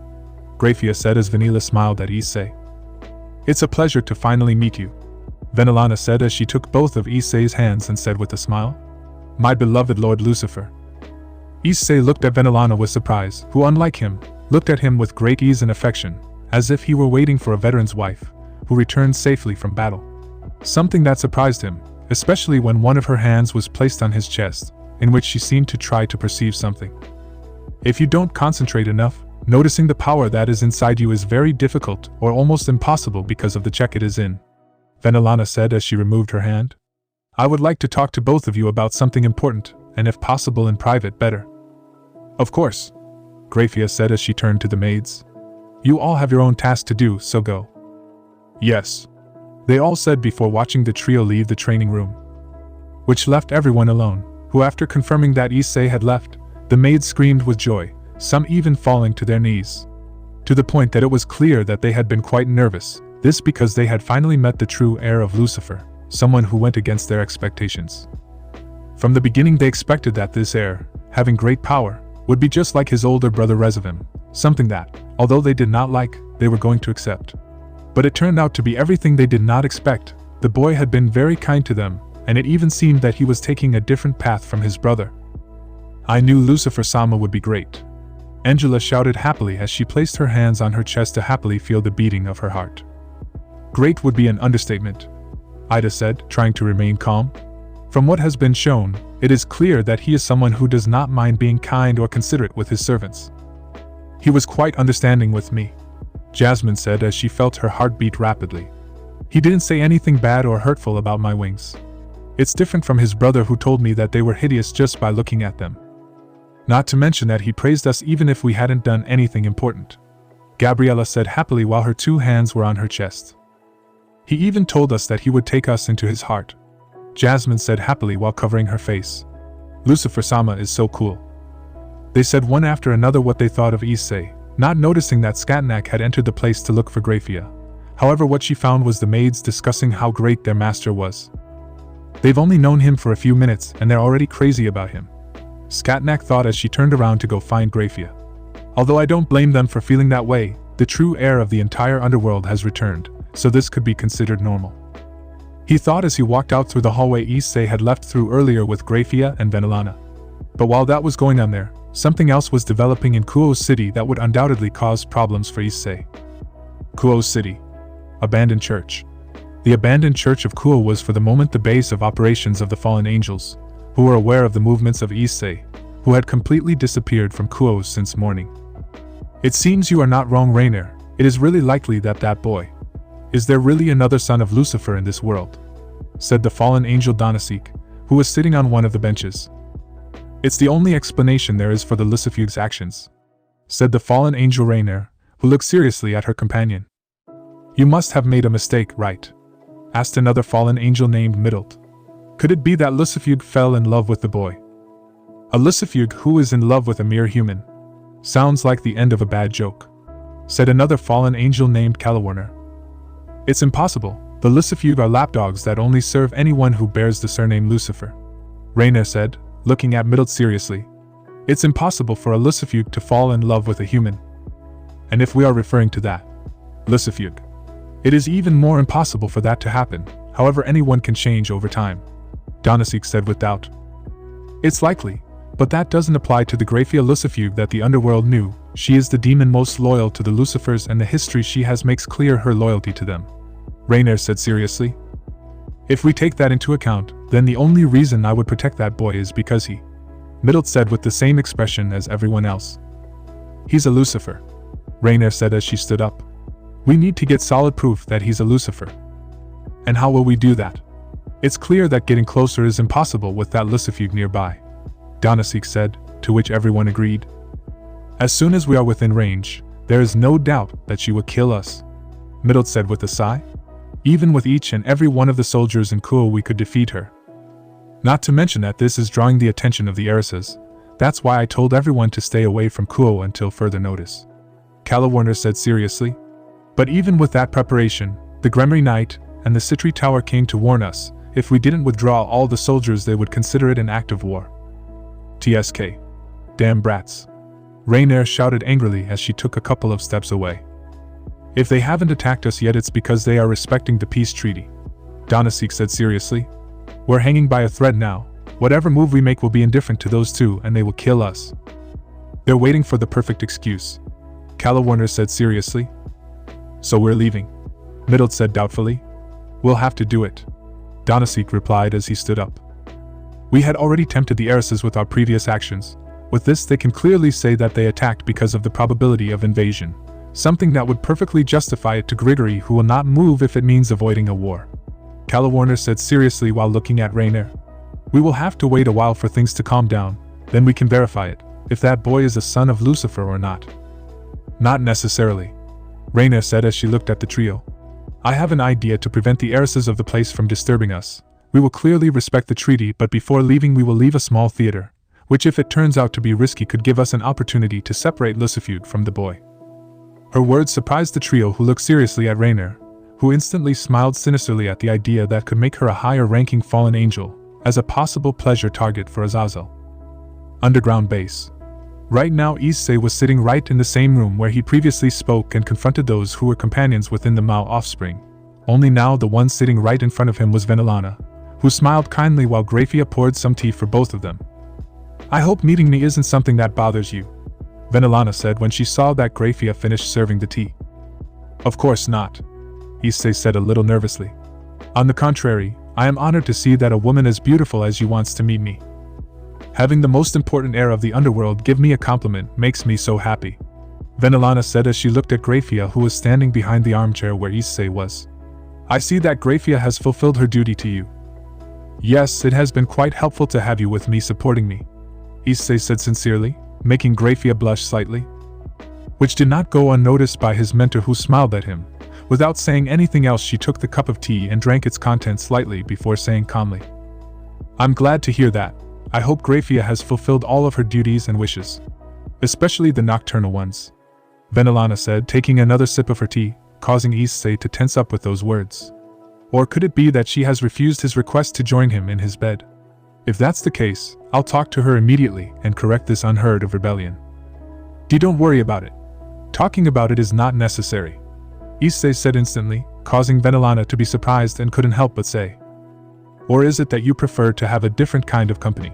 A: GRAYFIA said as Vanilla smiled at Issei. It's a pleasure to finally meet you, VENELANA said as she took both of Issei's hands and said with a smile, My beloved Lord Lucifer. Issei looked at VENELANA with surprise, who unlike him, looked at him with great ease and affection, as if he were waiting for a veteran's wife, who returned safely from battle. Something that surprised him, especially when one of her hands was placed on his chest, in which she seemed to try to perceive something. If you don't concentrate enough, noticing the power that is inside you is very difficult or almost impossible because of the check it is in, VENELANA said as she removed her hand. I would like to talk to both of you about something important, and if possible in private better. Of course, GRAYFIA said as she turned to the maids. You all have your own task to do, so go. Yes, they all said before watching the trio leave the training room, which left everyone alone, who after confirming that Issei had left, the maids screamed with joy, some even falling to their knees. To the point that it was clear that they had been quite nervous, this because they had finally met the true heir of Lucifer, someone who went against their expectations. From the beginning they expected that this heir, having great power, would be just like his older brother Rezavim, something that, although they did not like, they were going to accept. But it turned out to be everything they did not expect. The boy had been very kind to them, and it even seemed that he was taking a different path from his brother. I knew Lucifer-sama would be great, Angela shouted happily as she placed her hands on her chest to happily feel the beating of her heart. Great would be an understatement, Ida said, trying to remain calm. From what has been shown, it is clear that he is someone who does not mind being kind or considerate with his servants. He was quite understanding with me. Jasmine said as she felt her heart beat rapidly. He didn't say anything bad or hurtful about my wings. It's different from his brother who told me that they were hideous just by looking at them. Not to mention that he praised us even if we hadn't done anything important. Gabriella said happily while her 2 hands were on her chest. He even told us that he would take us into his heart. Jasmine said happily while covering her face. Lucifer-sama is so cool. They said one after another what they thought of Issei, not noticing that Skatnak had entered the place to look for GRAYFIA. However, what she found was the maids discussing how great their master was. They've only known him for a few minutes and they're already crazy about him. Skatnak thought as she turned around to go find GRAYFIA. Although I don't blame them for feeling that way, the true heir of the entire underworld has returned, so this could be considered normal. He thought as he walked out through the hallway Issei had left through earlier with GRAYFIA and VENELANA. But while that was going on there, something else was developing in Kuo City that would undoubtedly cause problems for Issei. Kuo City. Abandoned church. The abandoned church of Kuo was for the moment the base of operations of the fallen angels, who were aware of the movements of Issei, who had completely disappeared from Kuo since morning. It seems you are not wrong, Rainer. It is really likely that boy. Is there really another son of Lucifer in this world? Said the fallen angel Donasik, who was sitting on one of the benches. It's the only explanation there is for the Lucifer's actions, said the fallen angel Rainer, who looked seriously at her companion. You must have made a mistake, right? Asked another fallen angel named Middlet. Could it be that Lucifer fell in love with the boy? A Lucifer who is in love with a mere human? Sounds like the end of a bad joke, said another fallen angel named Calawarner. It's impossible. The Lucifer are lapdogs that only serve anyone who bears the surname Lucifer, Rainer said, looking at Middlet seriously. It's impossible for a Lucifer to fall in love with a human. And if we are referring to that Lucifer, it is even more impossible for that to happen. However, anyone can change over time, Donasik said with doubt. It's likely, but that doesn't apply to the GRAYFIA Lucifer that the underworld knew. She is the demon most loyal to the Lucifers and the history she has makes clear her loyalty to them, Rainer said seriously. If we take that into account, then the only reason I would protect that boy is because he, Middlet said with the same expression as everyone else. He's a Lucifer, Rainer said as she stood up. We need to get solid proof that he's a Lucifer. And how will we do that? It's clear that getting closer is impossible with that Lucifer nearby, Donasik said, to which everyone agreed. As soon as we are within range, there is no doubt that she will kill us, Middlet said with a sigh. Even with each and every one of the soldiers in Kuo we could defeat her. Not to mention that this is drawing the attention of the heiresses. That's why I told everyone to stay away from Kuo until further notice, Calawarner said seriously. But even with that preparation, the Gremry Knight and the Citri Tower came to warn us. If we didn't withdraw all the soldiers they would consider it an act of war. TSK. Damn brats. Rainer shouted angrily as she took a couple of steps away. If they haven't attacked us yet, it's because they are respecting the peace treaty, Donasik said seriously. We're hanging by a thread now. Whatever move we make will be indifferent to those two and they will kill us. They're waiting for the perfect excuse, Calawarner said seriously. So we're leaving, Middlet said doubtfully. We'll have to do it, Donasik replied as he stood up. We had already tempted the heiresses with our previous actions. With this they can clearly say that they attacked because of the probability of invasion. Something that would perfectly justify it to Grigory, who will not move if it means avoiding a war, Calawarner said seriously while looking at Rainer. We will have to wait a while for things to calm down, then we can verify it, if that boy is a son of Lucifer or not. Not necessarily, Rainer said as she looked at the trio. I have an idea to prevent the heiresses of the place from disturbing us. We will clearly respect the treaty, but before leaving we will leave a small theater, which if it turns out to be risky could give us an opportunity to separate Lucifer from the boy. Her words surprised the trio, who looked seriously at Rainer, who instantly smiled sinisterly at the idea that could make her a higher-ranking fallen angel, as a possible pleasure target for Azazel. Underground base. Right now Issei was sitting right in the same room where he previously spoke and confronted those who were companions within the Mao offspring. Only now the one sitting right in front of him was VENELANA, who smiled kindly while GRAYFIA poured some tea for both of them. I hope meeting me isn't something that bothers you, VENELANA said when she saw that GRAYFIA finished serving the tea. Of course not, Issei said a little nervously. On the contrary, I am honored to see that a woman as beautiful as you wants to meet me. Having the most important heir of the underworld give me a compliment makes me so happy. VENELANA said as she looked at GRAYFIA, who was standing behind the armchair where Issei was. I see that GRAYFIA has fulfilled her duty to you. Yes, it has been quite helpful to have you with me supporting me, Issei said sincerely, making GRAYFIA blush slightly. Which did not go unnoticed by his mentor, who smiled at him. Without saying anything else, she took the cup of tea and drank its contents slightly before saying calmly, I'm glad to hear that. I hope GRAYFIA has fulfilled all of her duties and wishes. Especially the nocturnal ones, VENELANA said, taking another sip of her tea, causing Issei to tense up with those words. Or could it be that she has refused his request to join him in his bed? If that's the case, I'll talk to her immediately and correct this unheard of rebellion. Don't worry about it. Talking about it is not necessary, Issei said instantly, causing VENELANA to be surprised and couldn't help but say. Or is it that you prefer to have a different kind of company?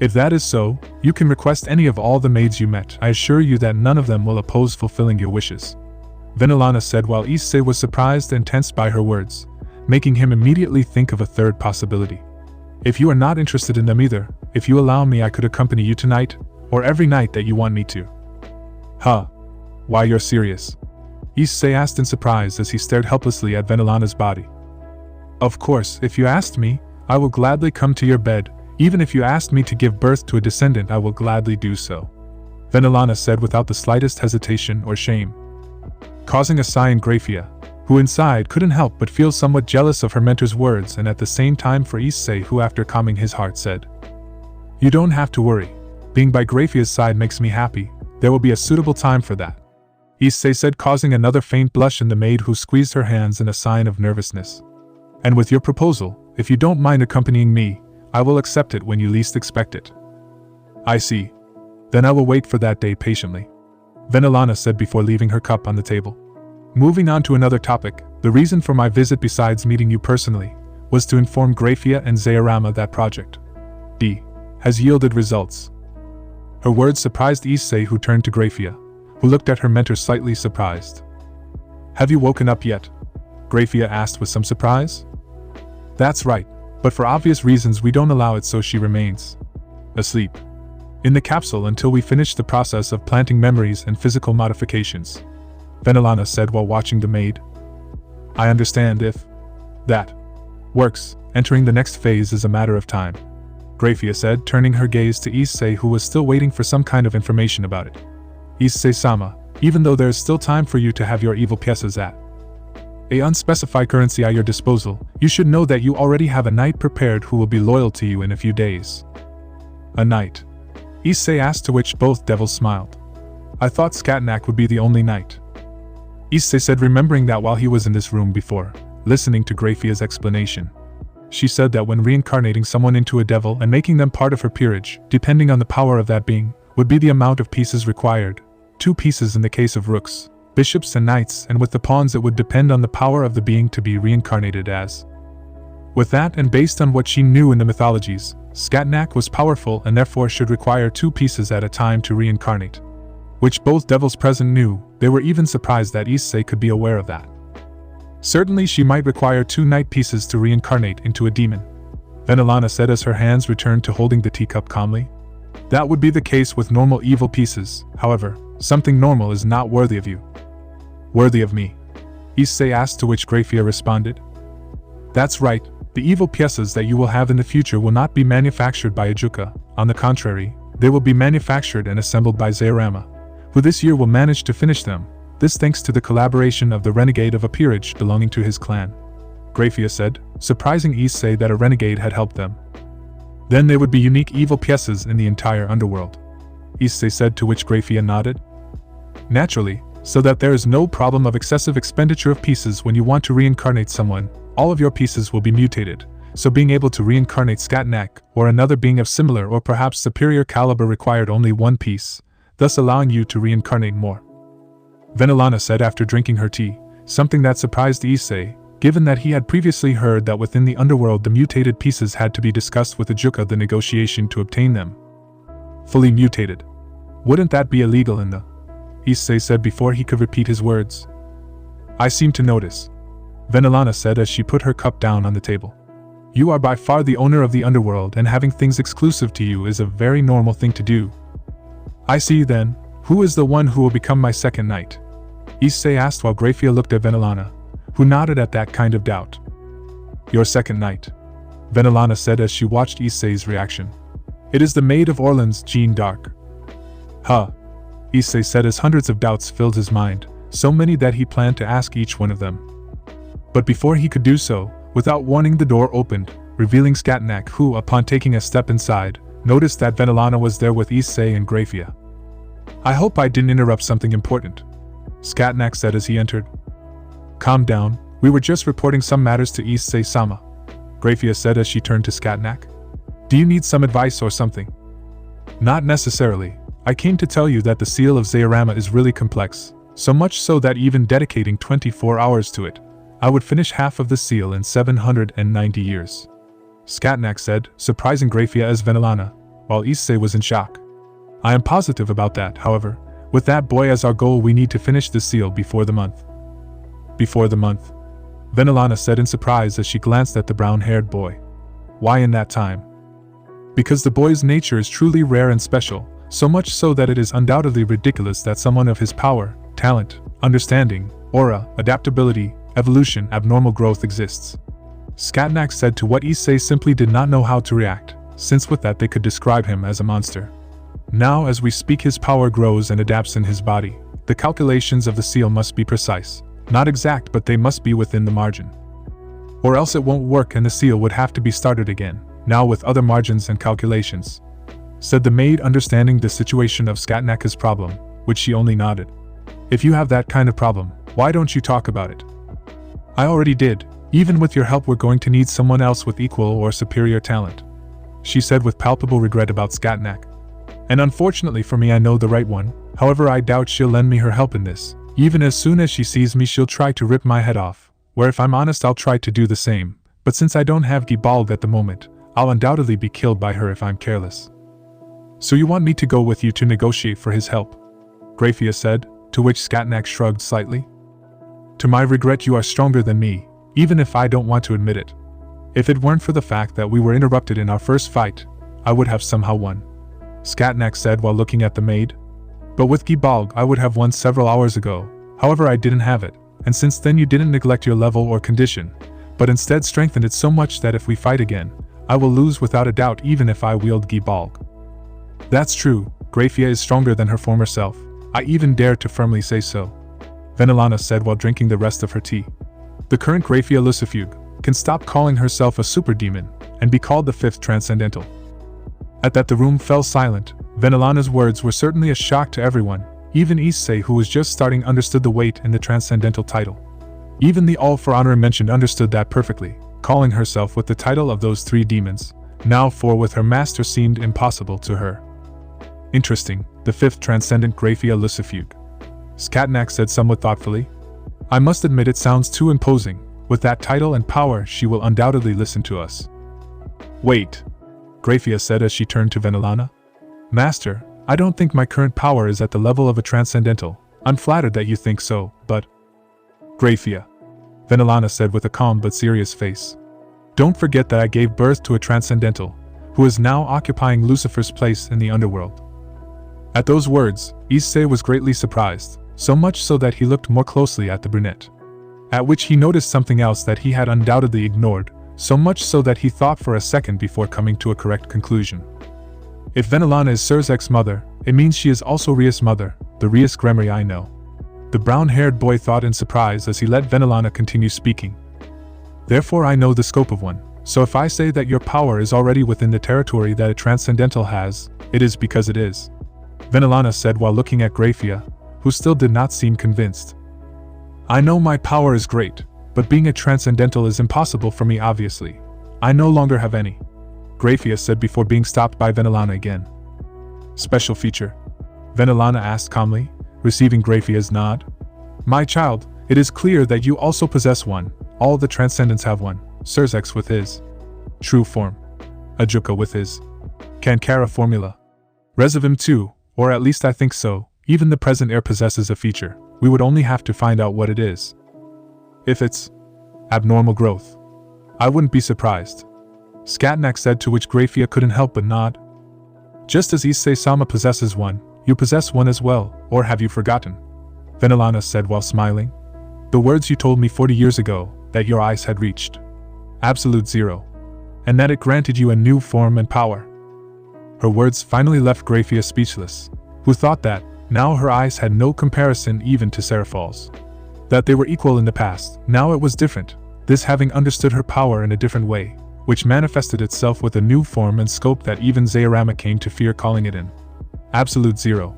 A: If that is so, you can request any of all the maids you met. I assure you that none of them will oppose fulfilling your wishes, VENELANA said, while Issei was surprised and tensed by her words, making him immediately think of a third possibility. If you are not interested in them either, if you allow me, I could accompany you tonight, or every night that you want me to. Huh? Why, you're serious? Issei asked in surprise as he stared helplessly at VENELANA's body. Of course, if you asked me, I will gladly come to your bed. Even if you asked me to give birth to a descendant, I will gladly do so, VENELANA said without the slightest hesitation or shame, causing a sigh in GRAYFIA, who inside couldn't help but feel somewhat jealous of her mentor's words, and at the same time for Issei, who after calming his heart said, You don't have to worry. Being by GRAYFIA's side makes me happy. There will be a suitable time for that, Issei said, causing another faint blush in the maid, who squeezed her hands in a sign of nervousness. And with your proposal, if you don't mind accompanying me, I will accept it when you least expect it. I see. Then I will wait for that day patiently, VENELANA said before leaving her cup on the table. Moving on to another topic, the reason for my visit besides meeting you personally, was to inform GRAYFIA and Zayarama that Project D has yielded results. Her words surprised Issei, who turned to GRAYFIA, who looked at her mentor slightly surprised. Have you woken up yet? GRAYFIA asked with some surprise. That's right, but for obvious reasons we don't allow it, so she remains asleep in the capsule until we finish the process of planting memories and physical modifications, VENELANA said while watching the maid. I understand. If that works, entering the next phase is a matter of time, GRAYFIA said, turning her gaze to Issei, who was still waiting for some kind of information about it. Issei-sama, even though there is still time for you to have your evil piezas at a unspecified currency at your disposal, you should know that you already have a knight prepared who will be loyal to you in a few days. A knight? Issei asked, to which both devils smiled. I thought Scatnack would be the only knight, Issei said, remembering that while he was in this room before, listening to GRAYFIA's explanation. She said that when reincarnating someone into a devil and making them part of her peerage, depending on the power of that being, would be the amount of pieces required. 2 pieces in the case of rooks, bishops and knights, and with the pawns it would depend on the power of the being to be reincarnated as. With that, and based on what she knew in the mythologies, Scatnack was powerful and therefore should require 2 pieces at a time to reincarnate. Which both devils present knew. They were even surprised that Issei could be aware of that. Certainly she might require 2 knight pieces to reincarnate into a demon, VENELANA said as her hands returned to holding the teacup calmly. That would be the case with normal evil pieces. However, something normal is not worthy of you. Worthy of me? Issei asked, to which GRAYFIA responded. That's right, the evil piezas that you will have in the future will not be manufactured by Ajuka. On the contrary, they will be manufactured and assembled by Zayarama, who this year will manage to finish them. This thanks to the collaboration of the renegade of a peerage belonging to his clan, GRAYFIA said, surprising Issei that a renegade had helped them. Then they would be unique evil piezas in the entire underworld, Issei said, to which GRAYFIA nodded. Naturally, so that there is no problem of excessive expenditure of pieces when you want to reincarnate someone, all of your pieces will be mutated, so being able to reincarnate Scatnack or another being of similar or perhaps superior caliber required only 1 piece, thus allowing you to reincarnate more, VENELANA said after drinking her tea, something that surprised Issei, given that he had previously heard that within the underworld the mutated pieces had to be discussed with Ajuka the negotiation to obtain them. Fully mutated. Wouldn't that be illegal in the? Issei said before he could repeat his words. I seem to notice, VENELANA said as she put her cup down on the table. You are by far the owner of the underworld, and having things exclusive to you is a very normal thing to do. I see then, Who is the one who will become my second knight? Issei asked while GRAYFIA looked at VENELANA, who nodded at that kind of doubt. Your second knight, VENELANA said as she watched Issei's reaction. It is the Maid of Orleans, Jeanne d'Arc. Huh, Issei said as hundreds of doubts filled his mind, so many that he planned to ask each one of them. But before he could do so, without warning the door opened, revealing Scatnack who, upon taking a step inside, noticed that VENELANA was there with Issei and GRAYFIA. I hope I didn't interrupt something important, Scatnack said as he entered. Calm down, we were just reporting some matters to Issei-sama, GRAYFIA said as she turned to Scatnack. Do you need some advice or something? Not necessarily. I came to tell you that the seal of Zairama is really complex, so much so that even dedicating 24 hours to it, I would finish half of the seal in 790 years. Scatnack said, surprising GRAYFIA as VENELANA, while Issei was in shock. I am positive about that, however. With that boy as our goal, we need to finish the seal before the month. Before the month? VENELANA said in surprise as she glanced at the brown-haired boy. Why in that time? Because the boy's nature is truly rare and special, so much so that it is undoubtedly ridiculous that someone of his power, talent, understanding, aura, adaptability, evolution, abnormal growth exists. Scatnack said to what Issei simply did not know how to react, since with that they could describe him as a monster. Now as we speak his power grows and adapts in his body. The calculations of the seal must be precise. Not exact, but they must be within the margin. Or else it won't work and the seal would have to be started again, now with other margins and calculations, said the maid, understanding the situation of Scatnack's problem, which she only nodded. If you have that kind of problem, why don't you talk about it? I already did. Even with your help we're going to need someone else with equal or superior talent, she said with palpable regret about Scatnack. And unfortunately for me I know the right one, however I doubt she'll lend me her help in this. Even as soon as she sees me she'll try to rip my head off, where if I'm honest I'll try to do the same, but since I don't have Gibalg at the moment, I'll undoubtedly be killed by her if I'm careless. So you want me to go with you to negotiate for his help? GRAYFIA said, to which Scatnack shrugged slightly. To my regret you are stronger than me, even if I don't want to admit it. If it weren't for the fact that we were interrupted in our first fight, I would have somehow won, Scatnack said while looking at the maid. But with Gibalg I would have won several hours ago, however I didn't have it, and since then you didn't neglect your level or condition, but instead strengthened it so much that if we fight again, I will lose without a doubt even if I wield Gibalg. That's true, GRAYFIA is stronger than her former self, I even dare to firmly say so, VENELANA said while drinking the rest of her tea. The current GRAYFIA Lucifer can stop calling herself a super demon, and be called the fifth transcendental. At that the room fell silent. VENELANA's words were certainly a shock to everyone. Even Issei, who was just starting, understood the weight in the transcendental title. Even the All for Honor mentioned understood that perfectly, calling herself with the title of those three demons, now four with her master seemed impossible to her. Interesting, the fifth transcendent GRAYFIA Lucifer, Scatnack said somewhat thoughtfully. I must admit it sounds too imposing. With that title and power she will undoubtedly listen to us. Wait, GRAYFIA said as she turned to VENELANA. Master, I don't think my current power is at the level of a transcendental. I'm flattered that you think so, but… GRAYFIA, VENELANA said with a calm but serious face. Don't forget that I gave birth to a transcendental, who is now occupying Lucifer's place in the underworld. At those words, Issei was greatly surprised, so much so that he looked more closely at the brunette. At which he noticed something else that he had undoubtedly ignored, so much so that he thought for a second before coming to a correct conclusion. If VENELANA is Surzek's mother, it means she is also Rias' mother, the Rias Gremory I know. The brown-haired boy thought in surprise as he let VENELANA continue speaking. Therefore I know the scope of one, so if I say that your power is already within the territory that a transcendental has, it is because it is, VENELANA said while looking at GRAYFIA, who still did not seem convinced. I know my power is great, but being a transcendental is impossible for me obviously. I no longer have any, GRAYFIA said before being stopped by VENELANA again. Special feature? VENELANA asked calmly, receiving GRAYFIA's nod. My child, it is clear that you also possess one. All the transcendents have one. Surzek with his true form, Ajuka with his Kankara formula, Rezavim too, or at least I think so. Even the present heir possesses a feature. We would only have to find out what it is. If it's abnormal growth, I wouldn't be surprised, Scatnack said, to which GRAYFIA couldn't help but nod. Just as Issei-sama possesses one, You possess one as well, or have you forgotten? VENELANA said while smiling. The words you told me 40 years ago, that your eyes had reached absolute zero, and that it granted you a new form and power. Her words finally left GRAYFIA speechless, who thought that, now her eyes had no comparison even to Seraph's. That they were equal in the past, now it was different, this having understood her power in a different way, which manifested itself with a new form and scope that even Zayarama came to fear calling it in. Absolute Zero.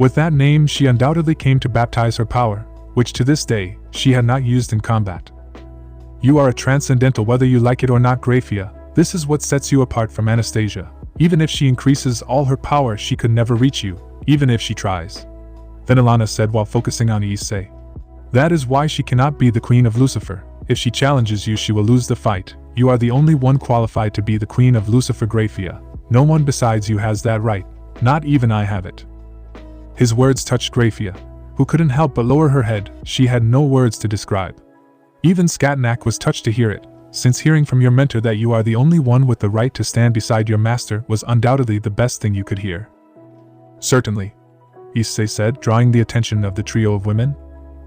A: With that name she undoubtedly came to baptize her power, which to this day, she had not used in combat. You are a transcendental whether you like it or not, GRAYFIA. This is what sets you apart from Anastasia. Even if she increases all her power she could never reach you, even if she tries. VENELANA said while focusing on Issei. That is why she cannot be the Queen of Lucifer. If she challenges you she will lose the fight. You are the only one qualified to be the Queen of Lucifer, GRAYFIA. No one besides you has that right. Not even I have it. His words touched GRAYFIA, who couldn't help but lower her head. She had no words to describe. Even Skatnak was touched to hear it, since hearing from your mentor that you are the only one with the right to stand beside your master was undoubtedly the best thing you could hear. Certainly, Issei said, drawing the attention of the trio of women.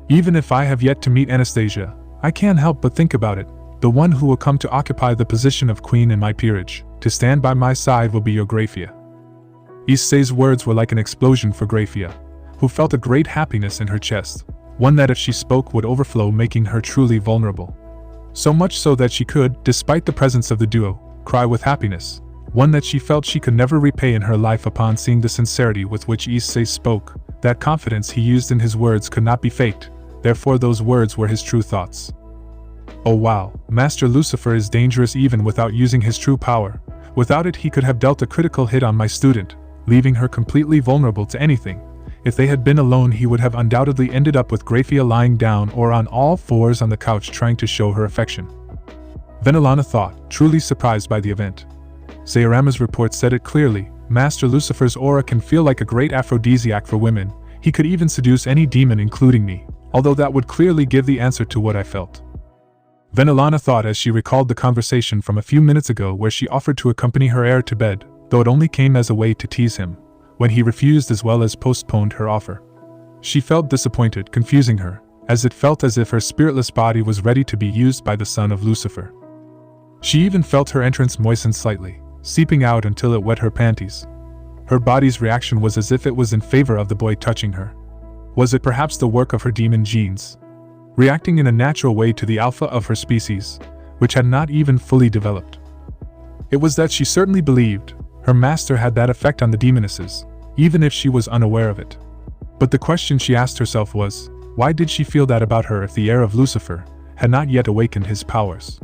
A: Even if I have yet to meet Anastasia, I can't help but think about it. The one who will come to occupy the position of queen in my peerage, to stand by my side, will be your GRAYFIA. Issei's words were like an explosion for GRAYFIA, who felt a great happiness in her chest, one that if she spoke would overflow, making her truly vulnerable. So much so that she could, despite the presence of the duo, cry with happiness, one that she felt she could never repay in her life upon seeing the sincerity with which Issei spoke. That confidence he used in his words could not be faked, therefore those words were his true thoughts. Oh wow, Master Lucifer is dangerous even without using his true power. Without it he could have dealt a critical hit on my student, leaving her completely vulnerable to anything. If they had been alone he would have undoubtedly ended up with GRAYFIA lying down or on all fours on the couch trying to show her affection. VENELANA thought, truly surprised by the event. Zayarama's report said it clearly, Master Lucifer's aura can feel like a great aphrodisiac for women. He could even seduce any demon including me, although that would clearly give the answer to what I felt. VENELANA thought as she recalled the conversation from a few minutes ago where she offered to accompany her heir to bed, though it only came as a way to tease him, when he refused as well as postponed her offer. She felt disappointed, confusing her, as it felt as if her spiritless body was ready to be used by the son of Lucifer. She even felt her entrance moisten slightly, seeping out until it wet her panties. Her body's reaction was as if it was in favor of the boy touching her. Was it perhaps the work of her demon genes? Reacting in a natural way to the alpha of her species, which had not even fully developed. It was that she certainly believed her master had that effect on the demonesses, even if she was unaware of it. But the question she asked herself was, why did she feel that about her if the heir of Lucifer had not yet awakened his powers?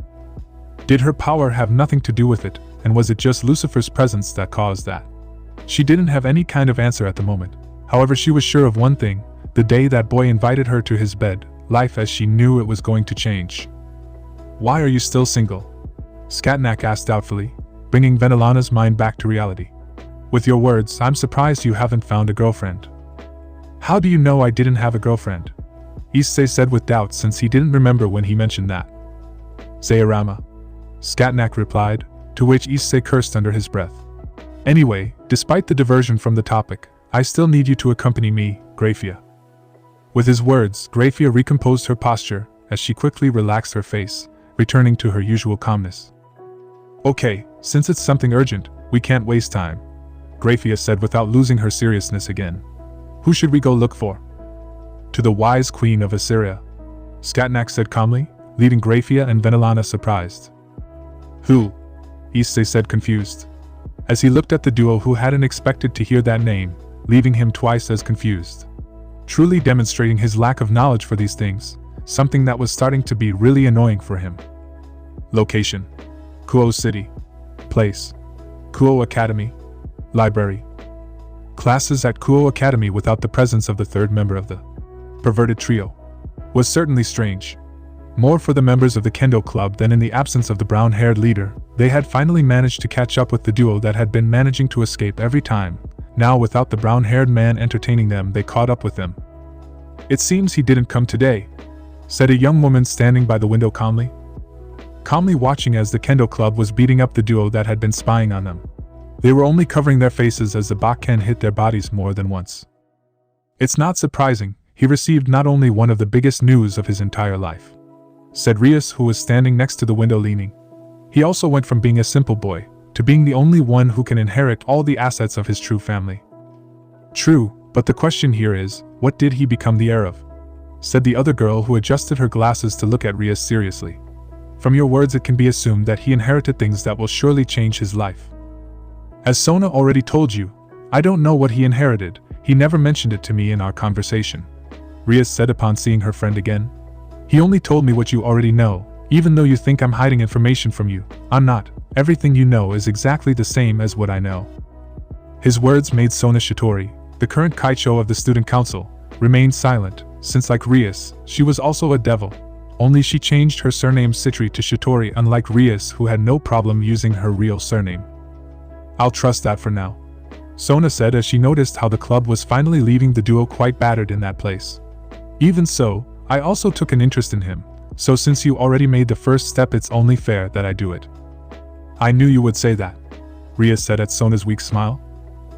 A: Did her power have nothing to do with it, and was it just Lucifer's presence that caused that? She didn't have any kind of answer at the moment. However, she was sure of one thing: the day that boy invited her to his bed, life as she knew it was going to change. Why are you still single? Skatnak asked doubtfully, bringing VENELANA's mind back to reality. With your words, I'm surprised you haven't found a girlfriend. How do you know I didn't have a girlfriend? Issei said with doubt since he didn't remember when he mentioned that. Zayarama. Skatnak replied, to which Issei cursed under his breath. Anyway, despite the diversion from the topic, I still need you to accompany me, GRAYFIA. With his words, GRAYFIA recomposed her posture as she quickly relaxed her face, returning to her usual calmness. Okay, since it's something urgent, we can't waste time, GRAYFIA said without losing her seriousness again. Who should we go look for? To the wise queen of Assyria, Skatnak said calmly, leaving GRAYFIA and VENELANA surprised. Who? Issei said confused, as he looked at the duo who hadn't expected to hear that name, leaving him twice as confused. Truly demonstrating his lack of knowledge for these things, something that was starting to be really annoying for him. Location: Kuo City. Place: Kuo Academy. Library. Classes at Kuo Academy without the presence of the third member of the perverted trio was certainly strange. More for the members of the Kendo Club than in the absence of the brown-haired leader. They had finally managed to catch up with the duo that had been managing to escape every time. Now without the brown-haired man entertaining them, they caught up with them. It seems he didn't come today, said a young woman standing by the window calmly watching as the Kendo Club was beating up the duo that had been spying on them. They were only covering their faces as the Bakken hit their bodies more than once. It's not surprising, he received not only one of the biggest news of his entire life, said Rias, who was standing next to the window leaning. He also went from being a simple boy to being the only one who can inherit all the assets of his true family. True, but the question here is, what did he become the heir of? Said the other girl, who adjusted her glasses to look at Rias seriously. From your words it can be assumed that he inherited things that will surely change his life. As Sona already told you, I don't know what he inherited, he never mentioned it to me in our conversation, Rias said upon seeing her friend again. He only told me what you already know, even though you think I'm hiding information from you, I'm not. Everything you know is exactly the same as what I know. His words made Sona Shitori, the current Kaicho of the student council, remain silent, since like Rias, she was also a devil. Only she changed her surname Citri to Shitori, unlike Rias, who had no problem using her real surname. I'll trust that for now, Sona said as she noticed how the club was finally leaving the duo quite battered in that place. Even so, I also took an interest in him, so since you already made the first step it's only fair that I do it. I knew you would say that, Rias said at Sona's weak smile.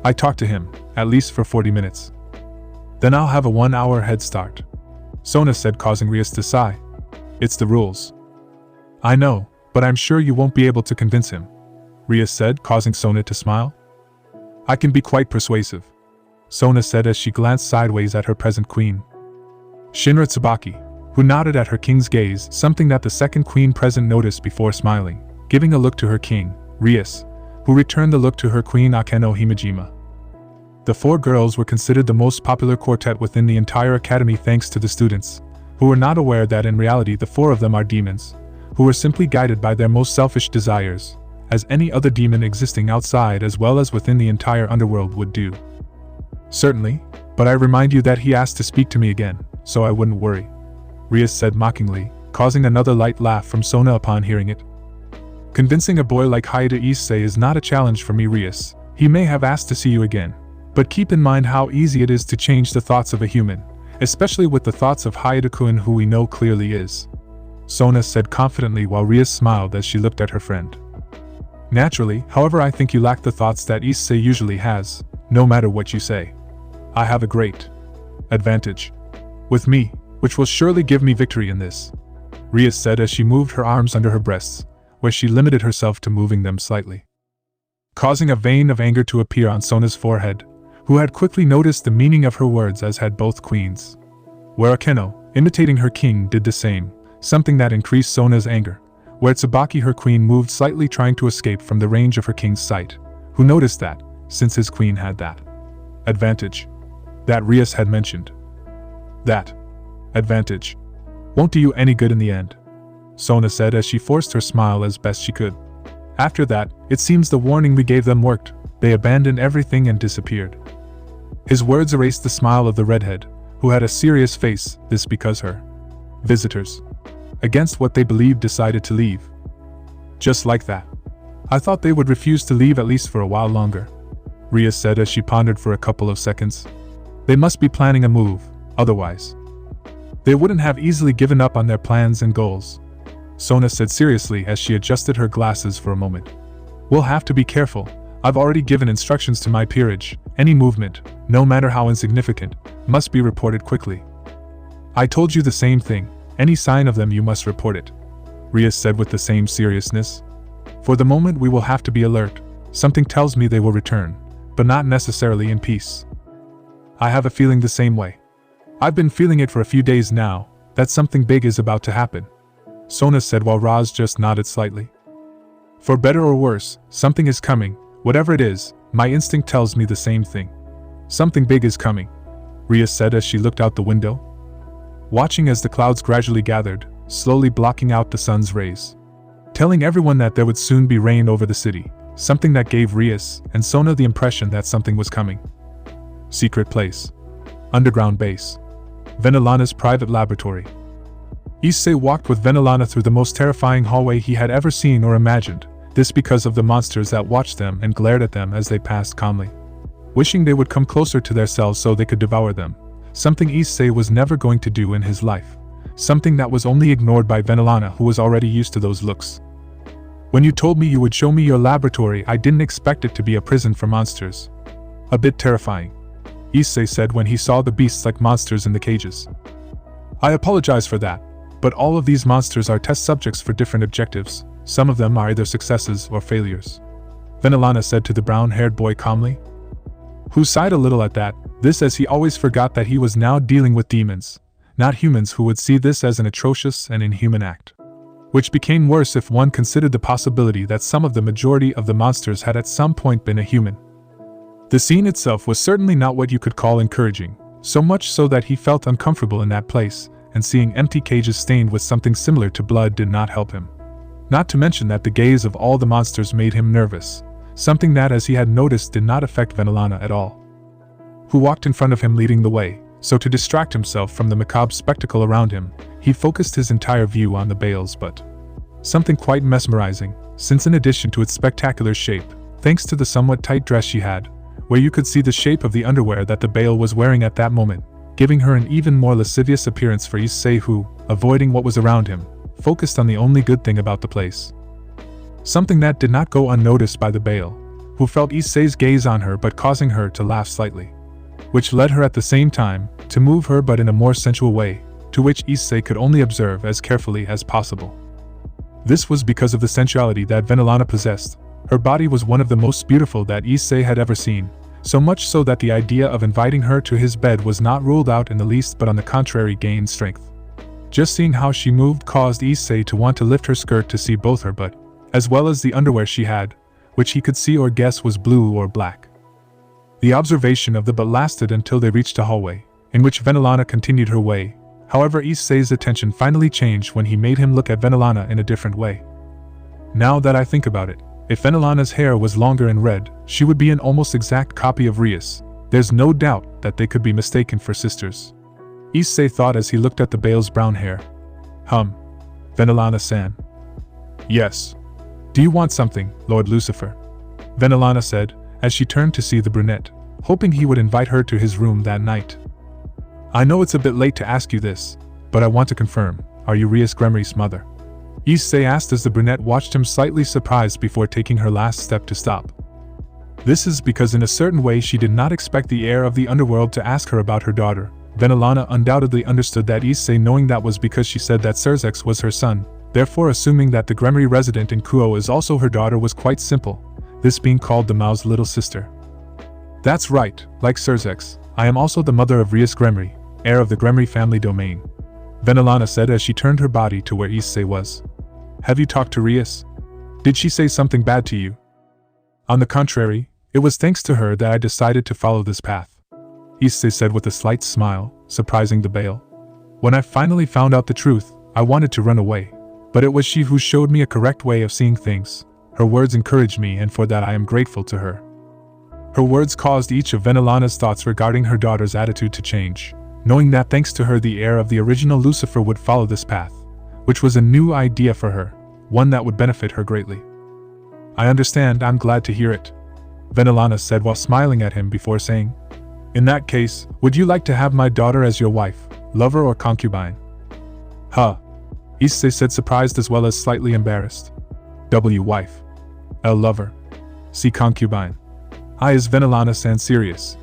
A: I talked to him, at least for 40 minutes. Then I'll have a 1-hour head start, Sona said, causing Rias to sigh. It's the rules. I know, but I'm sure you won't be able to convince him, Rias said, causing Sona to smile. I can be quite persuasive, Sona said as she glanced sideways at her present queen, Shinra Tsubaki, who nodded at her king's gaze, something that the second queen present noticed before smiling, giving a look to her king, Rias, who returned the look to her queen Akeno Himejima. The four girls were considered the most popular quartet within the entire academy thanks to the students, who were not aware that in reality the four of them are demons, who were simply guided by their most selfish desires, as any other demon existing outside as well as within the entire underworld would do. Certainly, but I remind you that he asked to speak to me again, so I wouldn't worry, Rias said mockingly, causing another light laugh from Sona upon hearing it. Convincing a boy like Haida Issei is not a challenge for me, Rias. He may have asked to see you again, but keep in mind how easy it is to change the thoughts of a human, especially with the thoughts of Haida-kun, who we know clearly is, Sona said confidently while Rias smiled as she looked at her friend. Naturally, however, I think you lack the thoughts that Issei usually has, no matter what you say. I have a great advantage with me, which will surely give me victory in this, Rias said as she moved her arms under her breasts, where she limited herself to moving them slightly, causing a vein of anger to appear on Sona's forehead, who had quickly noticed the meaning of her words, as had both queens. Where Akeno, imitating her king, did the same, something that increased Sona's anger, where Tsubaki, her queen, moved slightly, trying to escape from the range of her king's sight, who noticed that, since his queen had that advantage that Rias had mentioned, that advantage won't do you any good in the end, Sona said as she forced her smile as best she could. After that, it seems the warning we gave them worked. They abandoned everything and disappeared. His words erased the smile of the redhead, who had a serious face, this because her visitors, against what they believed, decided to leave. Just like that. I thought they would refuse to leave at least for a while longer, Rias said as she pondered for a couple of seconds. They must be planning a move, otherwise they wouldn't have easily given up on their plans and goals, Sona said seriously as she adjusted her glasses for a moment. We'll have to be careful. I've already given instructions to my peerage. Any movement, no matter how insignificant, must be reported quickly. I told you the same thing. Any sign of them you must report it, Rias said with the same seriousness. For the moment we will have to be alert. Something tells me they will return, but not necessarily in peace. I have a feeling the same way. I've been feeling it for a few days now, that something big is about to happen, Sona said while Raz just nodded slightly. For better or worse, something is coming. Whatever it is, my instinct tells me the same thing. Something big is coming, Rias said as she looked out the window, watching as the clouds gradually gathered, slowly blocking out the sun's rays, telling everyone that there would soon be rain over the city, something that gave Rias and Sona the impression that something was coming. Secret place. Underground base. VENELANA's private laboratory. Issei walked with VENELANA through the most terrifying hallway he had ever seen or imagined, this because of the monsters that watched them and glared at them as they passed calmly, wishing they would come closer to their cells so they could devour them, something Issei was never going to do in his life, something that was only ignored by VENELANA, who was already used to those looks. When you told me you would show me your laboratory, I didn't expect it to be a prison for monsters. A bit terrifying, Issei said when he saw the beasts like monsters in the cages. I apologize for that, but all of these monsters are test subjects for different objectives. Some of them are either successes or failures, VENELANA said to the brown-haired boy calmly, who sighed a little at that, this as he always forgot that he was now dealing with demons, not humans who would see this as an atrocious and inhuman act. Which became worse if one considered the possibility that some of the majority of the monsters had at some point been a human. The scene itself was certainly not what you could call encouraging, so much so that he felt uncomfortable in that place, and seeing empty cages stained with something similar to blood did not help him. Not to mention that the gaze of all the monsters made him nervous, something that, as he had noticed, did not affect VENELANA at all, who walked in front of him leading the way. So to distract himself from the macabre spectacle around him, he focused his entire view on the bales, but something quite mesmerizing, since in addition to its spectacular shape, thanks to the somewhat tight dress she had, where you could see the shape of the underwear that the bale was wearing at that moment, giving her an even more lascivious appearance for Issei, who, avoiding what was around him, focused on the only good thing about the place. Something that did not go unnoticed by the bale, who felt Issei's gaze on her but causing her to laugh slightly, which led her at the same time to move her but in a more sensual way, to which Issei could only observe as carefully as possible. This was because of the sensuality that VENELANA possessed. Her body was one of the most beautiful that Issei had ever seen, so much so that the idea of inviting her to his bed was not ruled out in the least, but on the contrary gained strength. Just seeing how she moved caused Issei to want to lift her skirt to see both her butt, as well as the underwear she had, which he could see or guess was blue or black. The observation of the butt lasted until they reached a hallway, in which VENELANA continued her way. However, Issei's attention finally changed when he made him look at VENELANA in a different way. Now that I think about it, if VENELANA's hair was longer and red, she would be an almost exact copy of Rias. There's no doubt that they could be mistaken for sisters, Issei thought as he looked at the bale's brown hair. VENELANA-san. Yes. Do you want something, Lord Lucifer? VENELANA said, as she turned to see the brunette, hoping he would invite her to his room that night. I know it's a bit late to ask you this, but I want to confirm, are you Rias Gremry's mother? Issei asked as the brunette watched him slightly surprised before taking her last step to stop. This is because in a certain way she did not expect the heir of the underworld to ask her about her daughter. VENELANA undoubtedly understood that Issei, knowing that was because she said that Serzex was her son, therefore assuming that the Gremry resident in Kuo is also her daughter was quite simple, this being called the Mao's little sister. That's right, like Serzex, I am also the mother of Rias Gremry, heir of the Gremry family domain, VENELANA said as she turned her body to where Issei was. Have you talked to Rias? Did she say something bad to you? On the contrary, it was thanks to her that I decided to follow this path, Issei said with a slight smile, surprising the Bale. When I finally found out the truth, I wanted to run away, but it was she who showed me a correct way of seeing things. Her words encouraged me, and for that I am grateful to her. Her words caused each of VENELANA's thoughts regarding her daughter's attitude to change, knowing that thanks to her the heir of the original Lucifer would follow this path, which was a new idea for her, one that would benefit her greatly. I understand, I'm glad to hear it, VENELANA said while smiling at him before saying, in that case, would you like to have my daughter as your wife, lover or concubine? Issei said, surprised as well as slightly embarrassed. Wife. L lover. C concubine. Is VENELANA-san serious?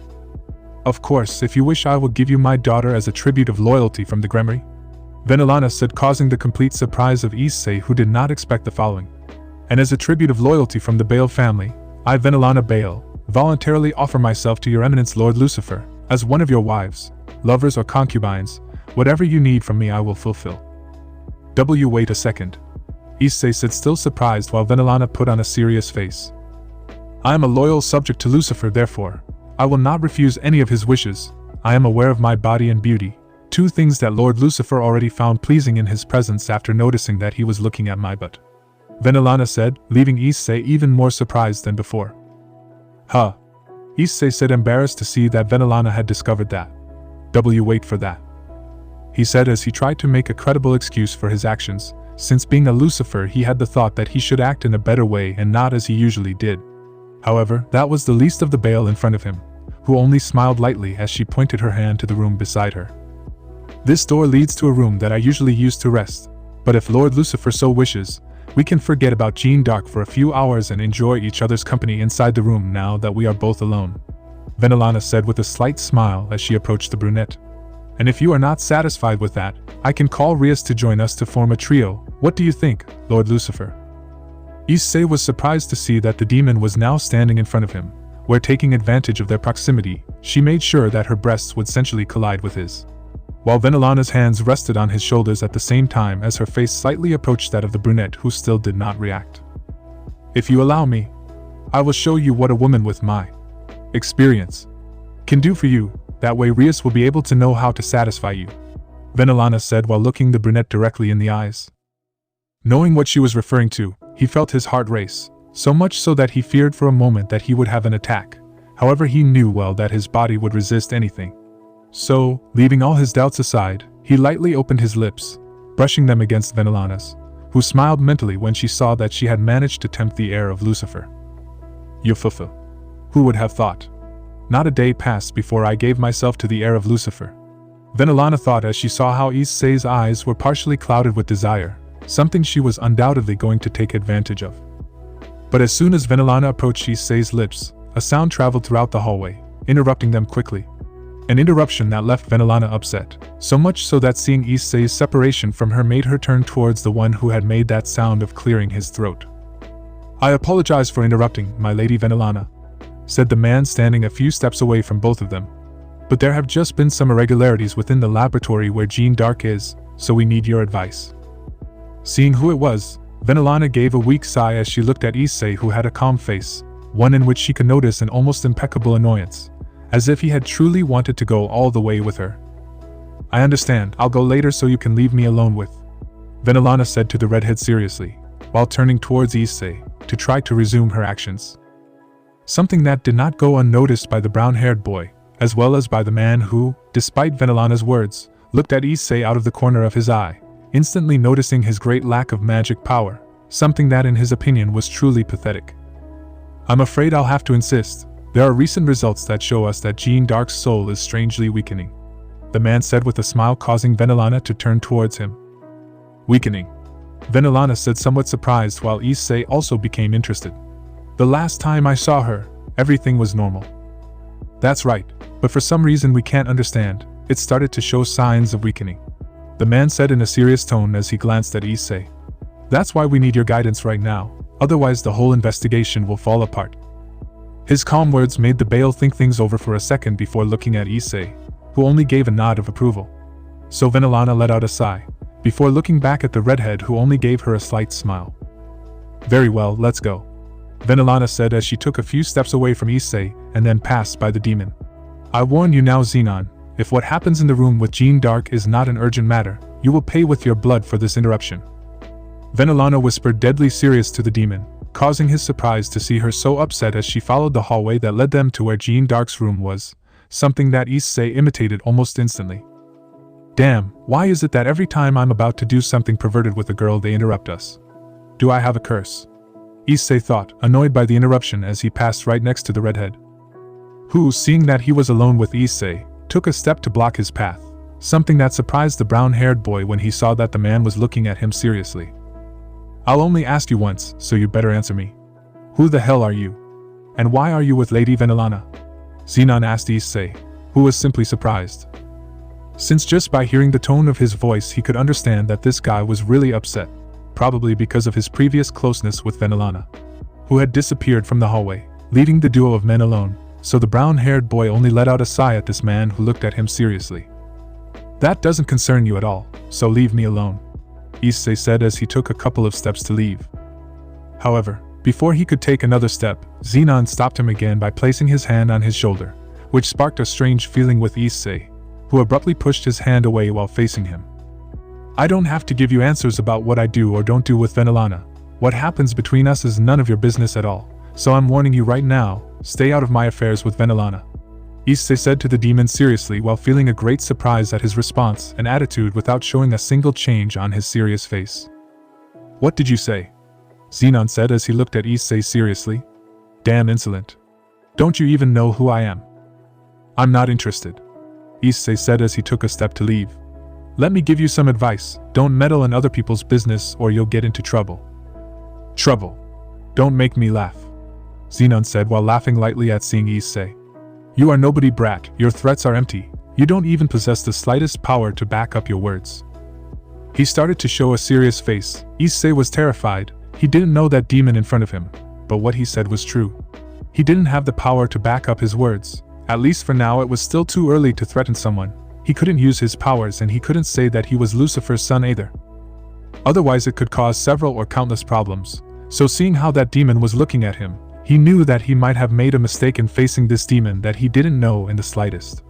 A: Of course, if you wish I will give you my daughter as a tribute of loyalty from the Gremry, VENELANA said, causing the complete surprise of Issei, who did not expect the following. And as a tribute of loyalty from the Bale family, I, VENELANA Bale, voluntarily offer myself to your eminence Lord Lucifer, as one of your wives, lovers or concubines. Whatever you need from me I will fulfill. Wait a second, Issei said, still surprised, while VENELANA put on a serious face. I am a loyal subject to Lucifer, therefore I will not refuse any of his wishes. I am aware of my body and beauty, two things that Lord Lucifer already found pleasing in his presence after noticing that he was looking at my butt, VENELANA said, leaving Issei even more surprised than before. Issei said, embarrassed to see that VENELANA had discovered that. Wait for that, he said as he tried to make a credible excuse for his actions. Since being a Lucifer, he had the thought that he should act in a better way and not as he usually did. However, that was the least of the Bale in front of him, who only smiled lightly as she pointed her hand to the room beside her. This door leads to a room that I usually use to rest, but if Lord Lucifer so wishes, We can forget about Jeanne d'Arc for a few hours and enjoy each other's company inside the room now that we are both alone," VENELANA said with a slight smile as she approached the brunette. "And if you are not satisfied with that, I can call Rias to join us to form a trio. What do you think, Lord Lucifer?" Issei was surprised to see that the demon was now standing in front of him, where, taking advantage of their proximity, she made sure that her breasts would sensually collide with his, while VENELANA's hands rested on his shoulders at the same time as her face slightly approached that of the brunette, who still did not react. "If you allow me, I will show you what a woman with my experience can do for you. That way Rias will be able to know how to satisfy you," VENELANA said while looking the brunette directly in the eyes. Knowing what she was referring to, he felt his heart race, so much so that he feared for a moment that he would have an attack. However, he knew well that his body would resist anything. So, leaving all his doubts aside, he lightly opened his lips, brushing them against VENELANA's, who smiled mentally when she saw that she had managed to tempt the heir of Lucifer. Yufufu. Who would have thought? Not a day passed before I gave myself to the heir of Lucifer. VENELANA thought as she saw how Issei's eyes were partially clouded with desire, something she was undoubtedly going to take advantage of. But as soon as VENELANA approached Issei's lips, a sound traveled throughout the hallway, interrupting them quickly. An interruption that left VENELANA upset, so much so that seeing Issei's separation from her made her turn towards the one who had made that sound of clearing his throat. "I apologize for interrupting, my lady VENELANA," said the man standing a few steps away from both of them. "But there have just been some irregularities within the laboratory where Jeanne d'Arc is, so we need your advice." Seeing who it was, VENELANA gave a weak sigh as she looked at Issei, who had a calm face, one in which she could notice an almost impeccable annoyance, as if he had truly wanted to go all the way with her. "I understand, I'll go later so you can leave me alone with," VENELANA said to the redhead seriously, while turning towards Issei, to try to resume her actions. Something that did not go unnoticed by the brown-haired boy, as well as by the man who, despite VENELANA's words, looked at Issei out of the corner of his eye, instantly noticing his great lack of magic power, something that in his opinion was truly pathetic. "I'm afraid I'll have to insist. There are recent results that show us that Jeanne d'Arc's soul is strangely weakening," the man said with a smile, causing VENELANA to turn towards him. "Weakening?" VENELANA said, somewhat surprised, while Issei also became interested. "The last time I saw her, everything was normal." "That's right, but for some reason we can't understand, it started to show signs of weakening," the man said in a serious tone as he glanced at Issei. "That's why we need your guidance right now, otherwise the whole investigation will fall apart." His calm words made the Baal think things over for a second before looking at Issei, who only gave a nod of approval. So VENELANA let out a sigh, before looking back at the redhead, who only gave her a slight smile. "Very well, let's go," VENELANA said as she took a few steps away from Issei and then passed by the demon. "I warn you now, Xenon, if what happens in the room with Jeanne d'Arc is not an urgent matter, you will pay with your blood for this interruption," VENELANA whispered, deadly serious to the demon, causing his surprise to see her so upset as she followed the hallway that led them to where Jeanne d'Arc's room was, something that Issei imitated almost instantly. "Damn, why is it that every time I'm about to do something perverted with a girl they interrupt us? Do I have a curse?" Issei thought, annoyed by the interruption as he passed right next to the redhead, who, seeing that he was alone with Issei, took a step to block his path, something that surprised the brown-haired boy when he saw that the man was looking at him seriously. "I'll only ask you once, so you better answer me. Who the hell are you? And why are you with Lady VENELANA?" Xenon asked Issei, who was simply surprised, since just by hearing the tone of his voice he could understand that this guy was really upset, probably because of his previous closeness with VENELANA, who had disappeared from the hallway, leaving the duo of men alone, so the brown-haired boy only let out a sigh at this man who looked at him seriously. "That doesn't concern you at all, so leave me alone," Issei said as he took a couple of steps to leave. However, before he could take another step, Xenon stopped him again by placing his hand on his shoulder, which sparked a strange feeling with Issei, who abruptly pushed his hand away while facing him. "I don't have to give you answers about what I do or don't do with VENELANA. What happens between us is none of your business at all, so I'm warning you right now, stay out of my affairs with VENELANA," Issei said to the demon seriously while feeling a great surprise at his response and attitude without showing a single change on his serious face. "What did you say?" Xenon said as he looked at Issei seriously. "Damn insolent. Don't you even know who I am?" "I'm not interested," Issei said as he took a step to leave. "Let me give you some advice, don't meddle in other people's business or you'll get into trouble," Trouble. Don't make me laugh, Xenon said while laughing lightly at seeing Issei. You are nobody, brat, your threats are empty, you don't even possess the slightest power to back up your words. He started to show a serious face. Issei was terrified. He didn't know that demon in front of him, but what he said was true. He didn't have the power to back up his words. At least for now, it was still too early to threaten someone. He couldn't use his powers, and he couldn't say that he was Lucifer's son either. Otherwise it could cause several or countless problems. So seeing how that demon was looking at him, he knew that he might have made a mistake in facing this demon that he didn't know in the slightest.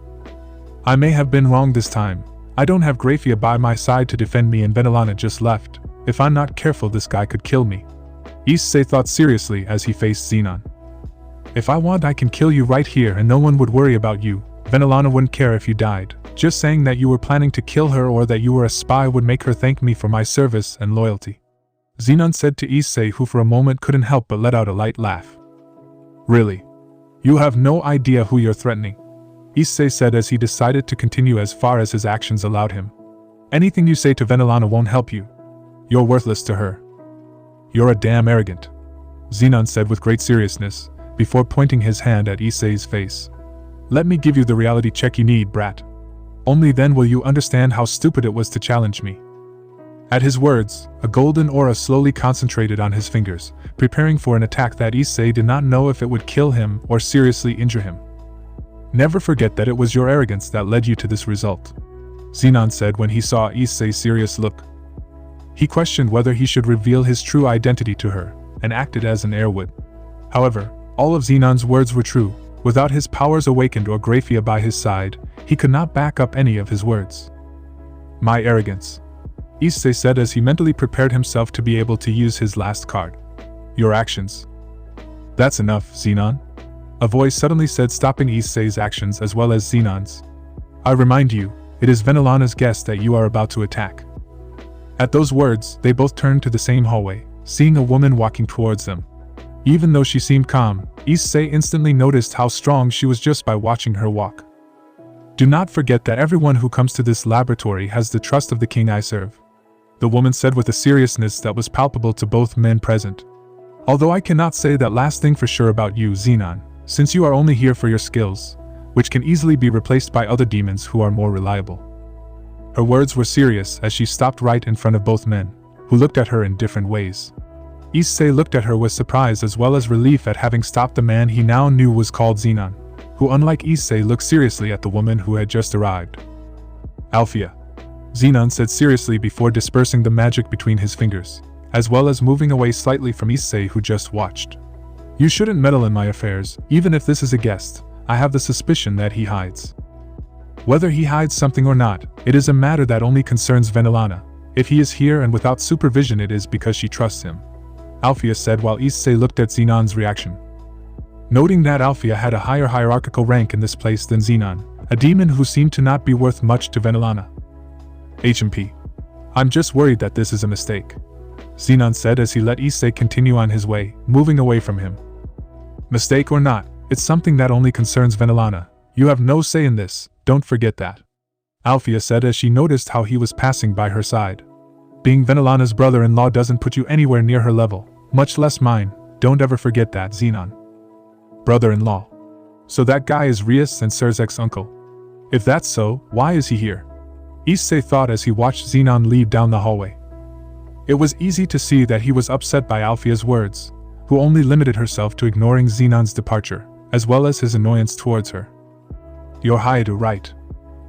A: I may have been wrong this time. I don't have GRAYFIA by my side to defend me, and VENELANA just left. If I'm not careful, this guy could kill me. Issei thought seriously as he faced Xenon. If I want, I can kill you right here and no one would worry about you. VENELANA wouldn't care if you died. Just saying that you were planning to kill her or that you were a spy would make her thank me for my service and loyalty, Xenon said to Issei, who for a moment couldn't help but let out a light laugh. Really? You have no idea who you're threatening, Issei said as he decided to continue as far as his actions allowed him. Anything you say to VENELANA won't help you. You're worthless to her. You're a damn arrogant, Xenon said with great seriousness, before pointing his hand at Issei's face. Let me give you the reality check you need, brat. Only then will you understand how stupid it was to challenge me. At his words, a golden aura slowly concentrated on his fingers, preparing for an attack that Issei did not know if it would kill him or seriously injure him. Never forget that it was your arrogance that led you to this result, Xenon said when he saw Issei's serious look. He questioned whether he should reveal his true identity to her, and acted as an heir would. However, all of Xenon's words were true. Without his powers awakened or GRAYFIA by his side, he could not back up any of his words. My arrogance, Issei said as he mentally prepared himself to be able to use his last card. Your actions. That's enough, Xenon, a voice suddenly said, stopping Issei's actions as well as Xenon's. I remind you, it is VENELANA's guest that you are about to attack. At those words, they both turned to the same hallway, seeing a woman walking towards them. Even though she seemed calm, Issei instantly noticed how strong she was just by watching her walk. Do not forget that everyone who comes to this laboratory has the trust of the king I serve, the woman said with a seriousness that was palpable to both men present. Although I cannot say that last thing for sure about you, Xenon, since you are only here for your skills, which can easily be replaced by other demons who are more reliable. Her words were serious as she stopped right in front of both men, who looked at her in different ways. Issei looked at her with surprise as well as relief at having stopped the man he now knew was called Xenon, who unlike Issei looked seriously at the woman who had just arrived. Alfia, Xenon said seriously before dispersing the magic between his fingers, as well as moving away slightly from Issei who just watched. You shouldn't meddle in my affairs, even if this is a guest. I have the suspicion that he hides. Whether he hides something or not, it is a matter that only concerns VENELANA. If he is here and without supervision, it is because she trusts him, Alfia said while Issei looked at Xenon's reaction. Noting that Alfia had a higher hierarchical rank in this place than Xenon, a demon who seemed to not be worth much to VENELANA. HMP. I'm just worried that this is a mistake, Xenon said as he let Issei continue on his way, moving away from him. Mistake or not, it's something that only concerns VENELANA. You have no say in this, don't forget that, Alfia said as she noticed how he was passing by her side. Being VENELANA's brother-in-law doesn't put you anywhere near her level, much less mine, don't ever forget that, Xenon. Brother-in-law. So that guy is Rias and Serzek's uncle. If that's so, why is he here? Issei thought as he watched Xenon leave down the hallway. It was easy to see that he was upset by Alfia's words, who only limited herself to ignoring Xenon's departure, as well as his annoyance towards her. You're Hayato, right?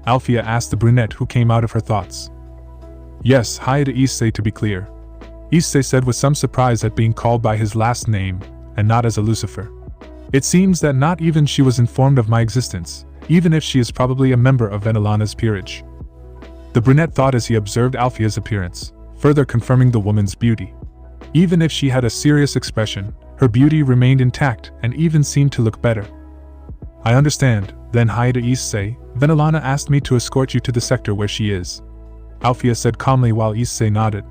A: Alfia asked the brunette who came out of her thoughts. Yes, Hayato Issei to be clear, Issei said with some surprise at being called by his last name, and not as a Lucifer. It seems that not even she was informed of my existence, even if she is probably a member of VENELANA's peerage, the brunette thought as he observed Alfia's appearance, further confirming the woman's beauty. Even if she had a serious expression, her beauty remained intact and even seemed to look better. I understand, then Hayato Issei, VENELANA asked me to escort you to the sector where she is, Alfia said calmly while Issei nodded.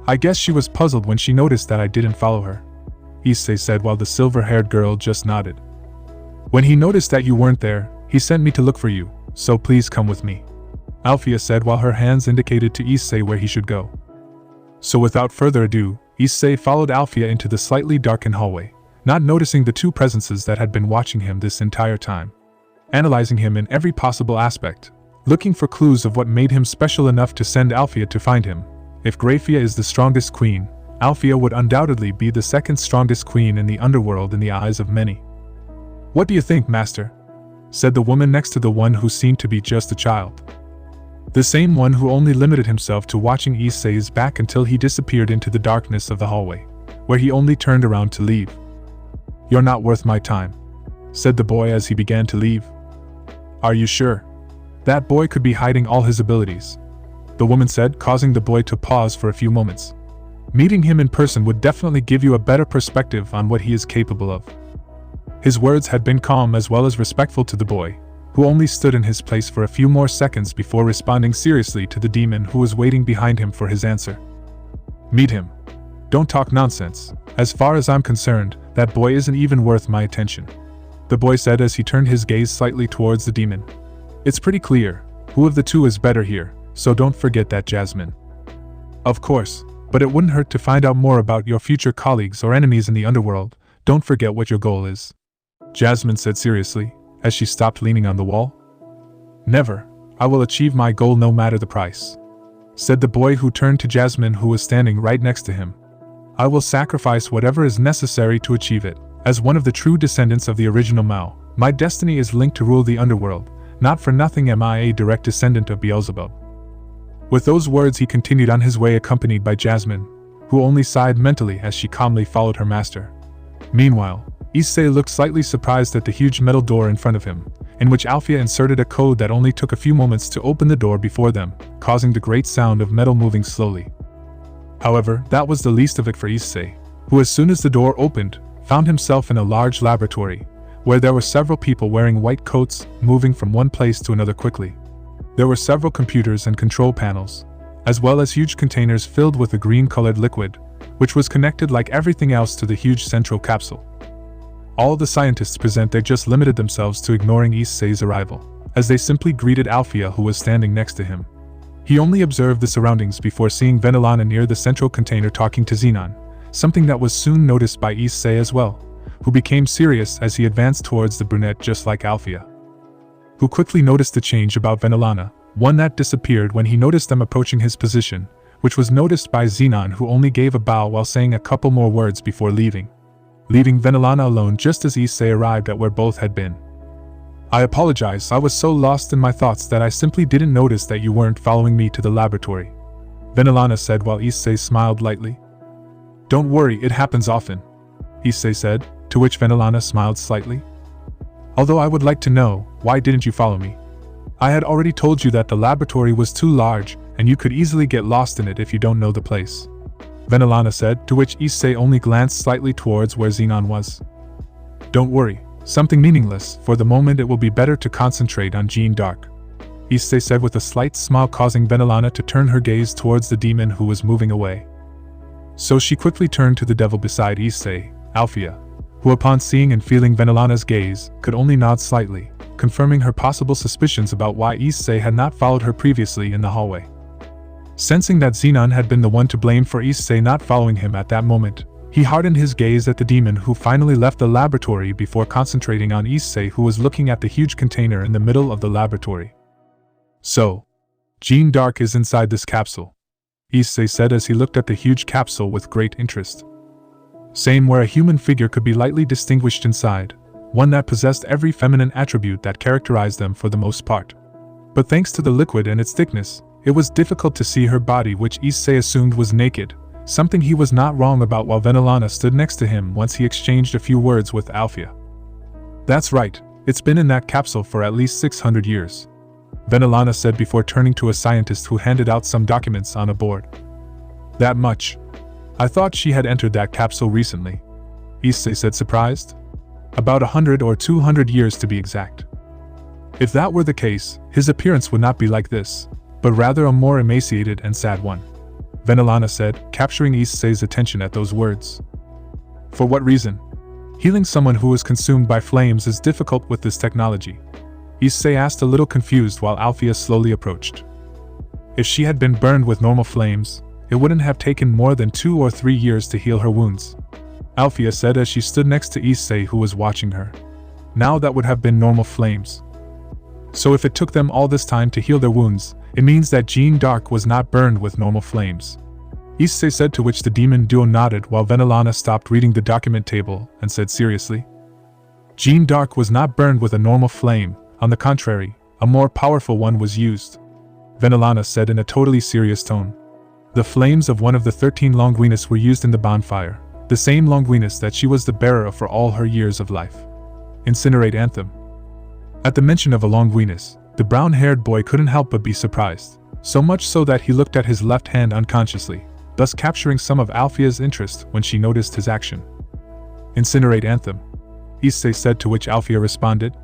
A: I guess she was puzzled when she noticed that I didn't follow her, Issei said while the silver-haired girl just nodded. When he noticed that you weren't there, he sent me to look for you, so please come with me, Alfia said while her hands indicated to Issei where he should go. So without further ado, Issei followed Alfia into the slightly darkened hallway, not noticing the two presences that had been watching him this entire time, analyzing him in every possible aspect, looking for clues of what made him special enough to send Alfia to find him. If GRAYFIA is the strongest queen, Alfia would undoubtedly be the second strongest queen in the underworld in the eyes of many. "What do you think, master?" said the woman next to the one who seemed to be just a child. The same one who only limited himself to watching Issei's back until he disappeared into the darkness of the hallway, where he only turned around to leave. "You're not worth my time," said the boy as he began to leave. "Are you sure? That boy could be hiding all his abilities," the woman said, causing the boy to pause for a few moments. "Meeting him in person would definitely give you a better perspective on what he is capable of." His words had been calm as well as respectful to the boy, who only stood in his place for a few more seconds before responding seriously to the demon who was waiting behind him for his answer. "Meet him. Don't talk nonsense. As far as I'm concerned, that boy isn't even worth my attention," the boy said as he turned his gaze slightly towards the demon. "It's pretty clear who of the two is better here, so don't forget that, Jasmine." "Of course, but it wouldn't hurt to find out more about your future colleagues or enemies in the underworld. Don't forget what your goal is," Jasmine said seriously, as she stopped leaning on the wall. "Never. I will achieve my goal no matter the price," said the boy, who turned to Jasmine, who was standing right next to him. "I will sacrifice whatever is necessary to achieve it. As one of the true descendants of the original Mao, my destiny is linked to rule the underworld. Not for nothing am I a direct descendant of Beelzebub." With those words he continued on his way, accompanied by Jasmine, who only sighed mentally as she calmly followed her master. Meanwhile, Issei looked slightly surprised at the huge metal door in front of him, in which Alfia inserted a code that only took a few moments to open the door before them, causing the great sound of metal moving slowly. However, that was the least of it for Issei, who as soon as the door opened, found himself in a large laboratory, where there were several people wearing white coats, moving from one place to another quickly. There were several computers and control panels, as well as huge containers filled with a green-colored liquid, which was connected like everything else to the huge central capsule. All the scientists present there just limited themselves to ignoring Issei's arrival, as they simply greeted Alfia, who was standing next to him. He only observed the surroundings before seeing VENELANA near the central container talking to Xenon, something that was soon noticed by Issei as well, who became serious as he advanced towards the brunette just like Alfia, who quickly noticed the change about VENELANA, one that disappeared when he noticed them approaching his position, which was noticed by Xenon, who only gave a bow while saying a couple more words before leaving VENELANA alone just as Issei arrived at where both had been. "I apologize, I was so lost in my thoughts that I simply didn't notice that you weren't following me to the laboratory," VENELANA said while Issei smiled lightly. "Don't worry, it happens often," Issei said, to which VENELANA smiled slightly. "Although I would like to know, why didn't you follow me? I had already told you that the laboratory was too large, and you could easily get lost in it if you don't know the place," VENELANA said, to which Issei only glanced slightly towards where Xenon was. "Don't worry, something meaningless. For the moment it will be better to concentrate on Jean Dark," Issei said with a slight smile, causing VENELANA to turn her gaze towards the demon who was moving away. So she quickly turned to the devil beside Issei, Alfia, who upon seeing and feeling VENELANA's gaze, could only nod slightly, confirming her possible suspicions about why Issei had not followed her previously in the hallway. Sensing that Xenon had been the one to blame for Issei not following him at that moment, he hardened his gaze at the demon who finally left the laboratory before concentrating on Issei, who was looking at the huge container in the middle of the laboratory. "So, Jean Dark is inside this capsule," Issei said as he looked at the huge capsule with great interest. "Same, where a human figure could be lightly distinguished inside, one that possessed every feminine attribute that characterized them for the most part. But thanks to the liquid and its thickness, it was difficult to see her body, which Issei assumed was naked, something he was not wrong about while VENELANA stood next to him once he exchanged a few words with Alfia. "That's right, it's been in that capsule for at least 600 years," VENELANA said before turning to a scientist who handed out some documents on a board. "That much? I thought she had entered that capsule recently," Issei said, surprised. "About 100 or 200 years to be exact." If that were the case, his appearance would not be like this, but rather a more emaciated and sad one, VENELANA said, capturing Issei's attention at those words. "For what reason? Healing someone who is consumed by flames is difficult with this technology," Issei asked, a little confused while Alfia slowly approached. "If she had been burned with normal flames, it wouldn't have taken more than 2 or 3 years to heal her wounds. Alfea said as she stood next to Issei, who was watching her. Now that would have been normal flames. So if it took them all this time to heal their wounds, it means that Jeanne d'Arc was not burned with normal flames. Issei said, to which the demon duo nodded while VENELANA stopped reading the document table and said seriously, Jeanne d'Arc was not burned with a normal flame, on the contrary, a more powerful one was used. VENELANA said in a totally serious tone. The flames of one of the 13 Longuines were used in the bonfire, the same Longuines that she was the bearer of for all her years of life. Incinerate anthem. At the mention of a Longuines, the brown-haired boy couldn't help but be surprised, so much so that he looked at his left hand unconsciously, thus capturing some of Alfea's interest when she noticed his action. Incinerate anthem, Issei said, to which Alfea responded.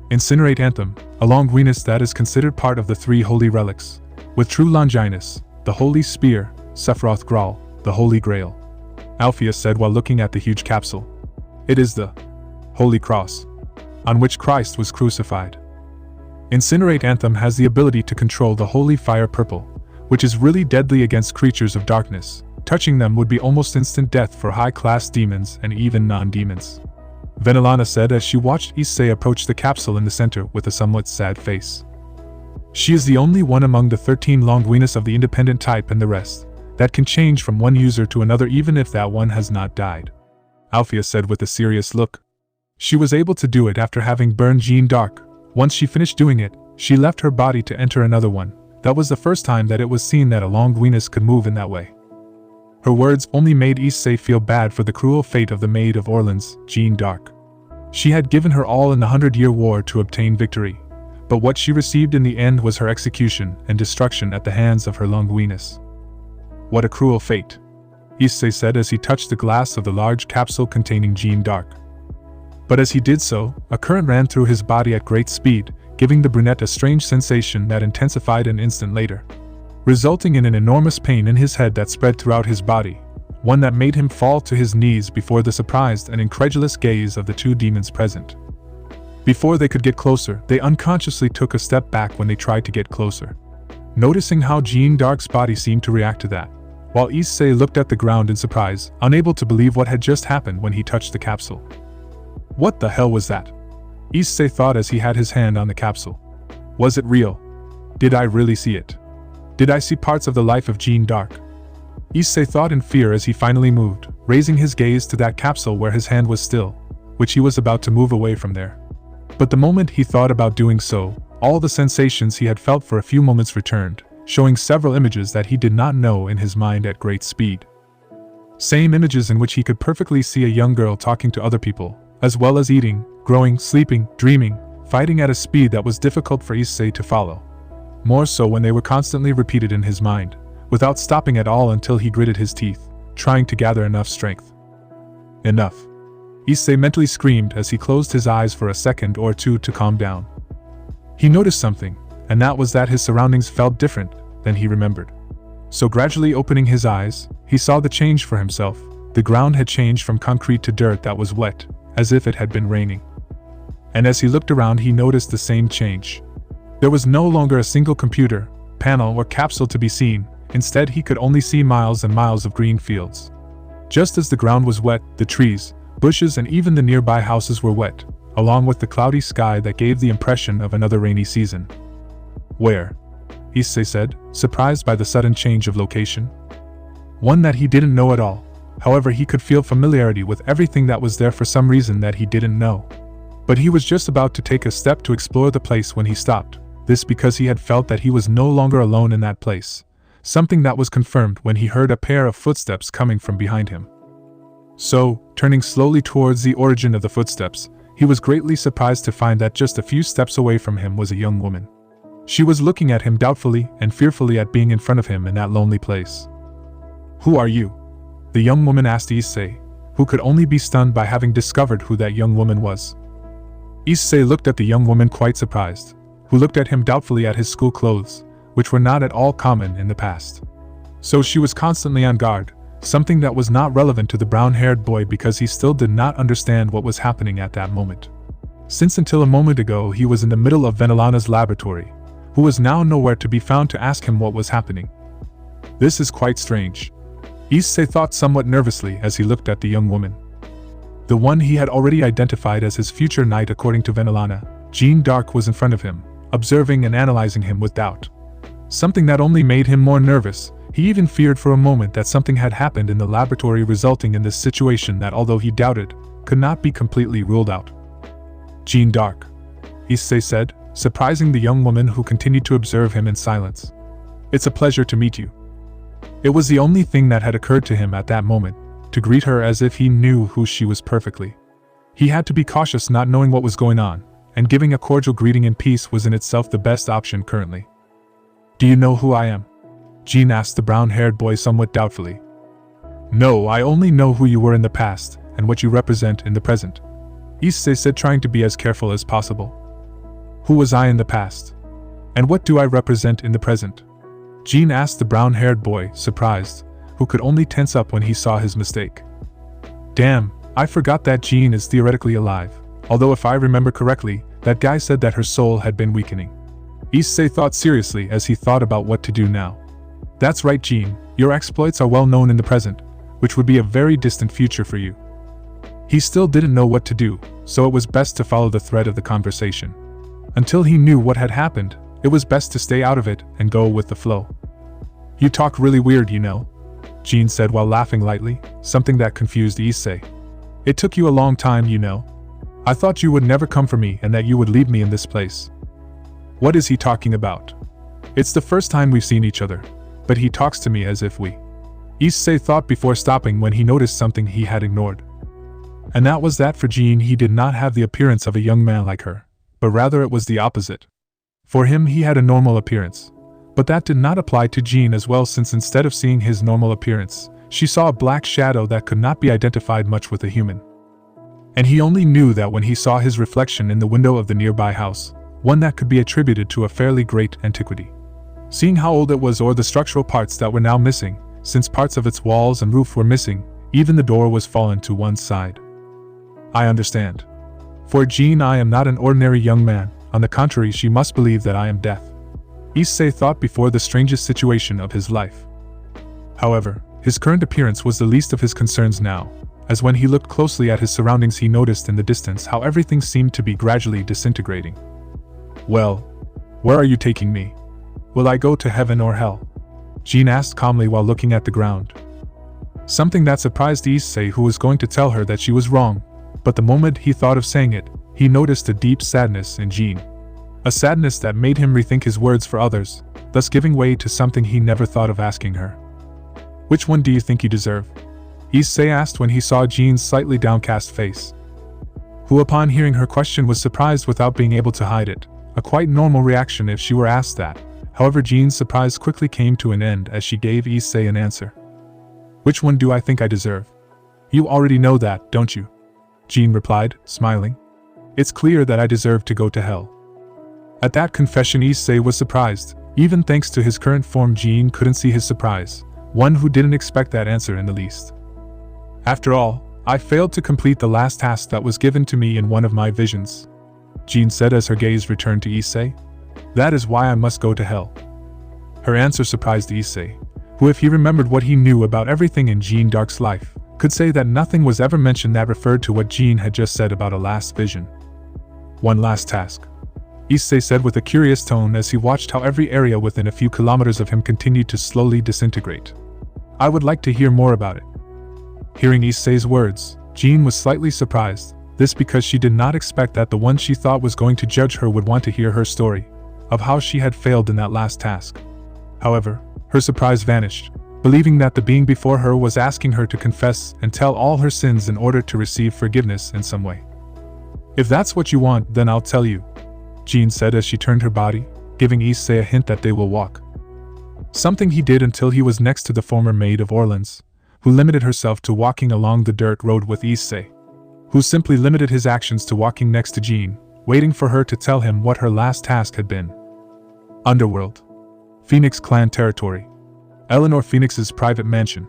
A: Incinerate anthem, a Longuines that is considered part of the 3 holy relics, with true Longinus, the Holy Spear, Sephiroth Graal, the Holy Grail. Alfea said while looking at the huge capsule. It is the Holy Cross, on which Christ was crucified. Incinerate anthem has the ability to control the holy fire purple, which is really deadly against creatures of darkness. Touching them would be almost instant death for high-class demons and even non-demons. VENELANA said as she watched Issei approach the capsule in the center with a somewhat sad face. She is the only one among the 13 Longuines of the independent type and the rest that can change from one user to another even if that one has not died. Alfea said with a serious look. She was able to do it after having burned Jeanne d'Arc. Once she finished doing it, she left her body to enter another one. That was the first time that it was seen that a Longuines could move in that way. Her words only made Issei feel bad for the cruel fate of the Maid of Orleans, Jeanne d'Arc. She had given her all in the 100-Year War to obtain victory, but what she received in the end was her execution and destruction at the hands of her Longuines. What a cruel fate, Issei said as he touched the glass of the large capsule containing Jeanne d'Arc. But as he did so, a current ran through his body at great speed, giving the brunette a strange sensation that intensified an instant later, resulting in an enormous pain in his head that spread throughout his body, one that made him fall to his knees before the surprised and incredulous gaze of the 2 demons present. Before they could get closer, they unconsciously took a step back when they tried to get closer, noticing how Jeanne d'Arc's body seemed to react to that, while Issei looked at the ground in surprise, unable to believe what had just happened when he touched the capsule. What the hell was that? Issei thought as he had his hand on the capsule. Was it real? Did I really see it? Did I see parts of the life of Jeanne d'Arc? Issei thought in fear as he finally moved, raising his gaze to that capsule where his hand was still, which he was about to move away from there. But the moment he thought about doing so, all the sensations he had felt for a few moments returned, showing several images that he did not know in his mind at great speed. Same images in which he could perfectly see a young girl talking to other people, as well as eating, growing, sleeping, dreaming, fighting at a speed that was difficult for Issei to follow. More so when they were constantly repeated in his mind, without stopping at all until he gritted his teeth, trying to gather enough strength. Enough. Issei mentally screamed as he closed his eyes for a second or two to calm down. He noticed something, and that was that his surroundings felt different than he remembered. So gradually opening his eyes, he saw the change for himself. The ground had changed from concrete to dirt that was wet, as if it had been raining. And as he looked around, he noticed the same change. There was no longer a single computer, panel, or capsule to be seen. Instead, he could only see miles and miles of green fields. Just as the ground was wet, the trees, bushes, and even the nearby houses were wet, along with the cloudy sky that gave the impression of another rainy season. Where? Issei said, surprised by the sudden change of location. One that he didn't know at all. However, he could feel familiarity with everything that was there for some reason that he didn't know. But he was just about to take a step to explore the place when he stopped, this because he had felt that he was no longer alone in that place, something that was confirmed when he heard a pair of footsteps coming from behind him. So, turning slowly towards the origin of the footsteps, he was greatly surprised to find that just a few steps away from him was a young woman. She was looking at him doubtfully and fearfully at being in front of him in that lonely place. "Who are you?" the young woman asked Issei, who could only be stunned by having discovered who that young woman was. Issei looked at the young woman quite surprised, who looked at him doubtfully at his school clothes, which were not at all common in the past. So she was constantly on guard, something that was not relevant to the brown-haired boy because he still did not understand what was happening at that moment. Since until a moment ago he was in the middle of VENELANA's laboratory, who was now nowhere to be found to ask him what was happening. This is quite strange. Issei thought somewhat nervously as he looked at the young woman. The one he had already identified as his future knight according to VENELANA, Jeanne d'Arc, was in front of him, observing and analyzing him with doubt. Something that only made him more nervous. He even feared for a moment that something had happened in the laboratory resulting in this situation that, although he doubted, could not be completely ruled out. Jeanne d'Arc, Issei said, surprising the young woman who continued to observe him in silence. It's a pleasure to meet you. It was the only thing that had occurred to him at that moment, to greet her as if he knew who she was perfectly. He had to be cautious not knowing what was going on, and giving a cordial greeting in peace was in itself the best option currently. Do you know who I am? Jeanne asked the brown-haired boy somewhat doubtfully. No, I only know who you were in the past, and what you represent in the present, Issei said, trying to be as careful as possible. Who was I in the past? And what do I represent in the present? Jeanne asked the brown-haired boy, surprised, who could only tense up when he saw his mistake. Damn, I forgot that Jeanne is theoretically alive, although if I remember correctly, that guy said that her soul had been weakening. Issei thought seriously as he thought about what to do now. That's right, Jeanne, your exploits are well known in the present, which would be a very distant future for you. He still didn't know what to do, so it was best to follow the thread of the conversation. Until he knew what had happened, it was best to stay out of it and go with the flow. You talk really weird, you know, Jeanne said while laughing lightly, something that confused Issei. It took you a long time, you know. I thought you would never come for me and that you would leave me in this place. What is he talking about? It's the first time we've seen each other, but he talks to me as if we. Issei thought before stopping when he noticed something he had ignored. And that was that for Jeanne he did not have the appearance of a young man like her, but rather it was the opposite. For him he had a normal appearance, but that did not apply to Jeanne as well, since instead of seeing his normal appearance, she saw a black shadow that could not be identified much with a human. And he only knew that when he saw his reflection in the window of the nearby house, one that could be attributed to a fairly great antiquity. Seeing how old it was or the structural parts that were now missing, since parts of its walls and roof were missing, even the door was fallen to one side. I understand. For Jeanne, I am not an ordinary young man, on the contrary, she must believe that I am death. Issei thought before the strangest situation of his life. However, his current appearance was the least of his concerns now, as when he looked closely at his surroundings he noticed in the distance how everything seemed to be gradually disintegrating. Well, where are you taking me? Will I go to heaven or hell? Jeanne asked calmly while looking at the ground. Something that surprised Issei, who was going to tell her that she was wrong, but the moment he thought of saying it, he noticed a deep sadness in Jeanne. A sadness that made him rethink his words for others, thus giving way to something he never thought of asking her. Which one do you think you deserve? Issei asked when he saw Jeanne's slightly downcast face. Who upon hearing her question was surprised without being able to hide it, a quite normal reaction if she were asked that. However, Jeanne's surprise quickly came to an end as she gave Issei an answer. Which one do I think I deserve? You already know that, don't you? Jeanne replied, smiling. It's clear that I deserve to go to hell. At that confession, Issei was surprised. Even thanks to his current form, Jeanne couldn't see his surprise, one who didn't expect that answer in the least. After all, I failed to complete the last task that was given to me in one of my visions, Jeanne said as her gaze returned to Issei. That is why I must go to hell. Her answer surprised Issei, who, if he remembered what he knew about everything in Jeanne d'Arc's life, could say that nothing was ever mentioned that referred to what Jeanne had just said about a last vision. One last task, Issei said with a curious tone as he watched how every area within a few kilometers of him continued to slowly disintegrate. I would like to hear more about it. Hearing Issei's words, Jeanne was slightly surprised, this because she did not expect that the one she thought was going to judge her would want to hear her story, of how she had failed in that last task. However, her surprise vanished, believing that the being before her was asking her to confess and tell all her sins in order to receive forgiveness in some way. If that's what you want, then I'll tell you, Jeanne said as she turned her body, giving Issei a hint that they will walk. Something he did until he was next to the former maid of Orleans, who limited herself to walking along the dirt road with Issei, who simply limited his actions to walking next to Jeanne, waiting for her to tell him what her last task had been. Underworld. Phoenix clan territory. Eleanor Phoenix's private mansion.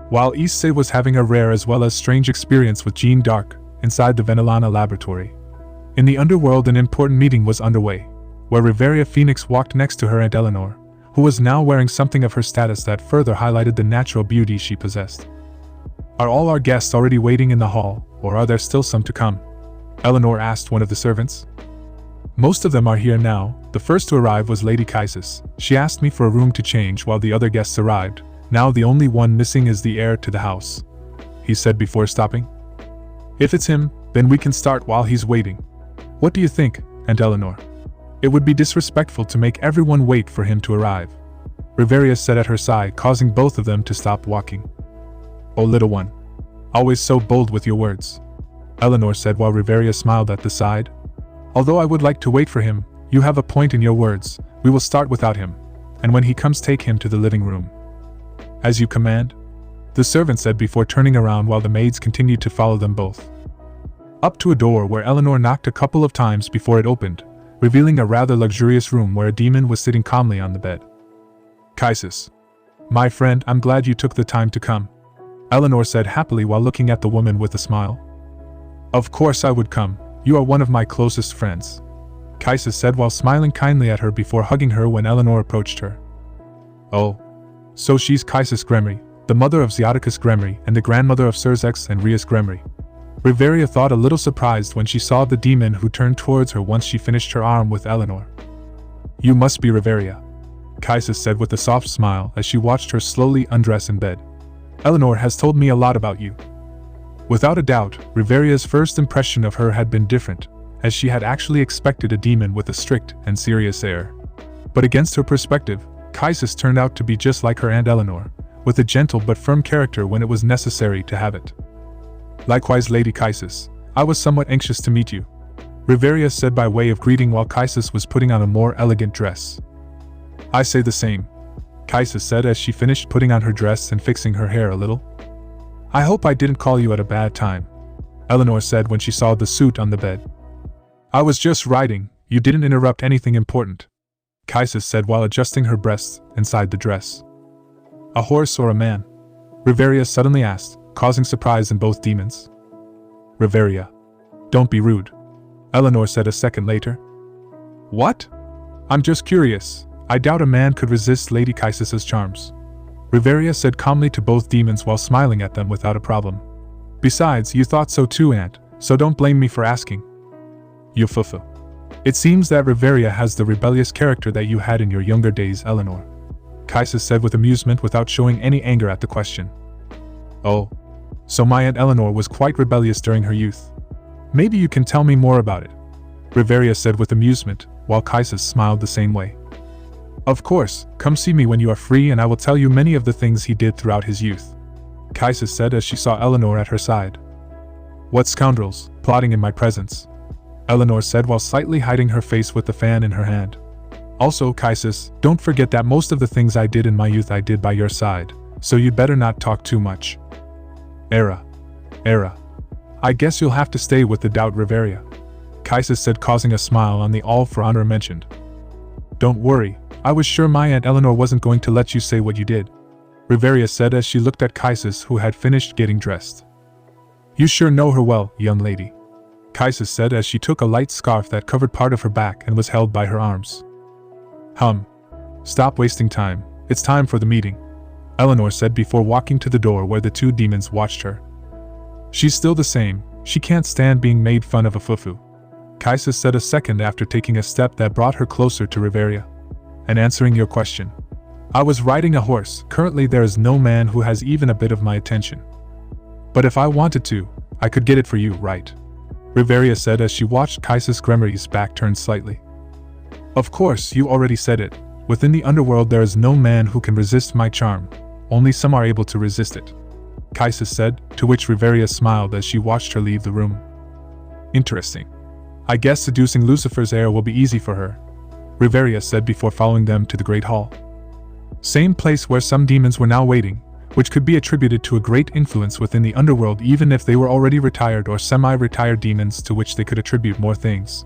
A: While Issei was having a rare as well as strange experience with Jeanne d'Arc inside the VENELANA laboratory, in the underworld an important meeting was underway, where Riveria Phoenix walked next to her Aunt Eleanor, who was now wearing something of her status that further highlighted the natural beauty she possessed. "Are all our guests already waiting in the hall, or are there still some to come?" Eleanor asked one of the servants. "Most of them are here now. The first to arrive was Lady Kaisis. She asked me for a room to change while the other guests arrived. Now the only one missing is the heir to the house," he said before stopping. "If it's him, then we can start while he's waiting. What do you think, Aunt Eleanor? It would be disrespectful to make everyone wait for him to arrive," Riveria said at her side, causing both of them to stop walking. "Oh, little one. Always so bold with your words," Eleanor said while Riveria smiled at the side. "Although I would like to wait for him, you have a point in your words. We will start without him, and when he comes take him to the living room." "As you command," the servant said before turning around while the maids continued to follow them both. Up to a door where Eleanor knocked a couple of times before it opened, revealing a rather luxurious room where a demon was sitting calmly on the bed. "Kaisis. My friend, I'm glad you took the time to come," Eleanor said happily while looking at the woman with a smile. "Of course I would come. You are one of my closest friends," Kaisis said while smiling kindly at her before hugging her when Eleanor approached her. "Oh. So she's Kaisis Gremory, the mother of Ziaticus Gremory and the grandmother of Serzex and Rias Gremory." Riveria thought a little surprised when she saw the demon who turned towards her once she finished her arm with Eleanor. "You must be Riveria," Kaisis said with a soft smile as she watched her slowly undress in bed. "Eleanor has told me a lot about you." Without a doubt, Riveria's first impression of her had been different, as she had actually expected a demon with a strict and serious air. But against her perspective, Kaisis turned out to be just like her Aunt Eleanor, with a gentle but firm character when it was necessary to have it. "Likewise, Lady Kaisis, I was somewhat anxious to meet you," Riveria said by way of greeting while Kaisis was putting on a more elegant dress. "I say the same," Kaisis said as she finished putting on her dress and fixing her hair a little. "I hope I didn't call you at a bad time," Eleanor said when she saw the suit on the bed. "I was just writing, you didn't interrupt anything important," Kaisis said while adjusting her breasts inside the dress. "A horse or a man?" Riveria suddenly asked, causing surprise in both demons. "Riveria. Don't be rude," Eleanor said a second later. "What? I'm just curious. I doubt a man could resist Lady Kaisis's charms," Riveria said calmly to both demons while smiling at them without a problem. "Besides, you thought so too, Aunt, so don't blame me for asking." "You fufu. It seems that Riveria has the rebellious character that you had in your younger days, Eleanor," Kaisis said with amusement without showing any anger at the question. "Oh. So my Aunt Eleanor was quite rebellious during her youth. Maybe you can tell me more about it," Riveria said with amusement, while Kaisis smiled the same way. "Of course, come see me when you are free and I will tell you many of the things he did throughout his youth," Kaisis said as she saw Eleanor at her side. "What scoundrels, plotting in my presence," Eleanor said while slightly hiding her face with the fan in her hand. "Also, Kaisis, don't forget that most of the things I did in my youth I did by your side, so you'd better not talk too much." Era. "I guess you'll have to stay with the doubt, Riveria," Kaisis said, causing a smile on the all for honor mentioned. "Don't worry, I was sure my Aunt Eleanor wasn't going to let you say what you did," Riveria said as she looked at Kaisis, who had finished getting dressed. "You sure know her well, young lady," Kaisis said as she took a light scarf that covered part of her back and was held by her arms. Stop wasting time, it's time for the meeting," Eleanor said before walking to the door where the two demons watched her. "She's still the same, she can't stand being made fun of a fufu," Kaisis said a second after taking a step that brought her closer to Riveria. "And answering your question, I was riding a horse. Currently there is no man who has even a bit of my attention. But if I wanted to, I could get it for you, right?" Riveria said as she watched Kaisis Gremory's back turn slightly. "Of course, you already said it. Within the underworld there is no man who can resist my charm. Only some are able to resist it," Kaisis said, to which Riveria smiled as she watched her leave the room. "Interesting. I guess seducing Lucifer's heir will be easy for her," Riveria said before following them to the Great Hall. Same place where some demons were now waiting, which could be attributed to a great influence within the underworld even if they were already retired or semi-retired demons to which they could attribute more things.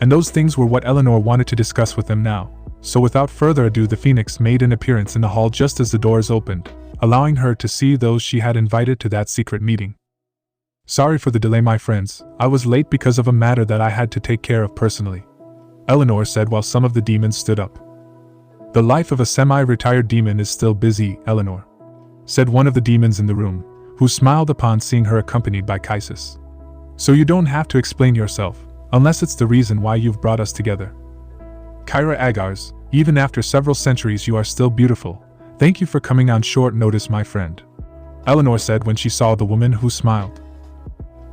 A: And those things were what Eleanor wanted to discuss with them now. So without further ado, the Phoenix made an appearance in the hall just as the doors opened, allowing her to see those she had invited to that secret meeting. "Sorry for the delay, my friends. I was late because of a matter that I had to take care of personally," Eleanor said while some of the demons stood up. The life of a semi-retired demon is still busy, Eleanor, said one of the demons in the room, who smiled upon seeing her accompanied by Kaisis. So you don't have to explain yourself, unless it's the reason why you've brought us together. Kyra Agars, even after several centuries you are still beautiful. Thank you for coming on short notice, my friend, Eleanor said when she saw the woman who smiled.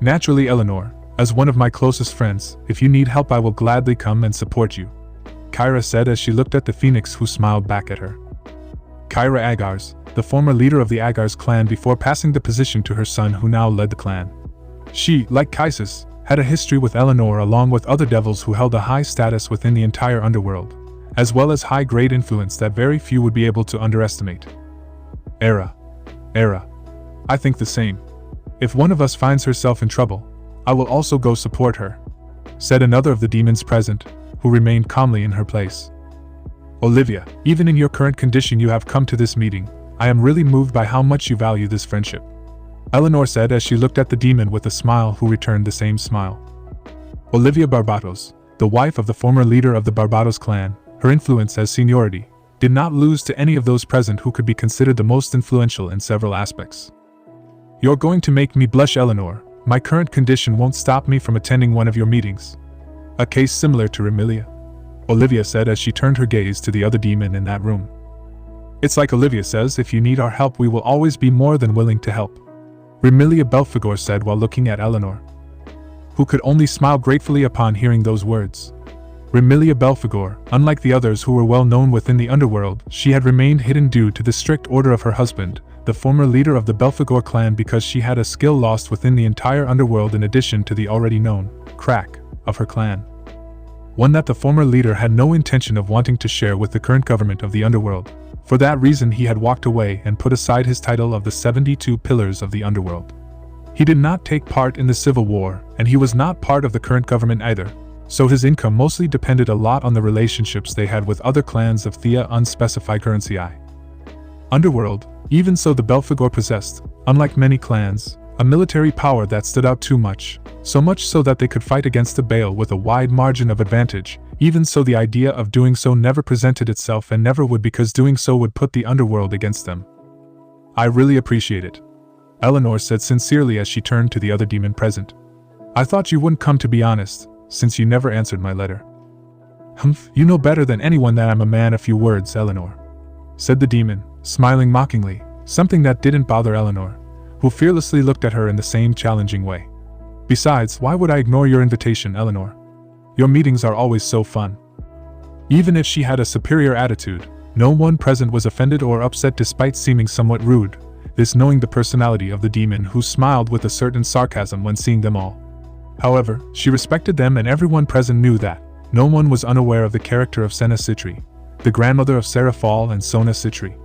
A: Naturally, Eleanor, as one of my closest friends, if you need help I will gladly come and support you, Kyra said as she looked at the phoenix who smiled back at her. Kyra Agars, the former leader of the Agars clan before passing the position to her son who now led the clan. She, like Kaisis, had a history with Eleanor along with other devils who held a high status within the entire underworld, as well as high-grade influence that very few would be able to underestimate. Era. I think the same. If one of us finds herself in trouble, I will also go support her, said another of the demons present, who remained calmly in her place. Olivia, even in your current condition you have come to this meeting. I am really moved by how much you value this friendship, Eleanor said as she looked at the demon with a smile who returned the same smile. Olivia Barbatos, the wife of the former leader of the Barbatos clan, her influence as seniority, did not lose to any of those present who could be considered the most influential in several aspects. You're going to make me blush, Eleanor. My current condition won't stop me from attending one of your meetings. A case similar to Remilia, Olivia said as she turned her gaze to the other demon in that room. It's like Olivia says, if you need our help we will always be more than willing to help, Remilia Belphegor said while looking at Eleanor, who could only smile gratefully upon hearing those words. Remilia Belphegor, unlike the others who were well known within the underworld, she had remained hidden due to the strict order of her husband, the former leader of the Belphegor clan, because she had a skill lost within the entire underworld in addition to the already known crack of her clan. One that the former leader had no intention of wanting to share with the current government of the underworld. For that reason he had walked away and put aside his title of the 72 Pillars of the Underworld. He did not take part in the Civil War, and he was not part of the current government either, so his income mostly depended a lot on the relationships they had with other clans of Thea Unspecified Currency I. Underworld. Even so, the Belphegor possessed, unlike many clans, a military power that stood out too much, so much so that they could fight against the Baal with a wide margin of advantage. Even so, the idea of doing so never presented itself and never would, because doing so would put the underworld against them. I really appreciate it, Eleanor said sincerely as she turned to the other demon present. I thought you wouldn't come, to be honest, since you never answered my letter. Humph, you know better than anyone that I'm a man of few words, Eleanor, said the demon, smiling mockingly, something that didn't bother Eleanor, who fearlessly looked at her in the same challenging way. Besides, why would I ignore your invitation, Eleanor? Your meetings are always so fun. Even if she had a superior attitude, no one present was offended or upset despite seeming somewhat rude, this knowing the personality of the demon, who smiled with a certain sarcasm when seeing them all. However, she respected them, and everyone present knew that no one was unaware of the character of Senna Citri, the grandmother of Seraphal and Sona Citri,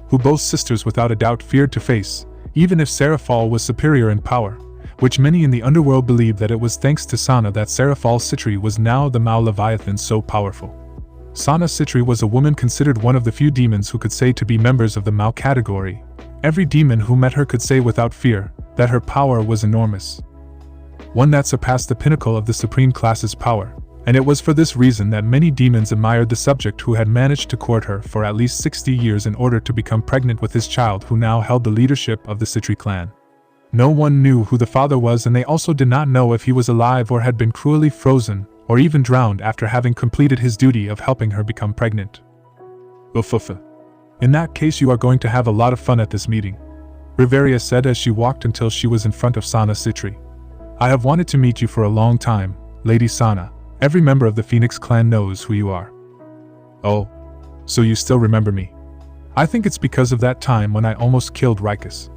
A: who both sisters without a doubt feared to face, even if Seraphal was superior in power, which many in the underworld believed that it was thanks to Sana that Seraphal Citri was now the Mao Leviathan so powerful. Sana Citri was a woman considered one of the few demons who could say to be members of the Mao category. Every demon who met her could say without fear that her power was enormous, one that surpassed the pinnacle of the supreme class's power, and it was for this reason that many demons admired the subject who had managed to court her for at least 60 years in order to become pregnant with his child, who now held the leadership of the Citri clan. No one knew who the father was, and they also did not know if he was alive or had been cruelly frozen or even drowned after having completed his duty of helping her become pregnant. Ufufa. In that case you are going to have a lot of fun at this meeting, Riveria said as she walked until she was in front of Sana Citri. I have wanted to meet you for a long time, Lady Sana. Every member of the Phoenix clan knows who you are. Oh, so you still remember me? I think it's because of that time when I almost killed Rikus,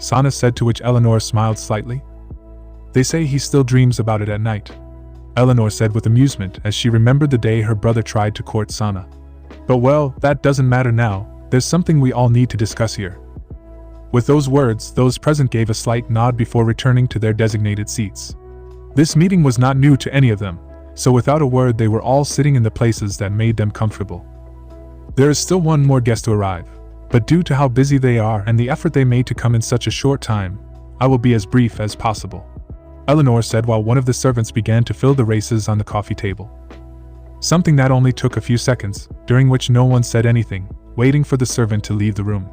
A: Sana said, to which Eleanor smiled slightly. They say he still dreams about it at night, Eleanor said with amusement as she remembered the day her brother tried to court Sana. But well, that doesn't matter now. There's something we all need to discuss here. With those words, those present gave a slight nod before returning to their designated seats. This meeting was not new to any of them, so without a word they were all sitting in the places that made them comfortable. There is still one more guest to arrive, but due to how busy they are and the effort they made to come in such a short time, I will be as brief as possible, Eleanor said while one of the servants began to fill the races on the coffee table. Something that only took a few seconds, during which no one said anything, waiting for the servant to leave the room.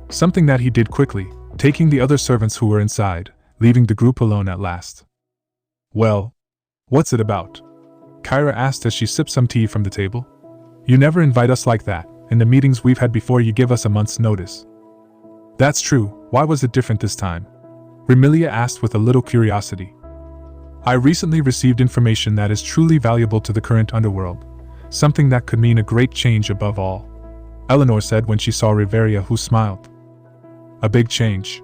A: Something that he did quickly, taking the other servants who were inside, leaving the group alone at last. "Well, what's it about?" Kyra asked as she sipped some tea from the table. "You never invite us like that. In the meetings we've had before, you give us a month's notice." "That's true. Why was it different this time?" Remilia asked with a little curiosity. "I recently received information that is truly valuable to the current underworld, something that could mean a great change above all," Eleanor said when she saw Riveria, who smiled. "A big change?"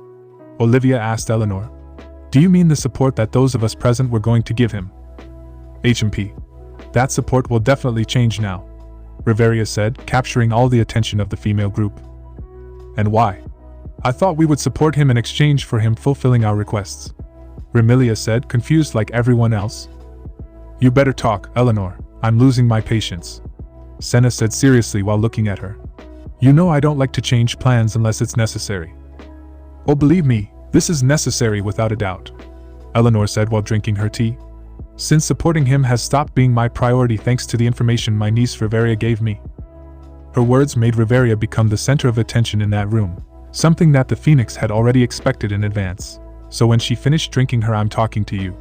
A: Olivia asked Eleanor. "Do you mean the support that those of us present were going to give him?" "HMP. That support will definitely change now," Riveria said, capturing all the attention of the female group. "And why?" "I thought we would support him in exchange for him fulfilling our requests," Remilia said, confused like everyone else. "You better talk, Eleanor. I'm losing my patience," Senna said seriously while looking at her. "You know I don't like to change plans unless it's necessary." "Oh, believe me, this is necessary without a doubt," Eleanor said while drinking her tea. "Since supporting him has stopped being my priority thanks to the information my niece Riveria gave me." Her words made Riveria become the center of attention in that room, something that the Phoenix had already expected in advance. So when she finished drinking her "I'm talking to you.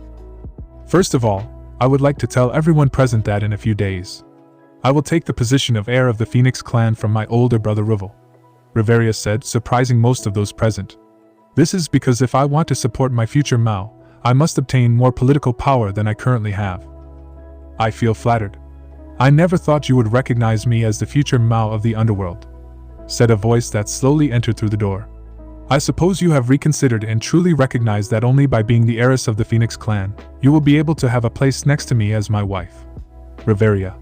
A: First of all, I would like to tell everyone present that in a few days, I will take the position of heir of the Phoenix clan from my older brother Ruvel," Riveria said, surprising most of those present. "This is because if I want to support my future Mao, I must obtain more political power than I currently have." "I feel flattered. I never thought you would recognize me as the future Mao of the underworld," said a voice that slowly entered through the door. "I suppose you have reconsidered and truly recognized that only by being the heiress of the Phoenix clan, you will be able to have a place next to me as my wife." Riveria.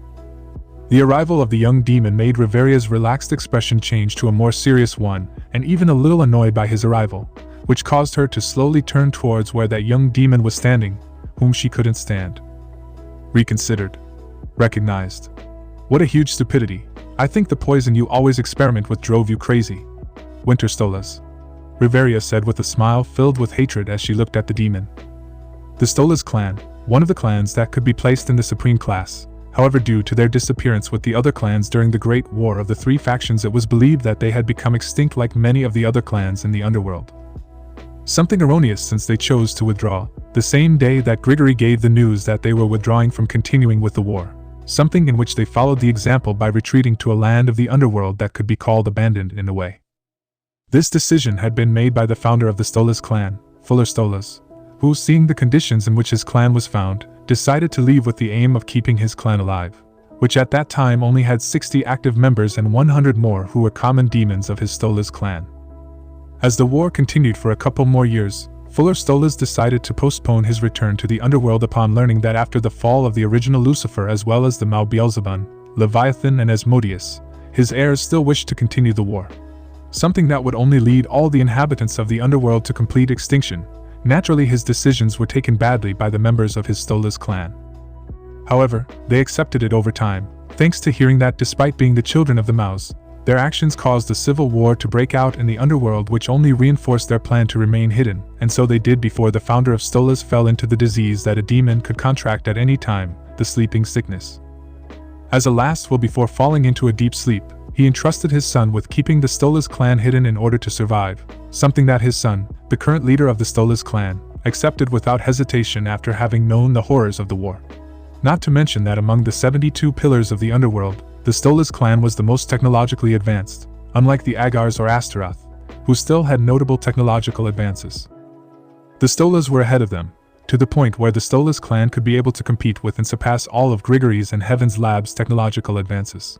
A: The arrival of the young demon made Riveria's relaxed expression change to a more serious one, and even a little annoyed by his arrival, which caused her to slowly turn towards where that young demon was standing, whom she couldn't stand. "Reconsidered. Recognized. What a huge stupidity. I think the poison you always experiment with drove you crazy." "Winter Stolas," Riveria said with a smile filled with hatred as she looked at the demon. The Stolas clan, one of the clans that could be placed in the supreme class. However, due to their disappearance with the other clans during the Great War of the Three Factions, it was believed that they had become extinct like many of the other clans in the underworld. Something erroneous, since they chose to withdraw the same day that Grigory gave the news that they were withdrawing from continuing with the war. Something in which they followed the example by retreating to a land of the underworld that could be called abandoned in a way. This decision had been made by the founder of the Stolas clan, Fuller Stolas, who, seeing the conditions in which his clan was found, decided to leave with the aim of keeping his clan alive, which at that time only had 60 active members and 100 more who were common demons of his Stolas clan. As the war continued for a couple more years, Fuller Stolas decided to postpone his return to the underworld upon learning that after the fall of the original Lucifer as well as the Mao Beelzebub, Leviathan and Asmodeus, his heirs still wished to continue the war. Something that would only lead all the inhabitants of the underworld to complete extinction. Naturally, his decisions were taken badly by the members of his Stolas clan. However, they accepted it over time, thanks to hearing that despite being the children of the Maos, their actions caused a civil war to break out in the underworld, which only reinforced their plan to remain hidden, and so they did before the founder of Stolas fell into the disease that a demon could contract at any time, the sleeping sickness. As a last will before falling into a deep sleep, he entrusted his son with keeping the Stolas clan hidden in order to survive, something that his son, the current leader of the Stolas clan, accepted without hesitation after having known the horrors of the war. Not to mention that among the 72 pillars of the underworld, the Stolas clan was the most technologically advanced, unlike the Agars or Astaroth, who still had notable technological advances. The Stolas were ahead of them, to the point where the Stolas clan could be able to compete with and surpass all of Grigory's and Heaven's Lab's technological advances.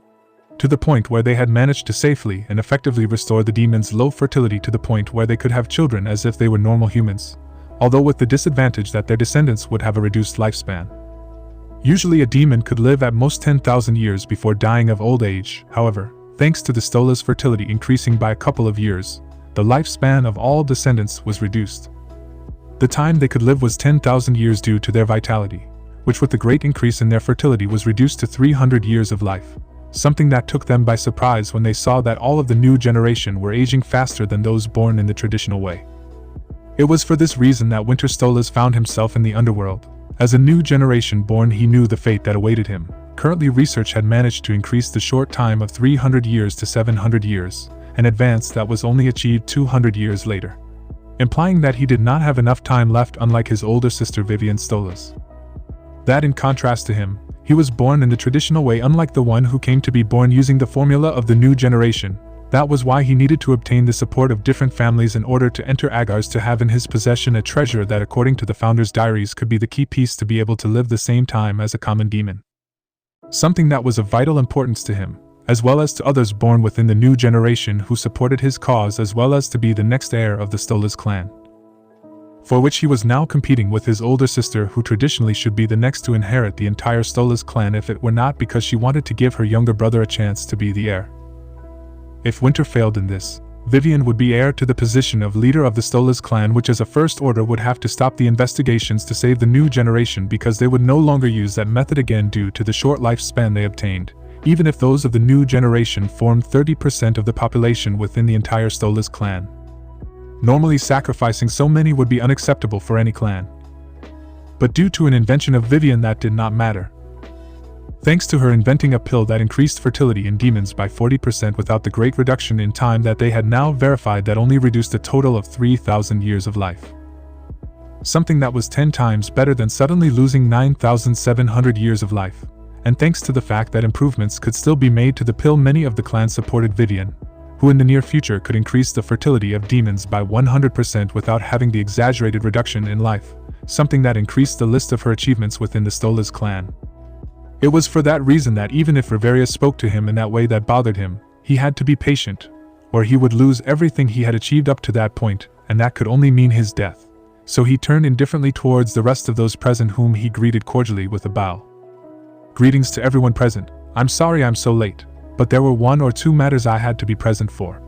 A: To the point where they had managed to safely and effectively restore the demon's low fertility to the point where they could have children as if they were normal humans, although with the disadvantage that their descendants would have a reduced lifespan. Usually a demon could live at most 10,000 years before dying of old age. However, thanks to the Stolas' fertility increasing by a couple of years, the lifespan of all descendants was reduced. The time they could live was 10,000 years due to their vitality, which with the great increase in their fertility was reduced to 300 years of life, something that took them by surprise when they saw that all of the new generation were aging faster than those born in the traditional way. It was for this reason that Winter Stolas found himself in the underworld. As a new generation born, he knew the fate that awaited him, Currently, research had managed to increase the short time of 300 years to 700 years, an advance that was only achieved 200 years later, implying that he did not have enough time left, unlike his older sister Vivian Stolas. That, in contrast to him, he was born in the traditional way, unlike the one who came to be born using the formula of the new generation. That was why he needed to obtain the support of different families in order to enter Agar's, to have in his possession a treasure that, according to the founder's diaries, could be the key piece to be able to live the same time as a common demon. Something that was of vital importance to him, as well as to others born within the new generation who supported his cause, as well as to be the next heir of the Stolas clan, for which he was now competing with his older sister, who traditionally should be the next to inherit the entire Stolas clan if it were not because she wanted to give her younger brother a chance to be the heir. If Winter failed in this, Vivian would be heir to the position of leader of the Stolas clan, which as a first order would have to stop the investigations to save the new generation, because they would no longer use that method again due to the short lifespan they obtained, even if those of the new generation formed 30% of the population within the entire Stolas clan. Normally, sacrificing so many would be unacceptable for any clan. But due to an invention of Vivian, that did not matter. Thanks to her inventing a pill that increased fertility in demons by 40% without the great reduction in time that they had now verified, that only reduced a total of 3,000 years of life. Something that was 10 times better than suddenly losing 9,700 years of life. And thanks to the fact that improvements could still be made to the pill, many of the clans supported Vivian, who in the near future could increase the fertility of demons by 100% without having the exaggerated reduction in life, something that increased the list of her achievements within the Stolas clan. It was for that reason that even if Riveria spoke to him in that way that bothered him, he had to be patient, or he would lose everything he had achieved up to that point, and that could only mean his death. So he turned indifferently towards the rest of those present, whom he greeted cordially with a bow. "Greetings to everyone present. I'm sorry I'm so late, but there were 1 or 2 matters I had to be present for,"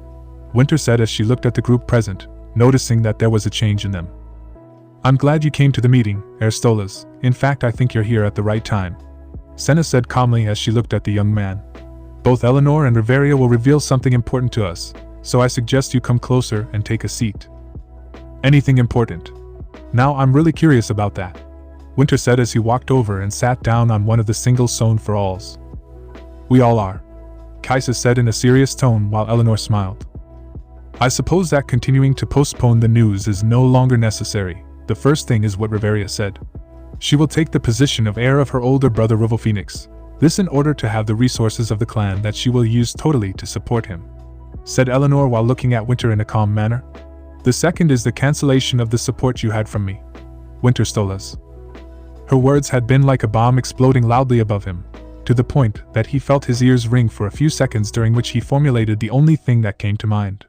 A: Winter said as she looked at the group present, noticing that there was a change in them. "I'm glad you came to the meeting, Heir Stolas. In fact, I think you're here at the right time," Senna said calmly as she looked at the young man. "Both Eleanor and Riveria will reveal something important to us, so I suggest you come closer and take a seat." "Anything important? Now I'm really curious about that," Winter said as he walked over and sat down on one of the singles sewn for alls. "We all are," Kaisa said in a serious tone while Eleanor smiled. "I suppose that continuing to postpone the news is no longer necessary. The first thing is what Riveria said. She will take the position of heir of her older brother Rival Phoenix, this in order to have the resources of the clan that she will use totally to support him," said Eleanor while looking at Winter in a calm manner. "The second is the cancellation of the support you had from me, Winter Stolas." Her words had been like a bomb exploding loudly above him, to the point that he felt his ears ring for a few seconds, during which he formulated the only thing that came to mind.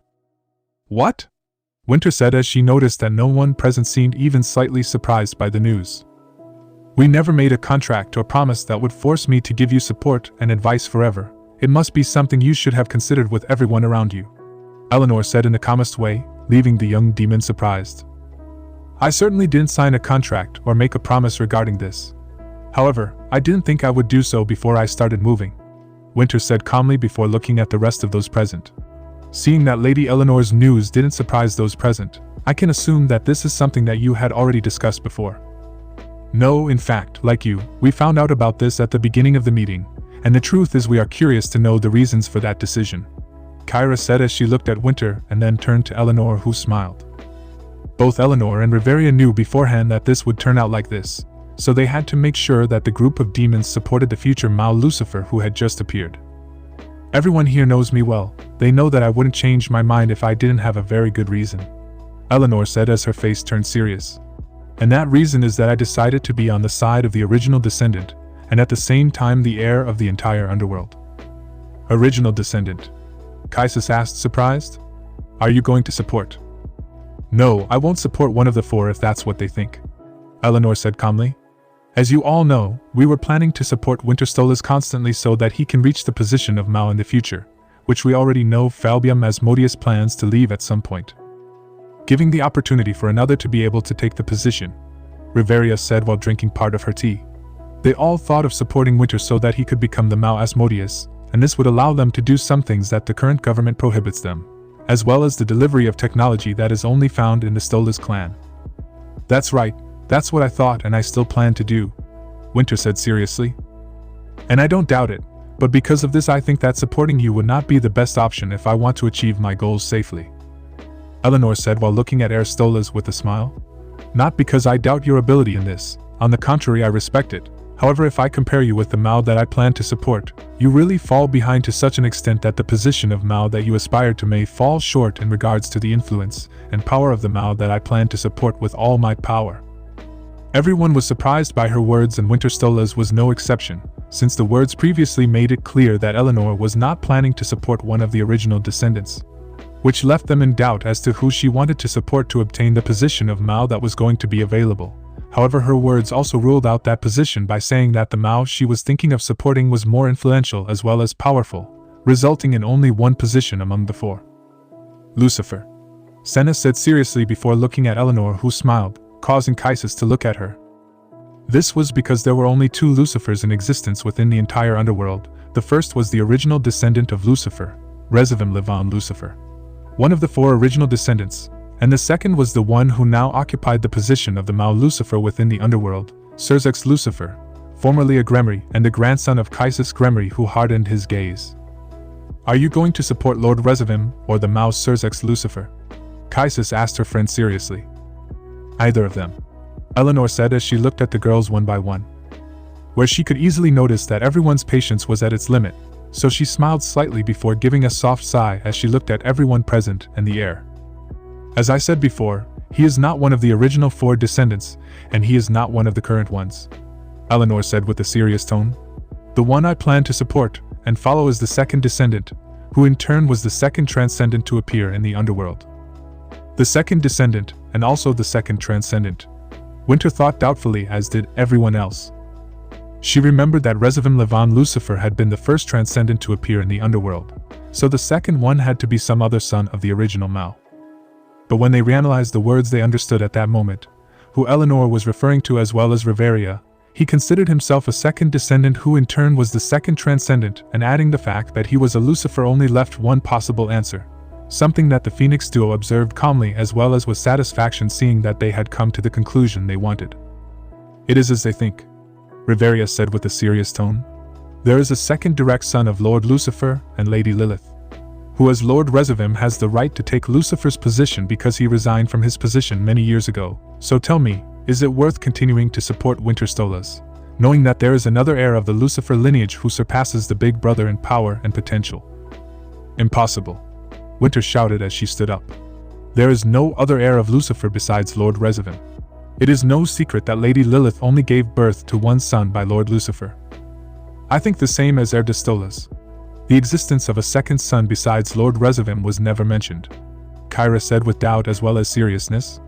A: "What?" Winter said as she noticed that no one present seemed even slightly surprised by the news. "We never made a contract or promise that would force me to give you support and advice forever. It must be something you should have considered with everyone around you," Eleanor said in the calmest way, leaving the young demon surprised. "I certainly didn't sign a contract or make a promise regarding this. However, I didn't think I would do so before I started moving," Winter said calmly before looking at the rest of those present. "Seeing that Lady Eleanor's news didn't surprise those present, I can assume that this is something that you had already discussed before." "No, in fact, like you, we found out about this at the beginning of the meeting, and the truth is we are curious to know the reasons for that decision," Kyra said as she looked at Winter and then turned to Eleanor, who smiled. Both Eleanor and Riveria knew beforehand that this would turn out like this, so they had to make sure that the group of demons supported the future Mao Lucifer who had just appeared. "Everyone here knows me well. They know that I wouldn't change my mind if I didn't have a very good reason," Eleanor said as her face turned serious. "And that reason is that I decided to be on the side of the original descendant, and at the same time the heir of the entire underworld." "Original descendant?" Kaisus asked, surprised. "Are you going to support?" "No, I won't support one of the 4 if that's what they think," Eleanor said calmly. "As you all know, we were planning to support Winter Stolas constantly so that he can reach the position of Mao in the future, which we already know Falbium Asmodeus plans to leave at some point. Giving the opportunity for another to be able to take the position," Riveria said while drinking part of her tea. "They all thought of supporting Winter so that he could become the Mao Asmodeus, and this would allow them to do some things that the current government prohibits them, as well as the delivery of technology that is only found in the Stolas clan." "That's right, that's what I thought and I still plan to do," Winter said seriously. And I don't doubt it, but because of this I think that supporting you would not be the best option if I want to achieve my goals safely. Eleanor said while looking at Aristolas with a smile. Not because I doubt your ability in this, on the contrary I respect it. However, if I compare you with the Mao that I plan to support, you really fall behind to such an extent that the position of Mao that you aspire to may fall short in regards to the influence and power of the Mao that I plan to support with all my power. Everyone was surprised by her words, and Winterstolas was no exception, since the words previously made it clear that Eleanor was not planning to support one of the original descendants, which left them in doubt as to who she wanted to support to obtain the position of Mao that was going to be available. However, her words also ruled out that position by saying that the Mao she was thinking of supporting was more influential as well as powerful, resulting in only one position among the four. Lucifer, Senna said seriously before looking at Eleanor, who smiled, causing Kaisis to look at her. This was because there were only two Lucifers in existence within the entire underworld. The first was the original descendant of Lucifer, Heir Lucifer, one of the four original descendants, and the second was the one who now occupied the position of the Mao Lucifer within the underworld, Serzex Lucifer, formerly a Gremry and the grandson of Kaisis Gremry, who hardened his gaze. Are you going to support Lord Rezavim or the Mao Serzex Lucifer? Kaisis asked her friend seriously. Either of them, Eleanor said as she looked at the girls one by one, where she could easily notice that everyone's patience was at its limit, so she smiled slightly before giving a soft sigh as she looked at everyone present and the heir. As I said before, he is not one of the original four descendants, and he is not one of the current ones, Eleanor said with a serious tone. The one I plan to support and follow is the second descendant, who in turn was the second transcendent to appear in the underworld. The second descendant, and also the second transcendent. Winter thought doubtfully, as did everyone else. She remembered that Heir Lucifer had been the first transcendent to appear in the underworld, so the second one had to be some other son of the original Mao. But when they realized the words, they understood at that moment who Eleanor was referring to, as well as Reveria. He considered himself a second descendant who in turn was the second transcendent, and adding the fact that he was a Lucifer only left one possible answer, something that the Phoenix duo observed calmly as well as with satisfaction, seeing that they had come to the conclusion they wanted. It is as they think, Reveria said with a serious tone. There is a second direct son of Lord Lucifer and Lady Lilith, who as Lord Rezavim has the right to take Lucifer's position because he resigned from his position many years ago. So tell me, is it worth continuing to support Winterstolas, knowing that there is another heir of the Lucifer lineage who surpasses the big brother in power and potential? Impossible, Winter shouted as she stood up. There is no other heir of Lucifer besides Lord Rezavim. It is no secret that Lady Lilith only gave birth to one son by Lord Lucifer. I think the same as Erdestolas. The existence of a second son besides Lord Rezavim was never mentioned, Kyra said with doubt as well as seriousness.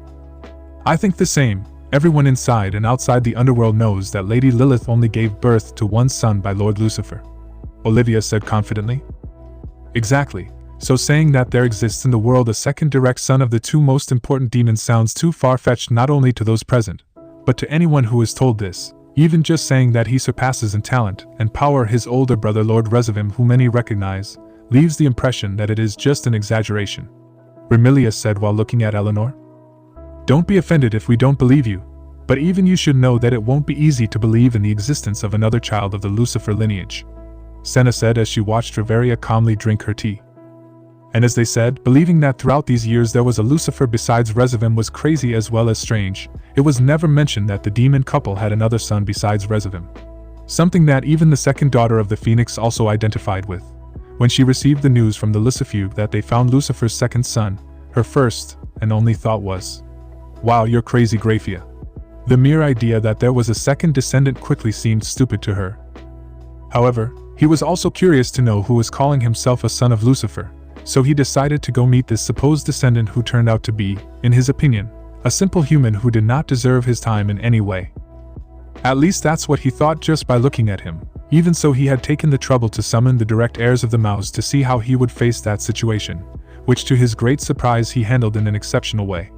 A: I think the same. Everyone inside and outside the underworld knows that Lady Lilith only gave birth to one son by Lord Lucifer, Olivia said confidently. Exactly. So saying that there exists in the world a second direct son of the two most important demons sounds too far-fetched, not only to those present, but to anyone who is told this. Even just saying that he surpasses in talent and power his older brother Lord Rezavim, who many recognize, leaves the impression that it is just an exaggeration, Remilia said while looking at Eleanor. Don't be offended if we don't believe you, but even you should know that it won't be easy to believe in the existence of another child of the Lucifer lineage, Senna said as she watched Reveria calmly drink her tea. And as they said, believing that throughout these years there was a Lucifer besides Rezavim was crazy as well as strange. It was never mentioned that the demon couple had another son besides Rezavim, something that even the second daughter of the Phoenix also identified with. When she received the news from the Lucifuge that they found Lucifer's second son, her first and only thought was, "Wow, you're crazy, GRAYFIA." The mere idea that there was a second descendant quickly seemed stupid to her. However, he was also curious to know who was calling himself a son of Lucifer, so he decided to go meet this supposed descendant who turned out to be, in his opinion, a simple human who did not deserve his time in any way. At least that's what he thought just by looking at him. Even so, he had taken the trouble to summon the direct heirs of the Maus to see how he would face that situation, which to his great surprise he handled in an exceptional way.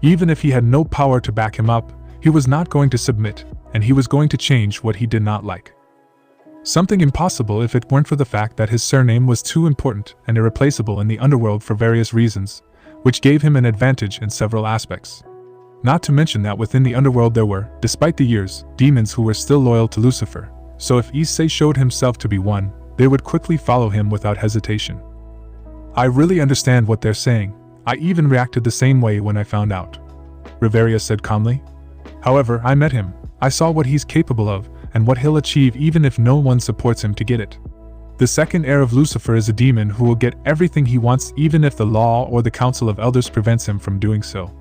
A: Even if he had no power to back him up, he was not going to submit, and he was going to change what he did not like. Something impossible if it weren't for the fact that his surname was too important and irreplaceable in the underworld for various reasons, which gave him an advantage in several aspects. Not to mention that within the underworld there were, despite the years, demons who were still loyal to Lucifer, so if Issei showed himself to be one, they would quickly follow him without hesitation. I really understand what they're saying. I even reacted the same way when I found out, Riveria said calmly. However, I met him, I saw what he's capable of, and what he'll achieve even if no one supports him to get it. The second heir of Lucifer is a demon who will get everything he wants even if the law or the Council of Elders prevents him from doing so.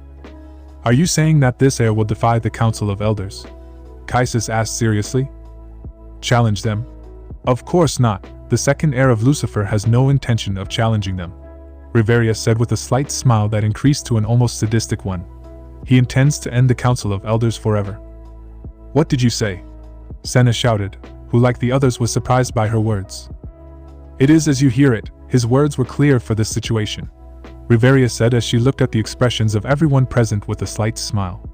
A: Are you saying that this heir will defy the Council of Elders? Kaisis asked seriously. Challenge them? Of course not. The second heir of Lucifer has no intention of challenging them, Riveria said with a slight smile that increased to an almost sadistic one. He intends to end the Council of Elders forever. What did you say? Senna shouted, who like the others was surprised by her words. It is as you hear it, his words were clear for this situation, Riveria said as she looked at the expressions of everyone present with a slight smile.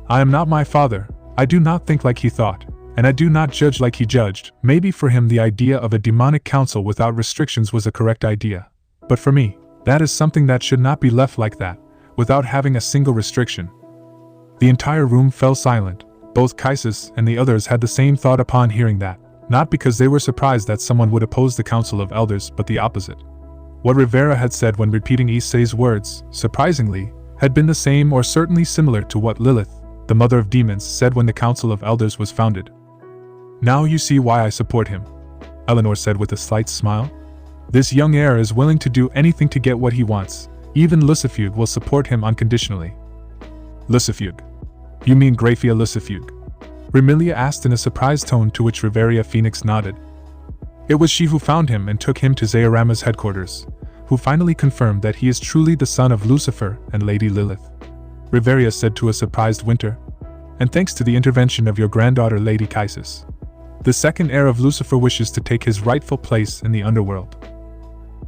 A: I am not my father, I do not think like he thought, and I do not judge like he judged. Maybe for him the idea of a demonic council without restrictions was a correct idea. But for me, that is something that should not be left like that, without having a single restriction. The entire room fell silent. Both Kaisis and the others had the same thought upon hearing that, not because they were surprised that someone would oppose the Council of Elders, but the opposite. What Rivera had said when repeating Issei's words, surprisingly, had been the same or certainly similar to what Lilith, the mother of demons, said when the Council of Elders was founded. Now you see why I support him, Eleanor said with a slight smile. This young heir is willing to do anything to get what he wants. Even Lucifer will support him unconditionally. Lucifer? You mean GRAYFIA Lucifer? Remilia asked in a surprised tone, to which Riveria Phoenix nodded. It was she who found him and took him to Zayarama's headquarters, who finally confirmed that he is truly the son of Lucifer and Lady Lilith, Riveria said to a surprised Winter. And thanks to the intervention of your granddaughter Lady Kaisis, the second heir of Lucifer wishes to take his rightful place in the underworld.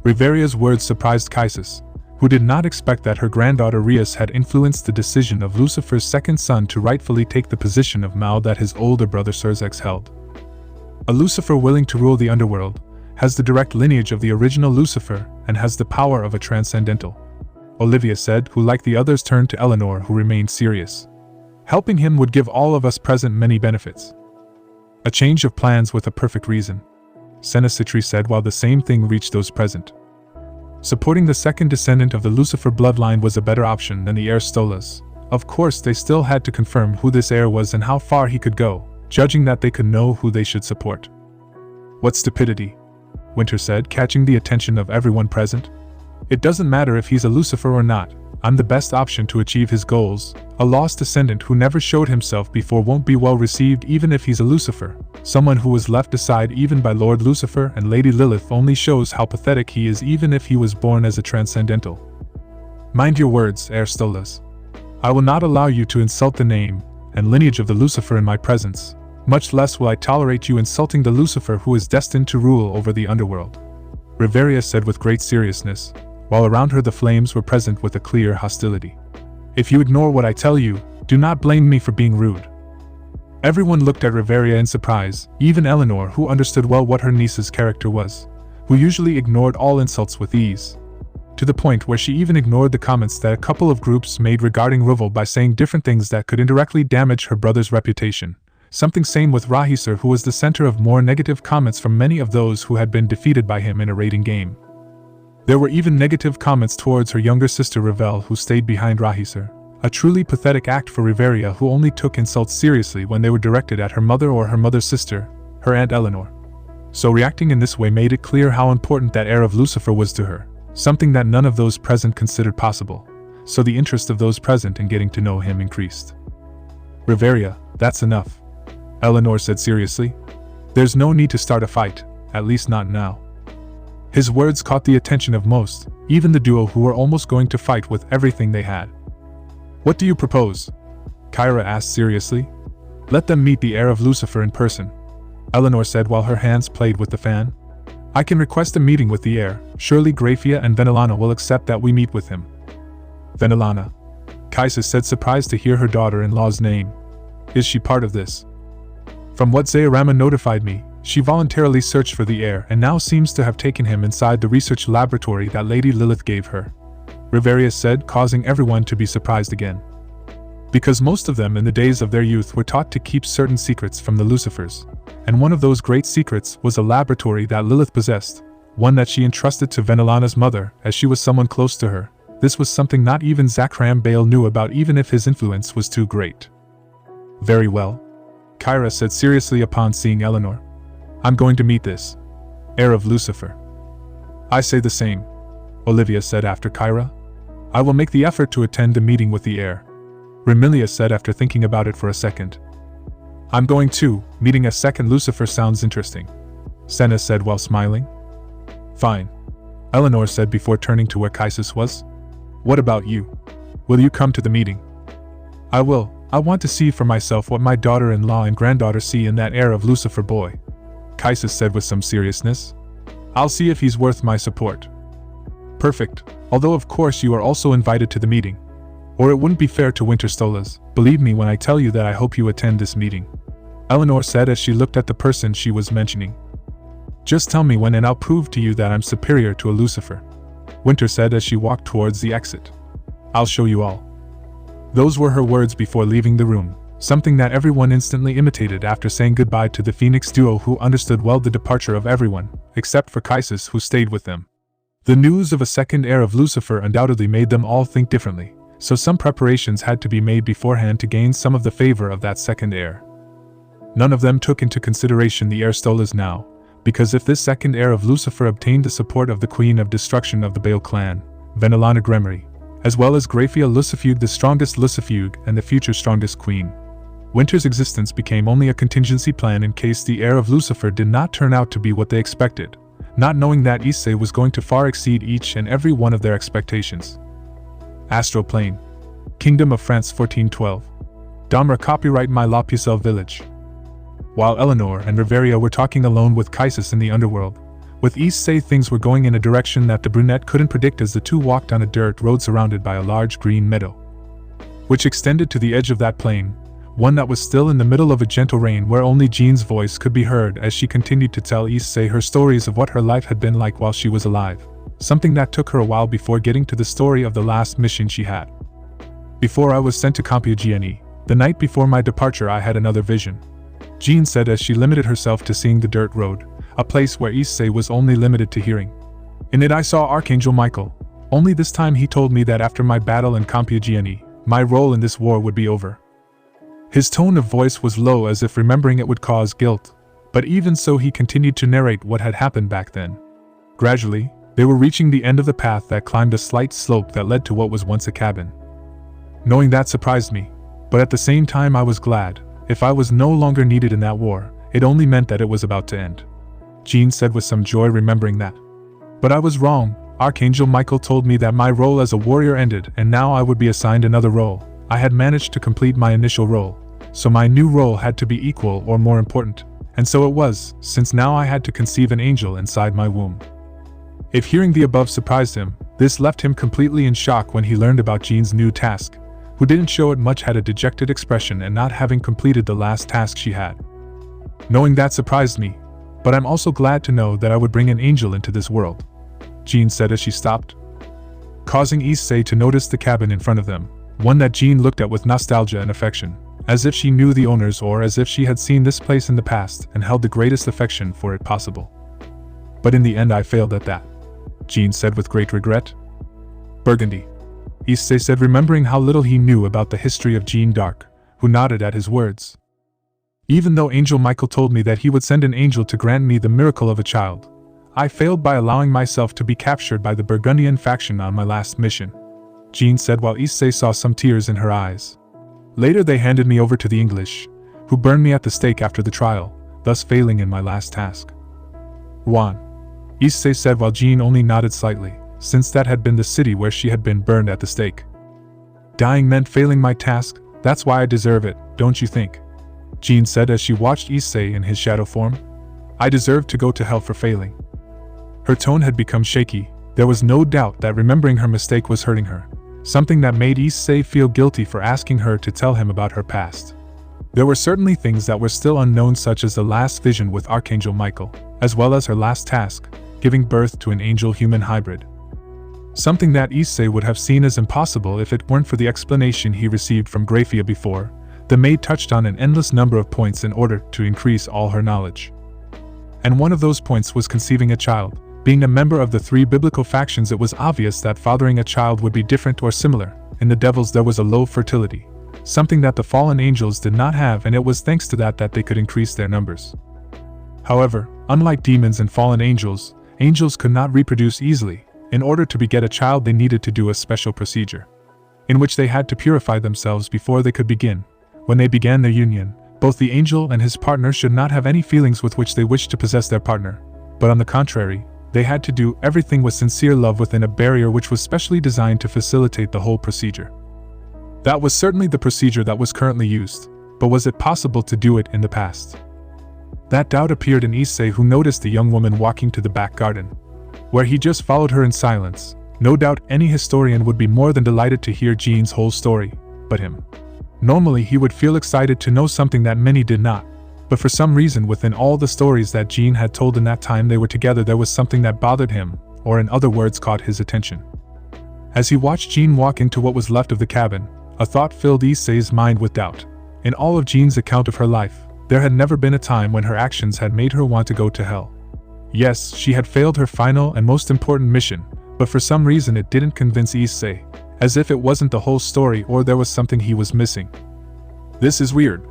A: Riveria's words surprised Kaisis, who did not expect that her granddaughter Rias had influenced the decision of Lucifer's second son to rightfully take the position of Mao that his older brother Serzex held. A Lucifer willing to rule the underworld, has the direct lineage of the original Lucifer, and has the power of a transcendental, Olivia said, who like the others turned to Eleanor, who remained serious. Helping him would give all of us present many benefits. A change of plans with a perfect reason, Senna Citri said, while the same thing reached those present. Supporting the second descendant of the Lucifer bloodline was a better option than the heir Stolas. Of course they still had to confirm who this heir was and how far he could go, judging that they could know who they should support. What stupidity, Winter said, catching the attention of everyone present. It doesn't matter if he's a Lucifer or not, I'm the best option to achieve his goals. A lost descendant who never showed himself before won't be well received even if he's a Lucifer. Someone who was left aside even by Lord Lucifer and Lady Lilith only shows how pathetic he is even if he was born as a transcendental. Mind your words, Heir Stolas. I will not allow you to insult the name and lineage of the Lucifer in my presence. Much less will I tolerate you insulting the Lucifer who is destined to rule over the underworld, Riveria said with great seriousness, while around her the flames were present with a clear hostility. If you ignore what I tell you, do not blame me for being rude. Everyone looked at Riveria in surprise, even Eleanor, who understood well what her niece's character was, who usually ignored all insults with ease, to the point where she even ignored the comments that a couple of groups made regarding Ruvel by saying different things that could indirectly damage her brother's reputation. Something same with Rahisar, who was the center of more negative comments from many of those who had been defeated by him in a raiding game. There were even negative comments towards her younger sister Ravel, who stayed behind Rahisar, a truly pathetic act for Riveria, who only took insults seriously when they were directed at her mother or her mother's sister, her Aunt Eleanor. So reacting in this way made it clear how important that heir of Lucifer was to her, something that none of those present considered possible, so the interest of those present in getting to know him increased. Riveria, that's enough, Eleanor said seriously. There's no need to start a fight, at least not now. His words caught the attention of most, even the duo who were almost going to fight with everything they had. What do you propose? Kyra asked seriously. Let them meet the heir of Lucifer in person, Eleanor said while her hands played with the fan. I can request a meeting with the heir. Surely GRAYFIA and VENELANA will accept that we meet with him. VENELANA, Kaisa said, surprised to hear her daughter-in-law's name. Is she part of this? From what Zayarama notified me, she voluntarily searched for the heir and now seems to have taken him inside the research laboratory that Lady Lilith gave her, Riveria said, causing everyone to be surprised again. because most of them in the days of their youth were taught to keep certain secrets from the Lucifers, and one of those great secrets was a laboratory that Lilith possessed, one that she entrusted to VENELANA's mother as she was someone close to her. This was something not even Zachram Bale knew about, even if his influence was too great. Very well, Kyra said seriously upon seeing Eleanor. I'm going to meet this Heir of Lucifer. I say the same, Olivia said after Kyra. I will make the effort to attend a meeting with the heir, Remilia said after thinking about it for a second. I'm going too. Meeting a second Lucifer sounds interesting, Senna said while smiling. Fine, Eleanor said before turning to where Kaisis was. What about you? Will you come to the meeting? I will. I want to see for myself what my daughter-in-law and granddaughter see in that Heir of Lucifer boy, Kaisis said with some seriousness. I'll see if he's worth my support. Perfect, although of course you are also invited to the meeting. Or it wouldn't be fair to Winterstolas, believe me when I tell you that I hope you attend this meeting, Eleanor said as she looked at the person she was mentioning. Just tell me when and I'll prove to you that I'm superior to a Lucifer, Winter said as she walked towards the exit. I'll show you all. Those were her words before leaving the room, something that everyone instantly imitated after saying goodbye to the Phoenix duo, who understood well the departure of everyone, except for Kaisis, who stayed with them. The news of a second Heir of Lucifer undoubtedly made them all think differently, so some preparations had to be made beforehand to gain some of the favor of that second heir. None of them took into consideration the Stolas now, because if this second Heir of Lucifer obtained the support of the Queen of Destruction of the Bale clan, VENELANA Gremory, as well as GRAYFIA Lucifuge, the strongest Lucifuge and the future strongest queen, Winter's existence became only a contingency plan in case the Heir of Lucifer did not turn out to be what they expected, not knowing that Issei was going to far exceed each and every one of their expectations. Astral Plane, Kingdom of France 1412. Damra, copyright My La Pucelle Village. While Eleanor and Riveria were talking alone with Kaisis in the underworld, with Issei, things were going in a direction that the brunette couldn't predict as the two walked on a dirt road surrounded by a large green meadow, which extended to the edge of that plain, one that was still in the middle of a gentle rain, where only Jean's voice could be heard as she continued to tell Issei her stories of what her life had been like while she was alive, something that took her a while before getting to the story of the last mission she had. Before I was sent to Compiègne, the night before my departure, I had another vision, Jean said as she limited herself to seeing the dirt road, a place where Issei was only limited to hearing. In it I saw Archangel Michael, only this time he told me that after my battle in Compiègne, my role in this war would be over. His tone of voice was low, as if remembering it would cause guilt, but even so he continued to narrate what had happened back then. Gradually, they were reaching the end of the path that climbed a slight slope that led to what was once a cabin. Knowing that surprised me, but at the same time I was glad. If I was no longer needed in that war, it only meant that it was about to end, Jean said with some joy, remembering that. But I was wrong. Archangel Michael told me that my role as a warrior ended and now I would be assigned another role. I had managed to complete my initial role, so my new role had to be equal or more important, and so it was, since now I had to conceive an angel inside my womb. If hearing the above surprised him, this left him completely in shock when he learned about Jean's new task, who didn't show it much, had a dejected expression and not having completed the last task she had. Knowing that surprised me, but I'm also glad to know that I would bring an angel into this world, Jean said as she stopped, causing Issei to notice the cabin in front of them, one that Jean looked at with nostalgia and affection, as if she knew the owners or as if she had seen this place in the past and held the greatest affection for it possible. But in the end I failed at that, Jean said with great regret. Burgundy, Issei said, remembering how little he knew about the history of Jeanne d'Arc, who nodded at his words. Even though Angel Michael told me that he would send an angel to grant me the miracle of a child, I failed by allowing myself to be captured by the Burgundian faction on my last mission, Jean said while Issei saw some tears in her eyes. Later they handed me over to the English, who burned me at the stake after the trial, thus failing in my last task. Rouen, Issei said while Jean only nodded slightly, since that had been the city where she had been burned at the stake. Dying meant failing my task, that's why I deserve it, don't you think? Jean said as she watched Issei in his shadow form. I deserve to go to hell for failing. Her tone had become shaky. There was no doubt that remembering her mistake was hurting her, something that made Issei feel guilty for asking her to tell him about her past. There were certainly things that were still unknown, such as the last vision with Archangel Michael, as well as her last task, giving birth to an angel-human hybrid. Something that Issei would have seen as impossible if it weren't for the explanation he received from GRAYFIA before. The maid touched on an endless number of points in order to increase all her knowledge. And one of those points was conceiving a child. Being a member of the 3 biblical factions, it was obvious that fathering a child would be different or similar. In the devils there was a low fertility, something that the fallen angels did not have, and it was thanks to that they could increase their numbers. However, unlike demons and fallen angels, angels could not reproduce easily. In order to beget a child they needed to do a special procedure, in which they had to purify themselves before they could begin. When they began their union, both the angel and his partner should not have any feelings with which they wished to possess their partner, but on the contrary, they had to do everything with sincere love within a barrier which was specially designed to facilitate the whole procedure. That was certainly the procedure that was currently used, but was it possible to do it in the past? That doubt appeared in Issei, who noticed the young woman walking to the back garden, where he just followed her in silence. No doubt any historian would be more than delighted to hear Jean's whole story, but him. Normally he would feel excited to know something that many did not, but for some reason within all the stories that Jean had told in that time they were together, there was something that bothered him, or in other words caught his attention. As he watched Jean walk into what was left of the cabin, a thought filled Issei's mind with doubt. In all of Jean's account of her life, there had never been a time when her actions had made her want to go to hell. Yes, she had failed her final and most important mission, but for some reason it didn't convince Issei, as if it wasn't the whole story or there was something he was missing. This is weird.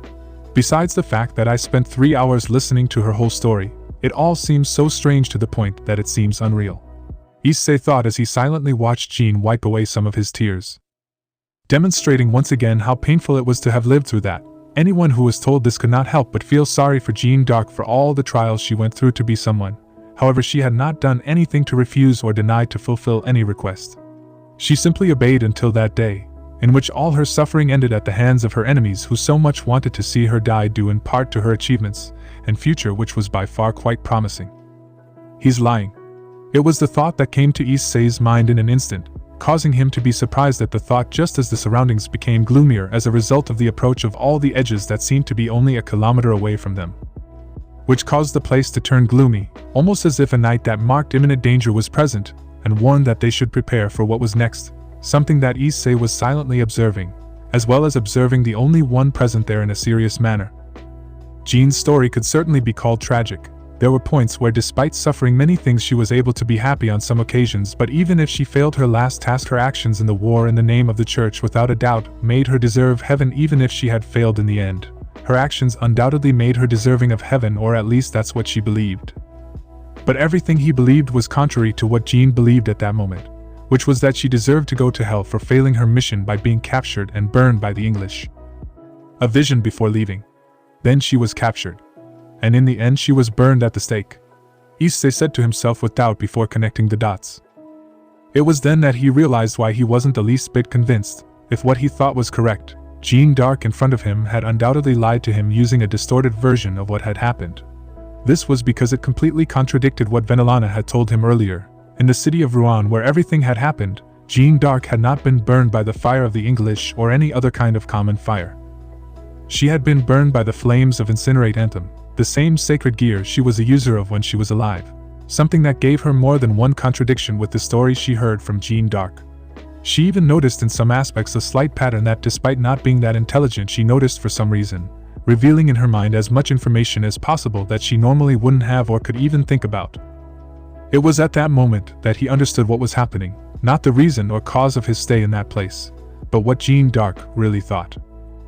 A: Besides the fact that I spent 3 hours listening to her whole story, it all seems so strange to the point that it seems unreal. Issei thought as he silently watched Jean wipe away some of his tears, demonstrating once again how painful it was to have lived through that. Anyone who was told this could not help but feel sorry for Jean Dark for all the trials she went through to be someone. However, she had not done anything to refuse or deny to fulfill any request. She simply obeyed until that day, in which all her suffering ended at the hands of her enemies who so much wanted to see her die, due in part to her achievements and future, which was by far quite promising. He's lying. It was the thought that came to Issei's mind in an instant, causing him to be surprised at the thought just as the surroundings became gloomier as a result of the approach of all the edges that seemed to be only a kilometer away from them, which caused the place to turn gloomy, almost as if a night that marked imminent danger was present, and warned that they should prepare for what was next, something that Issei was silently observing, as well as observing the only one present there in a serious manner. Jean's story could certainly be called tragic. There were points where, despite suffering many things, she was able to be happy on some occasions, but even if she failed her last task, her actions in the war in the name of the church without a doubt made her deserve heaven. Even if she had failed in the end, her actions undoubtedly made her deserving of heaven, or at least that's what she believed. But everything he believed was contrary to what Jean believed at that moment, which was that she deserved to go to hell for failing her mission by being captured and burned by the English. A vision before leaving. Then she was captured, and in the end she was burned at the stake. Issei said to himself with doubt before connecting the dots. It was then that he realized why he wasn't the least bit convinced. If what he thought was correct, Jean Dark in front of him had undoubtedly lied to him using a distorted version of what had happened. This was because it completely contradicted what VENELANA had told him earlier. In the city of Rouen, where everything had happened, Jean Dark had not been burned by the fire of the English or any other kind of common fire. She had been burned by the flames of Incinerate Anthem, the same sacred gear she was a user of when she was alive, something that gave her more than one contradiction with the story she heard from Jean Dark. She even noticed in some aspects a slight pattern that, despite not being that intelligent, she noticed for some reason, revealing in her mind as much information as possible that she normally wouldn't have or could even think about. It was at that moment that he understood what was happening, not the reason or cause of his stay in that place, but what Jean Dark really thought.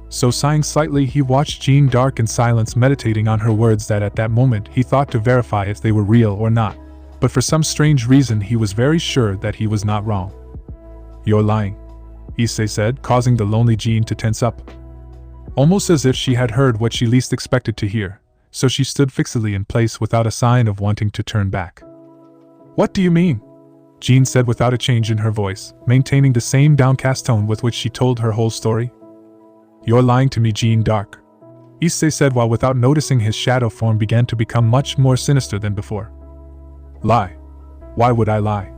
A: So, sighing slightly, he watched Jean Dark in silence, meditating on her words that at that moment he thought to verify if they were real or not, but for some strange reason he was very sure that he was not wrong. "You're lying," Issei said, causing the lonely Jean to tense up, almost as if she had heard what she least expected to hear, so she stood fixedly in place without a sign of wanting to turn back. "What do you mean?" Jean said without a change in her voice, maintaining the same downcast tone with which she told her whole story. "You're lying to me, Jean Dark," Issei said, while without noticing his shadow form began to become much more sinister than before. "Lie? Why would I lie?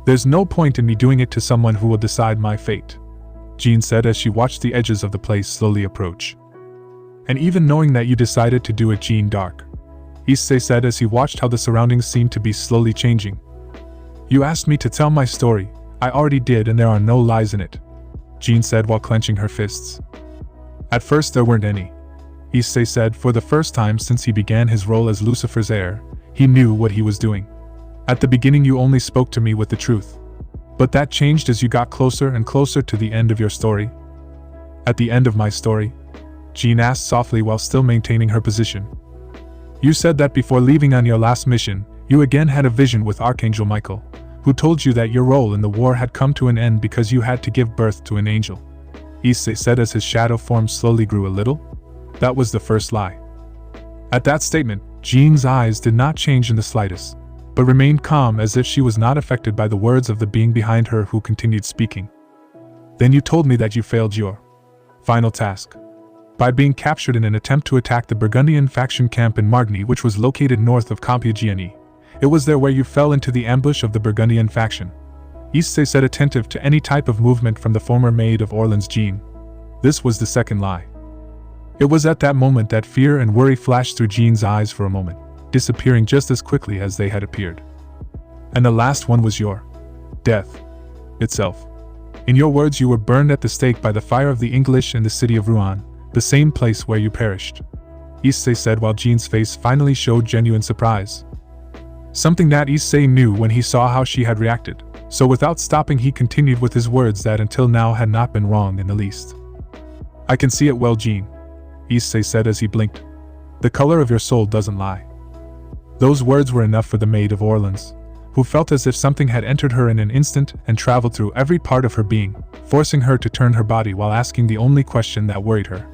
A: There's no point in me doing it to someone who will decide my fate," Jean said as she watched the edges of the place slowly approach. "And even knowing that you decided to do it, Jean Dark," Issei said as he watched how the surroundings seemed to be slowly changing. "You asked me to tell my story. I already did, and there are no lies in it," Jean said while clenching her fists. "At first there weren't any," Issei said. For the first time since he began his role as Lucifer's heir, he knew what he was doing. "At the beginning you only spoke to me with the truth. But that changed as you got closer and closer to the end of your story." "At the end of my story?" Jean asked softly while still maintaining her position. "You said that before leaving on your last mission, you again had a vision with Archangel Michael, who told you that your role in the war had come to an end because you had to give birth to an angel," Issei said as his shadow form slowly grew a little. "That was the first lie." At that statement, Jean's eyes did not change in the slightest, but remained calm as if she was not affected by the words of the being behind her who continued speaking. "Then you told me that you failed your final task by being captured in an attempt to attack the Burgundian faction camp in Margny, which was located north of Compiègne. It was there where you fell into the ambush of the Burgundian faction," Issei said, attentive to any type of movement from the former maid of Orleans Jean. This was the second lie. It was at that moment that fear and worry flashed through Jean's eyes for a moment, disappearing just as quickly as they had appeared. "And the last one was your death itself. In your words, you were burned at the stake by the fire of the English in the city of Rouen, the same place where you perished," Issei said while Jean's face finally showed genuine surprise. Something that Issei knew when he saw how she had reacted, so without stopping he continued with his words that until now had not been wrong in the least. "I can see it well, Jean," Issei said as he blinked. "The color of your soul doesn't lie." Those words were enough for the Maid of Orleans, who felt as if something had entered her in an instant and traveled through every part of her being, forcing her to turn her body while asking the only question that worried her.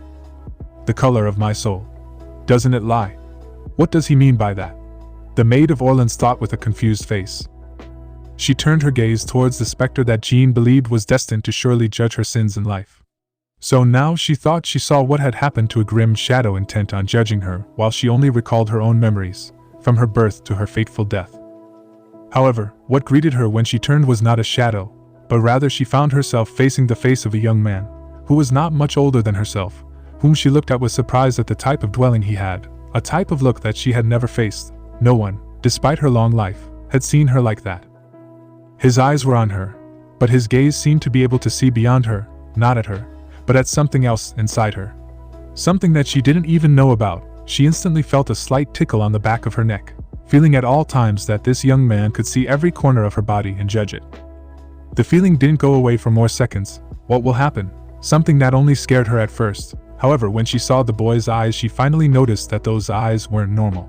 A: "The color of my soul. Doesn't it lie? What does he mean by that?" The Maid of Orleans thought with a confused face. She turned her gaze towards the specter that Jean believed was destined to surely judge her sins in life. So now she thought she saw what had happened to a grim shadow intent on judging her, while she only recalled her own memories, from her birth to her fateful death. However, what greeted her when she turned was not a shadow, but rather she found herself facing the face of a young man, who was not much older than herself, whom she looked at with surprise at the type of dwelling he had, a type of look that she had never faced. No one, despite her long life, had seen her like that. His eyes were on her, but his gaze seemed to be able to see beyond her, not at her, but at something else inside her. Something that she didn't even know about. She instantly felt a slight tickle on the back of her neck, feeling at all times that this young man could see every corner of her body and judge it. The feeling didn't go away for more seconds. What will happen? Something that only scared her at first. However, when she saw the boy's eyes, she finally noticed that those eyes weren't normal.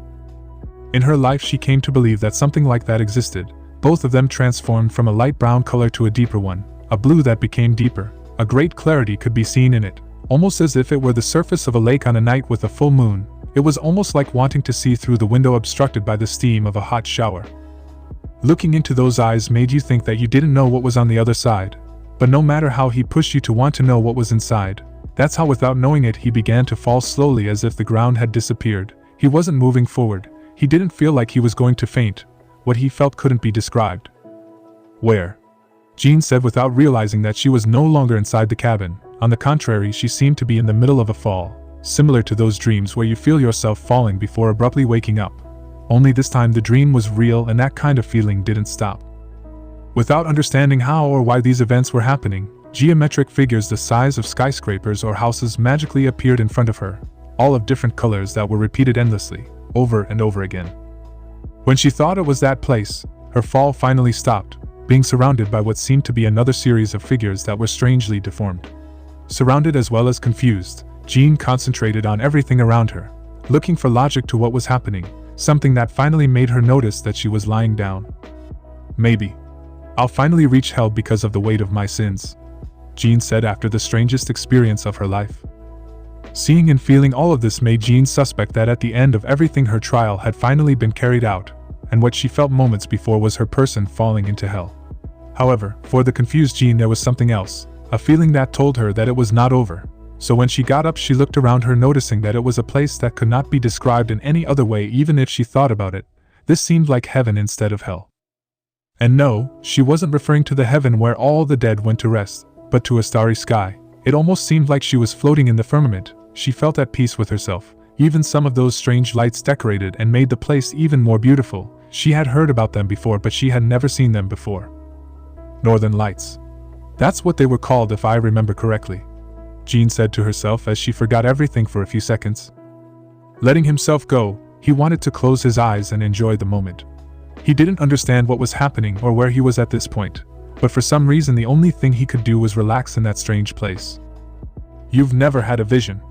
A: In her life she came to believe that something like that existed, both of them transformed from a light brown color to a deeper one, a blue that became deeper. A great clarity could be seen in it, almost as if it were the surface of a lake on a night with a full moon. It was almost like wanting to see through the window obstructed by the steam of a hot shower. Looking into those eyes made you think that you didn't know what was on the other side, but no matter how he pushed you to want to know what was inside, that's how without knowing it he began to fall slowly as if the ground had disappeared. He wasn't moving forward. He didn't feel like he was going to faint. What he felt couldn't be described. "Where?" Jean said without realizing that she was no longer inside the cabin. On the contrary, she seemed to be in the middle of a fall, similar to those dreams where you feel yourself falling before abruptly waking up. Only this time the dream was real and that kind of feeling didn't stop. Without understanding how or why these events were happening, geometric figures the size of skyscrapers or houses magically appeared in front of her, all of different colors that were repeated endlessly, over and over again. When she thought it was that place, her fall finally stopped, being surrounded by what seemed to be another series of figures that were strangely deformed. Surrounded as well as confused, Jean concentrated on everything around her, looking for logic to what was happening, something that finally made her notice that she was lying down. "Maybe I'll finally reach hell because of the weight of my sins," Jean said after the strangest experience of her life. Seeing and feeling all of this made Jean suspect that at the end of everything her trial had finally been carried out, and what she felt moments before was her person falling into hell. However, for the confused Jean there was something else, a feeling that told her that it was not over. So when she got up she looked around her, noticing that it was a place that could not be described in any other way even if she thought about it. This seemed like heaven instead of hell. And no, she wasn't referring to the heaven where all the dead went to rest, but to a starry sky. It almost seemed like she was floating in the firmament. She felt at peace with herself. Even some of those strange lights decorated and made the place even more beautiful. She had heard about them before, but she had never seen them before. Northern Lights. That's what they were called if I remember correctly, Jean said to herself as she forgot everything for a few seconds. Letting himself go, he wanted to close his eyes and enjoy the moment. He didn't understand what was happening or where he was at this point, but for some reason the only thing he could do was relax in that strange place. You've never had a vision,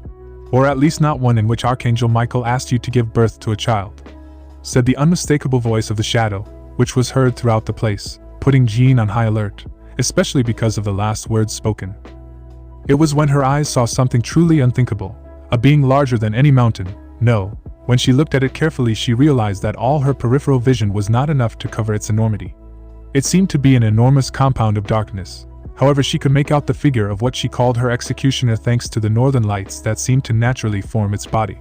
A: or at least not one in which Archangel Michael asked you to give birth to a child, said the unmistakable voice of the shadow, which was heard throughout the place, putting Jean on high alert, especially because of the last words spoken. It was when her eyes saw something truly unthinkable, a being larger than any mountain. No, when she looked at it carefully she realized that all her peripheral vision was not enough to cover its enormity. It seemed to be an enormous compound of darkness. However, she could make out the figure of what she called her executioner thanks to the northern lights that seemed to naturally form its body.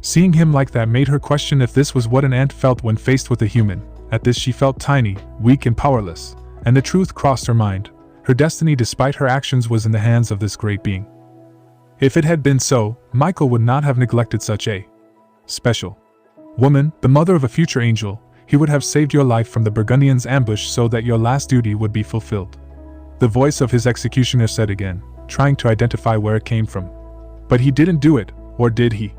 A: Seeing him like that made her question if this was what an ant felt when faced with a human. At this she felt tiny, weak and powerless, and the truth crossed her mind. Her destiny despite her actions was in the hands of this great being. If it had been so, Michael would not have neglected such a special woman, the mother of a future angel. He would have saved your life from the Burgundians' ambush so that your last duty would be fulfilled. The voice of his executioner said again, trying to identify where it came from. But he didn't do it, or did he?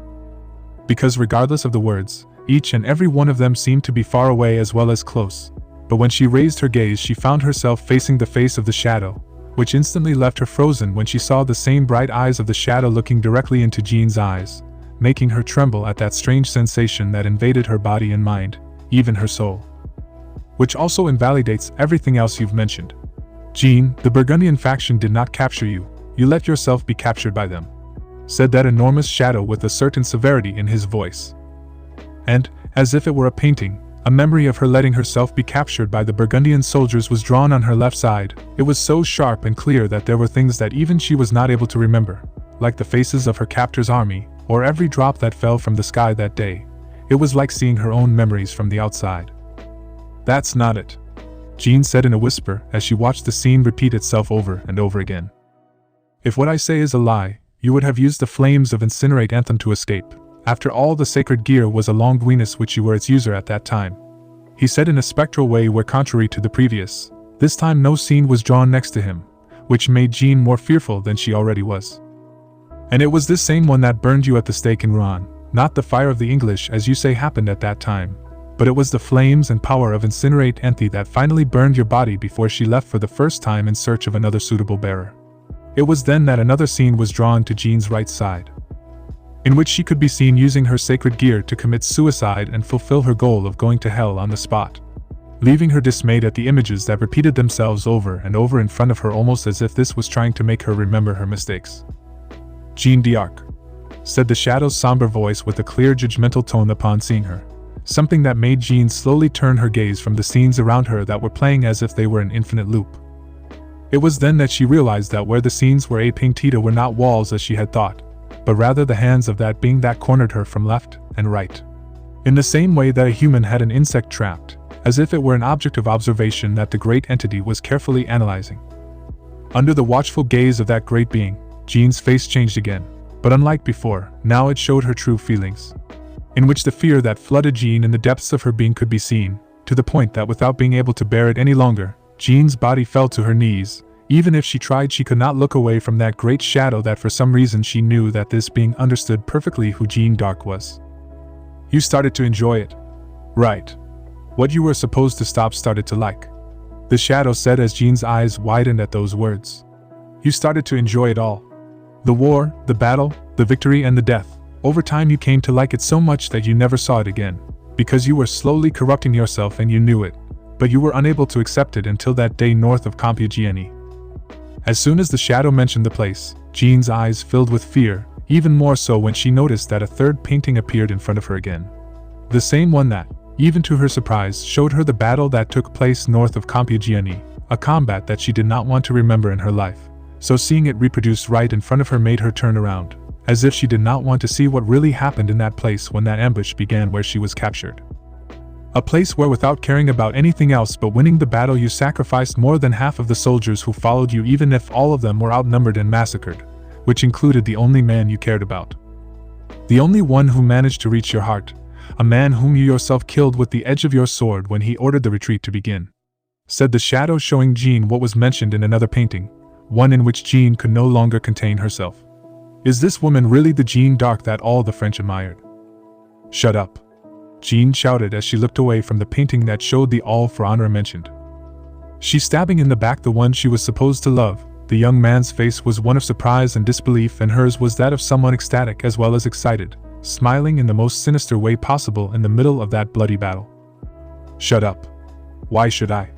A: Because regardless of the words, each and every one of them seemed to be far away as well as close. But when she raised her gaze she found herself facing the face of the shadow, which instantly left her frozen when she saw the same bright eyes of the shadow looking directly into Jean's eyes, making her tremble at that strange sensation that invaded her body and mind, even her soul. Which also invalidates everything else you've mentioned. Jean, the Burgundian faction did not capture you, you let yourself be captured by them, said that enormous shadow with a certain severity in his voice. And, as if it were a painting, a memory of her letting herself be captured by the Burgundian soldiers was drawn on her left side. It was so sharp and clear that there were things that even she was not able to remember, like the faces of her captor's army, or every drop that fell from the sky that day. It was like seeing her own memories from the outside. That's not it, Jean said in a whisper as she watched the scene repeat itself over and over again. If what I say is a lie, you would have used the flames of Incinerate Anthem to escape. After all, the sacred gear was a long Venus which you were its user at that time, he said in a spectral way where contrary to the previous, this time no scene was drawn next to him, which made Jean more fearful than she already was. And it was this same one that burned you at the stake in Rouen, not the fire of the English as you say happened at that time, but it was the flames and power of Incinerate Anthe that finally burned your body before she left for the first time in search of another suitable bearer. It was then that another scene was drawn to Jean's right side, in which she could be seen using her sacred gear to commit suicide and fulfill her goal of going to hell on the spot, leaving her dismayed at the images that repeated themselves over and over in front of her almost as if this was trying to make her remember her mistakes. Jean d'Arc, said the shadow's somber voice with a clear judgmental tone upon seeing her, something that made Jean slowly turn her gaze from the scenes around her that were playing as if they were an infinite loop. It was then that she realized that where the scenes were painted were not walls as she had thought, but rather the hands of that being that cornered her from left and right. In the same way that a human had an insect trapped, as if it were an object of observation that the great entity was carefully analyzing. Under the watchful gaze of that great being, Jean's face changed again, but unlike before, now it showed her true feelings, in which the fear that flooded Jean in the depths of her being could be seen, to the point that without being able to bear it any longer, Jean's body fell to her knees. Even if she tried, she could not look away from that great shadow that for some reason she knew that this being understood perfectly who Jean d'Arc was. You started to enjoy it. Right. What you were supposed to stop started to like, the shadow said as Jean's eyes widened at those words. You started to enjoy it all. The war, the battle, the victory and the death. Over time you came to like it so much that you never saw it again, because you were slowly corrupting yourself and you knew it, but you were unable to accept it until that day north of Compiègne. As soon as the shadow mentioned the place, Jean's eyes filled with fear, even more so when she noticed that a third painting appeared in front of her again. The same one that, even to her surprise, showed her the battle that took place north of Compiègne, a combat that she did not want to remember in her life, so seeing it reproduced right in front of her made her turn around, as if she did not want to see what really happened in that place when that ambush began where she was captured. A place where without caring about anything else but winning the battle you sacrificed more than half of the soldiers who followed you even if all of them were outnumbered and massacred, which included the only man you cared about. The only one who managed to reach your heart, a man whom you yourself killed with the edge of your sword when he ordered the retreat to begin. said the shadow, showing Jean what was mentioned in another painting, one in which Jean could no longer contain herself. Is this woman really the Jeanne d'Arc that all the French admired? Shut up, Jean shouted as she looked away from the painting that showed the all for honor mentioned. She stabbing in the back the one she was supposed to love. The young man's face was one of surprise and disbelief, and hers was that of someone ecstatic as well as excited, smiling in the most sinister way possible in the middle of that bloody battle. Shut up. Why should I?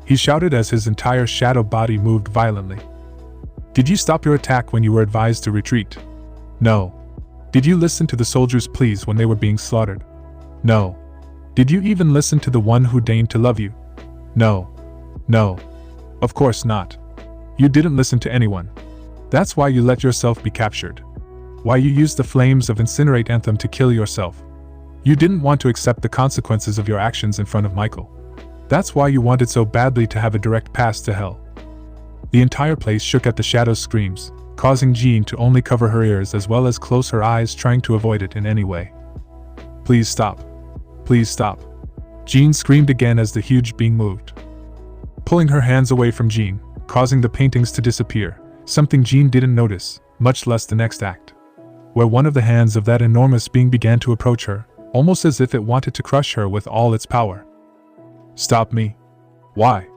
A: He shouted as his entire shadow body moved violently. Did you stop your attack when you were advised to retreat? No. Did you listen to the soldiers' pleas when they were being slaughtered? No. Did you even listen to the one who deigned to love you? No. No. Of course not. You didn't listen to anyone. That's why you let yourself be captured. Why you used the flames of Incinerate Anthem to kill yourself. You didn't want to accept the consequences of your actions in front of Michael. That's why you wanted so badly to have a direct pass to hell. The entire place shook at the shadow's screams, causing Jean to only cover her ears as well as close her eyes, trying to avoid it in any way. Please stop. Please stop. Jean screamed again as the huge being moved, pulling her hands away from Jean, causing the paintings to disappear, something Jean didn't notice, much less the next act, where one of the hands of that enormous being began to approach her, almost as if it wanted to crush her with all its power. Stop me. Why?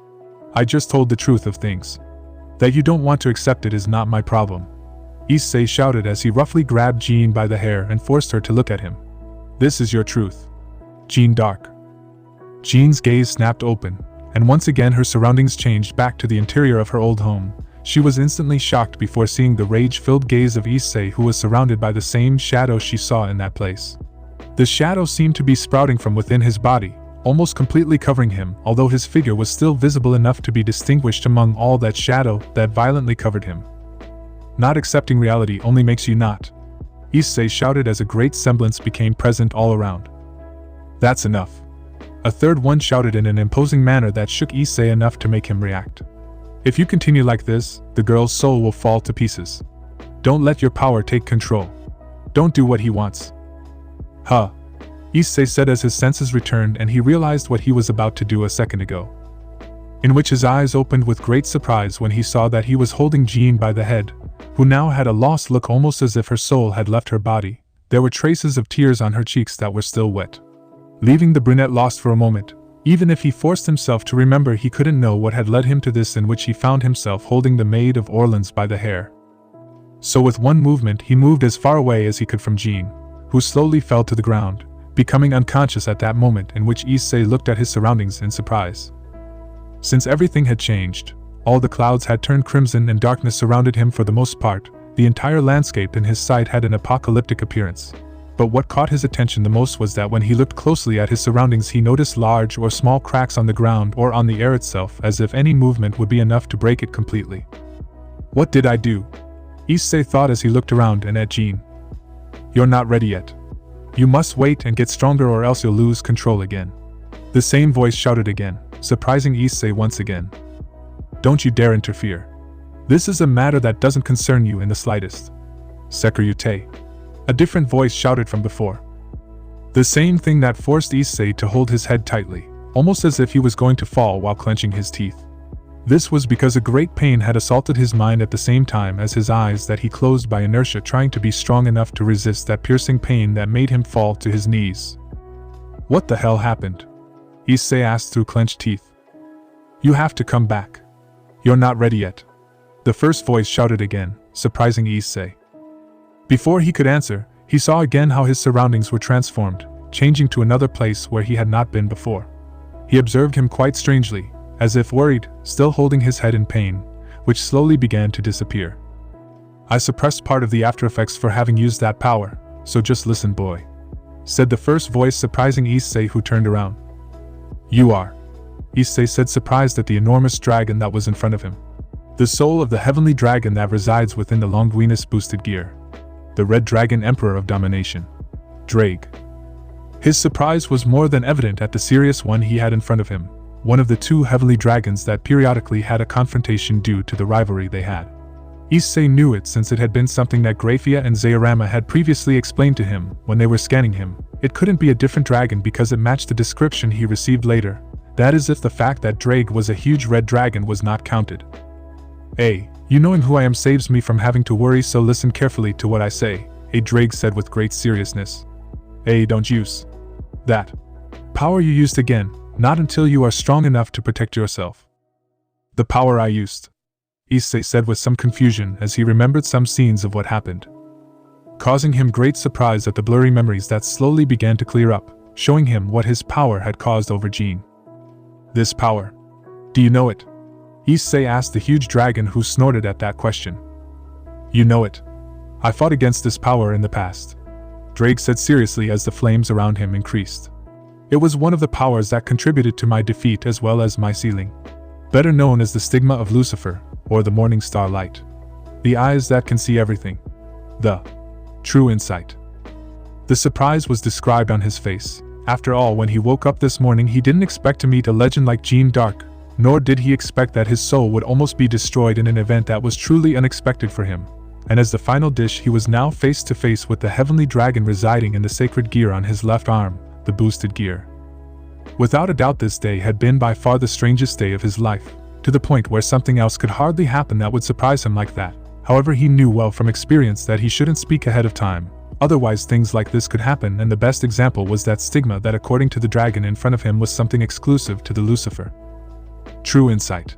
A: I just told the truth of things. That you don't want to accept it is not my problem, Issei shouted as he roughly grabbed Jean by the hair and forced her to look at him. This is your truth. Jeanne d'Arc. Jean's gaze snapped open, and once again her surroundings changed back to the interior of her old home. She was instantly shocked before seeing the rage-filled gaze of Issei, who was surrounded by the same shadow she saw in that place. The shadow seemed to be sprouting from within his body, almost completely covering him, although his figure was still visible enough to be distinguished among all that shadow that violently covered him. Not accepting reality only makes you not, Issei shouted as a great semblance became present all around. That's enough. A third one shouted in an imposing manner that shook Issei enough to make him react. If you continue like this, the girl's soul will fall to pieces. Don't let your power take control. Don't do what he wants. Huh. Issei said as his senses returned and he realized what he was about to do a second ago. In which his eyes opened with great surprise when he saw that he was holding Jean by the head, who now had a lost look, almost as if her soul had left her body. There were traces of tears on her cheeks that were still wet, leaving the brunette lost for a moment. Even if he forced himself to remember, he couldn't know what had led him to this, in which he found himself holding the Maid of Orleans by the hair. So with one movement he moved as far away as he could from Jean, who slowly fell to the ground, becoming unconscious at that moment, in which Issei looked at his surroundings in surprise. Since everything had changed, all the clouds had turned crimson and darkness surrounded him for the most part. The entire landscape in his sight had an apocalyptic appearance. But what caught his attention the most was that when he looked closely at his surroundings, he noticed large or small cracks on the ground or on the air itself, as if any movement would be enough to break it completely. What did I do? Issei thought as he looked around and at Jean. You're not ready yet. You must wait and get stronger, or else you'll lose control again. The same voice shouted again, surprising Issei once again. Don't you dare interfere. This is a matter that doesn't concern you in the slightest. Securite. A different voice shouted from before. The same thing that forced Issei to hold his head tightly, almost as if he was going to fall while clenching his teeth. This was because a great pain had assaulted his mind at the same time as his eyes, that he closed by inertia, trying to be strong enough to resist that piercing pain that made him fall to his knees. What the hell happened? Issei asked through clenched teeth. You have to come back. You're not ready yet. The first voice shouted again, surprising Issei. Before he could answer, he saw again how his surroundings were transformed, changing to another place where he had not been before. He observed him quite strangely, as if worried, still holding his head in pain, which slowly began to disappear. I suppressed part of the after effects for having used that power, so just listen, boy, said the first voice, surprising Issei, who turned around. You are, Issei said, surprised at the enormous dragon that was in front of him. The soul of the heavenly dragon that resides within the Longuinus boosted gear. The Red Dragon, Emperor of Domination. Drake. His surprise was more than evident at the serious one he had in front of him, one of the two heavenly dragons that periodically had a confrontation due to the rivalry they had. Issei knew it since it had been something that GRAYFIA and Zayorama had previously explained to him when they were scanning him. It couldn't be a different dragon because it matched the description he received later, That is if the fact that Drake was a huge red dragon was not counted. You knowing who I am saves me from having to worry, so listen carefully to what I say, Drake said with great seriousness. Don't use that power you used again, not until you are strong enough to protect yourself. The power I used, Issei said with some confusion as he remembered some scenes of what happened, causing him great surprise at the blurry memories that slowly began to clear up, showing him what his power had caused over Jean. This power. Do you know it? Issei asked the huge dragon, who snorted at that question. You know it. I fought against this power in the past, Drake said seriously as the flames around him increased. It was one of the powers that contributed to my defeat as well as my sealing. Better known as the stigma of Lucifer, or the Morningstar light. The eyes that can see everything. The true insight. The surprise was described on his face. After all, when he woke up this morning, he didn't expect to meet a legend like Jean d'Arc, nor did he expect that his soul would almost be destroyed in an event that was truly unexpected for him. And as the final dish, he was now face to face with the heavenly dragon residing in the sacred gear on his left arm, the boosted gear. Without a doubt, this day had been by far the strangest day of his life, to the point where something else could hardly happen that would surprise him like that. However, he knew well from experience that he shouldn't speak ahead of time. Otherwise things like this could happen, and the best example was that stigma that according to the dragon in front of him was something exclusive to the Lucifer. True insight.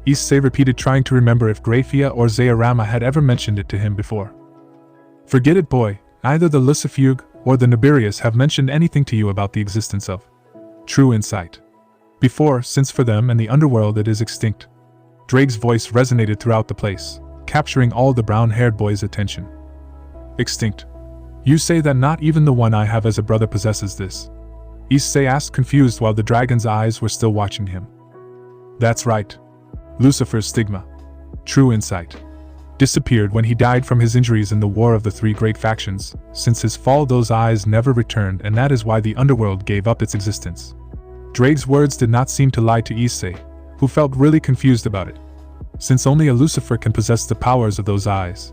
A: Issei repeated, trying to remember if GRAYFIA or Zayarama had ever mentioned it to him before. Forget it, boy. Neither the Lucifer or the Nibirius have mentioned anything to you about the existence of true insight before, since for them and the underworld it is extinct. Drake's voice resonated throughout the place, capturing all the brown-haired boy's attention. Extinct. You say that not even the one I have as a brother possesses this? Issei asked, confused, while the dragon's eyes were still watching him. That's right. Lucifer's stigma, true insight, disappeared when he died from his injuries in the War of the Three Great Factions. Since his fall, those eyes never returned, and that is why the underworld gave up its existence. Drake's words did not seem to lie to Issei, who felt really confused about it, since only a Lucifer can possess the powers of those eyes.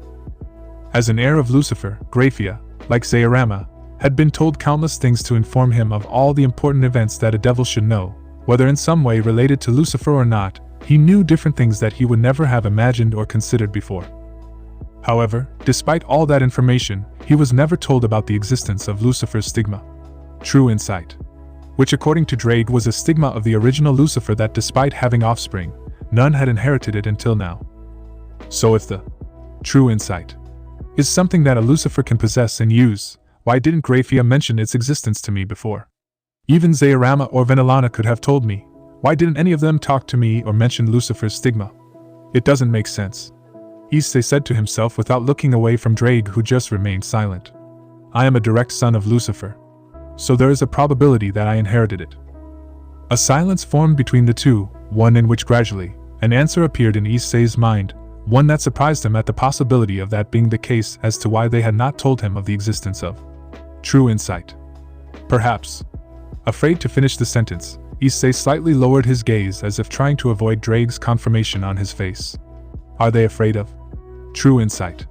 A: As an heir of Lucifer, GRAYFIA, like Zayarama, had been told countless things to inform him of all the important events that a devil should know, whether in some way related to Lucifer or not. He knew different things that he would never have imagined or considered before. However, despite all that information, he was never told about the existence of Lucifer's stigma, true insight, which according to Drake was a stigma of the original Lucifer that, despite having offspring, none had inherited it until now. So if the true insight is something that a Lucifer can possess and use, why didn't GRAYFIA mention its existence to me before? Even Zayarama or VENELANA could have told me. Why didn't any of them talk to me or mention Lucifer's stigma? It doesn't make sense, Issei said to himself without looking away from Drake, who just remained silent. I am a direct son of Lucifer, so there is a probability that I inherited it. A silence formed between the two, one in which gradually an answer appeared in Issei's mind, one that surprised him at the possibility of that being the case as to why they had not told him of the existence of true insight. Perhaps, afraid to finish the sentence, Issei slightly lowered his gaze as if trying to avoid Drake's confirmation on his face. Are they afraid of true insight?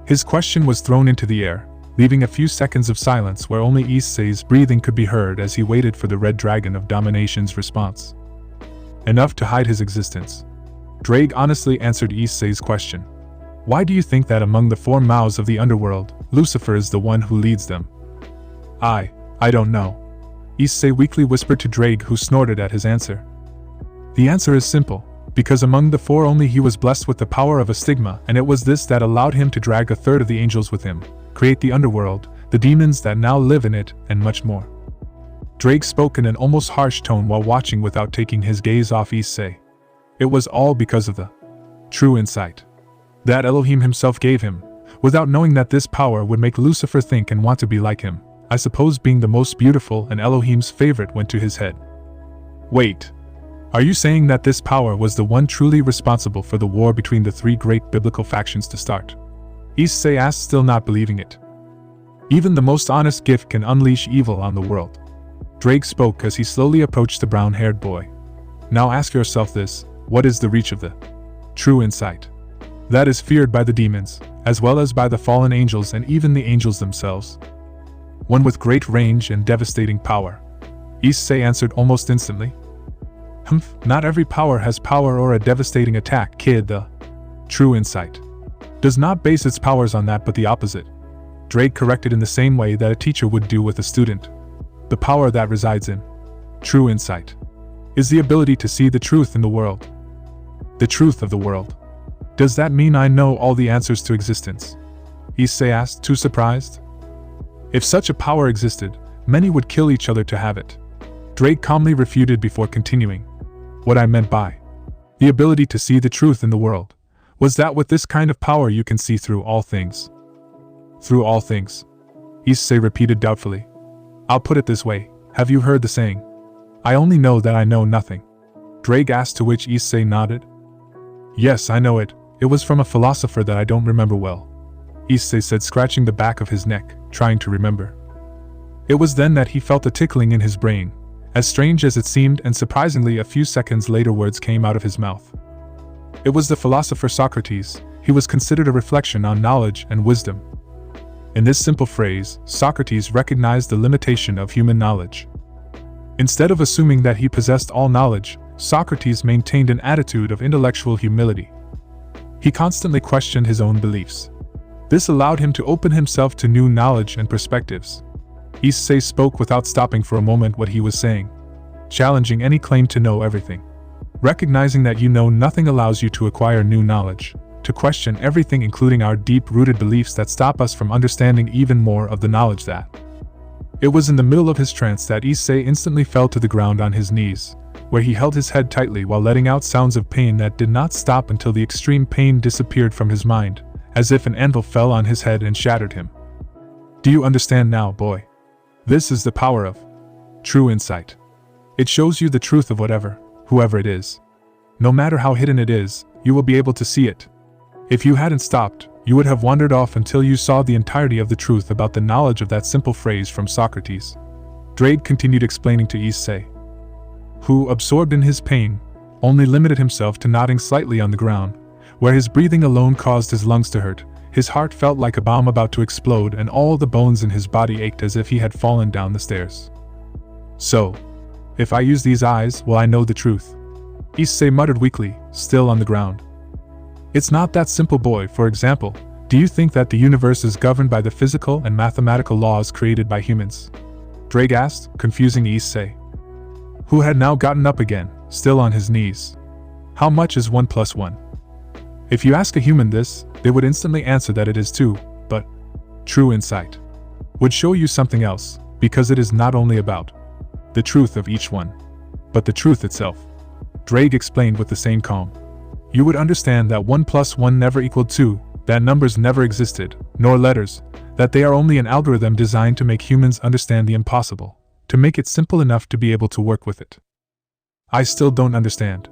A: His question was thrown into the air, leaving a few seconds of silence where only Issei's breathing could be heard as he waited for the red dragon of domination's response. Enough to hide his existence. Drake honestly answered Issei's question. Why do you think that among the four mouths of the underworld, Lucifer is the one who leads them? I don't know, Issei weakly whispered to Drake, who snorted at his answer. The answer is simple. Because among the four only he was blessed with the power of a stigma, and it was this that allowed him to drag a third of the angels with him, create the underworld, the demons that now live in it, and much more. Drake spoke in an almost harsh tone while watching without taking his gaze off Issei. It was all because of the true insight that Elohim himself gave him, without knowing that this power would make Lucifer think and want to be like him. I suppose being the most beautiful and Elohim's favorite went to his head. Wait. Are you saying that this power was the one truly responsible for the war between the three great biblical factions to start? Issei asked, still not believing it. Even the most honest gift can unleash evil on the world. Drake spoke as he slowly approached the brown-haired boy. Now ask yourself this, what is the reach of the true insight that is feared by the demons, as well as by the fallen angels and even the angels themselves? One with great range and devastating power, Issei answered almost instantly. Not every power has power or a devastating attack, kid. The true insight does not base its powers on that but the opposite. Drake corrected in the same way that a teacher would do with a student. The power that resides in true insight is the ability to see the truth in the world. The truth of the world. Does that mean I know all the answers to existence? Issei asked, too surprised. If such a power existed, many would kill each other to have it. Drake calmly refuted before continuing. What I meant by the ability to see the truth in the world was that with this kind of power you can see through all things. Through all things, Issei repeated doubtfully. I'll put it this way, have you heard the saying, I only know that I know nothing? Drake asked, to which Issei nodded. Yes, I know it. It was from a philosopher that I don't remember well, Issei said, scratching the back of his neck, trying to remember. It was then that he felt a tickling in his brain, as strange as it seemed, and surprisingly a few seconds later words came out of his mouth. It was the philosopher Socrates. He was considered a reflection on knowledge and wisdom. In this simple phrase, Socrates recognized the limitation of human knowledge. Instead of assuming that he possessed all knowledge, Socrates maintained an attitude of intellectual humility. He constantly questioned his own beliefs. This allowed him to open himself to new knowledge and perspectives. Issei spoke without stopping for a moment what he was saying, challenging any claim to know everything. Recognizing that you know nothing allows you to acquire new knowledge, to question everything, including our deep-rooted beliefs that stop us from understanding even more of the knowledge that. It was in the middle of his trance that Issei instantly fell to the ground on his knees, where he held his head tightly while letting out sounds of pain that did not stop until the extreme pain disappeared from his mind, as if an anvil fell on his head and shattered him. Do you understand now, boy? This is the power of true insight. It shows you the truth of whoever it is. No matter how hidden it is, you will be able to see it. If you hadn't stopped, you would have wandered off until you saw the entirety of the truth about the knowledge of that simple phrase from Socrates. Drake continued explaining to Issei, who, absorbed in his pain, only limited himself to nodding slightly on the ground, where his breathing alone caused his lungs to hurt. His heart felt like a bomb about to explode, and all the bones in his body ached as if he had fallen down the stairs. So, if I use these eyes, will I know the truth? Issei muttered weakly, still on the ground. It's not that simple, boy. For example, do you think that the universe is governed by the physical and mathematical laws created by humans? Drake asked, confusing Issei, who had now gotten up again, still on his knees. How much is 1 + 1? If you ask a human this, they would instantly answer that it is 2, but true insight would show you something else, because it is not only about the truth of each one, but the truth itself. Drake explained with the same calm. You would understand that 1 + 1 never equaled 2, that numbers never existed, nor letters, that they are only an algorithm designed to make humans understand the impossible, to make it simple enough to be able to work with it. I still don't understand,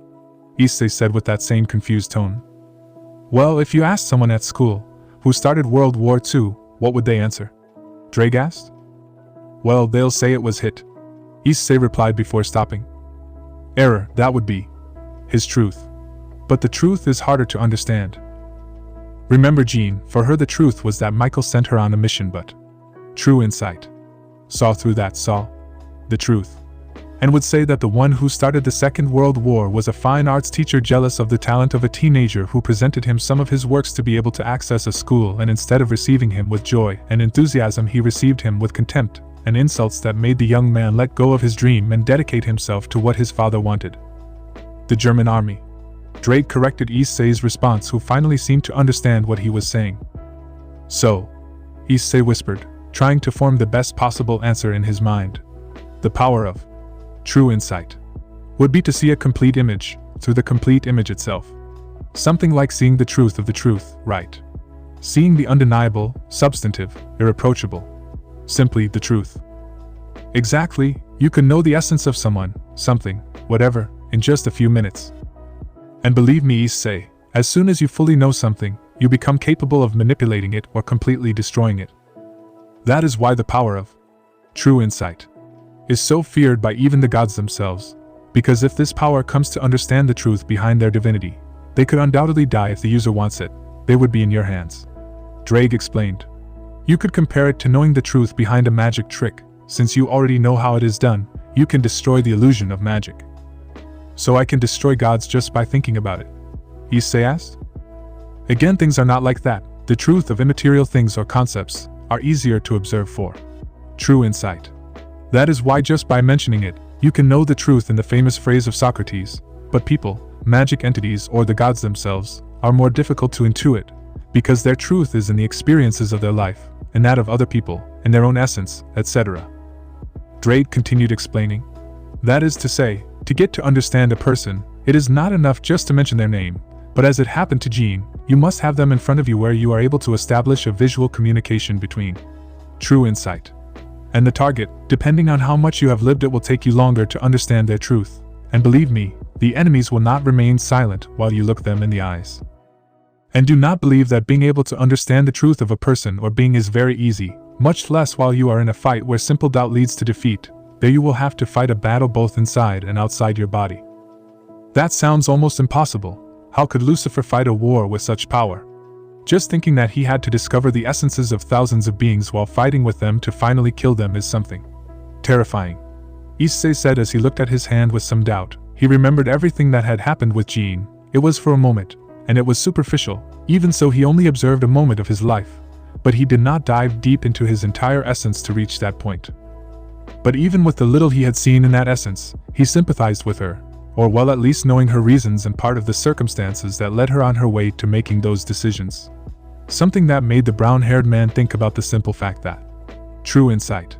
A: Issei said with that same confused tone. Well, if you asked someone at school, who started World War II, what would they answer? Drake asked. Well, they'll say it was Hit, Issei replied before stopping. Error, that would be his truth. But the truth is harder to understand. Remember Jean, for her the truth was that Michael sent her on a mission, but true insight saw through that, saw the truth, and would say that the one who started the Second World War was a fine arts teacher jealous of the talent of a teenager who presented him some of his works to be able to access a school, and instead of receiving him with joy and enthusiasm, he received him with contempt and insults that made the young man let go of his dream and dedicate himself to what his father wanted. The German army. Drake corrected Issei's response, who finally seemed to understand what he was saying. So, Issei whispered, trying to form the best possible answer in his mind. The power of true insight would be to see a complete image through the complete image itself. Something like seeing the truth of the truth, right? Seeing the undeniable, substantive, irreproachable. Simply the truth. Exactly, you can know the essence of someone, something, whatever, in just a few minutes. And believe me, Issei, as soon as you fully know something, you become capable of manipulating it or completely destroying it. That is why the power of true insight is so feared by even the gods themselves, because if this power comes to understand the truth behind their divinity, they could undoubtedly die if the user wants it. They would be in your hands. Drake explained. You could compare it to knowing the truth behind a magic trick. Since you already know how it is done, you can destroy the illusion of magic. So I can destroy gods just by thinking about it? Issei asked. Again, things are not like that. The truth of immaterial things or concepts are easier to observe for true insight. That is why just by mentioning it, you can know the truth in the famous phrase of Socrates, but people, magic entities or the gods themselves, are more difficult to intuit, because their truth is in the experiences of their life, and that of other people, and their own essence, etc. Drake continued explaining. That is to say, to get to understand a person, it is not enough just to mention their name, but as it happened to Jean, you must have them in front of you where you are able to establish a visual communication between true insight and the target. Depending on how much you have lived, it will take you longer to understand their truth, and believe me, the enemies will not remain silent while you look them in the eyes. And do not believe that being able to understand the truth of a person or being is very easy, much less while you are in a fight where simple doubt leads to defeat. There you will have to fight a battle both inside and outside your body. That sounds almost impossible. How could Lucifer fight a war with such power? Just thinking that he had to discover the essences of thousands of beings while fighting with them to finally kill them is something terrifying. Issei said as he looked at his hand with some doubt. He remembered everything that had happened with Jean. It was for a moment, and it was superficial. Even so, he only observed a moment of his life, but he did not dive deep into his entire essence to reach that point. But even with the little he had seen in that essence, he sympathized with her, or well, at least knowing her reasons and part of the circumstances that led her on her way to making those decisions. Something that made the brown-haired man think about the simple fact that true insight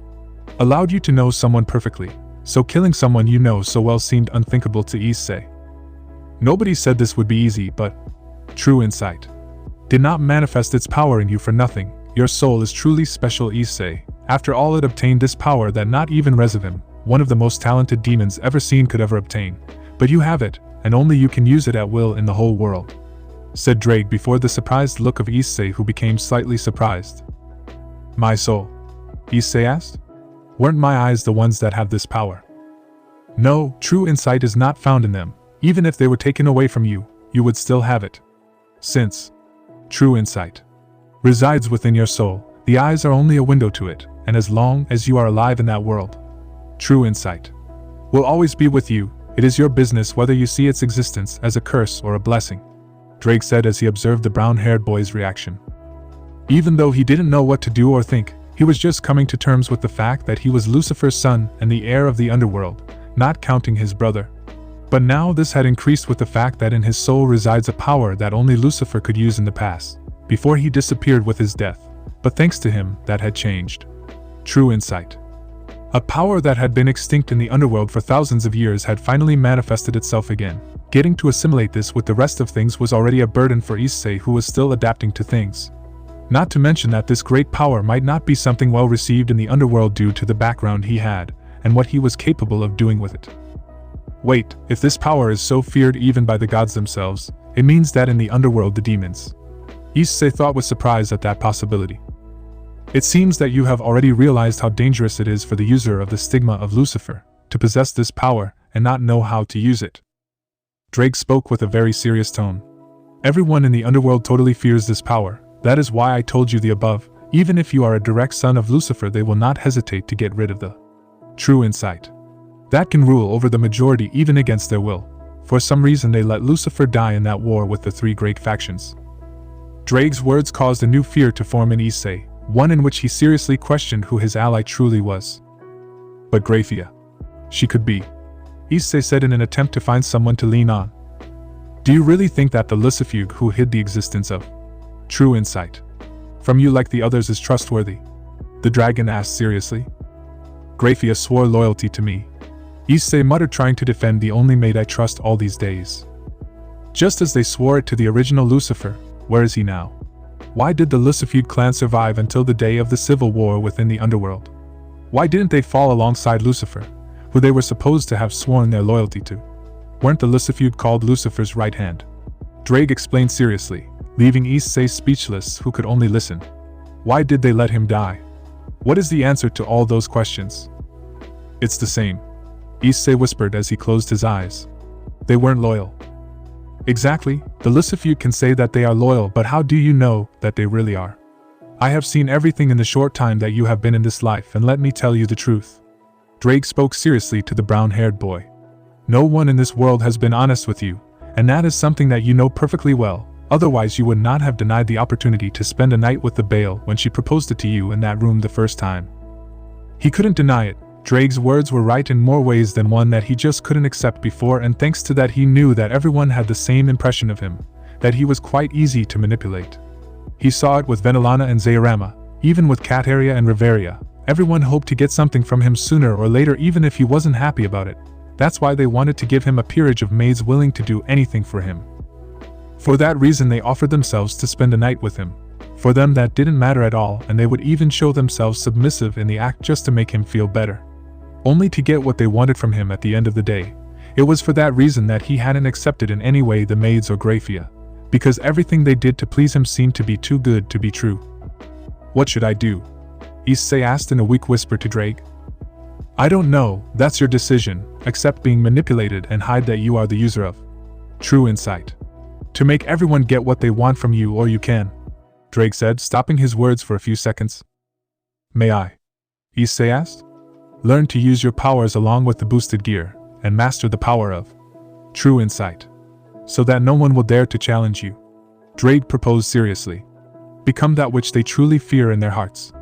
A: allowed you to know someone perfectly, so killing someone you know so well seemed unthinkable to Issei. Nobody said this would be easy, but true insight did not manifest its power in you for nothing. Your soul is truly special, Issei. After all, it obtained this power that not even Rezavan, one of the most talented demons ever seen, could ever obtain. But you have it, and only you can use it at will in the whole world, said Drake before the surprised look of Issei, who became slightly surprised. My soul? Issei asked. Weren't my eyes the ones that have this power? No, true insight is not found in them. Even if they were taken away from you, you would still have it. Since true insight resides within your soul, the eyes are only a window to it, and as long as you are alive in that world, true insight will always be with you. It is your business whether you see its existence as a curse or a blessing, Drake said as he observed the brown-haired boy's reaction. Even though he didn't know what to do or think, he was just coming to terms with the fact that he was Lucifer's son and the heir of the underworld, not counting his brother. But now this had increased with the fact that in his soul resides a power that only Lucifer could use in the past, before he disappeared with his death, but thanks to him, that had changed. True insight. A power that had been extinct in the underworld for thousands of years had finally manifested itself again. Getting to assimilate this with the rest of things was already a burden for Issei, who was still adapting to things. Not to mention that this great power might not be something well received in the underworld due to the background he had, and what he was capable of doing with it. Wait, if this power is so feared even by the gods themselves, it means that in the underworld the demons. Issei thought with surprise at that possibility. It seems that you have already realized how dangerous it is for the user of the stigma of Lucifer to possess this power and not know how to use it. Drake spoke with a very serious tone. Everyone in the underworld totally fears this power. That is why I told you the above. Even if you are a direct son of Lucifer, they will not hesitate to get rid of the true insight that can rule over the majority even against their will. For some reason they let Lucifer die in that war with the three great factions. Drake's words caused a new fear to form in Issei, one in which he seriously questioned who his ally truly was. But GRAYFIA, she could be, Issei said in an attempt to find someone to lean on. Do you really think that the Lucifer who hid the existence of true insight from you like the others is trustworthy? The dragon asked seriously. GRAYFIA swore loyalty to me, Issei muttered, trying to defend the only mate I trust all these days. Just as they swore it to the original Lucifer. Where is he now? Why did the Lucifer clan survive until the day of the civil war within the underworld? Why didn't they fall alongside Lucifer, who they were supposed to have sworn their loyalty to? Weren't the Lucifer called Lucifer's right hand? Drake explained seriously, leaving Issei speechless, who could only listen. Why did they let him die? What is the answer to all those questions? It's the same, Issei whispered as he closed his eyes. They weren't loyal. Exactly, the Lucifer can say that they are loyal, but how do you know that they really are? I have seen everything in the short time that you have been in this life, and let me tell you the truth. Drake spoke seriously to the brown-haired boy. No one in this world has been honest with you, and that is something that you know perfectly well, otherwise you would not have denied the opportunity to spend a night with the Baal when she proposed it to you in that room the first time. He couldn't deny it. Drake's words were right in more ways than one that he just couldn't accept before, and thanks to that he knew that everyone had the same impression of him, that he was quite easy to manipulate. He saw it with VENELANA and Zairama, even with Kateria and Riveria. Everyone hoped to get something from him sooner or later, even if he wasn't happy about it. That's why they wanted to give him a peerage of maids willing to do anything for him. For that reason they offered themselves to spend a night with him. For them that didn't matter at all, and they would even show themselves submissive in the act just to make him feel better. Only to get what they wanted from him at the end of the day. It was for that reason that he hadn't accepted in any way the maids or GRAYFIA, because everything they did to please him seemed to be too good to be true. What should I do? Issei asked in a weak whisper to Drake. I don't know, that's your decision, accept being manipulated and hide that you are the user of true insight. To make everyone get what they want from you, or you can, Drake said, stopping his words for a few seconds. May I? Issei asked. Learn to use your powers along with the boosted gear, and master the power of true insight, so that no one will dare to challenge you. Drake proposed seriously. Become that which they truly fear in their hearts.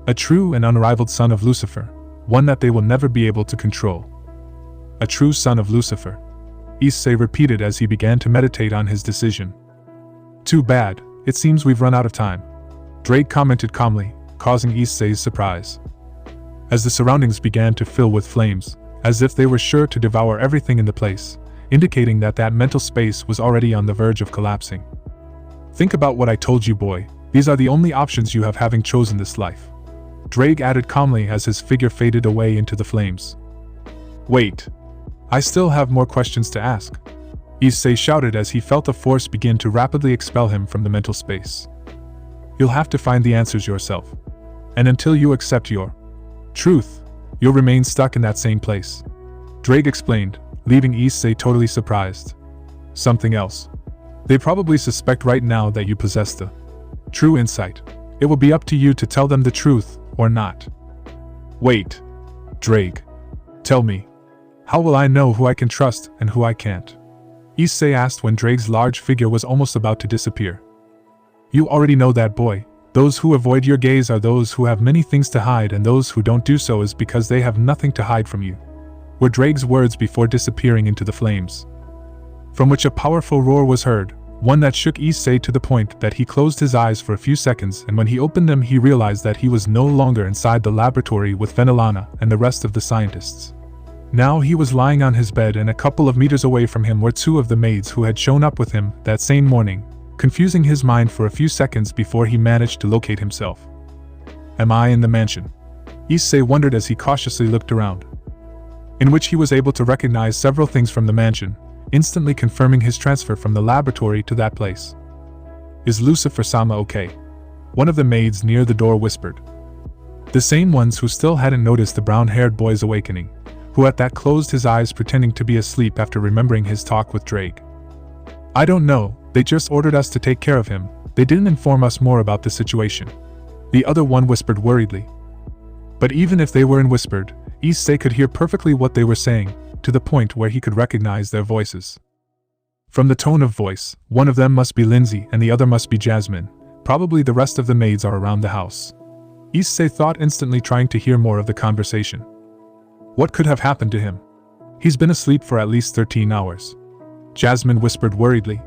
A: A true and unrivaled son of Lucifer, one that they will never be able to control. A true son of Lucifer, Issei repeated as he began to meditate on his decision. Too bad, it seems we've run out of time, Drake commented calmly, causing Issei's surprise. As the surroundings began to fill with flames, as if they were sure to devour everything in the place, indicating that that mental space was already on the verge of collapsing. Think about what I told you, boy, these are the only options you have having chosen this life, Drake added calmly as his figure faded away into the flames. Wait. I still have more questions to ask, Issei shouted as he felt a force begin to rapidly expel him from the mental space. You'll have to find the answers yourself. And until you accept your truth, you'll remain stuck in that same place, Drake explained, leaving Issei totally surprised. Something else. They probably suspect right now that you possess the true insight. It will be up to you to tell them the truth, or not. Wait. Drake. Tell me. How will I know who I can trust and who I can't? Issei asked when Drake's large figure was almost about to disappear. You already know that, boy. Those who avoid your gaze are those who have many things to hide, and those who don't do so is because they have nothing to hide from you, were Drake's words before disappearing into the flames, from which a powerful roar was heard, one that shook Issei to the point that he closed his eyes for a few seconds, and when he opened them he realized that he was no longer inside the laboratory with VENELANA and the rest of the scientists. Now he was lying on his bed, and a couple of meters away from him were two of the maids who had shown up with him that same morning, confusing his mind for a few seconds before he managed to locate himself. Am I in the mansion? Issei wondered as he cautiously looked around, in which he was able to recognize several things from the mansion, instantly confirming his transfer from the laboratory to that place. Is Lucifer-sama okay? One of the maids near the door whispered. The same ones who still hadn't noticed the brown-haired boy's awakening, who at that closed his eyes pretending to be asleep after remembering his talk with Drake. I don't know, they just ordered us to take care of him, they didn't inform us more about the situation, the other one whispered worriedly. But even if they were whispered, Issei could hear perfectly what they were saying, to the point where he could recognize their voices. From the tone of voice, one of them must be Lindsay and the other must be Jasmine, probably the rest of the maids are around the house. Issei thought, instantly trying to hear more of the conversation. What could have happened to him? He's been asleep for at least 13 hours. Jasmine whispered worriedly.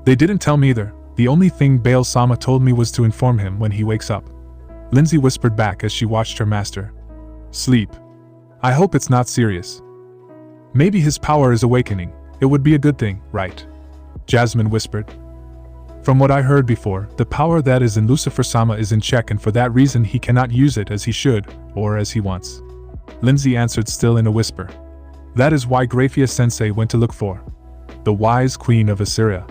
A: They didn't tell me either, the only thing Baal-sama told me was to inform him when he wakes up. Lindsay whispered back as she watched her master sleep. I hope it's not serious. Maybe his power is awakening, it would be a good thing, right? Jasmine whispered. From what I heard before, the power that is in Lucifer-sama is in check, and for that reason he cannot use it as he should, or as he wants. Lindsay answered, still in a whisper. That is why GRAYFIA-sensei went to look for the wise queen of Assyria,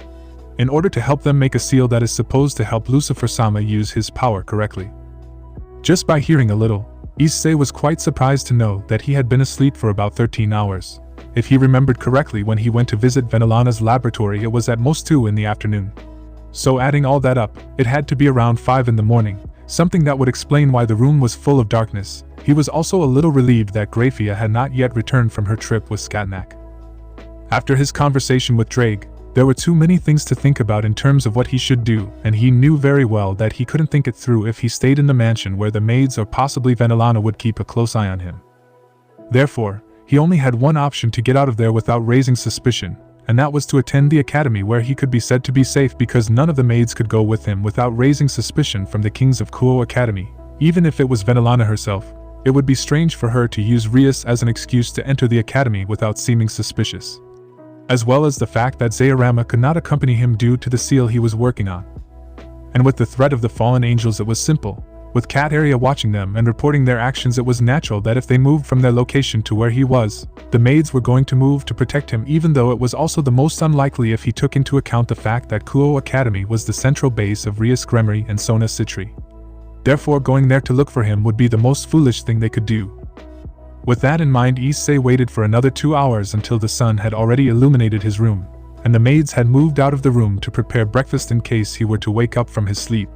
A: in order to help them make a seal that is supposed to help Lucifer-sama use his power correctly. Just by hearing a little, Issei was quite surprised to know that he had been asleep for about 13 hours. If he remembered correctly, when he went to visit VENELANA's laboratory it was at most 2 in the afternoon. So adding all that up, it had to be around 5 in the morning, something that would explain why the room was full of darkness. He was also a little relieved that GRAYFIA had not yet returned from her trip with Skatnak. After his conversation with Drake, there were too many things to think about in terms of what he should do, and he knew very well that he couldn't think it through if he stayed in the mansion where the maids or possibly VENELANA would keep a close eye on him. Therefore, he only had one option to get out of there without raising suspicion, and that was to attend the academy where he could be said to be safe because none of the maids could go with him without raising suspicion from the kings of Kuo Academy. Even if it was VENELANA herself, it would be strange for her to use Rias as an excuse to enter the academy without seeming suspicious. As well as the fact that Zairama could not accompany him due to the seal he was working on. And with the threat of the fallen angels, it was simple. With Cat Area watching them and reporting their actions, it was natural that if they moved from their location to where he was, the maids were going to move to protect him, even though it was also the most unlikely if he took into account the fact that Kuo Academy was the central base of Rias Gremory and Sona Citri. Therefore, going there to look for him would be the most foolish thing they could do. With that in mind, Issei waited for another 2 hours until the sun had already illuminated his room, and the maids had moved out of the room to prepare breakfast in case he were to wake up from his sleep.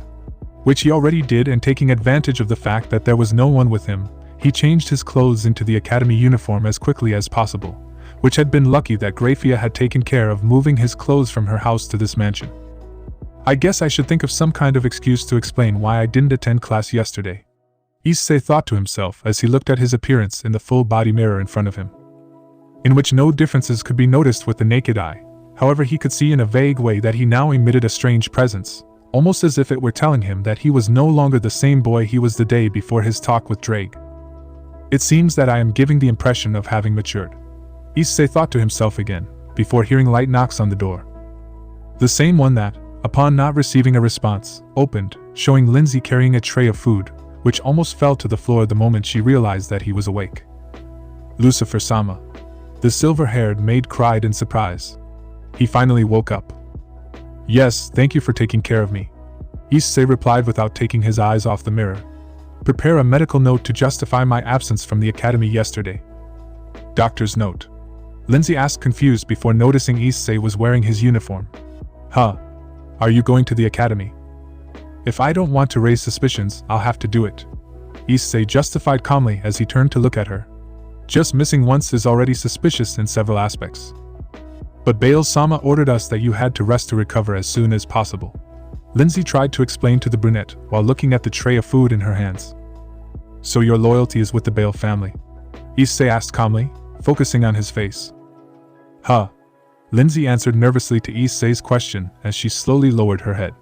A: Which he already did, and taking advantage of the fact that there was no one with him, he changed his clothes into the academy uniform as quickly as possible, which had been lucky that GRAYFIA had taken care of moving his clothes from her house to this mansion. I guess I should think of some kind of excuse to explain why I didn't attend class yesterday, Issei thought to himself as he looked at his appearance in the full-body mirror in front of him, in which no differences could be noticed with the naked eye. However, he could see in a vague way that he now emitted a strange presence, almost as if it were telling him that he was no longer the same boy he was the day before his talk with Drake. It seems that I am giving the impression of having matured, Issei thought to himself again, before hearing light knocks on the door. The same one that, upon not receiving a response, opened, showing Lindsay carrying a tray of food, which almost fell to the floor the moment she realized that he was awake. Lucifer-sama. The silver-haired maid cried in surprise. He finally woke up. Yes, thank you for taking care of me, Issei replied without taking his eyes off the mirror. Prepare a medical note to justify my absence from the academy yesterday. Doctor's note. Lindsay asked, confused before noticing Issei was wearing his uniform. Huh? Are you going to the academy? If I don't want to raise suspicions, I'll have to do it, Issei justified calmly as he turned to look at her. Just missing once is already suspicious in several aspects. But Bale-sama ordered us that you had to rest to recover as soon as possible, Lindsay tried to explain to the brunette while looking at the tray of food in her hands. So your loyalty is with the Bale family? Issei asked calmly, focusing on his face. Huh? Lindsay answered nervously to Issei's question as she slowly lowered her head.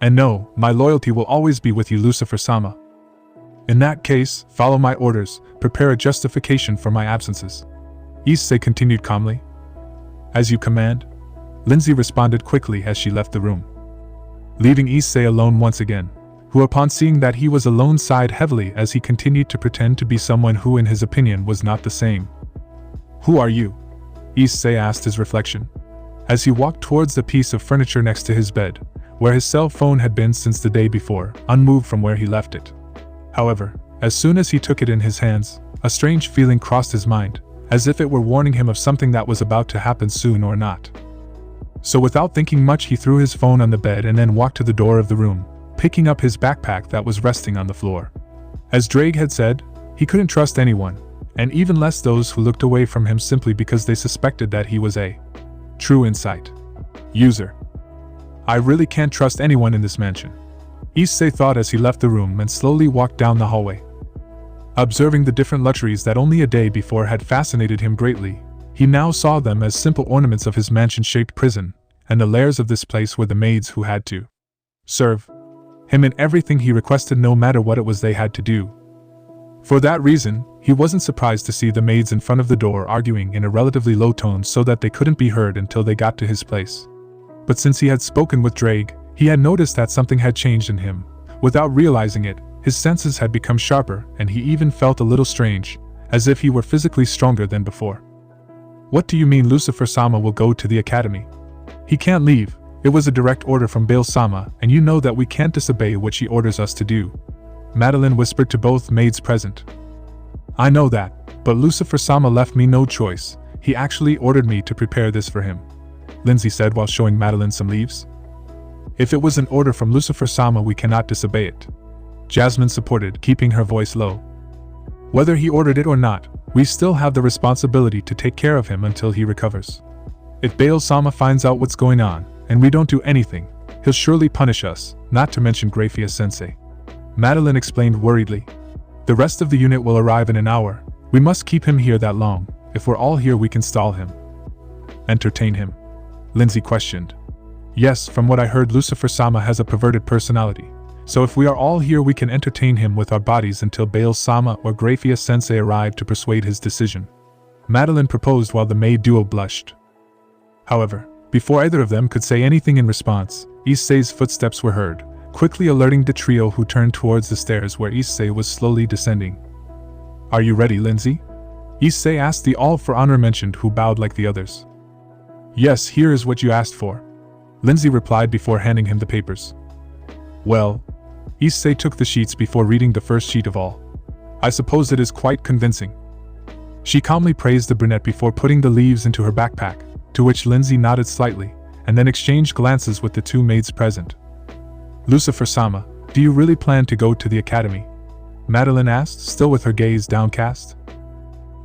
A: And no, my loyalty will always be with you, Lucifer-sama. In that case, follow my orders, prepare a justification for my absences, Issei continued calmly. As you command, Lindsay responded quickly as she left the room, leaving Issei alone once again, who upon seeing that he was alone sighed heavily as he continued to pretend to be someone who in his opinion was not the same. Who are you? Issei asked his reflection, as he walked towards the piece of furniture next to his bed, where his cell phone had been since the day before, unmoved from where he left it. However, as soon as he took it in his hands, a strange feeling crossed his mind, as if it were warning him of something that was about to happen soon or not. So without thinking much, he threw his phone on the bed and then walked to the door of the room, picking up his backpack that was resting on the floor. As Drake had said, he couldn't trust anyone, and even less those who looked away from him simply because they suspected that he was a true insight user. I really can't trust anyone in this mansion, Issei thought as he left the room and slowly walked down the hallway. Observing the different luxuries that only a day before had fascinated him greatly, he now saw them as simple ornaments of his mansion-shaped prison, and the lairs of this place were the maids who had to serve him in everything he requested, no matter what it was they had to do. For that reason, he wasn't surprised to see the maids in front of the door arguing in a relatively low tone so that they couldn't be heard until they got to his place. But since he had spoken with Drake, he had noticed that something had changed in him. Without realizing it, his senses had become sharper, and he even felt a little strange, as if he were physically stronger than before. What do you mean Lucifer-sama will go to the academy? He can't leave. It was a direct order from Bale-sama, and you know that we can't disobey what she orders us to do, Madeline whispered to both maids present. I know that, but Lucifer-sama left me no choice. He actually ordered me to prepare this for him, Lindsay said while showing Madeline some leaves. If it was an order from Lucifer-sama, we cannot disobey it, Jasmine supported, keeping her voice low. Whether he ordered it or not, we still have the responsibility to take care of him until he recovers, If Baal-sama finds out what's going on, and we don't do anything, he'll surely punish us, not to mention GRAYFIA-sensei. Madeline explained worriedly. The rest of the unit will arrive in an hour. We must keep him here that long. If we're all here we can stall him. Entertain him? Lindsay questioned. Yes, from what I heard Lucifer-sama has a perverted personality. So if we are all here we can entertain him with our bodies until Baal-sama or GRAYFIA-sensei arrive to persuade his decision. Madeline proposed while the maid duo blushed. However, before either of them could say anything in response, Issei's footsteps were heard, quickly alerting the trio, who turned towards the stairs where Issei was slowly descending. Are you ready, Lindsay? Issei asked the all-for-honor mentioned, who bowed like the others. Yes, here is what you asked for, Lindsay replied before handing him the papers. Well, Issei took the sheets before reading the first sheet of all. I suppose it is quite convincing. She calmly praised the brunette before putting the leaves into her backpack, to which Lindsay nodded slightly, and then exchanged glances with the two maids present. Lucifer-sama, do you really plan to go to the academy? Madeline asked, still with her gaze downcast.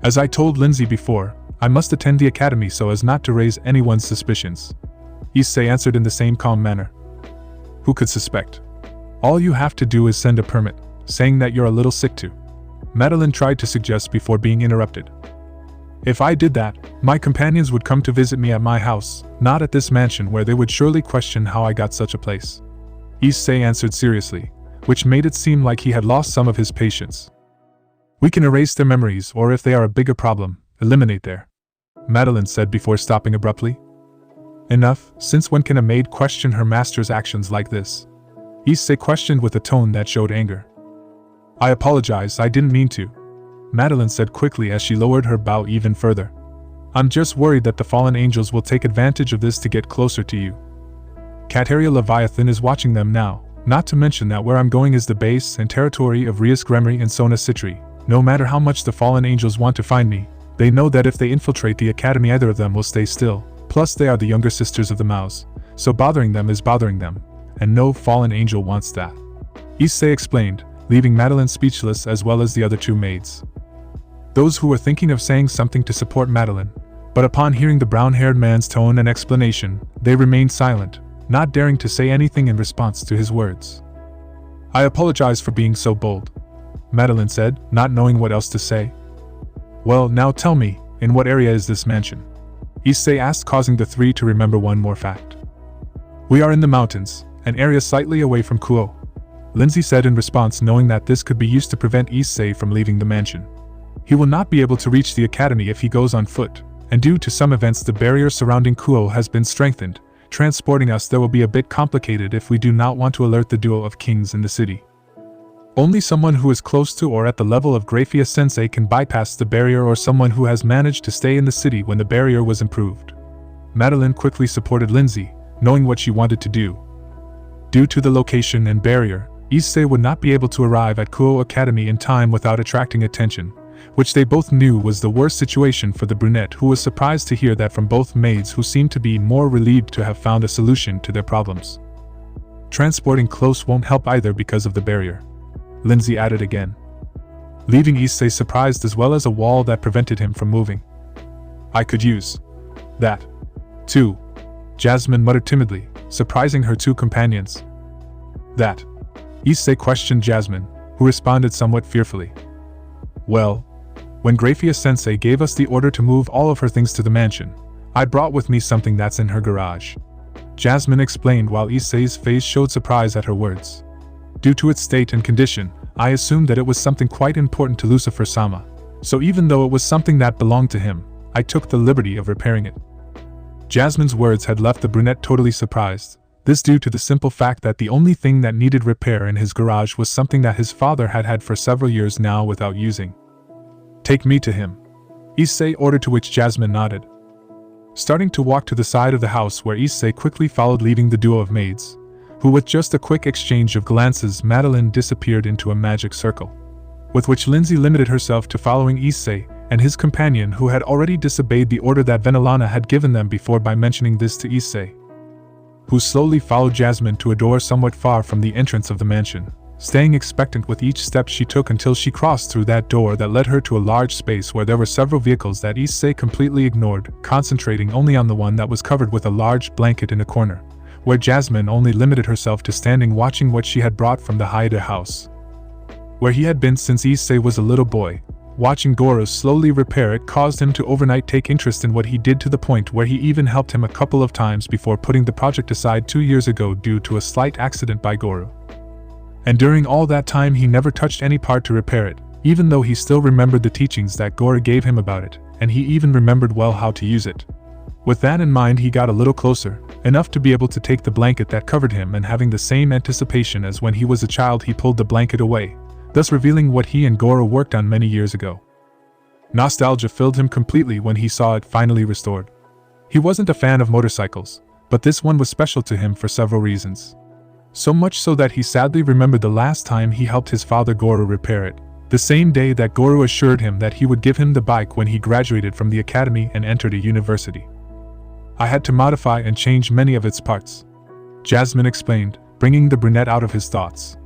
A: As I told Lindsay before, I must attend the academy so as not to raise anyone's suspicions. Issei answered in the same calm manner. Who could suspect? All you have to do is send a permit, saying that you're a little sick too. Madeline tried to suggest before being interrupted. If I did that, my companions would come to visit me at my house, not at this mansion where they would surely question how I got such a place. Issei answered seriously, which made it seem like he had lost some of his patience. We can erase their memories, or if they are a bigger problem, eliminate their. Madeline said before stopping abruptly. Enough, since when can a maid question her master's actions like this? Issei questioned with a tone that showed anger. I apologize, I didn't mean to, Madeline said quickly as she lowered her bow even further. I'm just worried that the fallen angels will take advantage of this to get closer to you. Kateria Leviathan is watching them now, not to mention that where I'm going is the base and territory of Rias Gremry and Sona Citri. No matter how much the fallen angels want to find me, they know that if they infiltrate the academy either of them will stay still, plus they are the younger sisters of the Maus, so bothering them is bothering them, and no fallen angel wants that. Issei explained, leaving Madeline speechless as well as the other two maids. Those who were thinking of saying something to support Madeline, but upon hearing the brown-haired man's tone and explanation, they remained silent, not daring to say anything in response to his words. I apologize for being so bold, Madeline said, not knowing what else to say. Well, now tell me, in what area is this mansion? Issei asked, causing the three to remember one more fact. We are in the mountains, an area slightly away from Kuo, Lindsay said in response, knowing that this could be used to prevent Issei from leaving the mansion. He will not be able to reach the academy if he goes on foot, and due to some events the barrier surrounding Kuo has been strengthened. Transporting us there will be a bit complicated if we do not want to alert the duo of kings in the city. Only someone who is close to or at the level of GRAYFIA-sensei can bypass the barrier, or someone who has managed to stay in the city when the barrier was improved. Madeline quickly supported Lindsay, knowing what she wanted to do. Due to the location and barrier, Issei would not be able to arrive at Kuo Academy in time without attracting attention, which they both knew was the worst situation for the brunette, who was surprised to hear that from both maids, who seemed to be more relieved to have found a solution to their problems. Transporting close won't help either because of the barrier, Lindsay added again, leaving Issei surprised as well as a wall that prevented him from moving. I could use that, too, Jasmine muttered timidly, surprising her two companions. That? Issei questioned Jasmine, who responded somewhat fearfully. Well, when GRAYFIA-sensei gave us the order to move all of her things to the mansion, I brought with me something that's in her garage, Jasmine explained while Issei's face showed surprise at her words. Due to its state and condition, I assumed that it was something quite important to Lucifer-sama, so even though it was something that belonged to him, I took the liberty of repairing it. Jasmine's words had left the brunette totally surprised, this due to the simple fact that the only thing that needed repair in his garage was something that his father had had for several years now without using. Take me to him, Issei ordered, to which Jasmine nodded. Starting to walk to the side of the house where Issei quickly followed, leaving the duo of maids, who with just a quick exchange of glances Madeline disappeared into a magic circle, with which Lindsay limited herself to following Issei and his companion, who had already disobeyed the order that VENELANA had given them before by mentioning this to Issei, who slowly followed Jasmine to a door somewhat far from the entrance of the mansion, staying expectant with each step she took until she crossed through that door that led her to a large space where there were several vehicles that Issei completely ignored, concentrating only on the one that was covered with a large blanket in a corner, where Jasmine only limited herself to standing watching what she had brought from the Heir house, where he had been since Issei was a little boy. Watching Goro slowly repair it caused him to overnight take interest in what he did, to the point where he even helped him a couple of times before putting the project aside 2 years ago due to a slight accident by Goro. And during all that time he never touched any part to repair it, even though he still remembered the teachings that Goro gave him about it, and he even remembered well how to use it. With that in mind, he got a little closer, enough to be able to take the blanket that covered him, and having the same anticipation as when he was a child, he pulled the blanket away, thus revealing what he and Goro worked on many years ago. Nostalgia filled him completely when he saw it finally restored. He wasn't a fan of motorcycles, but this one was special to him for several reasons. So much so that he sadly remembered the last time he helped his father Goro repair it, the same day that Goro assured him that he would give him the bike when he graduated from the academy and entered a university. I had to modify and change many of its parts, Jasmine explained, bringing the brunette out of his thoughts.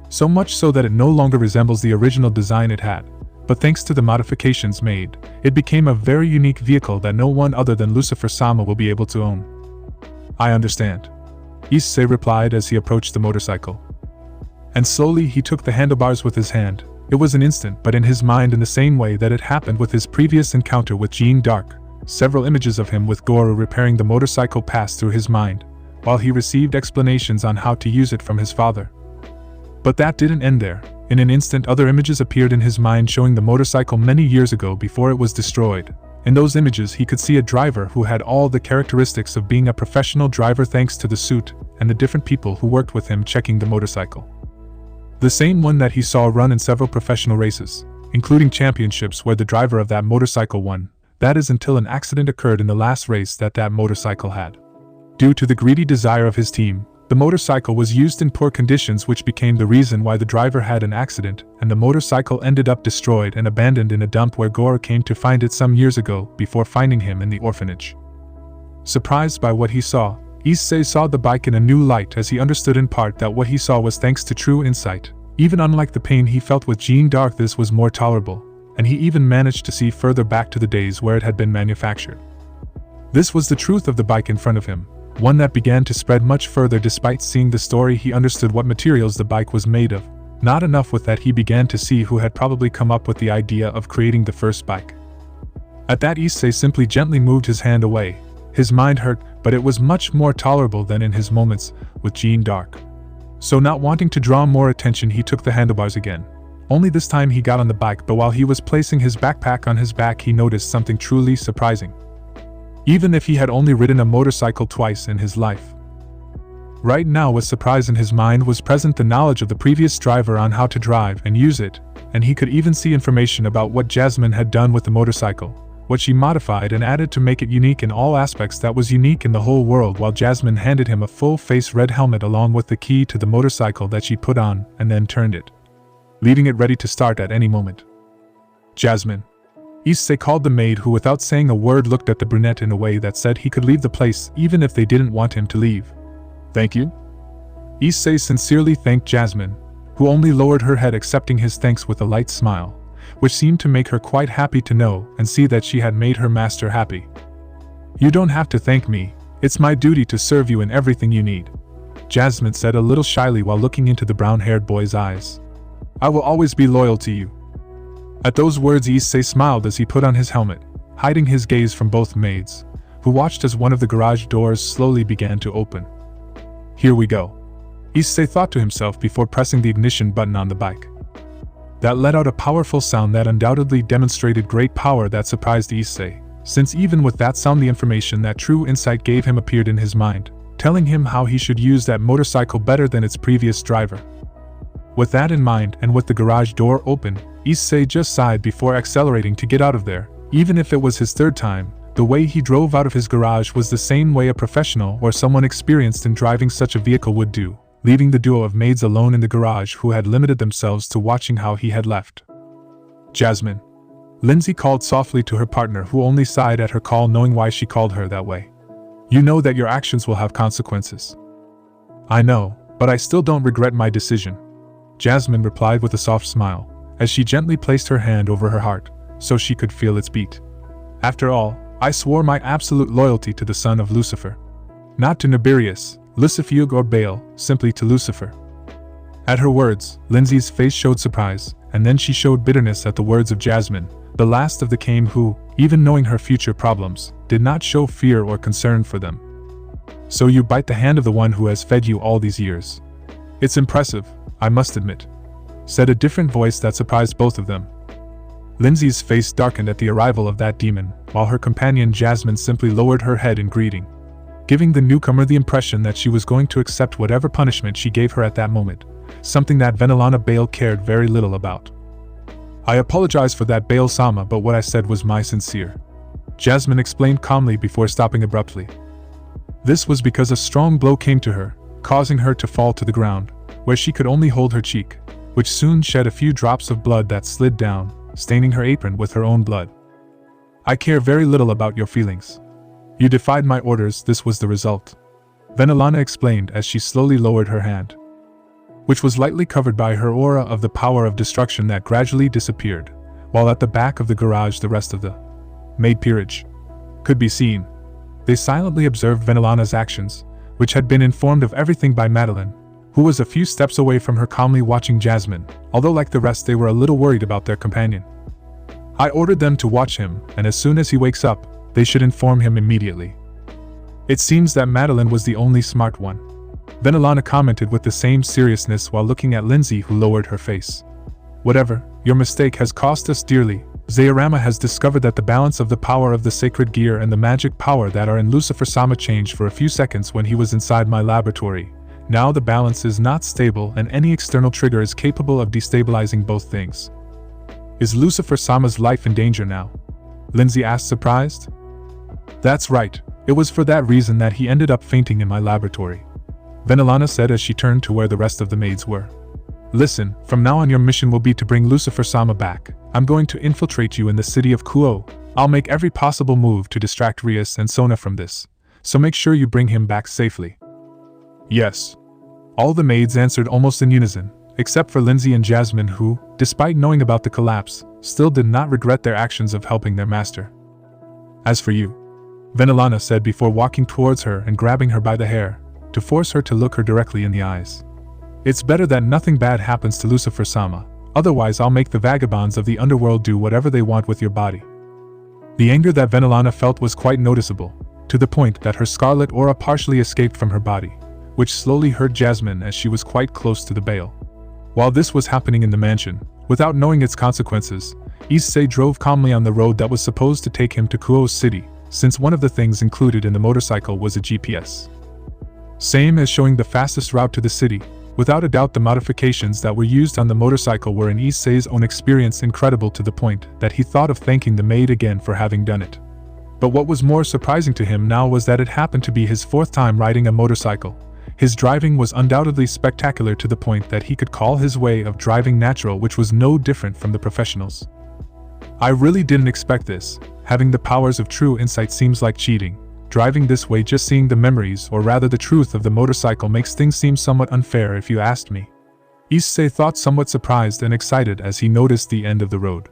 A: So much so that it no longer resembles the original design it had, but thanks to the modifications made, it became a very unique vehicle that no one other than Lucifer-sama will be able to own. I understand, Issei replied as he approached the motorcycle. And slowly he took the handlebars with his hand. It was an instant, but in his mind, in the same way that it happened with his previous encounter with Jean Dark, several images of him with Goro repairing the motorcycle passed through his mind, while he received explanations on how to use it from his father. But that didn't end there. In an instant, other images appeared in his mind showing the motorcycle many years ago before it was destroyed. In those images he could see a driver who had all the characteristics of being a professional driver thanks to the suit and the different people who worked with him checking the motorcycle. The same one that he saw run in several professional races, including championships where the driver of that motorcycle won. That is until an accident occurred in the last race that motorcycle had. Due to the greedy desire of his team, the motorcycle was used in poor conditions, which became the reason why the driver had an accident, and the motorcycle ended up destroyed and abandoned in a dump where Goro came to find it some years ago before finding him in the orphanage. Surprised by what he saw, Issei saw the bike in a new light as he understood in part that what he saw was thanks to true insight. Even unlike the pain he felt with Jean Dark, this was more tolerable, and he even managed to see further back to the days where it had been manufactured. This was the truth of the bike in front of him, one that began to spread much further. Despite seeing the story, he understood what materials the bike was made of. Not enough with that, he began to see who had probably come up with the idea of creating the first bike. At that, Issei simply gently moved his hand away. His mind hurt, but it was much more tolerable than in his moments with Jean Dark. So not wanting to draw more attention, he took the handlebars again. Only this time he got on the bike, but while he was placing his backpack on his back, he noticed something truly surprising. Even if he had only ridden a motorcycle twice in his life, right now with surprise in his mind was present the knowledge of the previous driver on how to drive and use it, and he could even see information about what Jasmine had done with the motorcycle, what she modified and added to make it unique in all aspects that was unique in the whole world, while Jasmine handed him a full-face red helmet along with the key to the motorcycle that she put on and then turned it, leaving it ready to start at any moment. Jasmine, Issei called the maid, who without saying a word looked at the brunette in a way that said he could leave the place even if they didn't want him to leave. Thank you? Issei sincerely thanked Jasmine, who only lowered her head accepting his thanks with a light smile, which seemed to make her quite happy to know and see that she had made her master happy. You don't have to thank me, it's my duty to serve you in everything you need, Jasmine said a little shyly while looking into the brown-haired boy's eyes. I will always be loyal to you. At those words, Issei smiled as he put on his helmet, hiding his gaze from both maids, who watched as one of the garage doors slowly began to open. Here we go, Issei thought to himself before pressing the ignition button on the bike. That let out a powerful sound that undoubtedly demonstrated great power that surprised Issei, since even with that sound the information that true insight gave him appeared in his mind, telling him how he should use that motorcycle better than its previous driver. With that in mind, and with the garage door open, Issei just sighed before accelerating to get out of there. Even if it was his third time, the way he drove out of his garage was the same way a professional or someone experienced in driving such a vehicle would do, leaving the duo of maids alone in the garage who had limited themselves to watching how he had left. Jasmine, Lindsay called softly to her partner, who only sighed at her call, knowing why she called her that way. You know that your actions will have consequences. I know, but I still don't regret my decision, Jasmine replied with a soft smile, as she gently placed her hand over her heart, so she could feel its beat. After all, I swore my absolute loyalty to the son of Lucifer. Not to Nibirius, Lucifer or Baal, simply to Lucifer. At her words, Lindsay's face showed surprise, and then she showed bitterness at the words of Jasmine, the last of the Kame who, even knowing her future problems, did not show fear or concern for them. So you bite the hand of the one who has fed you all these years. It's impressive, I must admit, said a different voice that surprised both of them. Lindsay's face darkened at the arrival of that demon, while her companion Jasmine simply lowered her head in greeting, giving the newcomer the impression that she was going to accept whatever punishment she gave her at that moment, something that VENELANA Baal cared very little about. I apologize for that, Baal-sama, but what I said was my sincere. Jasmine explained calmly before stopping abruptly. This was because a strong blow came to her, causing her to fall to the ground, where she could only hold her cheek, which soon shed a few drops of blood that slid down, staining her apron with her own blood. I care very little about your feelings. You defied my orders, this was the result. VENELANA explained as she slowly lowered her hand, which was lightly covered by her aura of the power of destruction that gradually disappeared, while at the back of the garage the rest of the maid peerage could be seen. They silently observed VENELANA's actions, which had been informed of everything by Madeline, who was a few steps away from her calmly watching Jasmine, although like the rest they were a little worried about their companion. I ordered them to watch him, and as soon as he wakes up, they should inform him immediately. It seems that Madeline was the only smart one. VENELANA commented with the same seriousness while looking at Lindsay, who lowered her face. Whatever, your mistake has cost us dearly. Zairama has discovered that the balance of the power of the sacred gear and the magic power that are in Lucifer-sama changed for a few seconds when he was inside my laboratory. Now the balance is not stable and any external trigger is capable of destabilizing both things. Is Lucifer-sama's life in danger now? Lindsay asked, surprised. That's right, it was for that reason that he ended up fainting in my laboratory, VENELANA said as she turned to where the rest of the maids were. Listen, from now on your mission will be to bring Lucifer-sama back. I'm going to infiltrate you in the city of Kuo. I'll make every possible move to distract Rias and Sona from this, so make sure you bring him back safely. Yes. All the maids answered almost in unison, except for Lindsay and Jasmine who, despite knowing about the collapse, still did not regret their actions of helping their master. As for you, VENELANA said before walking towards her and grabbing her by the hair, to force her to look her directly in the eyes. It's better that nothing bad happens to Lucifer-sama, otherwise I'll make the vagabonds of the underworld do whatever they want with your body. The anger that VENELANA felt was quite noticeable, to the point that her scarlet aura partially escaped from her body, which slowly hurt Jasmine as she was quite close to the Baal. While this was happening in the mansion, without knowing its consequences, Issei drove calmly on the road that was supposed to take him to Kuo's city, since one of the things included in the motorcycle was a GPS. Same as showing the fastest route to the city. Without a doubt the modifications that were used on the motorcycle were in Issei's own experience incredible to the point that he thought of thanking the maid again for having done it. But what was more surprising to him now was that it happened to be his fourth time riding a motorcycle. His driving was undoubtedly spectacular to the point that he could call his way of driving natural, which was no different from the professionals. I really didn't expect this. Having the powers of true insight seems like cheating. Driving this way, just seeing the memories, or rather the truth of the motorcycle, makes things seem somewhat unfair if you asked me. Issei thought, somewhat surprised and excited as he noticed the end of the road,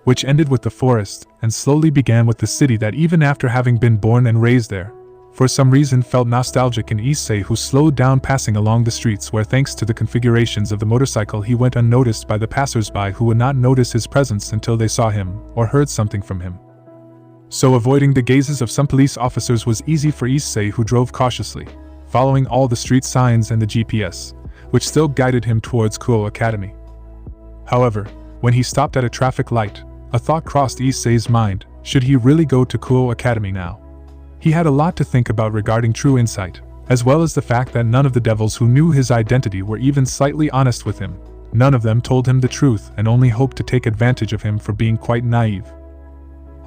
A: which ended with the forest and slowly began with the city that even after having been born and raised there, for some reason felt nostalgic in Issei, who slowed down passing along the streets where, thanks to the configurations of the motorcycle, he went unnoticed by the passers-by who would not notice his presence until they saw him or heard something from him. So avoiding the gazes of some police officers was easy for Issei, who drove cautiously, following all the street signs and the GPS, which still guided him towards Kuo Academy. However, when he stopped at a traffic light, a thought crossed Issei's mind: should he really go to Kuo Academy now? He had a lot to think about regarding true insight, as well as the fact that none of the devils who knew his identity were even slightly honest with him. None of them told him the truth and only hoped to take advantage of him for being quite naive.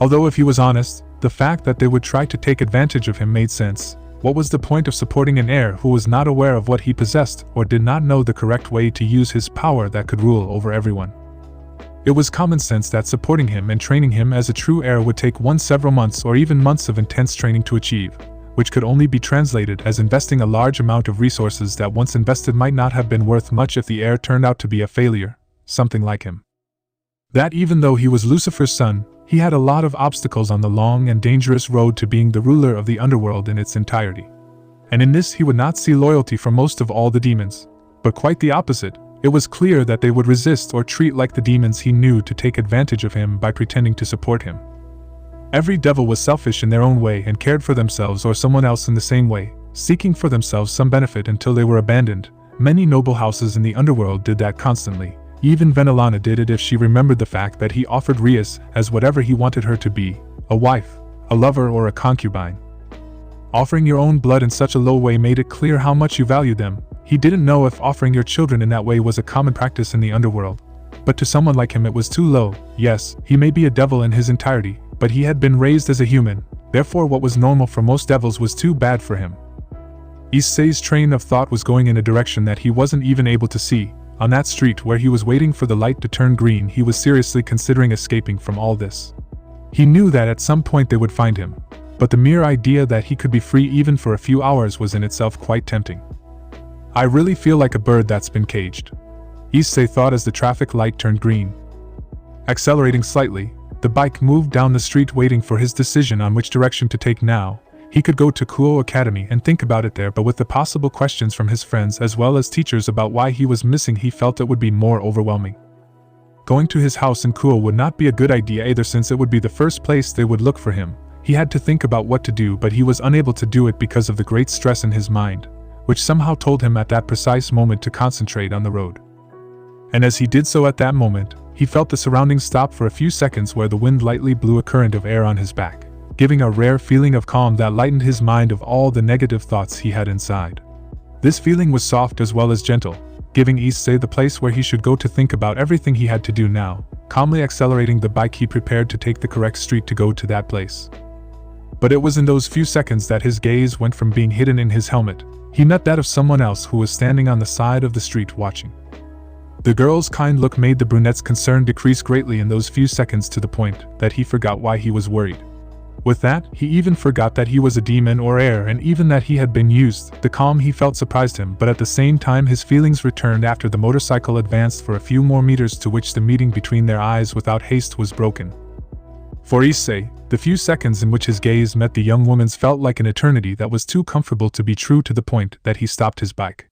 A: Although if he was honest, the fact that they would try to take advantage of him made sense. What was the point of supporting an heir who was not aware of what he possessed or did not know the correct way to use his power that could rule over everyone? It was common sense that supporting him and training him as a true heir would take several months or even months of intense training to achieve, which could only be translated as investing a large amount of resources that once invested might not have been worth much if the heir turned out to be a failure, something like him. That even though he was Lucifer's son, he had a lot of obstacles on the long and dangerous road to being the ruler of the underworld in its entirety. And in this he would not see loyalty from most of all the demons, but quite the opposite. It was clear that they would resist or treat like the demons he knew to take advantage of him by pretending to support him. Every devil was selfish in their own way and cared for themselves or someone else in the same way, seeking for themselves some benefit until they were abandoned. Many noble houses in the underworld did that constantly. Even VENELANA did it if she remembered the fact that he offered Rias as whatever he wanted her to be, a wife, a lover or a concubine. Offering your own blood in such a low way made it clear how much you valued them. He didn't know if offering your children in that way was a common practice in the underworld. But to someone like him it was too low. Yes, he may be a devil in his entirety, but he had been raised as a human, therefore what was normal for most devils was too bad for him. Issei's train of thought was going in a direction that he wasn't even able to see. On that street where he was waiting for the light to turn green, he was seriously considering escaping from all this. He knew that at some point they would find him, but the mere idea that he could be free even for a few hours was in itself quite tempting. I really feel like a bird that's been caged, Issei thought as the traffic light turned green. Accelerating slightly, the bike moved down the street waiting for his decision on which direction to take now. He could go to Kuo Academy and think about it there, but with the possible questions from his friends as well as teachers about why he was missing, he felt it would be more overwhelming. Going to his house in Kuo would not be a good idea either, since it would be the first place they would look for him. He had to think about what to do, but he was unable to do it because of the great stress in his mind, which somehow told him at that precise moment to concentrate on the road. And as he did so at that moment, he felt the surroundings stop for a few seconds where the wind lightly blew a current of air on his back, giving a rare feeling of calm that lightened his mind of all the negative thoughts he had inside. This feeling was soft as well as gentle, giving Issei the place where he should go to think about everything he had to do now. Calmly accelerating the bike, he prepared to take the correct street to go to that place. But it was in those few seconds that his gaze went from being hidden in his helmet. He met that of someone else who was standing on the side of the street watching. The girl's kind look made the brunette's concern decrease greatly in those few seconds, to the point that he forgot why he was worried. With that, he even forgot that he was a demon or heir, and even that he had been used. The calm he felt surprised him, but at the same time his feelings returned after the motorcycle advanced for a few more meters, to which the meeting between their eyes without haste was broken. For Issei, the few seconds in which his gaze met the young woman's felt like an eternity that was too comfortable to be true, to the point that he stopped his bike.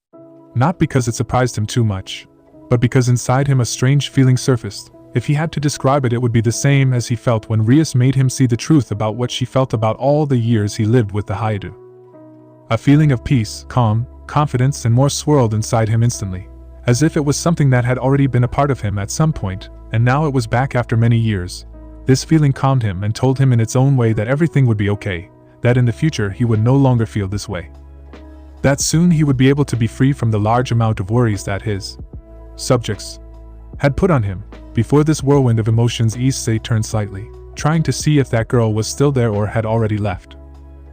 A: Not because it surprised him too much, but because inside him a strange feeling surfaced. If he had to describe it, it would be the same as he felt when Rias made him see the truth about what she felt about all the years he lived with the Haidu. A feeling of peace, calm, confidence and more swirled inside him instantly, as if it was something that had already been a part of him at some point, and now it was back after many years. This feeling calmed him and told him in its own way that everything would be okay, that in the future he would no longer feel this way. That soon he would be able to be free from the large amount of worries that his subjects had put on him. Before this whirlwind of emotions, Issei turned slightly, trying to see if that girl was still there or had already left.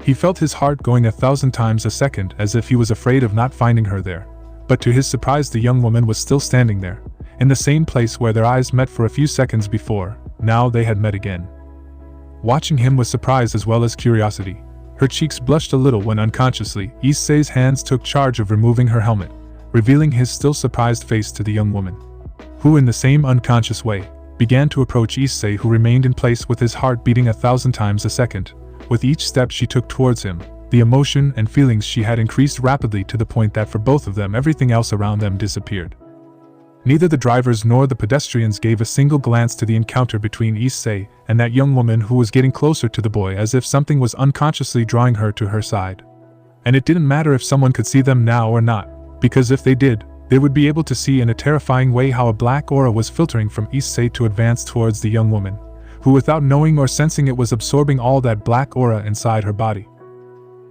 A: He felt his heart going 1,000 times a second, as if he was afraid of not finding her there. But to his surprise, the young woman was still standing there, in the same place where their eyes met for a few seconds before. Now they had met again. Watching him with surprise as well as curiosity, her cheeks blushed a little when unconsciously Issei's hands took charge of removing her helmet, revealing his still surprised face to the young woman, who in the same unconscious way began to approach Issei, who remained in place with his heart beating 1,000 times a second. With each step she took towards him, the emotion and feelings she had increased rapidly, to the point that for both of them everything else around them disappeared. Neither the drivers nor the pedestrians gave a single glance to the encounter between Issei and that young woman, who was getting closer to the boy as if something was unconsciously drawing her to her side. And it didn't matter if someone could see them now or not, because if they did, they would be able to see in a terrifying way how a black aura was filtering from Issei to advance towards the young woman, who without knowing or sensing it was absorbing all that black aura inside her body.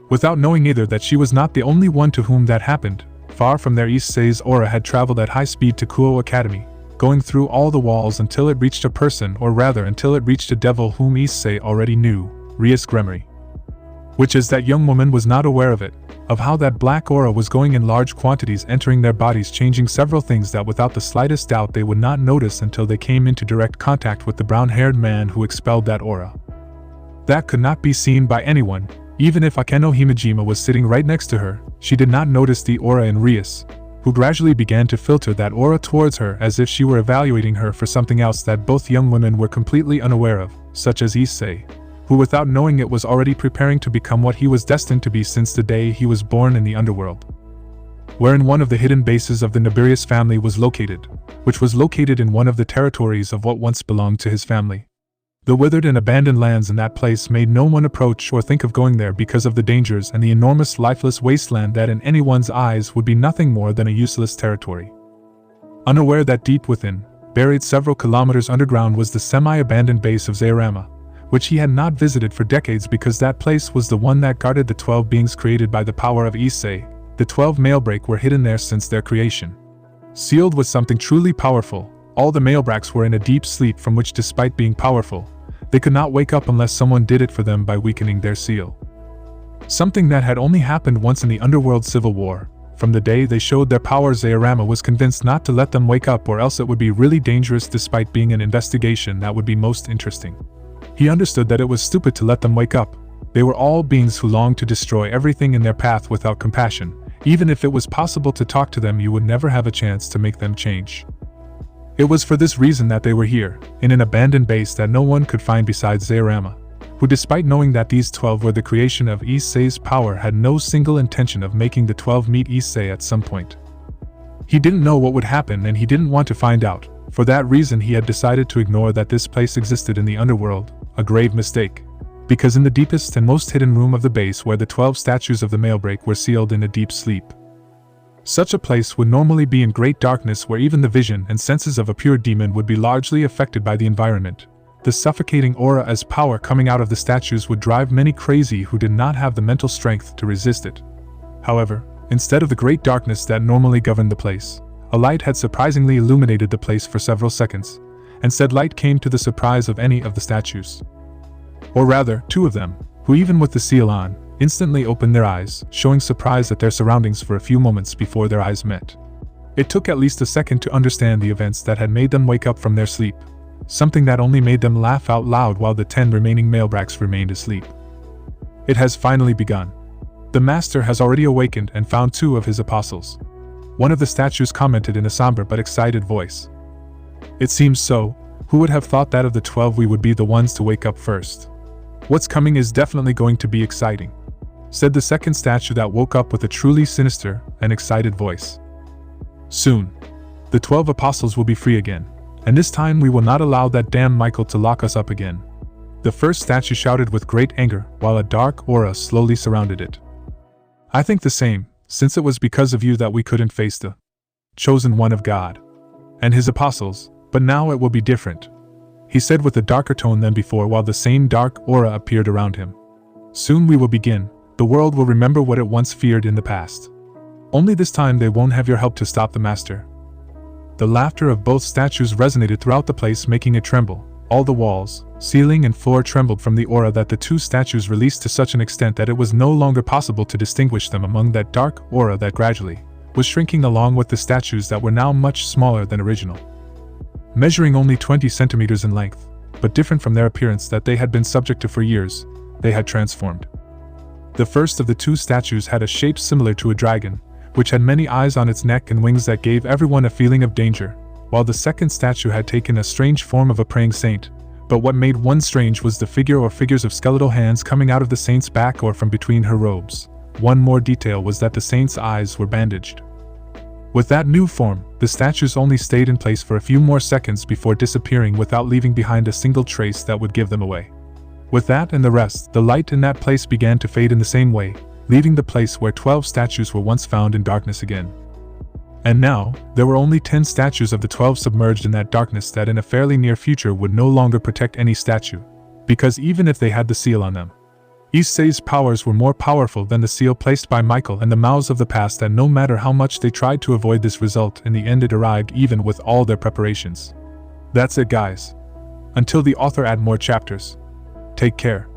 A: Without knowing either that she was not the only one to whom that happened. Far from there, Issei's aura had traveled at high speed to Kuo Academy, going through all the walls until it reached a person, or rather until it reached a devil whom Issei already knew, Rias Gremory. Which is that young woman was not aware of it, of how that black aura was going in large quantities, entering their bodies, changing several things that without the slightest doubt they would not notice until they came into direct contact with the brown-haired man who expelled that aura. That could not be seen by anyone, Even if Akeno Himejima was sitting right next to her, she did not notice the aura in Rias, who gradually began to filter that aura towards her as if she were evaluating her for something else that both young women were completely unaware of, such as Issei, who without knowing it was already preparing to become what he was destined to be since the day he was born in the underworld. Wherein one of the hidden bases of the Nibirius family was located, which was located in one of the territories of what once belonged to his family. The withered and abandoned lands in that place made no one approach or think of going there because of the dangers and the enormous lifeless wasteland that in anyone's eyes would be nothing more than a useless territory. Unaware that deep within, buried several kilometers underground, was the semi-abandoned base of Zairama, which he had not visited for decades because that place was the one that guarded the 12 beings created by the power of Issei. The 12 Mailbreak were hidden there since their creation. Sealed with something truly powerful, all the Mailbracks were in a deep sleep from which, despite being powerful, they could not wake up unless someone did it for them by weakening their seal. Something that had only happened once in the Underworld Civil War. From the day they showed their power, Zairama was convinced not to let them wake up, or else it would be really dangerous despite being an investigation that would be most interesting. He understood that it was stupid to let them wake up. They were all beings who longed to destroy everything in their path without compassion. Even if it was possible to talk to them, you would never have a chance to make them change. It was for this reason that they were here, in an abandoned base that no one could find besides Zairama, who, despite knowing that these 12 were the creation of Issei's power, had no single intention of making the 12 meet Issei at some point. He didn't know what would happen, and he didn't want to find out. For that reason, he had decided to ignore that this place existed in the underworld, a grave mistake. Because in the deepest and most hidden room of the base where the 12 statues of the Mailbreak were sealed in a deep sleep. Such a place would normally be in great darkness, where even the vision and senses of a pure demon would be largely affected by the environment. The suffocating aura as power coming out of the statues would drive many crazy who did not have the mental strength to resist it. However, instead of the great darkness that normally governed the place, a light had surprisingly illuminated the place for several seconds, and said light came to the surprise of any of the statues. Or rather, 2 of them, who even with the seal on, instantly opened their eyes, showing surprise at their surroundings for a few moments before their eyes met. It took at least a second to understand the events that had made them wake up from their sleep, something that only made them laugh out loud while the 10 remaining Mailbracks remained asleep. It has finally begun. The Master has already awakened and found 2 of his apostles. One of the statues commented in a somber but excited voice. It seems so. Who would have thought that of the 12 we would be the ones to wake up first? What's coming is definitely going to be exciting, said the second statue that woke up with a truly sinister and excited voice. Soon, the 12 apostles will be free again, and this time we will not allow that damn Michael to lock us up again. The first statue shouted with great anger, while a dark aura slowly surrounded it. I think the same, since it was because of you that we couldn't face the chosen one of God and his apostles, but now it will be different, he said with a darker tone than before while the same dark aura appeared around him. Soon we will begin. The world will remember what it once feared in the past. Only this time they won't have your help to stop the Master. The laughter of both statues resonated throughout the place, making it tremble. All the walls, ceiling and floor trembled from the aura that the 2 statues released to such an extent that it was no longer possible to distinguish them among that dark aura that gradually was shrinking along with the statues that were now much smaller than original. Measuring only 20 centimeters in length, but different from their appearance that they had been subject to for years, they had transformed. The first of the 2 statues had a shape similar to a dragon, which had many eyes on its neck and wings that gave everyone a feeling of danger, while the second statue had taken a strange form of a praying saint. But what made one strange was the figure or figures of skeletal hands coming out of the saint's back or from between her robes. One more detail was that the saint's eyes were bandaged. With that new form, the statues only stayed in place for a few more seconds before disappearing without leaving behind a single trace that would give them away. With that and the rest, the light in that place began to fade in the same way, leaving the place where 12 statues were once found in darkness again. And now, there were only 10 statues of the 12 submerged in that darkness that in a fairly near future would no longer protect any statue, because even if they had the seal on them, Issei's powers were more powerful than the seal placed by Michael and the mouths of the past, and no matter how much they tried to avoid this result, in the end it arrived even with all their preparations. That's it, guys. Until the author add more chapters. Take care.